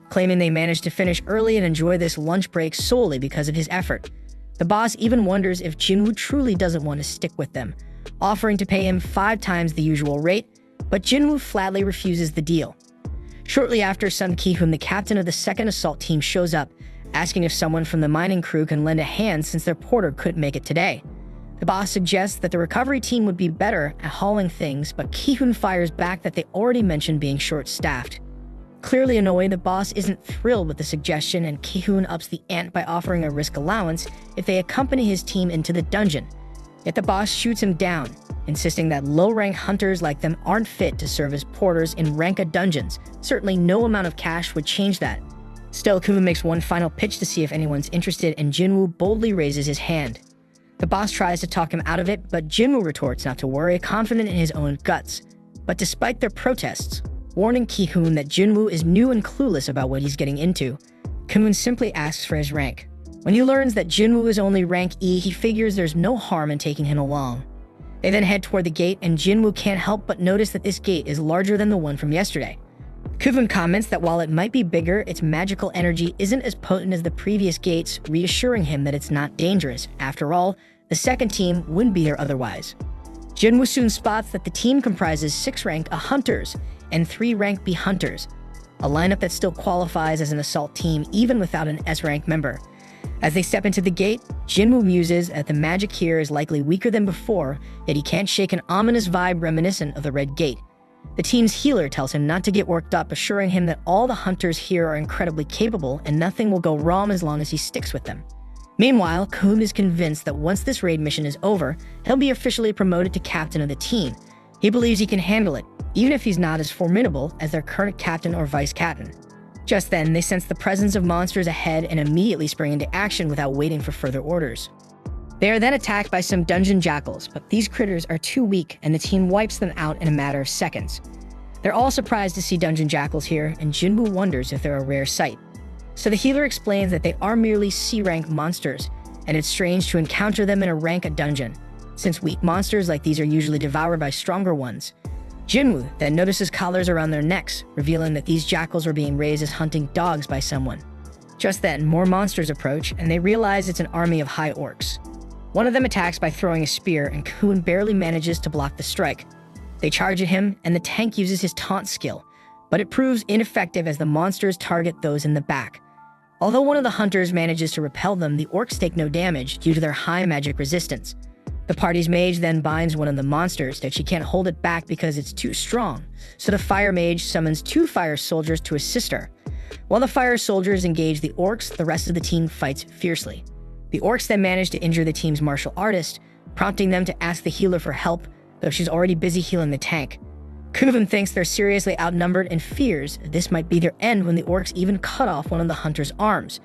claiming they managed to finish early and enjoy this lunch break solely because of his effort. The boss even wonders if Jinwoo truly doesn't want to stick with them, offering to pay him 5 times the usual rate, but Jinwoo flatly refuses the deal. Shortly after, Sun Ki-hoon, the captain of the second assault team, shows up, asking if someone from the mining crew can lend a hand since their porter couldn't make it today. The boss suggests that the recovery team would be better at hauling things, but Ki-hoon fires back that they already mentioned being short-staffed. Clearly annoyed, the boss isn't thrilled with the suggestion, and Ki-hoon ups the ante by offering a risk allowance if they accompany his team into the dungeon. Yet the boss shoots him down. insisting that low-rank hunters like them aren't fit to serve as porters in Ranka dungeons. Certainly no amount of cash would change that. Still, Kumu makes one final pitch to see if anyone's interested, and Jinwoo boldly raises his hand. The boss tries to talk him out of it, but Jinwoo retorts not to worry, confident in his own guts. But despite their protests, warning Ki-hoon that Jinwoo is new and clueless about what he's getting into, Ki-hoon simply asks for his rank. When he learns that Jinwoo is only rank E, he figures there's no harm in taking him along. They then head toward the gate, and Jinwoo can't help but notice that this gate is larger than the one from yesterday. Kuvun comments that while it might be bigger, its magical energy isn't as potent as the previous gates, reassuring him that it's not dangerous. After all, the second team wouldn't be there otherwise. Jinwoo soon spots that the team comprises 6 rank A hunters and 3 rank B hunters, a lineup that still qualifies as an assault team even without an S rank member. As they step into the gate, Jinwoo muses that the magic here is likely weaker than before, yet he can't shake an ominous vibe reminiscent of the Red Gate. The team's healer tells him not to get worked up, assuring him that all the hunters here are incredibly capable and nothing will go wrong as long as he sticks with them. Meanwhile, Kuhn is convinced that once this raid mission is over, he'll be officially promoted to captain of the team. He believes he can handle it, even if he's not as formidable as their current captain or vice captain. Just then, they sense the presence of monsters ahead and immediately spring into action without waiting for further orders. They are then attacked by some dungeon jackals, but these critters are too weak and the team wipes them out in a matter of seconds. They're all surprised to see dungeon jackals here, and Jinwoo wonders if they're a rare sight. So the healer explains that they are merely C-rank monsters, and it's strange to encounter them in a rank A dungeon, since weak monsters like these are usually devoured by stronger ones. Jinwoo then notices collars around their necks, revealing that these jackals were being raised as hunting dogs by someone. Just then, more monsters approach, and they realize it's an army of high orcs. One of them attacks by throwing a spear, and Kuhn barely manages to block the strike. They charge at him, and the tank uses his taunt skill, but it proves ineffective as the monsters target those in the back. Although one of the hunters manages to repel them, the orcs take no damage due to their high magic resistance. The party's mage then binds one of the monsters that she can't hold it back because it's too strong, so the fire mage summons 2 fire soldiers to assist her. While the fire soldiers engage the orcs, the rest of the team fights fiercely. The orcs then manage to injure the team's martial artist, prompting them to ask the healer for help, though she's already busy healing the tank. Kuven thinks they're seriously outnumbered and fears this might be their end when the orcs even cut off one of the hunter's arms.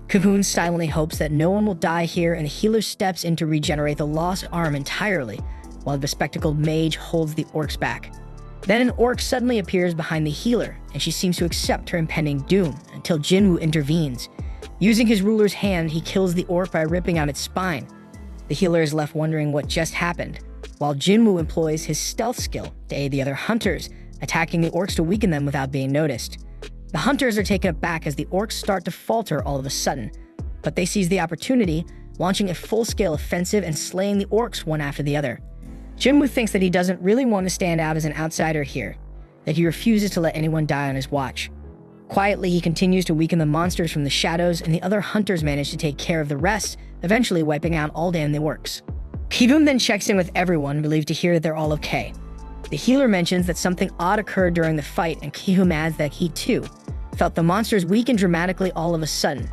Kuven silently hopes that no one will die here, and the healer steps in to regenerate the lost arm entirely, while the bespectacled mage holds the orcs back. Then an orc suddenly appears behind the healer, and she seems to accept her impending doom, until Jinwoo intervenes. Using his ruler's hand, he kills the orc by ripping out its spine. The healer is left wondering what just happened, while Jinwoo employs his stealth skill to aid the other hunters, attacking the orcs to weaken them without being noticed. The hunters are taken aback as the orcs start to falter all of a sudden, but they seize the opportunity, launching a full-scale offensive and slaying the orcs one after the other. Jinwoo thinks that he doesn't really want to stand out as an outsider here, that he refuses to let anyone die on his watch. Quietly, he continues to weaken the monsters from the shadows, and the other hunters manage to take care of the rest, eventually wiping out all damn the orcs. Kibum then checks in with everyone, relieved to hear that they're all okay. The healer mentions that something odd occurred during the fight, and Kihum adds that he, too, felt the monsters weaken dramatically all of a sudden.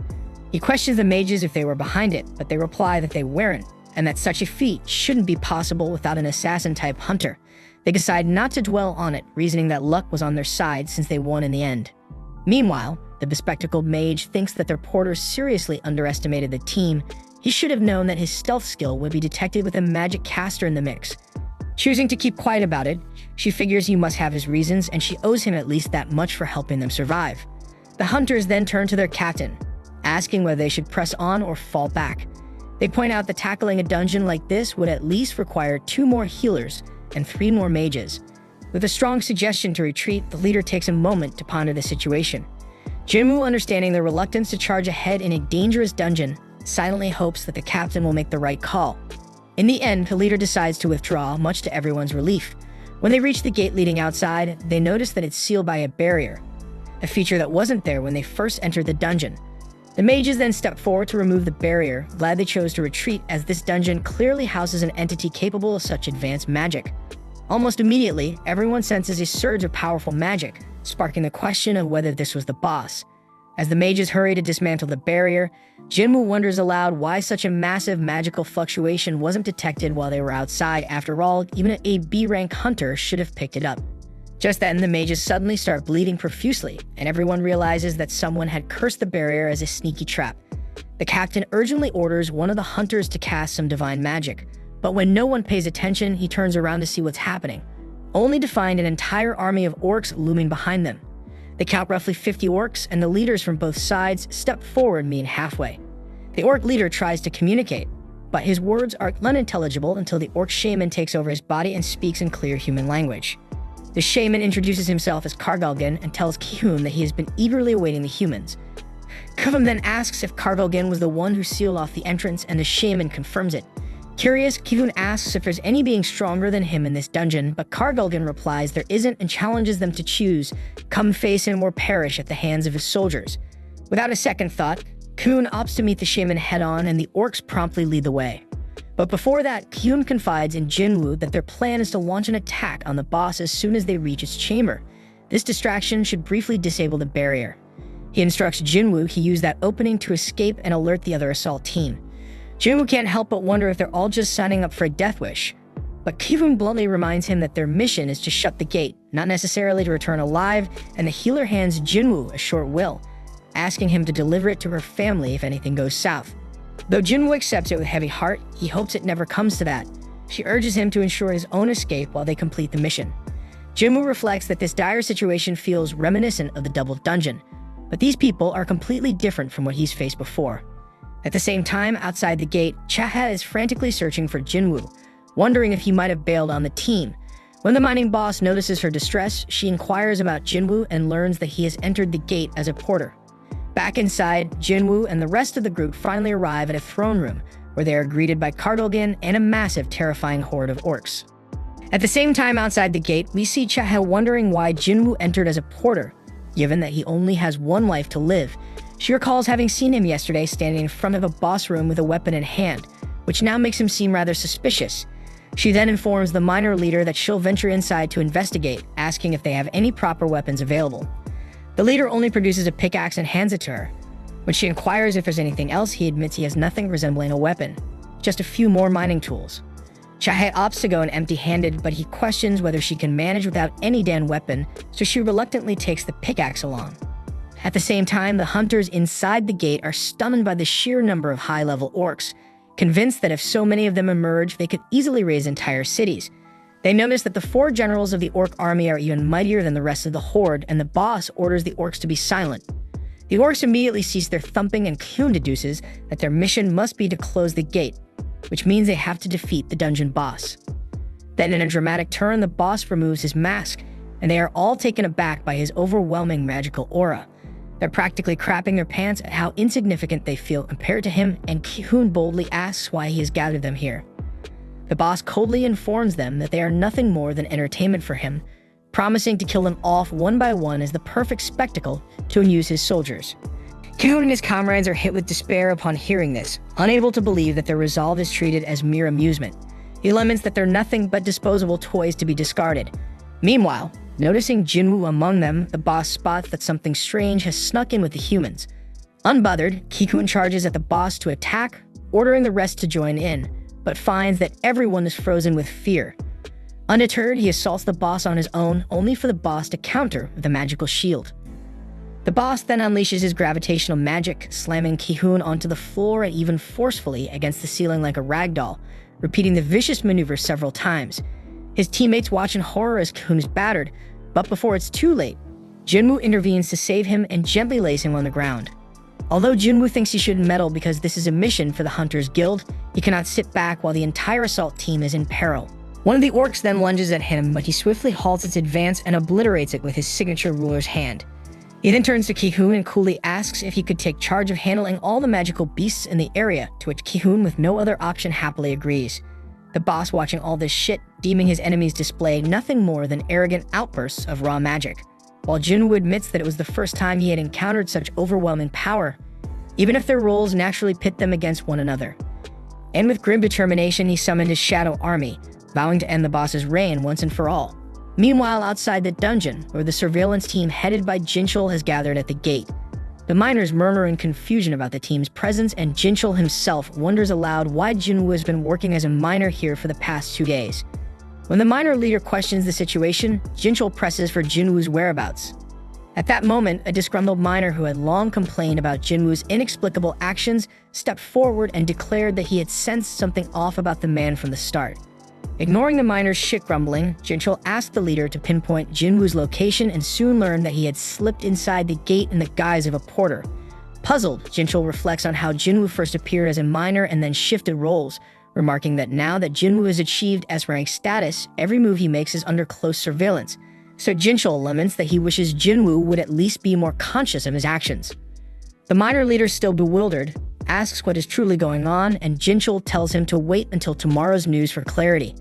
He questions the mages if they were behind it, but they reply that they weren't, and that such a feat shouldn't be possible without an assassin-type hunter. They decide not to dwell on it, reasoning that luck was on their side since they won in the end. Meanwhile, the bespectacled mage thinks that their porter seriously underestimated the team. He should have known that his stealth skill would be detected with a magic caster in the mix. Choosing to keep quiet about it, she figures he must have his reasons, and she owes him at least that much for helping them survive. The hunters then turn to their captain, asking whether they should press on or fall back. They point out that tackling a dungeon like this would at least require 2 more healers and 3 more mages. With a strong suggestion to retreat, the leader takes a moment to ponder the situation. Jinwoo, understanding their reluctance to charge ahead in a dangerous dungeon, silently hopes that the captain will make the right call. In the end, the leader decides to withdraw, much to everyone's relief. When they reach the gate leading outside, they notice that it's sealed by a barrier, a feature that wasn't there when they first entered the dungeon. The mages then step forward to remove the barrier, glad they chose to retreat as this dungeon clearly houses an entity capable of such advanced magic. Almost immediately, everyone senses a surge of powerful magic, sparking the question of whether this was the boss. As the mages hurry to dismantle the barrier, Jinwoo wonders aloud why such a massive magical fluctuation wasn't detected while they were outside. After all, even a B-rank hunter should have picked it up. Just then, the mages suddenly start bleeding profusely, and everyone realizes that someone had cursed the barrier as a sneaky trap. The captain urgently orders one of the hunters to cast some divine magic, but when no one pays attention, he turns around to see what's happening, only to find an entire army of orcs looming behind them. They count roughly 50 orcs, and the leaders from both sides step forward, meeting halfway. The orc leader tries to communicate, but his words are unintelligible until the orc shaman takes over his body and speaks in clear human language. The shaman introduces himself as Kargalgan and tells Ki-hoon that he has been eagerly awaiting the humans. Kuvum then asks if Kargalgan was the one who sealed off the entrance, and the shaman confirms it. Curious, Ki-hoon asks if there's any being stronger than him in this dungeon, but Kargalgan replies there isn't and challenges them to choose, come face him or perish at the hands of his soldiers. Without a second thought, Ki-hoon opts to meet the shaman head-on, and the orcs promptly lead the way. But before that, Ki-hoon confides in Jinwoo that their plan is to launch an attack on the boss as soon as they reach its chamber. This distraction should briefly disable the barrier. He instructs Jinwoo he use that opening to escape and alert the other assault team. Jinwoo can't help but wonder if they're all just signing up for a death wish. But Ki-hoon bluntly reminds him that their mission is to shut the gate, not necessarily to return alive, and the healer hands Jinwoo a short will, asking him to deliver it to her family if anything goes south. Though Jinwoo accepts it with heavy heart, he hopes it never comes to that. She urges him to ensure his own escape while they complete the mission. Jinwoo reflects that this dire situation feels reminiscent of the double dungeon, but these people are completely different from what he's faced before. At the same time, outside the gate, Chaha is frantically searching for Jinwoo, wondering if he might have bailed on the team. When the mining boss notices her distress, she inquires about Jinwoo and learns that he has entered the gate as a porter. Back inside, Jinwoo and the rest of the group finally arrive at a throne room, where they are greeted by Kargalgan and a massive, terrifying horde of orcs. At the same time outside the gate, we see Chaha wondering why Jinwoo entered as a porter, given that he only has one life to live. She recalls having seen him yesterday standing in front of a boss room with a weapon in hand, which now makes him seem rather suspicious. She then informs the miner leader that she'll venture inside to investigate, asking if they have any proper weapons available. The leader only produces a pickaxe and hands it to her. When she inquires if there's anything else, he admits he has nothing resembling a weapon, just a few more mining tools. Chahe opts to go in empty-handed, but he questions whether she can manage without any damn weapon, so she reluctantly takes the pickaxe along. At the same time, the hunters inside the gate are stunned by the sheer number of high-level orcs, convinced that if so many of them emerge, they could easily raise entire cities. They notice that the 4 generals of the orc army are even mightier than the rest of the horde, and the boss orders the orcs to be silent. The orcs immediately cease their thumping, and Ki-hoon deduces that their mission must be to close the gate, which means they have to defeat the dungeon boss. Then in a dramatic turn, the boss removes his mask, and they are all taken aback by his overwhelming magical aura. They're practically crapping their pants at how insignificant they feel compared to him, and Ki-hoon boldly asks why he has gathered them here. The boss coldly informs them that they are nothing more than entertainment for him, promising to kill them off one by one as the perfect spectacle to amuse his soldiers. Ki-hoon and his comrades are hit with despair upon hearing this, unable to believe that their resolve is treated as mere amusement. He laments that they're nothing but disposable toys to be discarded. Meanwhile, noticing Jinwoo among them, the boss spots that something strange has snuck in with the humans. Unbothered, Ki-hoon charges at the boss to attack, ordering the rest to join in, but finds that everyone is frozen with fear. Undeterred, he assaults the boss on his own, only for the boss to counter with a magical shield. The boss then unleashes his gravitational magic, slamming Ki-hoon onto the floor and even forcefully against the ceiling like a ragdoll, repeating the vicious maneuver several times. His teammates watch in horror as Ki-hoon is battered, but before it's too late, Jinwoo intervenes to save him and gently lays him on the ground. Although Jinwoo thinks he shouldn't meddle because this is a mission for the Hunters Guild, he cannot sit back while the entire assault team is in peril. One of the orcs then lunges at him, but he swiftly halts its advance and obliterates it with his signature ruler's hand. He then turns to Ki-hoon and coolly asks if he could take charge of handling all the magical beasts in the area, to which Ki-hoon, with no other option, happily agrees. The boss, watching all this shit, deeming his enemies display nothing more than arrogant outbursts of raw magic, while Jinwoo admits that it was the first time he had encountered such overwhelming power, even if their roles naturally pit them against one another. And with grim determination, he summoned his shadow army, vowing to end the boss's reign once and for all. Meanwhile, outside the dungeon, where the surveillance team headed by Jinchul has gathered at the gate, The miners murmur in confusion about the team's presence, and Jinchul himself wonders aloud why Jinwoo has been working as a miner here for the past 2 days. When the miner leader questions the situation, Jinchul presses for Jinwoo's whereabouts. At that moment, a disgruntled miner who had long complained about Jinwoo's inexplicable actions stepped forward and declared that he had sensed something off about the man from the start. Ignoring the miner's shit grumbling, Jinchul asked the leader to pinpoint Jinwoo's location and soon learned that he had slipped inside the gate in the guise of a porter. Puzzled, Jinchul reflects on how Jinwoo first appeared as a miner and then shifted roles, remarking that now that Jinwoo has achieved S-rank status, every move he makes is under close surveillance. So Jinchul laments that he wishes Jinwoo would at least be more conscious of his actions. The miner leader, still bewildered, asks what is truly going on, and Jinchul tells him to wait until tomorrow's news for clarity.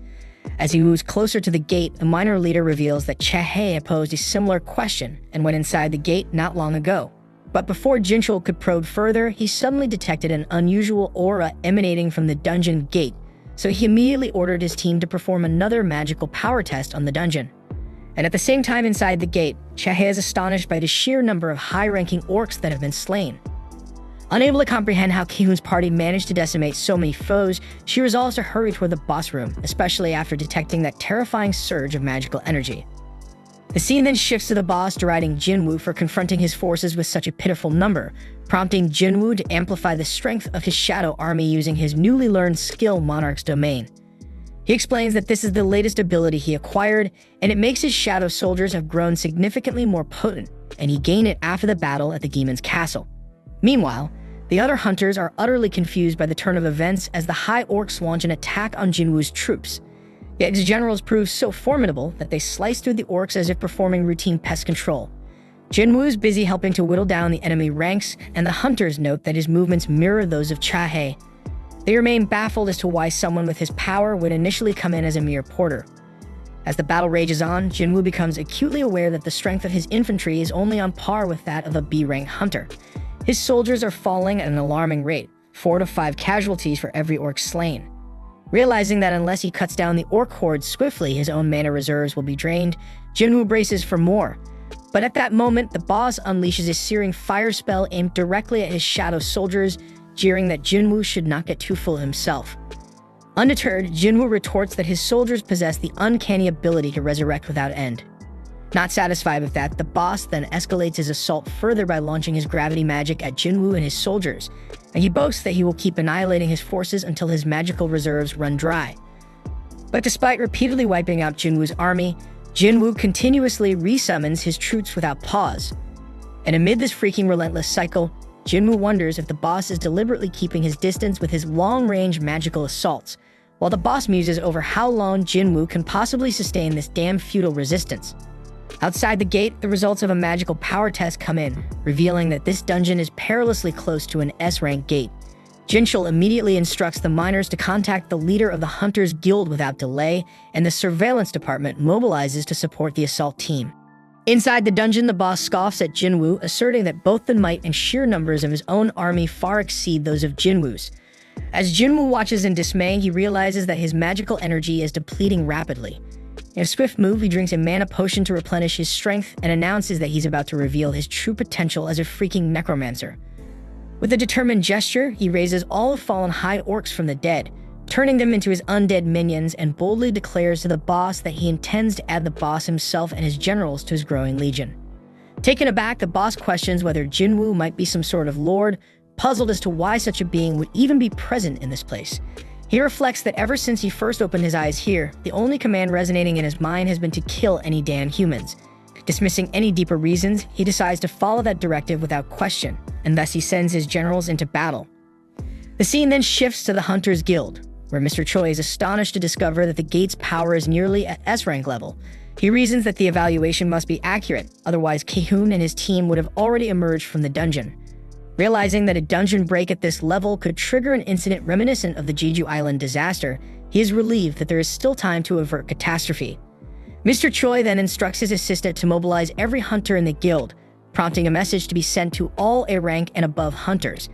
As he moves closer to the gate, the miner leader reveals that Chae posed a similar question and went inside the gate not long ago. But before Jinchul could probe further, he suddenly detected an unusual aura emanating from the dungeon gate, so he immediately ordered his team to perform another magical power test on the dungeon. And at the same time inside the gate, Chae is astonished by the sheer number of high-ranking orcs that have been slain. Unable to comprehend how Ki-hoon's party managed to decimate so many foes, she resolves to hurry toward the boss room, especially after detecting that terrifying surge of magical energy. The scene then shifts to the boss deriding Jinwoo for confronting his forces with such a pitiful number, prompting Jinwoo to amplify the strength of his shadow army using his newly learned skill Monarch's Domain. He explains that this is the latest ability he acquired, and it makes his shadow soldiers have grown significantly more potent, and he gained it after the battle at the Demon's Castle. Meanwhile, the other hunters are utterly confused by the turn of events as the High Orcs launch an attack on Jinwoo's troops. Yet his generals prove so formidable that they slice through the orcs as if performing routine pest control. Jinwoo is busy helping to whittle down the enemy ranks, and the hunters note that his movements mirror those of Chae. They remain baffled as to why someone with his power would initially come in as a mere porter. As the battle rages on, Jinwoo becomes acutely aware that the strength of his infantry is only on par with that of a B-rank hunter. His soldiers are falling at an alarming rate, 4 to 5 casualties for every orc slain. Realizing that unless he cuts down the orc horde swiftly, his own mana reserves will be drained, Jinwoo braces for more. But at that moment, the boss unleashes a searing fire spell aimed directly at his shadow soldiers, jeering that Jinwoo should not get too full of himself. Undeterred, Jinwoo retorts that his soldiers possess the uncanny ability to resurrect without end. Not satisfied with that, the boss then escalates his assault further by launching his gravity magic at Jinwoo and his soldiers, and he boasts that he will keep annihilating his forces until his magical reserves run dry. But despite repeatedly wiping out Jinwoo's army, Jinwoo continuously resummons his troops without pause. And amid this freaking relentless cycle, Jinwoo wonders if the boss is deliberately keeping his distance with his long-range magical assaults, while the boss muses over how long Jinwoo can possibly sustain this damn futile resistance. Outside the gate, the results of a magical power test come in, revealing that this dungeon is perilously close to an S-rank gate. Jinchul immediately instructs the miners to contact the leader of the Hunters Guild without delay, and the surveillance department mobilizes to support the assault team. Inside the dungeon, the boss scoffs at Jinwoo, asserting that both the might and sheer numbers of his own army far exceed those of Jinwoo's. As Jinwoo watches in dismay, he realizes that his magical energy is depleting rapidly. In a swift move, he drinks a mana potion to replenish his strength and announces that he's about to reveal his true potential as a freaking necromancer. With a determined gesture, he raises all the fallen high orcs from the dead, turning them into his undead minions, and boldly declares to the boss that he intends to add the boss himself and his generals to his growing legion. Taken aback, the boss questions whether Jinwoo might be some sort of lord, puzzled as to why such a being would even be present in this place. He reflects that ever since he first opened his eyes here, the only command resonating in his mind has been to kill any damn humans. Dismissing any deeper reasons, he decides to follow that directive without question, and thus he sends his generals into battle. The scene then shifts to the Hunters Guild, where Mr. Choi is astonished to discover that the gate's power is nearly at S-rank level. He reasons that the evaluation must be accurate, otherwise Ki-hoon and his team would have already emerged from the dungeon. Realizing that a dungeon break at this level could trigger an incident reminiscent of the Jeju Island disaster, he is relieved that there is still time to avert catastrophe. Mr. Choi then instructs his assistant to mobilize every hunter in the guild, prompting a message to be sent to all A-rank and above hunters.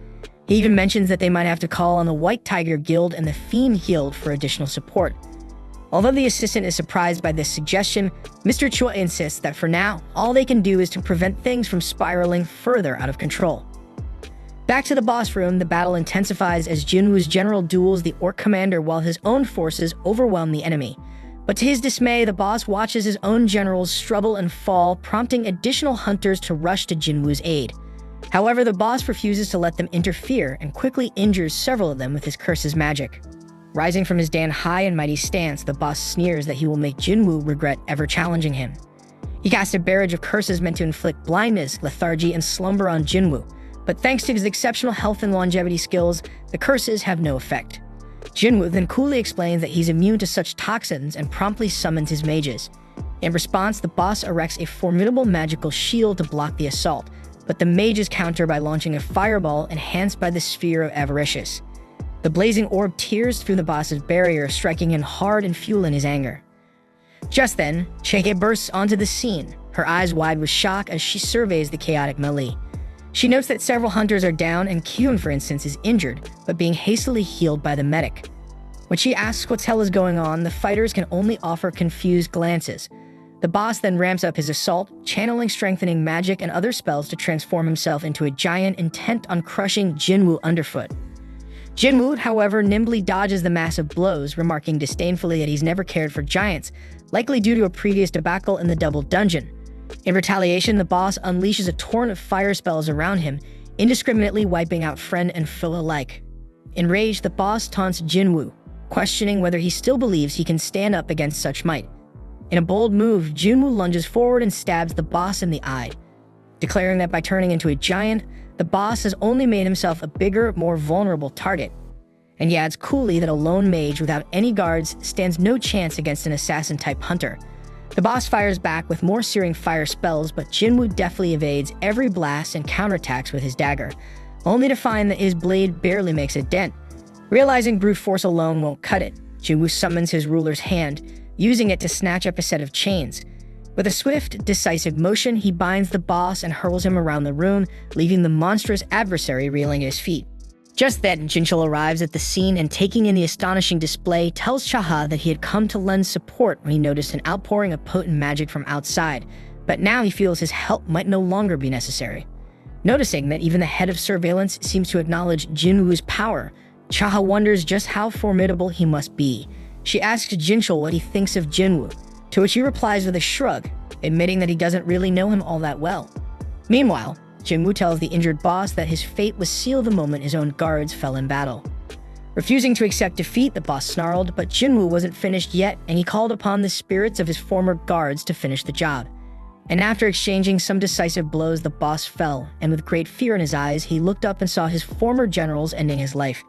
He even mentions that they might have to call on the White Tiger Guild and the Fiend Guild for additional support. Although the assistant is surprised by this suggestion, Mr. Choi insists that for now, all they can do is to prevent things from spiraling further out of control. Back to the boss room, the battle intensifies as Jinwoo's general duels the orc commander while his own forces overwhelm the enemy. But to his dismay, the boss watches his own generals struggle and fall, prompting additional hunters to rush to Jinwoo's aid. However, the boss refuses to let them interfere and quickly injures several of them with his curse's magic. Rising from his damned high and mighty stance, the boss sneers that he will make Jinwoo regret ever challenging him. He casts a barrage of curses meant to inflict blindness, lethargy, and slumber on Jinwoo, but thanks to his exceptional health and longevity skills, the curses have no effect. Jinwoo then coolly explains that he's immune to such toxins and promptly summons his mages. In response, the boss erects a formidable magical shield to block the assault, but the mages counter by launching a fireball enhanced by the sphere of Avaricious. The blazing orb tears through the boss's barrier, striking in hard and fueling his anger. Just then, Cheike bursts onto the scene, her eyes wide with shock as she surveys the chaotic melee. She notes that several hunters are down and Kyun, for instance, is injured, but being hastily healed by the medic. When she asks what hell is going on, the fighters can only offer confused glances. The boss then ramps up his assault, channeling strengthening magic and other spells to transform himself into a giant intent on crushing Jinwoo underfoot. Jinwoo, however, nimbly dodges the massive blows, remarking disdainfully that he's never cared for giants, likely due to a previous debacle in the double dungeon. In retaliation, the boss unleashes a torrent of fire spells around him, indiscriminately wiping out friend and foe alike. Enraged, the boss taunts Jinwoo, questioning whether he still believes he can stand up against such might. In a bold move, Jinwoo lunges forward and stabs the boss in the eye, declaring that by turning into a giant, the boss has only made himself a bigger, more vulnerable target. And he adds coolly that a lone mage without any guards stands no chance against an assassin-type hunter. The boss fires back with more searing fire spells, but Jinwoo deftly evades every blast and counterattacks with his dagger, only to find that his blade barely makes a dent. Realizing brute force alone won't cut it, Jinwoo summons his ruler's hand, using it to snatch up a set of chains. With a swift, decisive motion, he binds the boss and hurls him around the room, leaving the monstrous adversary reeling at his feet. Just then, Jinchul arrives at the scene and, taking in the astonishing display, tells Chaha that he had come to lend support when he noticed an outpouring of potent magic from outside, but now he feels his help might no longer be necessary. Noticing that even the head of surveillance seems to acknowledge Jinwoo's power, Chaha wonders just how formidable he must be. She asks Jinchul what he thinks of Jinwoo, to which he replies with a shrug, admitting that he doesn't really know him all that well. Meanwhile, Jinwoo tells the injured boss that his fate was sealed the moment his own guards fell in battle. Refusing to accept defeat, the boss snarled, but Jinwoo wasn't finished yet, and he called upon the spirits of his former guards to finish the job. And after exchanging some decisive blows, the boss fell, and with great fear in his eyes, he looked up and saw his former generals ending his life.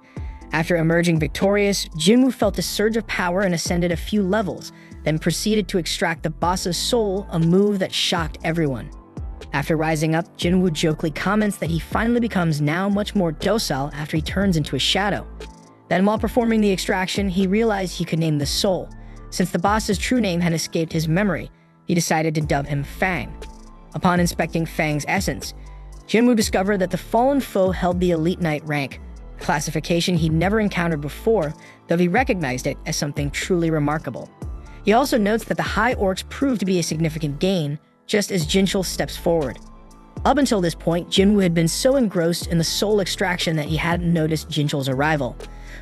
After emerging victorious, Jinwoo felt a surge of power and ascended a few levels, then proceeded to extract the boss's soul, a move that shocked everyone. After rising up, Jinwoo jokingly comments that he finally becomes now much more docile after he turns into a shadow. Then, while performing the extraction, he realized he could name the soul. Since the boss's true name had escaped his memory, he decided to dub him Fang. Upon inspecting Fang's essence, Jinwoo discovered that the fallen foe held the Elite Knight rank, a classification he'd never encountered before, though he recognized it as something truly remarkable. He also notes that the High Orcs proved to be a significant gain, just as Jinchul steps forward. Up until this point, Jinwoo had been so engrossed in the soul extraction that he hadn't noticed Jinchul's arrival.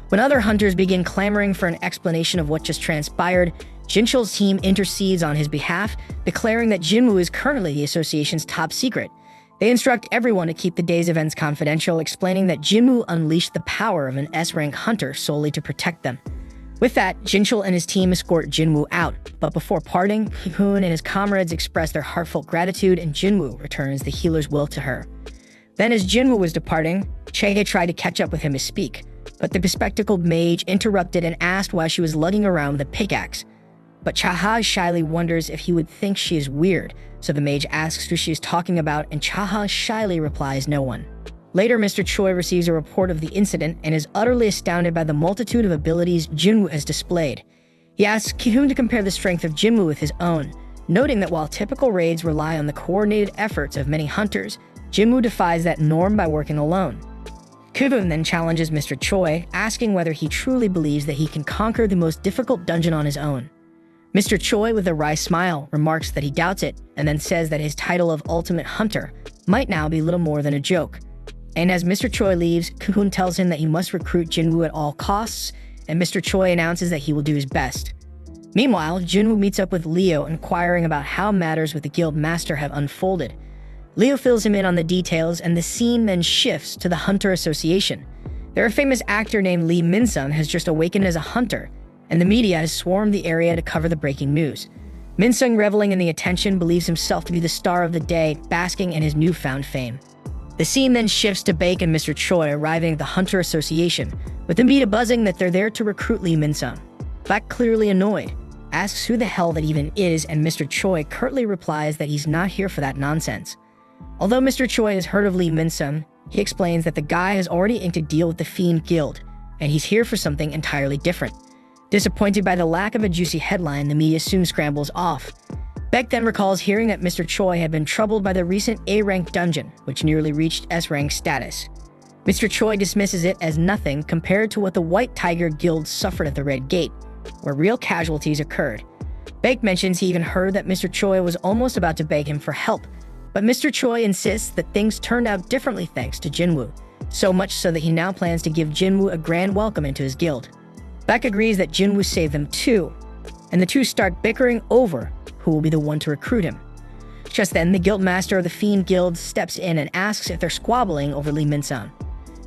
When other hunters begin clamoring for an explanation of what just transpired, Jinchul's team intercedes on his behalf, declaring that Jinwoo is currently the association's top secret. They instruct everyone to keep the day's events confidential, explaining that Jinwoo unleashed the power of an S-rank hunter solely to protect them. With that, Jinchul and his team escort Jinwoo out, but before parting, Hoon and his comrades express their heartfelt gratitude, and Jinwoo returns the healer's will to her. Then, as Jinwoo was departing, Chehe tried to catch up with him to speak, but the bespectacled mage interrupted and asked why she was lugging around the pickaxe. But Chaha shyly wonders if he would think she is weird, so the mage asks who she is talking about, and Chaha shyly replies no one. Later, Mr. Choi receives a report of the incident and is utterly astounded by the multitude of abilities Jinwoo has displayed. He asks Ki-hoon to compare the strength of Jinwoo with his own, noting that while typical raids rely on the coordinated efforts of many hunters, Jinwoo defies that norm by working alone. Kuvun then challenges Mr. Choi, asking whether he truly believes that he can conquer the most difficult dungeon on his own. Mr. Choi, with a wry smile, remarks that he doubts it, and then says that his title of Ultimate Hunter might now be little more than a joke. And as Mr. Choi leaves, Kuvun tells him that he must recruit Jinwoo at all costs, and Mr. Choi announces that he will do his best. Meanwhile, Jinwoo meets up with Leo, inquiring about how matters with the guild master have unfolded. Leo fills him in on the details, and the scene then shifts to the Hunter Association. There, a famous actor named Lee Min-sung has just awakened as a hunter, and the media has swarmed the area to cover the breaking news. Min-sung, reveling in the attention, believes himself to be the star of the day, basking in his newfound fame. The scene then shifts to Baek and Mr. Choi arriving at the Hunter Association, with the media buzzing that they're there to recruit Lee Min-sung. Baek, clearly annoyed, asks who the hell that even is, and Mr. Choi curtly replies that he's not here for that nonsense. Although Mr. Choi has heard of Lee Min-sung, he explains that the guy has already inked a deal with the Fiend Guild, and he's here for something entirely different. Disappointed by the lack of a juicy headline, the media soon scrambles off. Baek then recalls hearing that Mr. Choi had been troubled by the recent A-rank dungeon, which nearly reached S-rank status. Mr. Choi dismisses it as nothing compared to what the White Tiger Guild suffered at the Red Gate, where real casualties occurred. Baek mentions he even heard that Mr. Choi was almost about to beg him for help, but Mr. Choi insists that things turned out differently thanks to Jinwoo, so much so that he now plans to give Jinwoo a grand welcome into his guild. Baek agrees that Jinwoo saved them too, and the two start bickering over who will be the one to recruit him. Just then, the guildmaster of the Fiend Guild steps in and asks if they're squabbling over Lee Min-sung.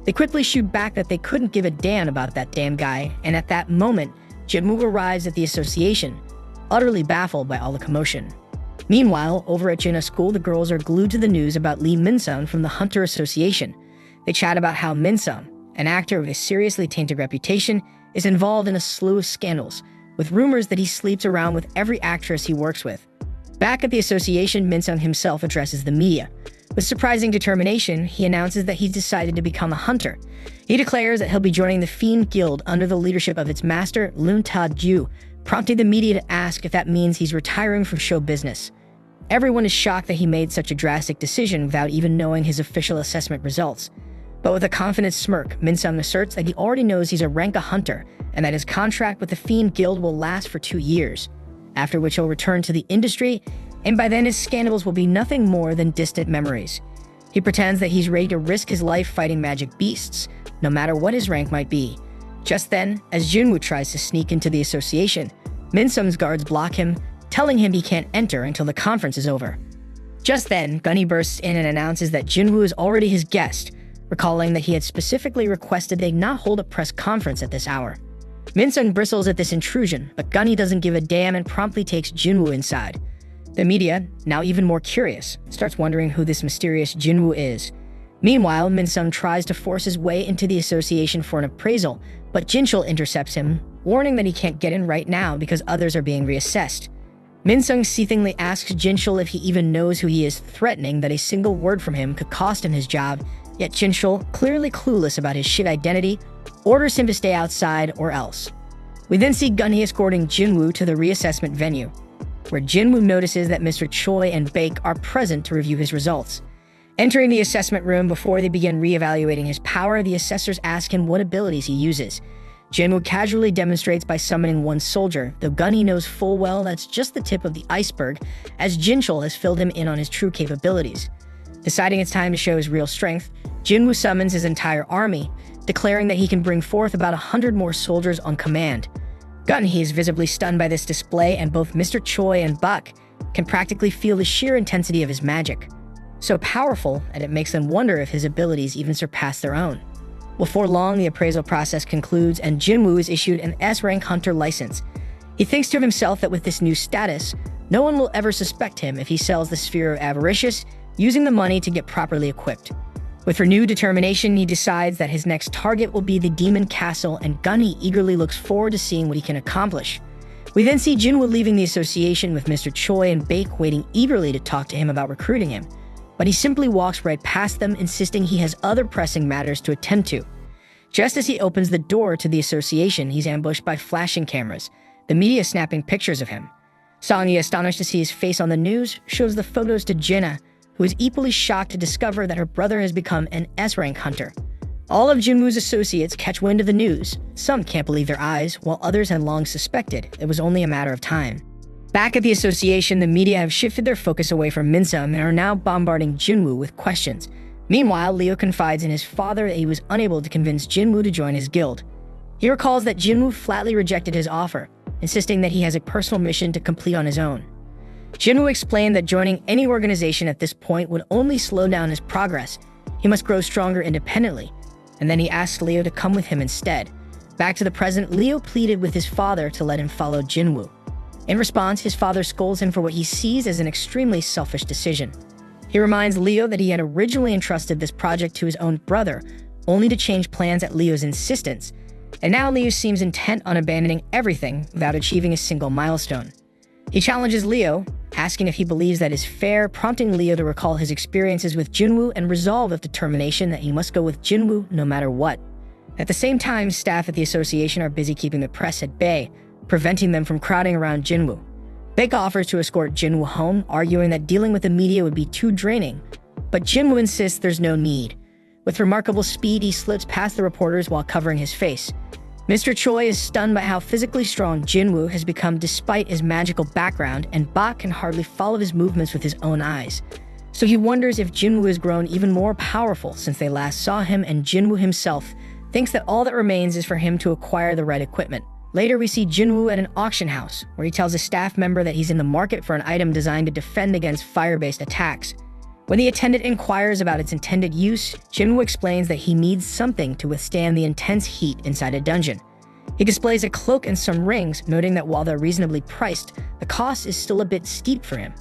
They quickly shoot back that they couldn't give a damn about that damn guy, and at that moment, Jinwoo arrives at the association, utterly baffled by all the commotion. Meanwhile, over at Jinna School, the girls are glued to the news about Lee Min-sung from the Hunter Association. They chat about how Min-sung, an actor with a seriously tainted reputation, is involved in a slew of scandals, with rumors that he sleeps around with every actress he works with. Back at the association, Min-sung himself addresses the media. With surprising determination, he announces that he's decided to become a hunter. He declares that he'll be joining the Fiend Guild under the leadership of its master, Loon Ta-ju, prompting the media to ask if that means he's retiring from show business. Everyone is shocked that he made such a drastic decision without even knowing his official assessment results. But with a confident smirk, Min-sung asserts that he already knows he's a rank hunter and that his contract with the Fiend Guild will last for 2 years, after which he'll return to the industry, and by then his scandals will be nothing more than distant memories. He pretends that he's ready to risk his life fighting magic beasts, no matter what his rank might be. Just then, as Jinwoo tries to sneak into the association, Min-sung's guards block him, telling him he can't enter until the conference is over. Just then, Gunny bursts in and announces that Jinwoo is already his guest, recalling that he had specifically requested they not hold a press conference at this hour. Min-sung bristles at this intrusion, but Gunny doesn't give a damn and promptly takes Jinwoo inside. The media, now even more curious, starts wondering who this mysterious Jinwoo is. Meanwhile, Min-sung tries to force his way into the association for an appraisal, but Jinchul intercepts him, warning that he can't get in right now because others are being reassessed. Min-sung seethingly asks Jinchul if he even knows who he is, threatening that a single word from him could cost him his job, yet Jinchul, clearly clueless about his shit identity, orders him to stay outside or else. We then see Gunny escorting Jinwoo to the reassessment venue, where Jinwoo notices that Mr. Choi and Baek are present to review his results. Entering the assessment room before they begin re-evaluating his power, the assessors ask him what abilities he uses. Jinwoo casually demonstrates by summoning one soldier, though Gunny knows full well that's just the tip of the iceberg, as Jinchul has filled him in on his true capabilities. Deciding it's time to show his real strength, Jinwoo summons his entire army, declaring that he can bring forth about 100 more soldiers on command. Gunny is visibly stunned by this display, and both Mr. Choi and Baek can practically feel the sheer intensity of his magic. So powerful that it makes them wonder if his abilities even surpass their own. Before long, the appraisal process concludes and Jinwoo is issued an S-rank hunter license. He thinks to himself that with this new status, no one will ever suspect him if he sells the Sphere of Avaricious, using the money to get properly equipped. With renewed determination, he decides that his next target will be the Demon Castle, and Gunny eagerly looks forward to seeing what he can accomplish. We then see Jinwoo leaving the association with Mr. Choi and Baek waiting eagerly to talk to him about recruiting him, but he simply walks right past them, insisting he has other pressing matters to attend to. Just as he opens the door to the association, he's ambushed by flashing cameras, the media snapping pictures of him. Songy, astonished to see his face on the news, shows the photos to Jinna, who is equally shocked to discover that her brother has become an S-rank hunter. All of Jinwoo's associates catch wind of the news. Some can't believe their eyes, while others had long suspected it was only a matter of time. Back at the association, the media have shifted their focus away from Minsum and are now bombarding Jinwoo with questions. Meanwhile, Leo confides in his father that he was unable to convince Jinwoo to join his guild. He recalls that Jinwoo flatly rejected his offer, insisting that he has a personal mission to complete on his own. Jinwoo explained that joining any organization at this point would only slow down his progress. He must grow stronger independently, and then he asked Leo to come with him instead. Back to the present, Leo pleaded with his father to let him follow Jinwoo. In response, his father scolds him for what he sees as an extremely selfish decision. He reminds Leo that he had originally entrusted this project to his own brother, only to change plans at Leo's insistence, and now Leo seems intent on abandoning everything without achieving a single milestone. He challenges Leo, asking if he believes that is fair, prompting Leo to recall his experiences with Jinwoo and resolve with determination that he must go with Jinwoo no matter what. At the same time, staff at the association are busy keeping the press at bay, preventing them from crowding around Jinwoo. Baek offers to escort Jinwoo home, arguing that dealing with the media would be too draining, but Jinwoo insists there's no need. With remarkable speed, he slips past the reporters while covering his face. Mr. Choi is stunned by how physically strong Jinwoo has become despite his magical background, and Bak can hardly follow his movements with his own eyes. So he wonders if Jinwoo has grown even more powerful since they last saw him, and Jinwoo himself thinks that all that remains is for him to acquire the right equipment. Later, we see Jinwoo at an auction house, where he tells a staff member that he's in the market for an item designed to defend against fire-based attacks. When the attendant inquires about its intended use, Jinwoo explains that he needs something to withstand the intense heat inside a dungeon. He displays a cloak and some rings, noting that while they're reasonably priced, the cost is still a bit steep for him.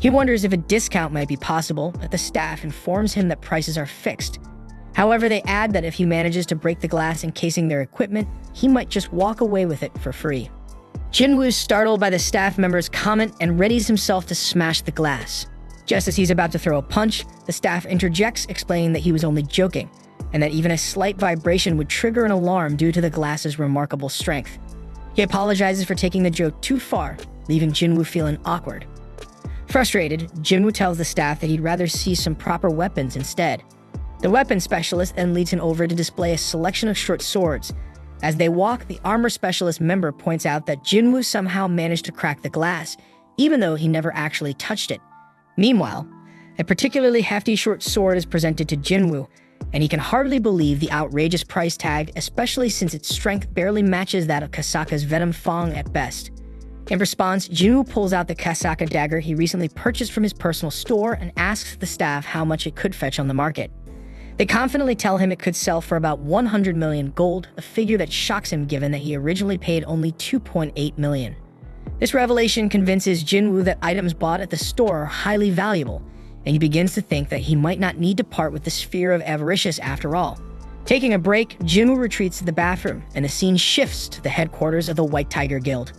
He wonders if a discount might be possible, but the staff informs him that prices are fixed. However, they add that if he manages to break the glass encasing their equipment, he might just walk away with it for free. Jinwoo is startled by the staff member's comment and readies himself to smash the glass. Just as he's about to throw a punch, the staff interjects, explaining that he was only joking, and that even a slight vibration would trigger an alarm due to the glass's remarkable strength. He apologizes for taking the joke too far, leaving Jinwoo feeling awkward. Frustrated, Jinwoo tells the staff that he'd rather see some proper weapons instead. The weapons specialist then leads him over to display a selection of short swords. As they walk, the armor specialist member points out that Jinwoo somehow managed to crack the glass, even though he never actually touched it. Meanwhile, a particularly hefty short sword is presented to Jinwoo, and he can hardly believe the outrageous price tag, especially since its strength barely matches that of Kasaka's venom fang at best. In response, Jinwoo pulls out the Kasaka dagger he recently purchased from his personal store and asks the staff how much it could fetch on the market. They confidently tell him it could sell for about 100 million gold, a figure that shocks him given that he originally paid only 2.8 million. This revelation convinces Jinwoo that items bought at the store are highly valuable, and he begins to think that he might not need to part with the sphere of avaricious after all. Taking a break, Jinwoo retreats to the bathroom, and the scene shifts to the headquarters of the White Tiger Guild.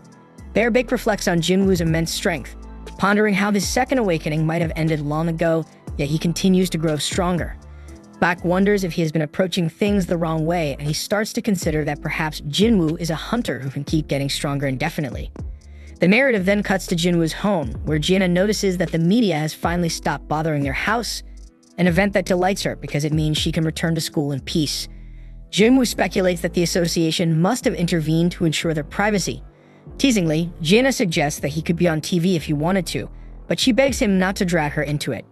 There, Baek reflects on Jinwoo's immense strength, pondering how his second awakening might have ended long ago, yet he continues to grow stronger. Bak wonders if he has been approaching things the wrong way, and he starts to consider that perhaps Jinwoo is a hunter who can keep getting stronger indefinitely. The narrative then cuts to Jinwoo's home, where Jiena notices that the media has finally stopped bothering their house, an event that delights her because it means she can return to school in peace. Jinwoo speculates that the association must have intervened to ensure their privacy. Teasingly, Jiena suggests that he could be on TV if he wanted to, but she begs him not to drag her into it.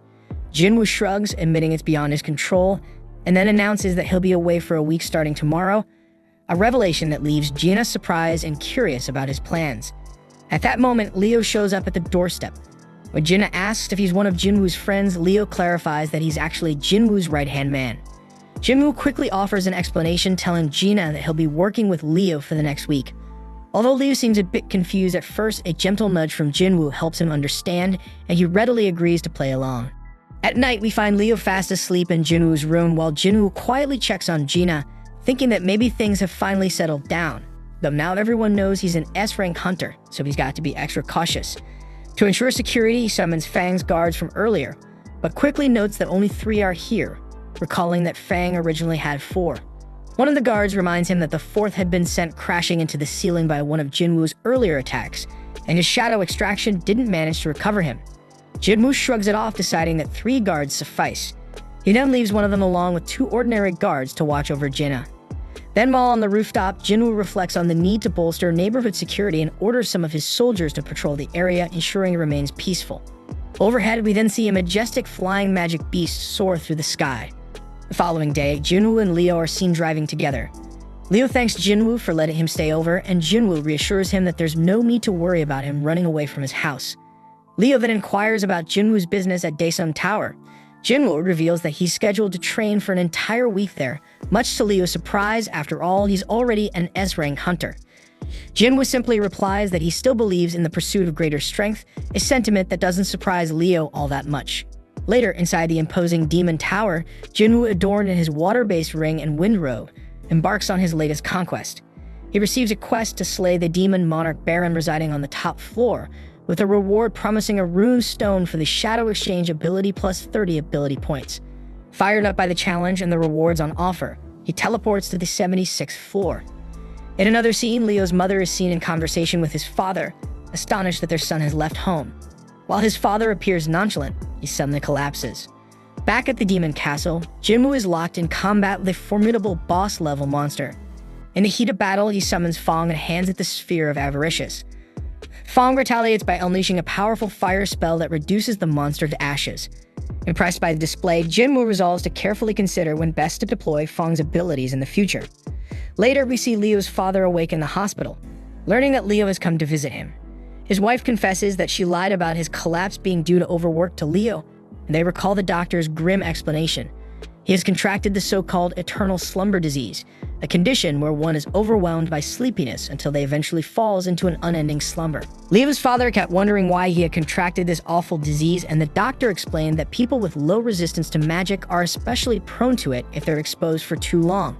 Jinwoo shrugs, admitting it's beyond his control, and then announces that he'll be away for a week starting tomorrow, a revelation that leaves Jiena surprised and curious about his plans. At that moment, Leo shows up at the doorstep. When Jiena asks if he's one of Jinwoo's friends, Leo clarifies that he's actually Jinwoo's right-hand man. Jinwoo quickly offers an explanation, telling Jiena that he'll be working with Leo for the next week. Although Leo seems a bit confused at first, a gentle nudge from Jinwoo helps him understand, and he readily agrees to play along. At night, we find Leo fast asleep in Jinwoo's room while Jinwoo quietly checks on Jiena, thinking that maybe things have finally settled down. Though now everyone knows he's an S-rank hunter, so he's got to be extra cautious. To ensure security, he summons Fang's guards from earlier, but quickly notes that only 3 are here, recalling that Fang originally had 4. One of the guards reminds him that the 4th had been sent crashing into the ceiling by one of Jinwoo's earlier attacks, and his shadow extraction didn't manage to recover him. Jinwoo shrugs it off, deciding that 3 guards suffice. He then leaves one of them along with 2 ordinary guards to watch over Jinna. Then while on the rooftop, Jinwoo reflects on the need to bolster neighborhood security and orders some of his soldiers to patrol the area, ensuring it remains peaceful. Overhead, we then see a majestic flying magic beast soar through the sky. The following day, Jinwoo and Leo are seen driving together. Leo thanks Jinwoo for letting him stay over, and Jinwoo reassures him that there's no need to worry about him running away from his house. Leo then inquires about Jinwoo's business at Daesung Tower. Jinwoo reveals that he's scheduled to train for an entire week there, much to Leo's surprise. After all, he's already an S-rank hunter. Jinwoo simply replies that he still believes in the pursuit of greater strength, a sentiment that doesn't surprise Leo all that much. Later, inside the imposing Demon Tower, Jinwoo, adorned in his water-based ring and wind robe, embarks on his latest conquest. He receives a quest to slay the demon monarch Baron residing on the top floor, with a reward promising a rune stone for the Shadow Exchange ability plus 30 ability points. Fired up by the challenge and the rewards on offer, he teleports to the 76th floor. In another scene, Leo's mother is seen in conversation with his father, astonished that their son has left home. While his father appears nonchalant, he suddenly collapses. Back at the Demon Castle, Jinwoo is locked in combat with a formidable boss-level monster. In the heat of battle, he summons Fong and hands it the Sphere of Avaricious. Fong retaliates by unleashing a powerful fire spell that reduces the monster to ashes. Impressed by the display, Jinwoo resolves to carefully consider when best to deploy Fong's abilities in the future. Later, we see Leo's father awake in the hospital, learning that Leo has come to visit him. His wife confesses that she lied about his collapse being due to overwork to Leo, and they recall the doctor's grim explanation. He has contracted the so-called eternal slumber disease, a condition where one is overwhelmed by sleepiness until they eventually falls into an unending slumber. Leo's father kept wondering why he had contracted this awful disease, and the doctor explained that people with low resistance to magic are especially prone to it if they're exposed for too long.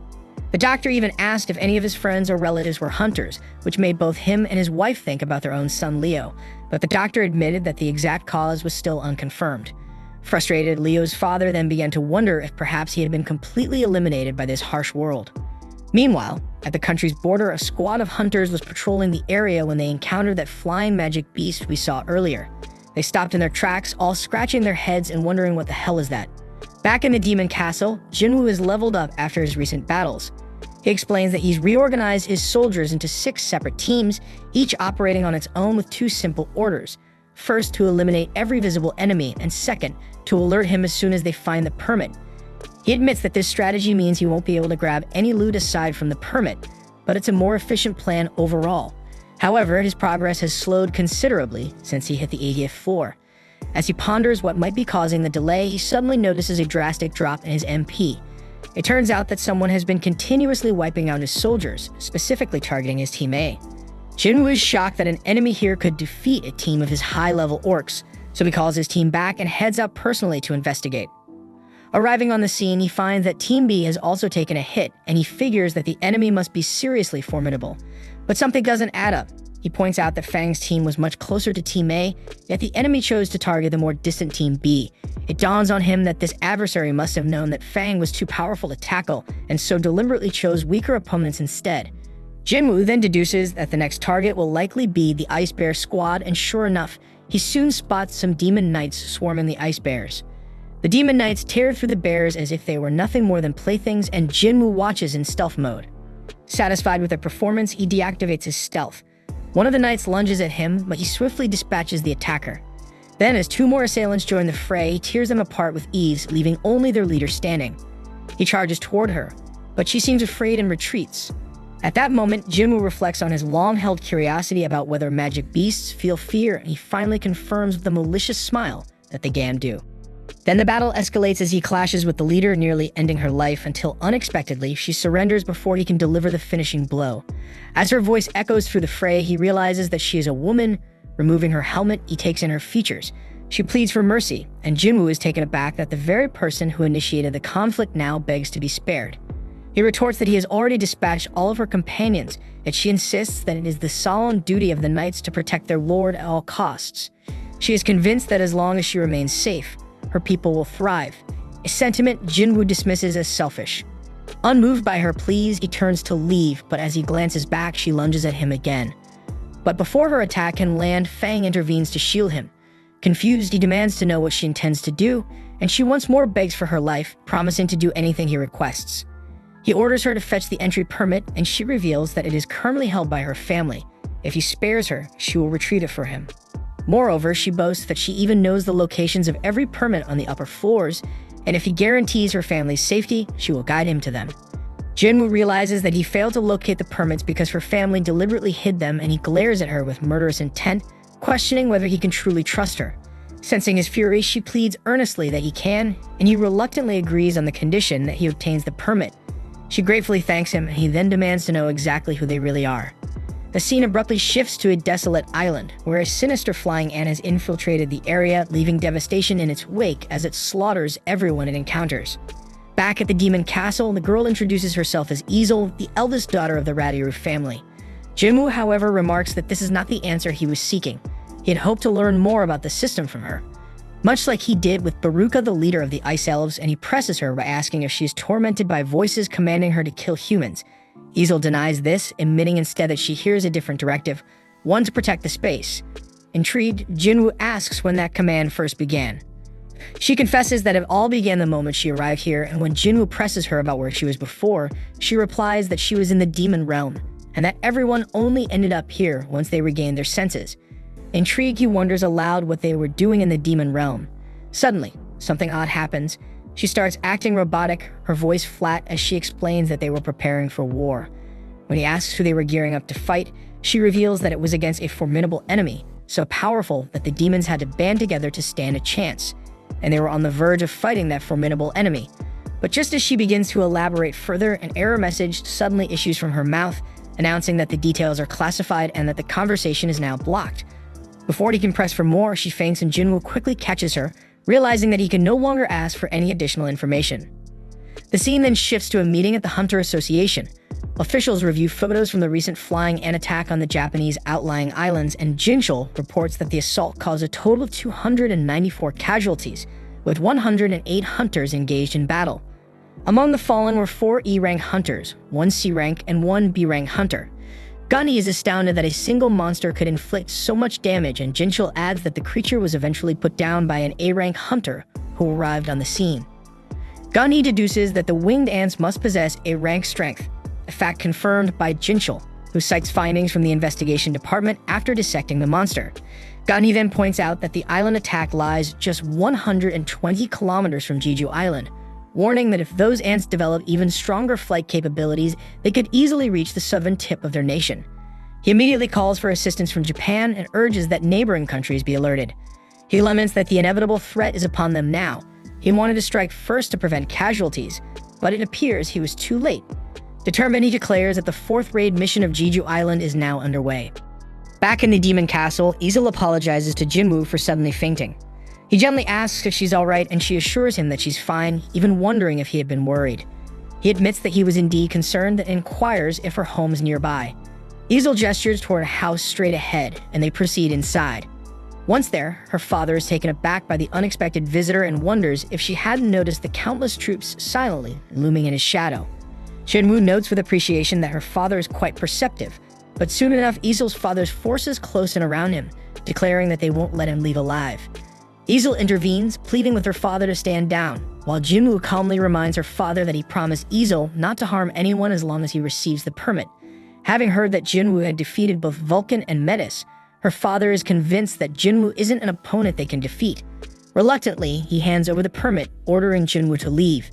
The doctor even asked if any of his friends or relatives were hunters, which made both him and his wife think about their own son Leo, but the doctor admitted that the exact cause was still unconfirmed. Frustrated, Leo's father then began to wonder if perhaps he had been completely eliminated by this harsh world. Meanwhile, at the country's border, a squad of hunters was patrolling the area when they encountered that flying magic beast we saw earlier. They stopped in their tracks, all scratching their heads and wondering what the hell is that. Back in the Demon Castle, Jinwoo is leveled up after his recent battles. He explains that he's reorganized his soldiers into 6 separate teams, each operating on its own with 2 simple orders. First, to eliminate every visible enemy, and second, to alert him as soon as they find the permit. He admits that this strategy means he won't be able to grab any loot aside from the permit, but it's a more efficient plan overall. However, his progress has slowed considerably since he hit the 80th floor. As he ponders what might be causing the delay, he suddenly notices a drastic drop in his MP. It turns out that someone has been continuously wiping out his soldiers, specifically targeting his Team A. Jinwoo is shocked that an enemy here could defeat a team of his high-level orcs, so he calls his team back and heads out personally to investigate. Arriving on the scene, he finds that Team B has also taken a hit, and he figures that the enemy must be seriously formidable. But something doesn't add up. He points out that Fang's team was much closer to Team A, yet the enemy chose to target the more distant Team B. It dawns on him that this adversary must have known that Fang was too powerful to tackle, and so deliberately chose weaker opponents instead. Jinwoo then deduces that the next target will likely be the Ice Bear squad, and sure enough, he soon spots some demon knights swarming the Ice Bears. The demon knights tear through the bears as if they were nothing more than playthings, and Jinwoo watches in stealth mode. Satisfied with their performance, he deactivates his stealth. One of the knights lunges at him, but he swiftly dispatches the attacker. Then, as 2 more assailants join the fray, he tears them apart with ease, leaving only their leader standing. He charges toward her, but she seems afraid and retreats. At that moment, Jinwoo reflects on his long-held curiosity about whether magic beasts feel fear, and he finally confirms with a malicious smile that they can do. Then the battle escalates as he clashes with the leader, nearly ending her life, until unexpectedly she surrenders before he can deliver the finishing blow. As her voice echoes through the fray, he realizes that she is a woman. Removing her helmet, he takes in her features. She pleads for mercy, and Jinwoo is taken aback that the very person who initiated the conflict now begs to be spared. He retorts that he has already dispatched all of her companions, yet she insists that it is the solemn duty of the knights to protect their lord at all costs. She is convinced that as long as she remains safe, her people will thrive, a sentiment Jinwoo dismisses as selfish. Unmoved by her pleas, he turns to leave, but as he glances back, she lunges at him again. But before her attack can land, Fang intervenes to shield him. Confused, he demands to know what she intends to do, and she once more begs for her life, promising to do anything he requests. He orders her to fetch the entry permit, and she reveals that it is currently held by her family. If he spares her, she will retrieve it for him. Moreover, she boasts that she even knows the locations of every permit on the upper floors, and if he guarantees her family's safety, she will guide him to them. Jinwoo realizes that he failed to locate the permits because her family deliberately hid them, and he glares at her with murderous intent, questioning whether he can truly trust her. Sensing his fury, she pleads earnestly that he can, and he reluctantly agrees on the condition that he obtains the permit. She gratefully thanks him, and he then demands to know exactly who they really are. The scene abruptly shifts to a desolate island, where a sinister flying ant has infiltrated the area, leaving devastation in its wake as it slaughters everyone it encounters. Back at the demon castle, the girl introduces herself as Easel, the eldest daughter of the Radiru family. Jinwoo, however, remarks that this is not the answer he was seeking. He had hoped to learn more about the system from her. Much like he did with Baruka, the leader of the Ice Elves, and he presses her by asking if she is tormented by voices commanding her to kill humans. Easel denies this, admitting instead that she hears a different directive, one to protect the space. Intrigued, Jinwoo asks when that command first began. She confesses that it all began the moment she arrived here, and when Jinwoo presses her about where she was before, she replies that she was in the demon realm, and that everyone only ended up here once they regained their senses. Intrigued, he wonders aloud what they were doing in the demon realm. Suddenly, something odd happens. She starts acting robotic, her voice flat as she explains that they were preparing for war. When he asks who they were gearing up to fight, she reveals that it was against a formidable enemy, so powerful that the demons had to band together to stand a chance. And they were on the verge of fighting that formidable enemy. But just as she begins to elaborate further, an error message suddenly issues from her mouth, announcing that the details are classified and that the conversation is now blocked. Before he can press for more, she faints and Jinwoo quickly catches her, realizing that he can no longer ask for any additional information. The scene then shifts to a meeting at the Hunter Association. Officials review photos from the recent flying ant attack on the Japanese outlying islands, and Jinchul reports that the assault caused a total of 294 casualties, with 108 hunters engaged in battle. Among the fallen were 4 E-rank hunters, 1 C-rank, and 1 B-rank hunter. Gunny is astounded that a single monster could inflict so much damage, and Jinchul adds that the creature was eventually put down by an A-rank hunter who arrived on the scene. Gunny deduces that the winged ants must possess A-rank strength, a fact confirmed by Jinchul, who cites findings from the investigation department after dissecting the monster. Gunny then points out that the island attack lies just 120 kilometers from Jeju Island, warning that if those ants develop even stronger flight capabilities, they could easily reach the southern tip of their nation. He immediately calls for assistance from Japan and urges that neighboring countries be alerted. He laments that the inevitable threat is upon them now. He wanted to strike first to prevent casualties, but it appears he was too late. Determined, he declares that the 4th raid mission of Jeju Island is now underway. Back in the demon castle, Easel apologizes to Jinwoo for suddenly fainting. He gently asks if she's alright, and she assures him that she's fine, even wondering if he had been worried. He admits that he was indeed concerned and inquires if her home's nearby. Easel gestures toward a house straight ahead, and they proceed inside. Once there, her father is taken aback by the unexpected visitor and wonders if she hadn't noticed the countless troops silently looming in his shadow. Jinwoo notes with appreciation that her father is quite perceptive, but soon enough Easel's father's forces close in around him, declaring that they won't let him leave alive. Easel intervenes, pleading with her father to stand down, while Jinwoo calmly reminds her father that he promised Easel not to harm anyone as long as he receives the permit. Having heard that Jinwoo had defeated both Vulcan and Metis, her father is convinced that Jinwoo isn't an opponent they can defeat. Reluctantly, he hands over the permit, ordering Jinwoo to leave.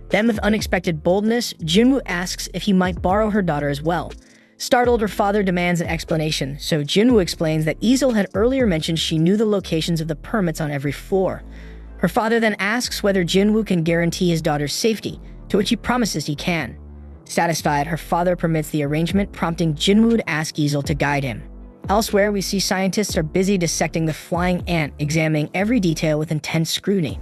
Then, with unexpected boldness, Jinwoo asks if he might borrow her daughter as well. Startled, her father demands an explanation, so Jinwoo explains that Easel had earlier mentioned she knew the locations of the permits on every floor. Her father then asks whether Jinwoo can guarantee his daughter's safety, to which he promises he can. Satisfied, her father permits the arrangement, prompting Jinwoo to ask Easel to guide him. Elsewhere, we see scientists are busy dissecting the flying ant, examining every detail with intense scrutiny.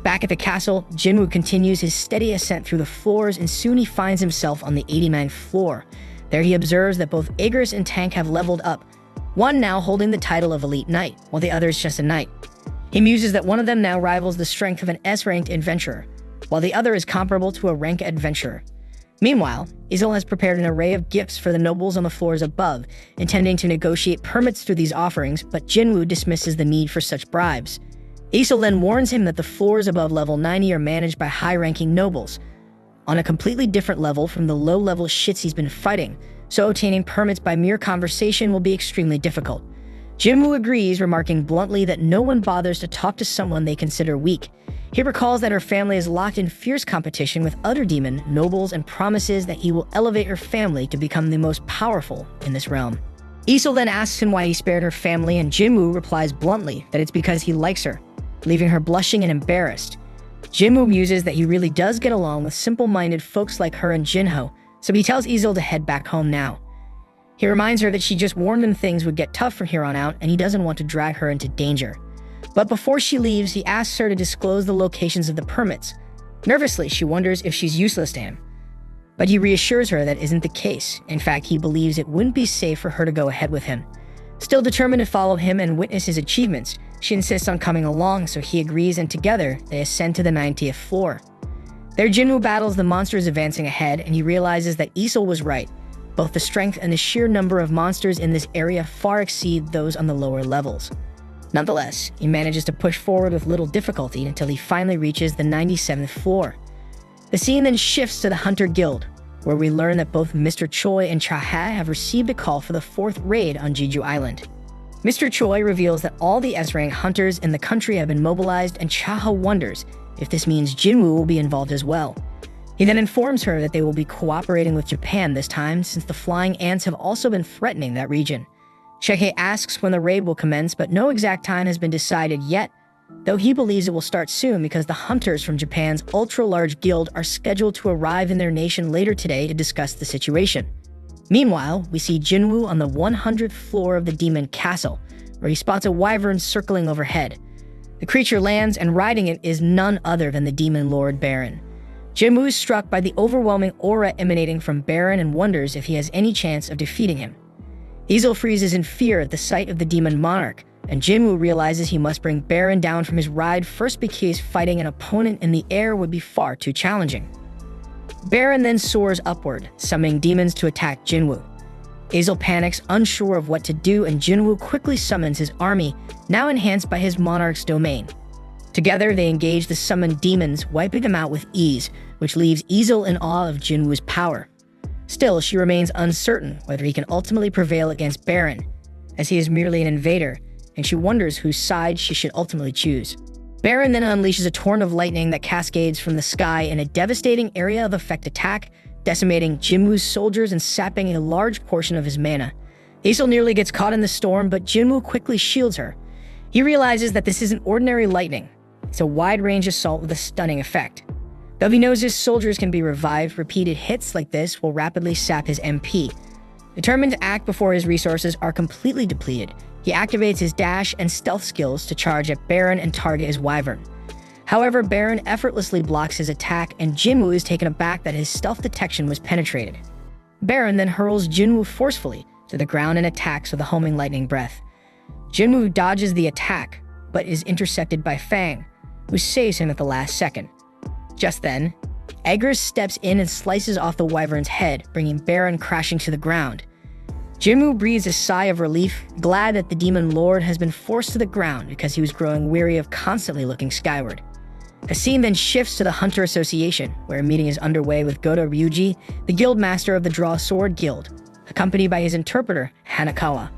Back at the castle, Jinwoo continues his steady ascent through the floors, and soon he finds himself on the 89th floor. There he observes that both Aegis and Tank have leveled up, one now holding the title of Elite Knight, while the other is just a Knight. He muses that one of them now rivals the strength of an S-ranked adventurer, while the other is comparable to a rank adventurer. Meanwhile, Easel has prepared an array of gifts for the nobles on the floors above, intending to negotiate permits through these offerings, but Jinwoo dismisses the need for such bribes. Isol then warns him that the floors above level 90 are managed by high-ranking nobles, on a completely different level from the low-level shits he's been fighting, so obtaining permits by mere conversation will be extremely difficult. Jinwoo agrees, remarking bluntly that no one bothers to talk to someone they consider weak. He recalls that her family is locked in fierce competition with other demon nobles and promises that he will elevate her family to become the most powerful in this realm. Isol then asks him why he spared her family, and Jinwoo replies bluntly that it's because he likes her, leaving her blushing and embarrassed. Jinwoo muses that he really does get along with simple-minded folks like her and Jinho, so he tells Isol to head back home now. He reminds her that she just warned him things would get tough from here on out, and he doesn't want to drag her into danger. But before she leaves, he asks her to disclose the locations of the permits. Nervously, she wonders if she's useless to him. But he reassures her that isn't the case. In fact, he believes it wouldn't be safe for her to go ahead with him. Still determined to follow him and witness his achievements, she insists on coming along, so he agrees, and together, they ascend to the 90th floor. There, Jinwoo battles the monsters advancing ahead, and he realizes that Isol was right. Both the strength and the sheer number of monsters in this area far exceed those on the lower levels. Nonetheless, he manages to push forward with little difficulty until he finally reaches the 97th floor. The scene then shifts to the Hunter Guild, where we learn that both Mr. Choi and Cha-ha have received a call for the 4th raid on Jeju Island. Mr. Choi reveals that all the S-rank hunters in the country have been mobilized, and Cha-ha wonders if this means Jinwoo will be involved as well. He then informs her that they will be cooperating with Japan this time, since the flying ants have also been threatening that region. Sheke asks when the raid will commence, but no exact time has been decided yet, though he believes it will start soon because the hunters from Japan's ultra-large guild are scheduled to arrive in their nation later today to discuss the situation. Meanwhile, we see Jinwoo on the 100th floor of the demon castle, where he spots a wyvern circling overhead. The creature lands, and riding it is none other than the demon lord Baron. Jinwoo is struck by the overwhelming aura emanating from Baron and wonders if he has any chance of defeating him. Isol freezes in fear at the sight of the demon monarch, and Jinwoo realizes he must bring Baron down from his ride first because fighting an opponent in the air would be far too challenging. Baron then soars upward, summoning demons to attack Jinwoo. Isol panics, unsure of what to do, and Jinwoo quickly summons his army, now enhanced by his monarch's domain. Together, they engage the summoned demons, wiping them out with ease, which leaves Isol in awe of Jinwoo's power. Still, she remains uncertain whether he can ultimately prevail against Baron, as he is merely an invader, and she wonders whose side she should ultimately choose. Baron then unleashes a torrent of lightning that cascades from the sky in a devastating area of effect attack, decimating Jinwoo's soldiers and sapping a large portion of his mana. Isol nearly gets caught in the storm, but Jinwoo quickly shields her. He realizes that this isn't ordinary lightning. It's a wide-range assault with a stunning effect. Though he knows his soldiers can be revived, repeated hits like this will rapidly sap his MP. Determined to act before his resources are completely depleted, he activates his dash and stealth skills to charge at Baron and target his wyvern. However, Baron effortlessly blocks his attack, and Jinwoo is taken aback that his stealth detection was penetrated. Baron then hurls Jinwoo forcefully to the ground and attacks with a homing lightning breath. Jinwoo dodges the attack, but is intercepted by Fang, who saves him at the last second. Just then, Eggers steps in and slices off the wyvern's head, bringing Baron crashing to the ground. Jinwoo breathes a sigh of relief, glad that the demon lord has been forced to the ground because he was growing weary of constantly looking skyward. The scene then shifts to the Hunter Association, where a meeting is underway with Goto Ryuji, the guild master of the Draw Sword Guild, accompanied by his interpreter, Hanakawa.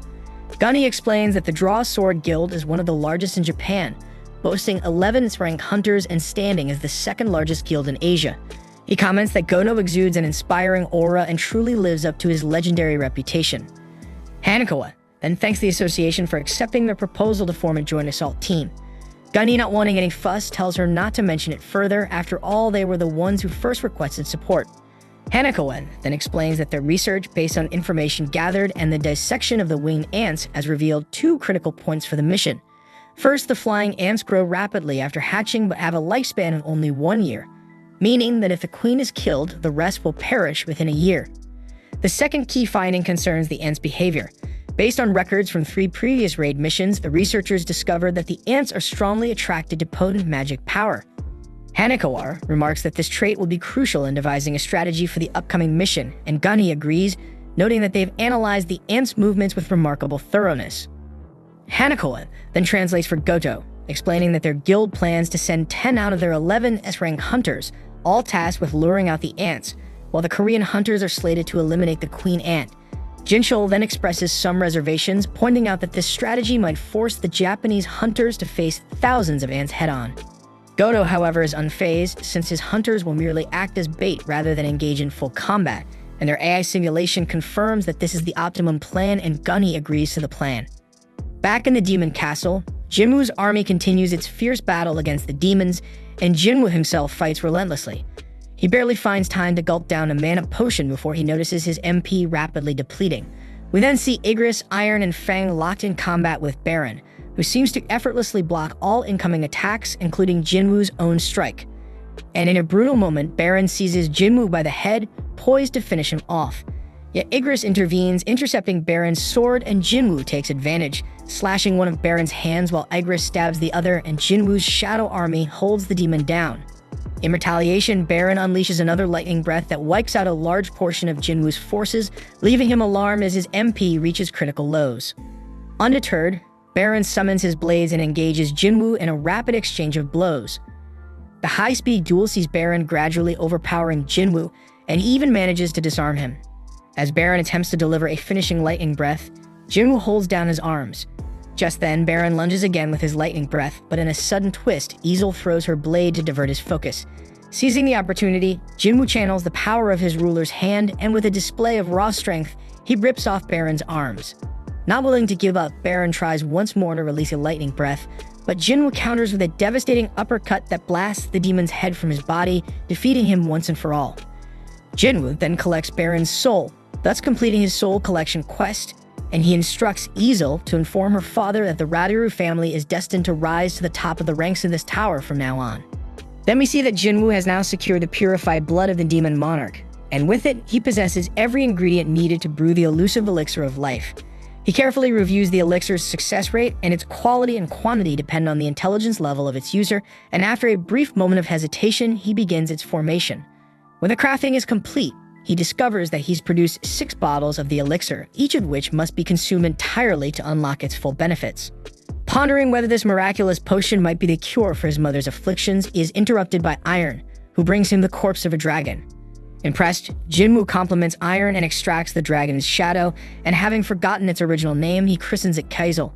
Gunny explains that the Draw Sword Guild is one of the largest in Japan, boasting 11th ranked hunters and standing as the second largest guild in Asia. He comments that Gono exudes an inspiring aura and truly lives up to his legendary reputation. Hanakawa then thanks the association for accepting their proposal to form a joint assault team. Gunny, not wanting any fuss, tells her not to mention it further. After all, they were the ones who first requested support. Hanakawa then explains that their research based on information gathered and the dissection of the winged ants has revealed two critical points for the mission. First, the flying ants grow rapidly after hatching but have a lifespan of only 1 year, meaning that if the queen is killed, the rest will perish within a year. The second key finding concerns the ants' behavior. Based on records from 3 previous raid missions, the researchers discovered that the ants are strongly attracted to potent magic power. Hanakawa remarks that this trait will be crucial in devising a strategy for the upcoming mission, and Gunny agrees, noting that they've analyzed the ants' movements with remarkable thoroughness. Hanakawa then translates for Goto, explaining that their guild plans to send 10 out of their 11 S-rank hunters, all tasked with luring out the ants, while the Korean hunters are slated to eliminate the queen ant. Jinchul then expresses some reservations, pointing out that this strategy might force the Japanese hunters to face thousands of ants head-on. Goto, however, is unfazed, since his hunters will merely act as bait rather than engage in full combat, and their AI simulation confirms that this is the optimum plan, and Gunny agrees to the plan. Back in the demon castle, Jinwoo's army continues its fierce battle against the demons, and Jinwoo himself fights relentlessly. He barely finds time to gulp down a mana potion before he notices his MP rapidly depleting. We then see Igris, Iron, and Fang locked in combat with Baron, who seems to effortlessly block all incoming attacks, including Jinwoo's own strike. And in a brutal moment, Baron seizes Jinwoo by the head, poised to finish him off. Yet Igris intervenes, intercepting Baron's sword, and Jinwoo takes advantage, slashing one of Baron's hands while Igris stabs the other, and Jinwoo's shadow army holds the demon down. In retaliation, Baron unleashes another lightning breath that wipes out a large portion of Jinwoo's forces, leaving him alarmed as his MP reaches critical lows. Undeterred, Baron summons his blades and engages Jinwoo in a rapid exchange of blows. The high-speed duel sees Baron gradually overpowering Jinwoo, and he even manages to disarm him. As Baron attempts to deliver a finishing lightning breath, Jinwoo holds down his arms. Just then, Baron lunges again with his lightning breath, but in a sudden twist, Easel throws her blade to divert his focus. Seizing the opportunity, Jinwoo channels the power of his ruler's hand, and with a display of raw strength, he rips off Baron's arms. Not willing to give up, Baron tries once more to release a lightning breath, but Jinwoo counters with a devastating uppercut that blasts the demon's head from his body, defeating him once and for all. Jinwoo then collects Baron's soul, thus completing his soul collection quest, and he instructs Easel to inform her father that the Radiru family is destined to rise to the top of the ranks in this tower from now on. Then we see that Jinwoo has now secured the purified blood of the demon monarch, and with it, he possesses every ingredient needed to brew the elusive elixir of life. He carefully reviews the elixir's success rate, and its quality and quantity depend on the intelligence level of its user, and after a brief moment of hesitation, he begins its formation. When the crafting is complete, he discovers that he's produced 6 bottles of the elixir, each of which must be consumed entirely to unlock its full benefits. Pondering whether this miraculous potion might be the cure for his mother's afflictions, he is interrupted by Iron, who brings him the corpse of a dragon. Impressed, Jinwoo compliments Iron and extracts the dragon's shadow, and having forgotten its original name, he christens it Kaizel.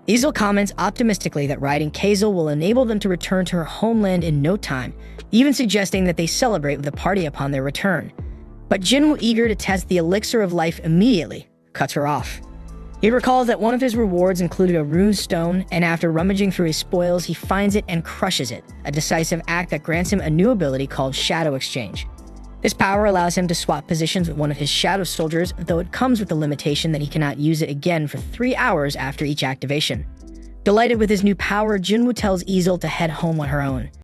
Easel comments optimistically that riding Kaizel will enable them to return to her homeland in no time, even suggesting that they celebrate with a party upon their return. But Jinwoo, eager to test the elixir of life immediately, cuts her off. He recalls that one of his rewards included a rune stone, and after rummaging through his spoils, he finds it and crushes it, a decisive act that grants him a new ability called Shadow Exchange. This power allows him to swap positions with one of his shadow soldiers, though it comes with the limitation that he cannot use it again for 3 hours after each activation. Delighted with his new power, Jinwoo tells Easel to head home on her own.